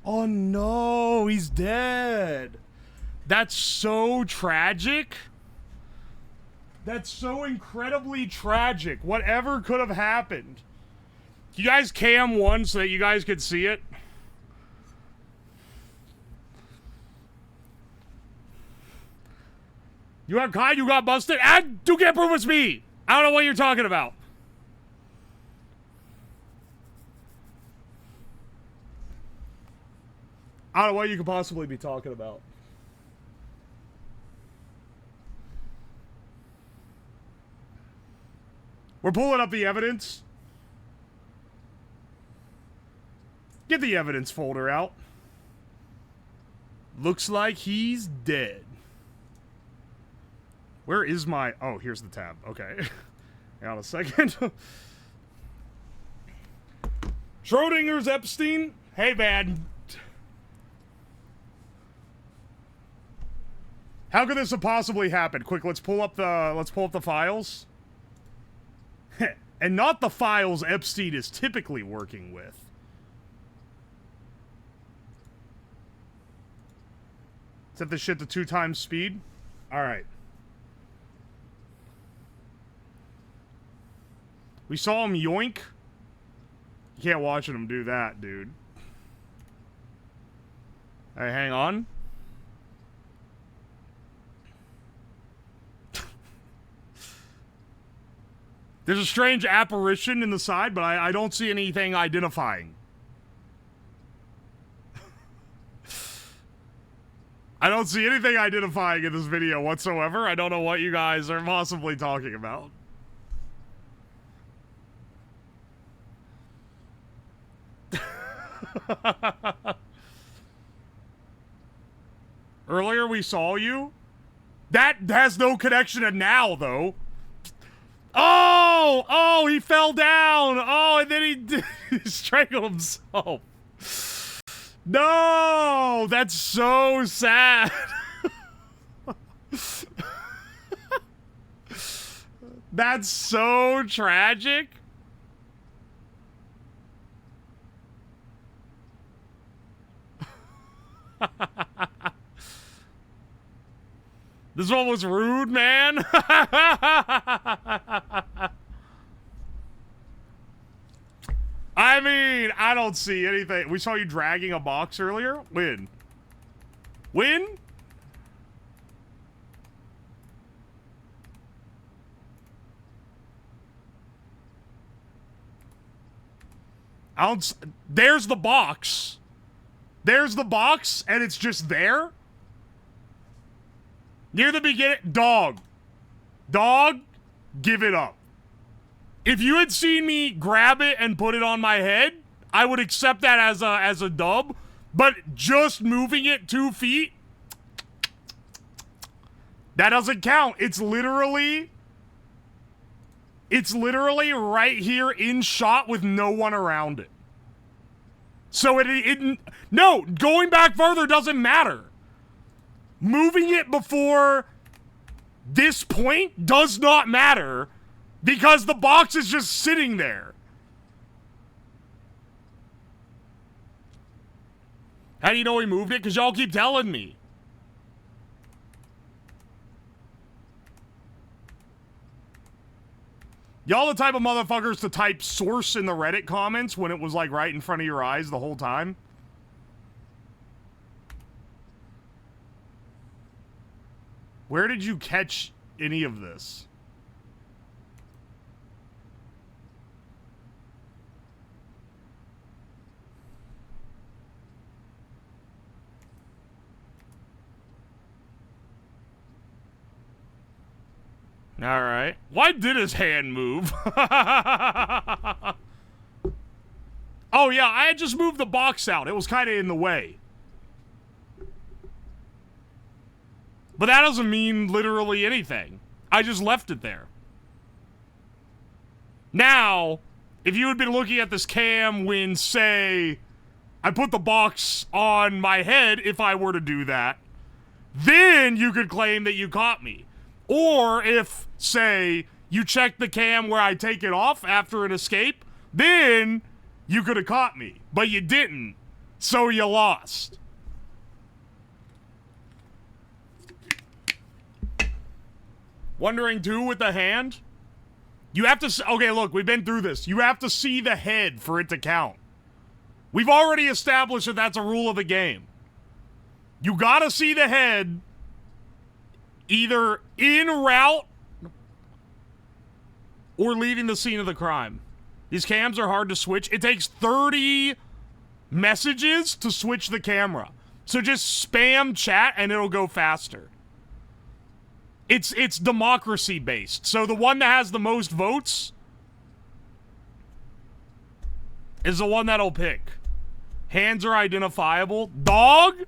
Oh no, he's dead. That's so tragic. That's so incredibly tragic. Whatever could have happened. You guys cam one so that you guys could see it? You got caught, you got busted, and you can't prove it's me. I don't know what you're talking about. I don't know what you could possibly be talking about. We're pulling up the evidence. Get the evidence folder out. Looks like he's dead. Where is my... Oh, here's the tab. Okay. Hang on a second. Schrodinger's Epstein. Hey, man. How could this have possibly happened? Quick, let's pull up the files. And not the files Epstein is typically working with. Set this shit to 2 times speed. All right. We saw him yoink. You can't watch him do that, dude. All right, hang on. There's a strange apparition in the side, but I don't see anything identifying. I don't see anything identifying in this video whatsoever. I don't know what you guys are possibly talking about. Earlier we saw you? That has no connection to now, though. Oh! Oh, he fell down! Oh, and then he strangled himself. No! That's so sad. That's so tragic. This one was rude, man. I mean, I don't see anything. We saw you dragging a box earlier. When? When? There's the box. There's the box, and it's just there. Near the beginning, dog, give it up. If you had seen me grab it and put it on my head, I would accept that as a dub. But just moving it 2 feet, that doesn't count. It's literally right here in shot with no one around it. So no, going back further doesn't matter. Moving it before this point does not matter because the box is just sitting there. How do you know he moved it? Because y'all keep telling me. Y'all the type of motherfuckers to type source in the Reddit comments when it was like right in front of your eyes the whole time? Where did you catch any of this? All right. Why did his hand move? Oh, yeah, I had just moved the box out. It was kind of in the way. But that doesn't mean literally anything. I just left it there. Now, if you had been looking at this cam when, say, I put the box on my head, if I were to do that, then you could claim that you caught me. Or if, say, you checked the cam where I take it off after an escape, then you could have caught me. But you didn't. So you lost. Wondering too with the hand? You have to... Okay, look, we've been through this. You have to see the head for it to count. We've already established that that's a rule of the game. You gotta see the head either en route or leaving the scene of the crime. These cams are hard to switch. It takes 30 messages to switch the camera. So just spam chat and it'll go faster. It's democracy based. So the one that has the most votes is the one that'll pick. Hands are identifiable. Dog?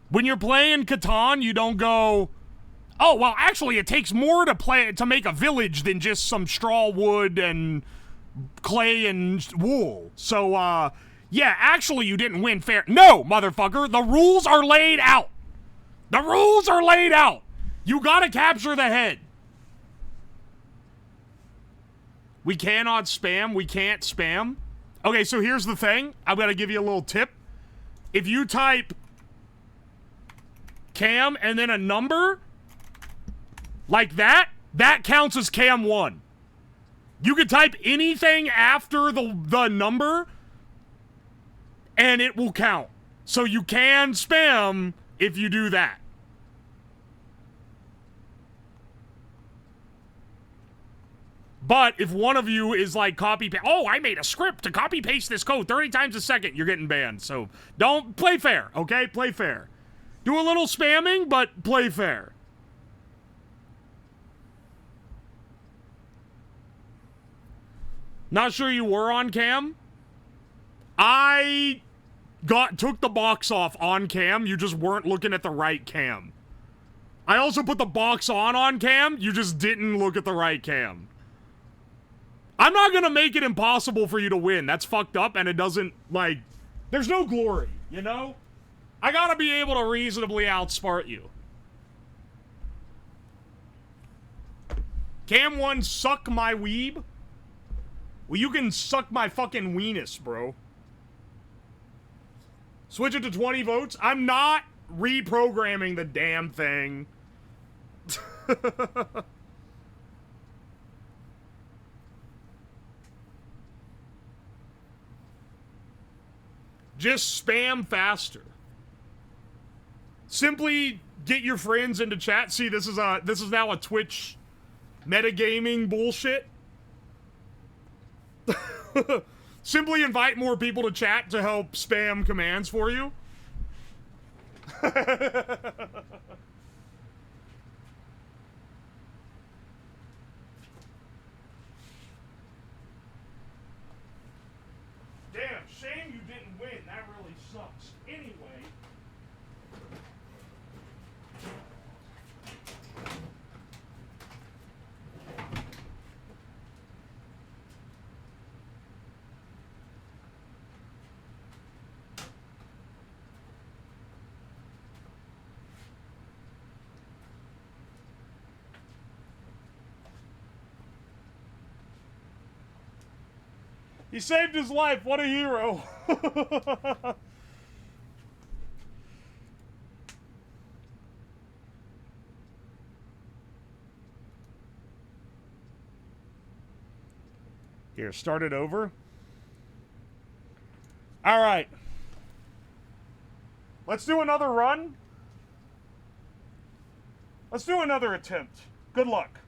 When you're playing Catan, you don't go, oh, well, actually, it takes more to make a village than just some straw wood and clay and wool. So, yeah, actually, you didn't win fair. No, motherfucker, the rules are laid out. The rules are laid out. You gotta capture the head. We cannot spam. We can't spam. Okay, so here's the thing. I'm gonna give you a little tip. If you type cam and then a number like that, that counts as cam 1. You could type anything after the number and it will count. So you can spam if you do that. But if one of you is like oh, I made a script to copy paste this code 30 times a second, you're getting banned. So don't play fair, okay? Play fair. Do a little spamming, but play fair. Not sure you were on cam. I took the box off on cam. You just weren't looking at the right cam. I also put the box on cam. You just didn't look at the right cam. I'm not gonna make it impossible for you to win. That's fucked up, and it doesn't, like... There's no glory, you know? I gotta be able to reasonably outsmart you. Cam 1, suck my weeb? Well, you can suck my fucking weenus, bro. Switch it to 20 votes? I'm not reprogramming the damn thing. Just spam faster. Simply get your friends into chat. See, this is now a Twitch metagaming bullshit. Simply invite more people to chat to help spam commands for you. Damn, shame you didn't win. That really sucks. Anyway. He saved his life. What a hero. Here, start it over. All right. Let's do another run. Let's do another attempt. Good luck.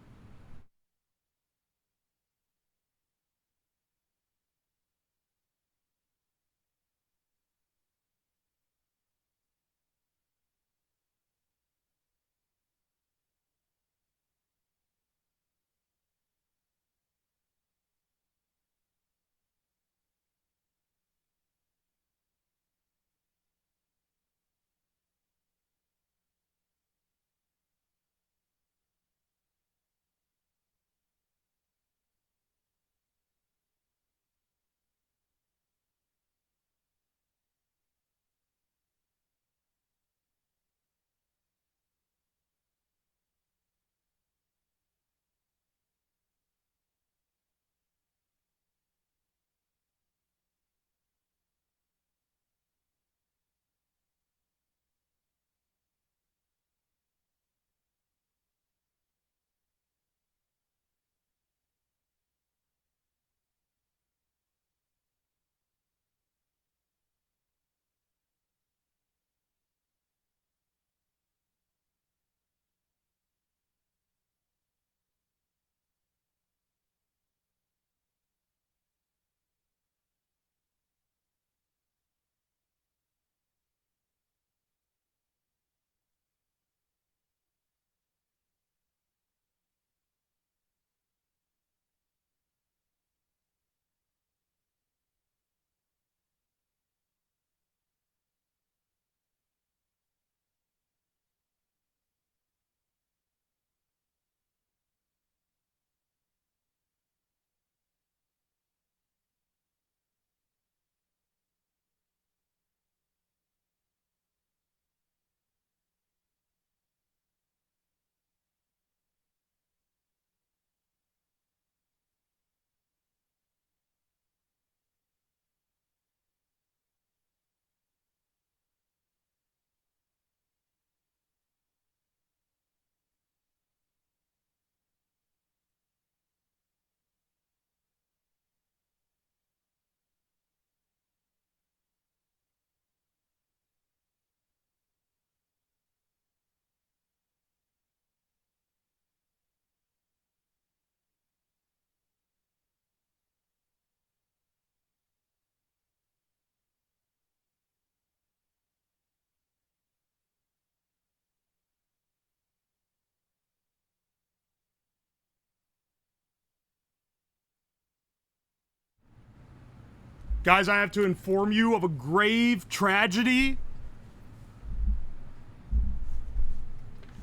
Guys, I have to inform you of a grave tragedy.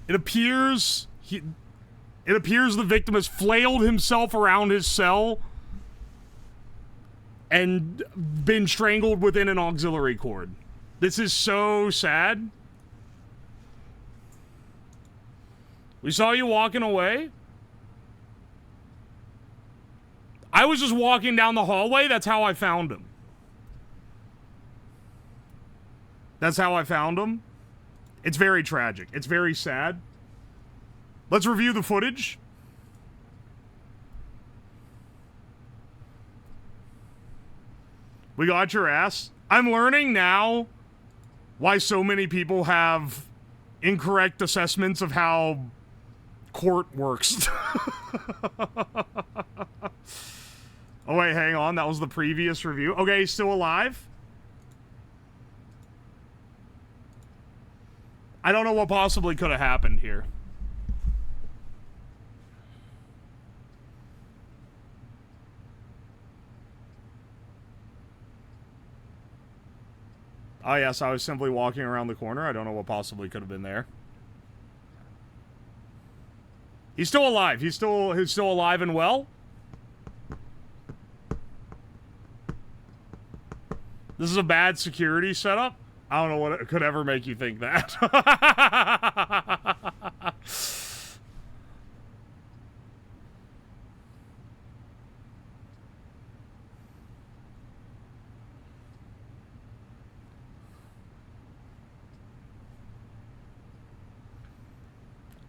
It appears the victim has flailed himself around his cell and been strangled within an auxiliary cord. This is so sad. We saw you walking away. I was just walking down the hallway. That's how I found him. That's how I found him. It's very tragic. It's very sad. Let's review the footage. We got your ass. I'm learning now why so many people have incorrect assessments of how court works. Oh, wait, hang on. That was the previous review. Okay, he's still alive? I don't know what possibly could have happened here. Oh, yes, I was simply walking around the corner. I don't know what possibly could have been there. He's still alive. He's still alive and well. This is a bad security setup. I don't know what it could ever make you think that. I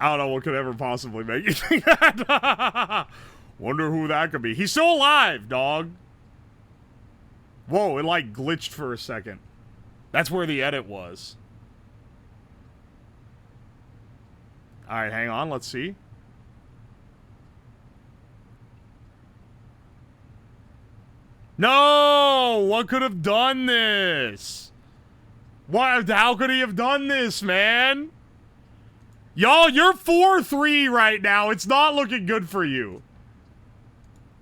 don't know what could ever possibly make you think that. Wonder who that could be. He's still alive, dog. Whoa, it like glitched for a second. That's where the edit was. Alright, hang on, let's see. No! What could have done this? What? How could he have done this, man? Y'all, you're 4-3 right now. It's not looking good for you.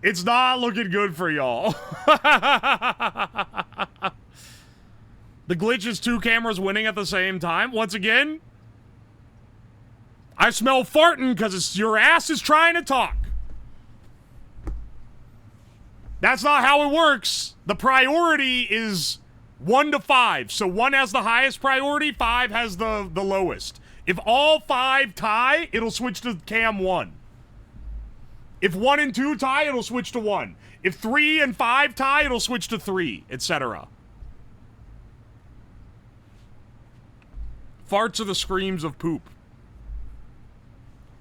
It's not looking good for y'all. The glitch is 2 cameras winning at the same time. Once again, I smell farting because your ass is trying to talk. That's not how it works. The priority is 1 to 5. So 1 has the highest priority, 5 has the lowest. If all 5 tie, it'll switch to cam 1. If 1 and 2 tie, it'll switch to 1. If 3 and 5 tie, it'll switch to 3, etc. Farts are the screams of poop.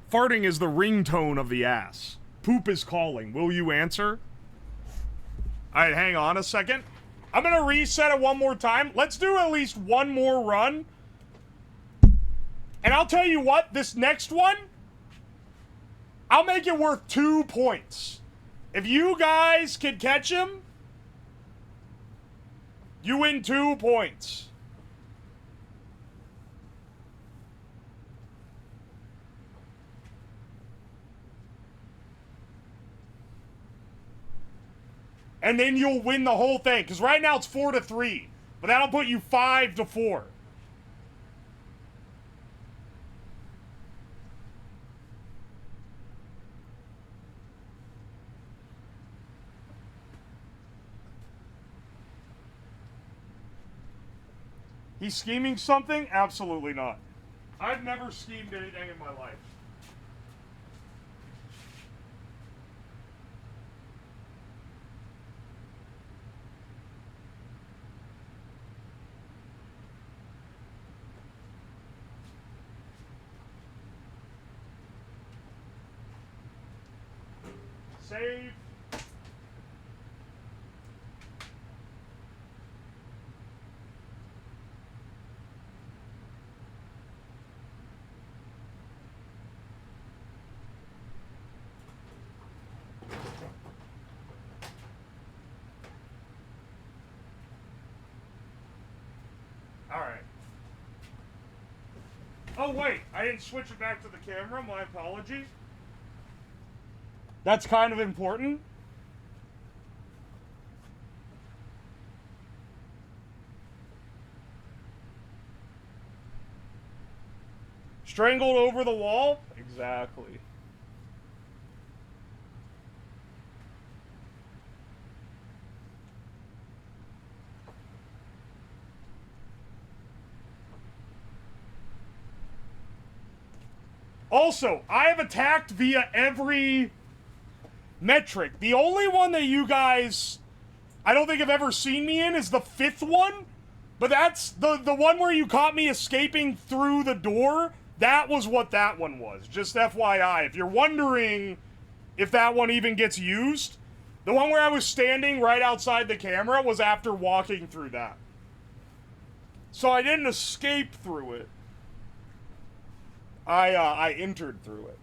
Farting is the ringtone of the ass. Poop is calling. Will you answer? Alright, hang on a second. I'm gonna reset it one more time. Let's do at least one more run. And I'll tell you what, this next one, I'll make it worth 2 points. If you guys can catch him, you win 2 points. And then you'll win the whole thing. Because right now it's 4-3. But that'll put you 5-4. He's scheming something? Absolutely not. I've never schemed anything in my life. Save. Alright. Oh wait, I didn't switch it back to the camera, my apologies. That's kind of important. Strangled over the wall? Exactly. Also, I have attacked via every metric. The only one that you guys, I don't think have ever seen me in is the 5th one. But that's the one where you caught me escaping through the door. That was what that one was. Just FYI. If you're wondering if that one even gets used, the one where I was standing right outside the camera was after walking through that. So I didn't escape through it. I entered through it.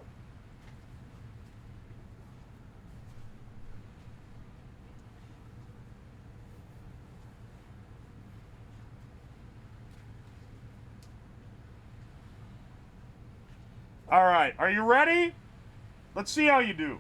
All right, are you ready? Let's see how you do.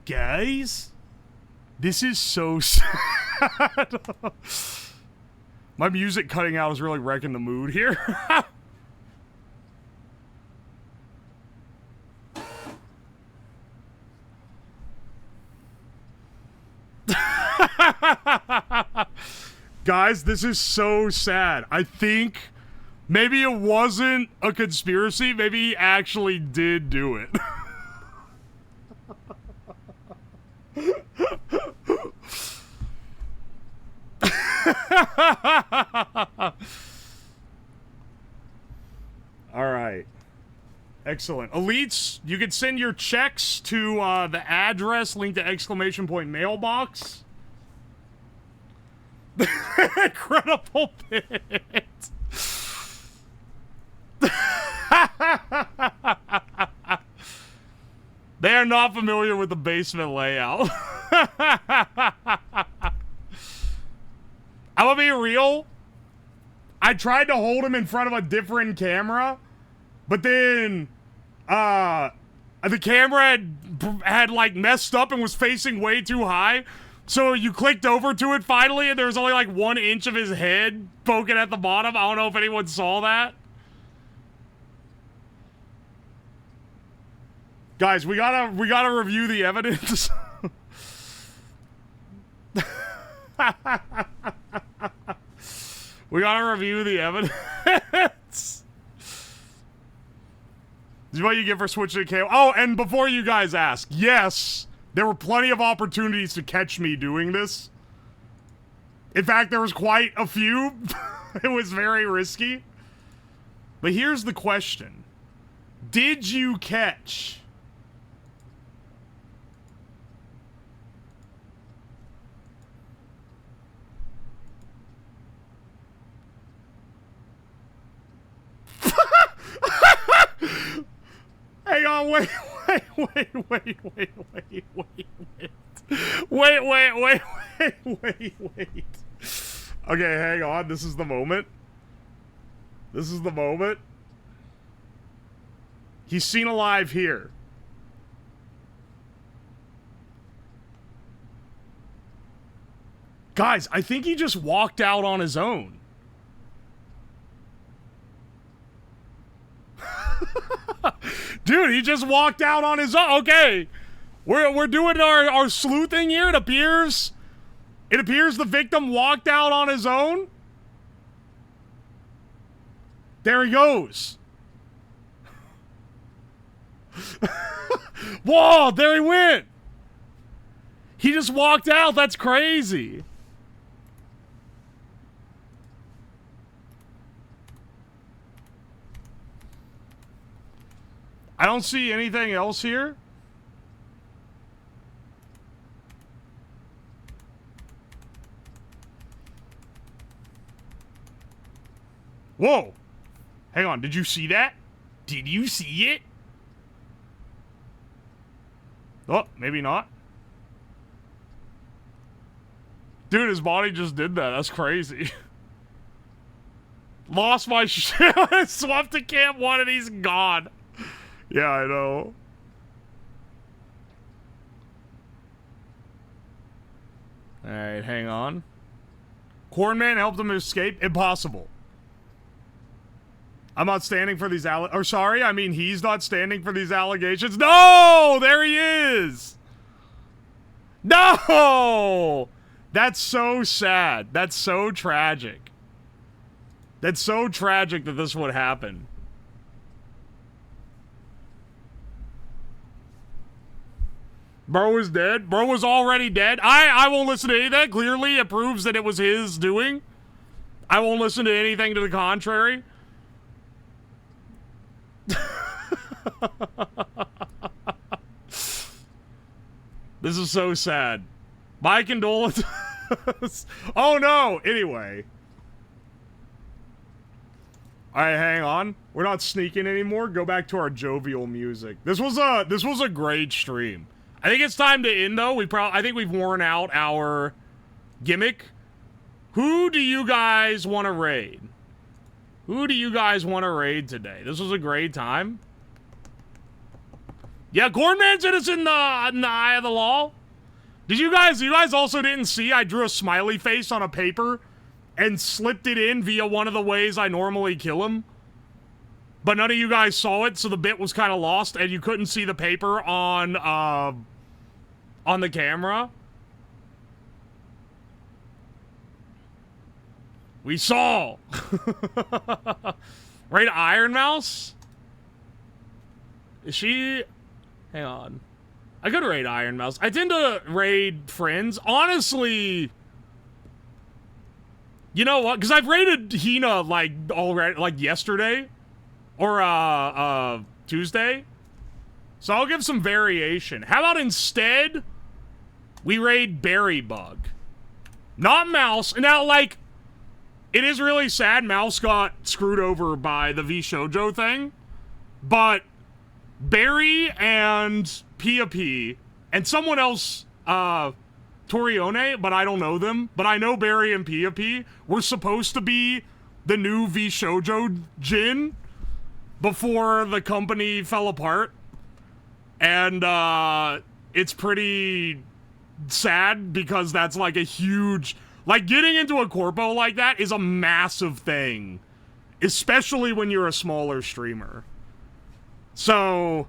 Guys, this is so sad. My music cutting out is really wrecking the mood here. Guys, this is so sad. I think maybe it wasn't a conspiracy. Maybe he actually did do it. All right. Excellent. Elites, you can send your checks to the address linked to exclamation point mailbox. Incredible bit. They are not familiar with the basement layout. I'm gonna be real. I tried to hold him in front of a different camera, but then the camera had like messed up and was facing way too high. So you clicked over to it finally, and there was only like 1 inch of his head poking at the bottom. I don't know if anyone saw that. Guys, we gotta review the evidence. We gotta review the evidence. This is what you get for switching to KO. Oh, and before you guys ask, yes, there were plenty of opportunities to catch me doing this. In fact, there was quite a few. It was very risky. But here's the question. Did you catch? Hang on, wait. Okay, hang on. This is the moment. This is the moment. He's seen alive here. Guys, I think he just walked out on his own. Dude, he just walked out on his own. Okay. We're doing our sleuthing here. It appears the victim walked out on his own. There he goes. Whoa, there he went. He just walked out. That's crazy. I don't see anything else here. Whoa. Hang on, did you see that? Did you see it? Oh, maybe not. Dude, his body just did that. That's crazy. Lost my shit. Swapped to camp 1 and he's gone. Yeah, I know. Alright, hang on. Cornman helped him escape? Impossible. I'm not standing for these he's not standing for these allegations. No! There he is! No! That's so sad. That's so tragic. That's so tragic that this would happen. Bro was dead. Bro was already dead. I won't listen to any of that. Clearly, it proves that it was his doing. I won't listen to anything to the contrary. This is so sad. My condolences. Oh no! Anyway. Alright, hang on. We're not sneaking anymore. Go back to our jovial music. This was a great stream. I think it's time to end, though. I think we've worn out our gimmick. Who do you guys want to raid? Who do you guys want to raid today? This was a great time. Yeah, Corn Mansion is in the eye of the law. Did you guys also didn't see I drew a smiley face on a paper and slipped it in via one of the ways I normally kill him? But none of you guys saw it, so the bit was kind of lost, and you couldn't see the paper on the camera. We saw. Right, Iron Mouse? Is she... Hang on. I could raid Iron Mouse. I tend to raid friends. Honestly... You know what? Because I've raided Hina, like, already, like, yesterday. Or, Tuesday. So I'll give some variation. How about instead, we raid Berry Bug? Not Mouse. Now, like, it is really sad Mouse got screwed over by the V Shoujo thing. But Berry and Pia P and someone else, Torione, but I don't know them. But I know Berry and Pia P were supposed to be the new V Shoujo Jin before the company fell apart. And, it's pretty sad because that's like a huge... Like, getting into a corpo like that is a massive thing. Especially when you're a smaller streamer. So,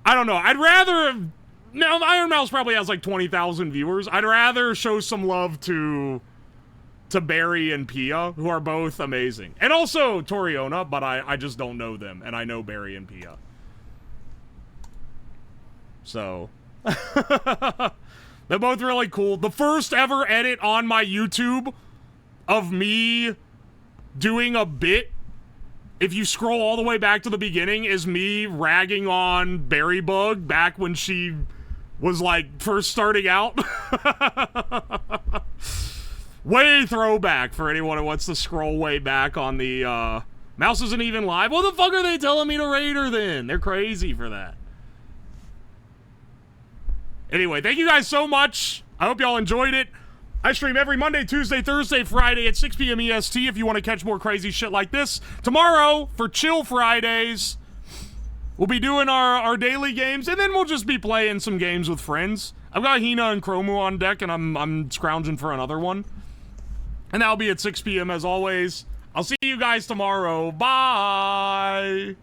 I don't know. I'd rather... Now, Iron Mouse probably has like 20,000 viewers. I'd rather show some love to Barry and Pia, who are both amazing. And also Toriona, but I just don't know them. And I know Barry and Pia. So... They're both really cool. The first ever edit on my YouTube of me doing a bit, if you scroll all the way back to the beginning, is me ragging on Berry Bug back when she was, like, first starting out. Way throwback for anyone who wants to scroll way back on the, Mouse isn't even live. What the fuck are they telling me to raid her then? They're crazy for that. Anyway, thank you guys so much. I hope y'all enjoyed it. I stream every Monday, Tuesday, Thursday, Friday at 6 p.m. EST if you want to catch more crazy shit like this. Tomorrow, for Chill Fridays, we'll be doing our daily games, and then we'll just be playing some games with friends. I've got Hina and Chromu on deck, and I'm scrounging for another one. And that'll be at 6 p.m. as always. I'll see you guys tomorrow. Bye!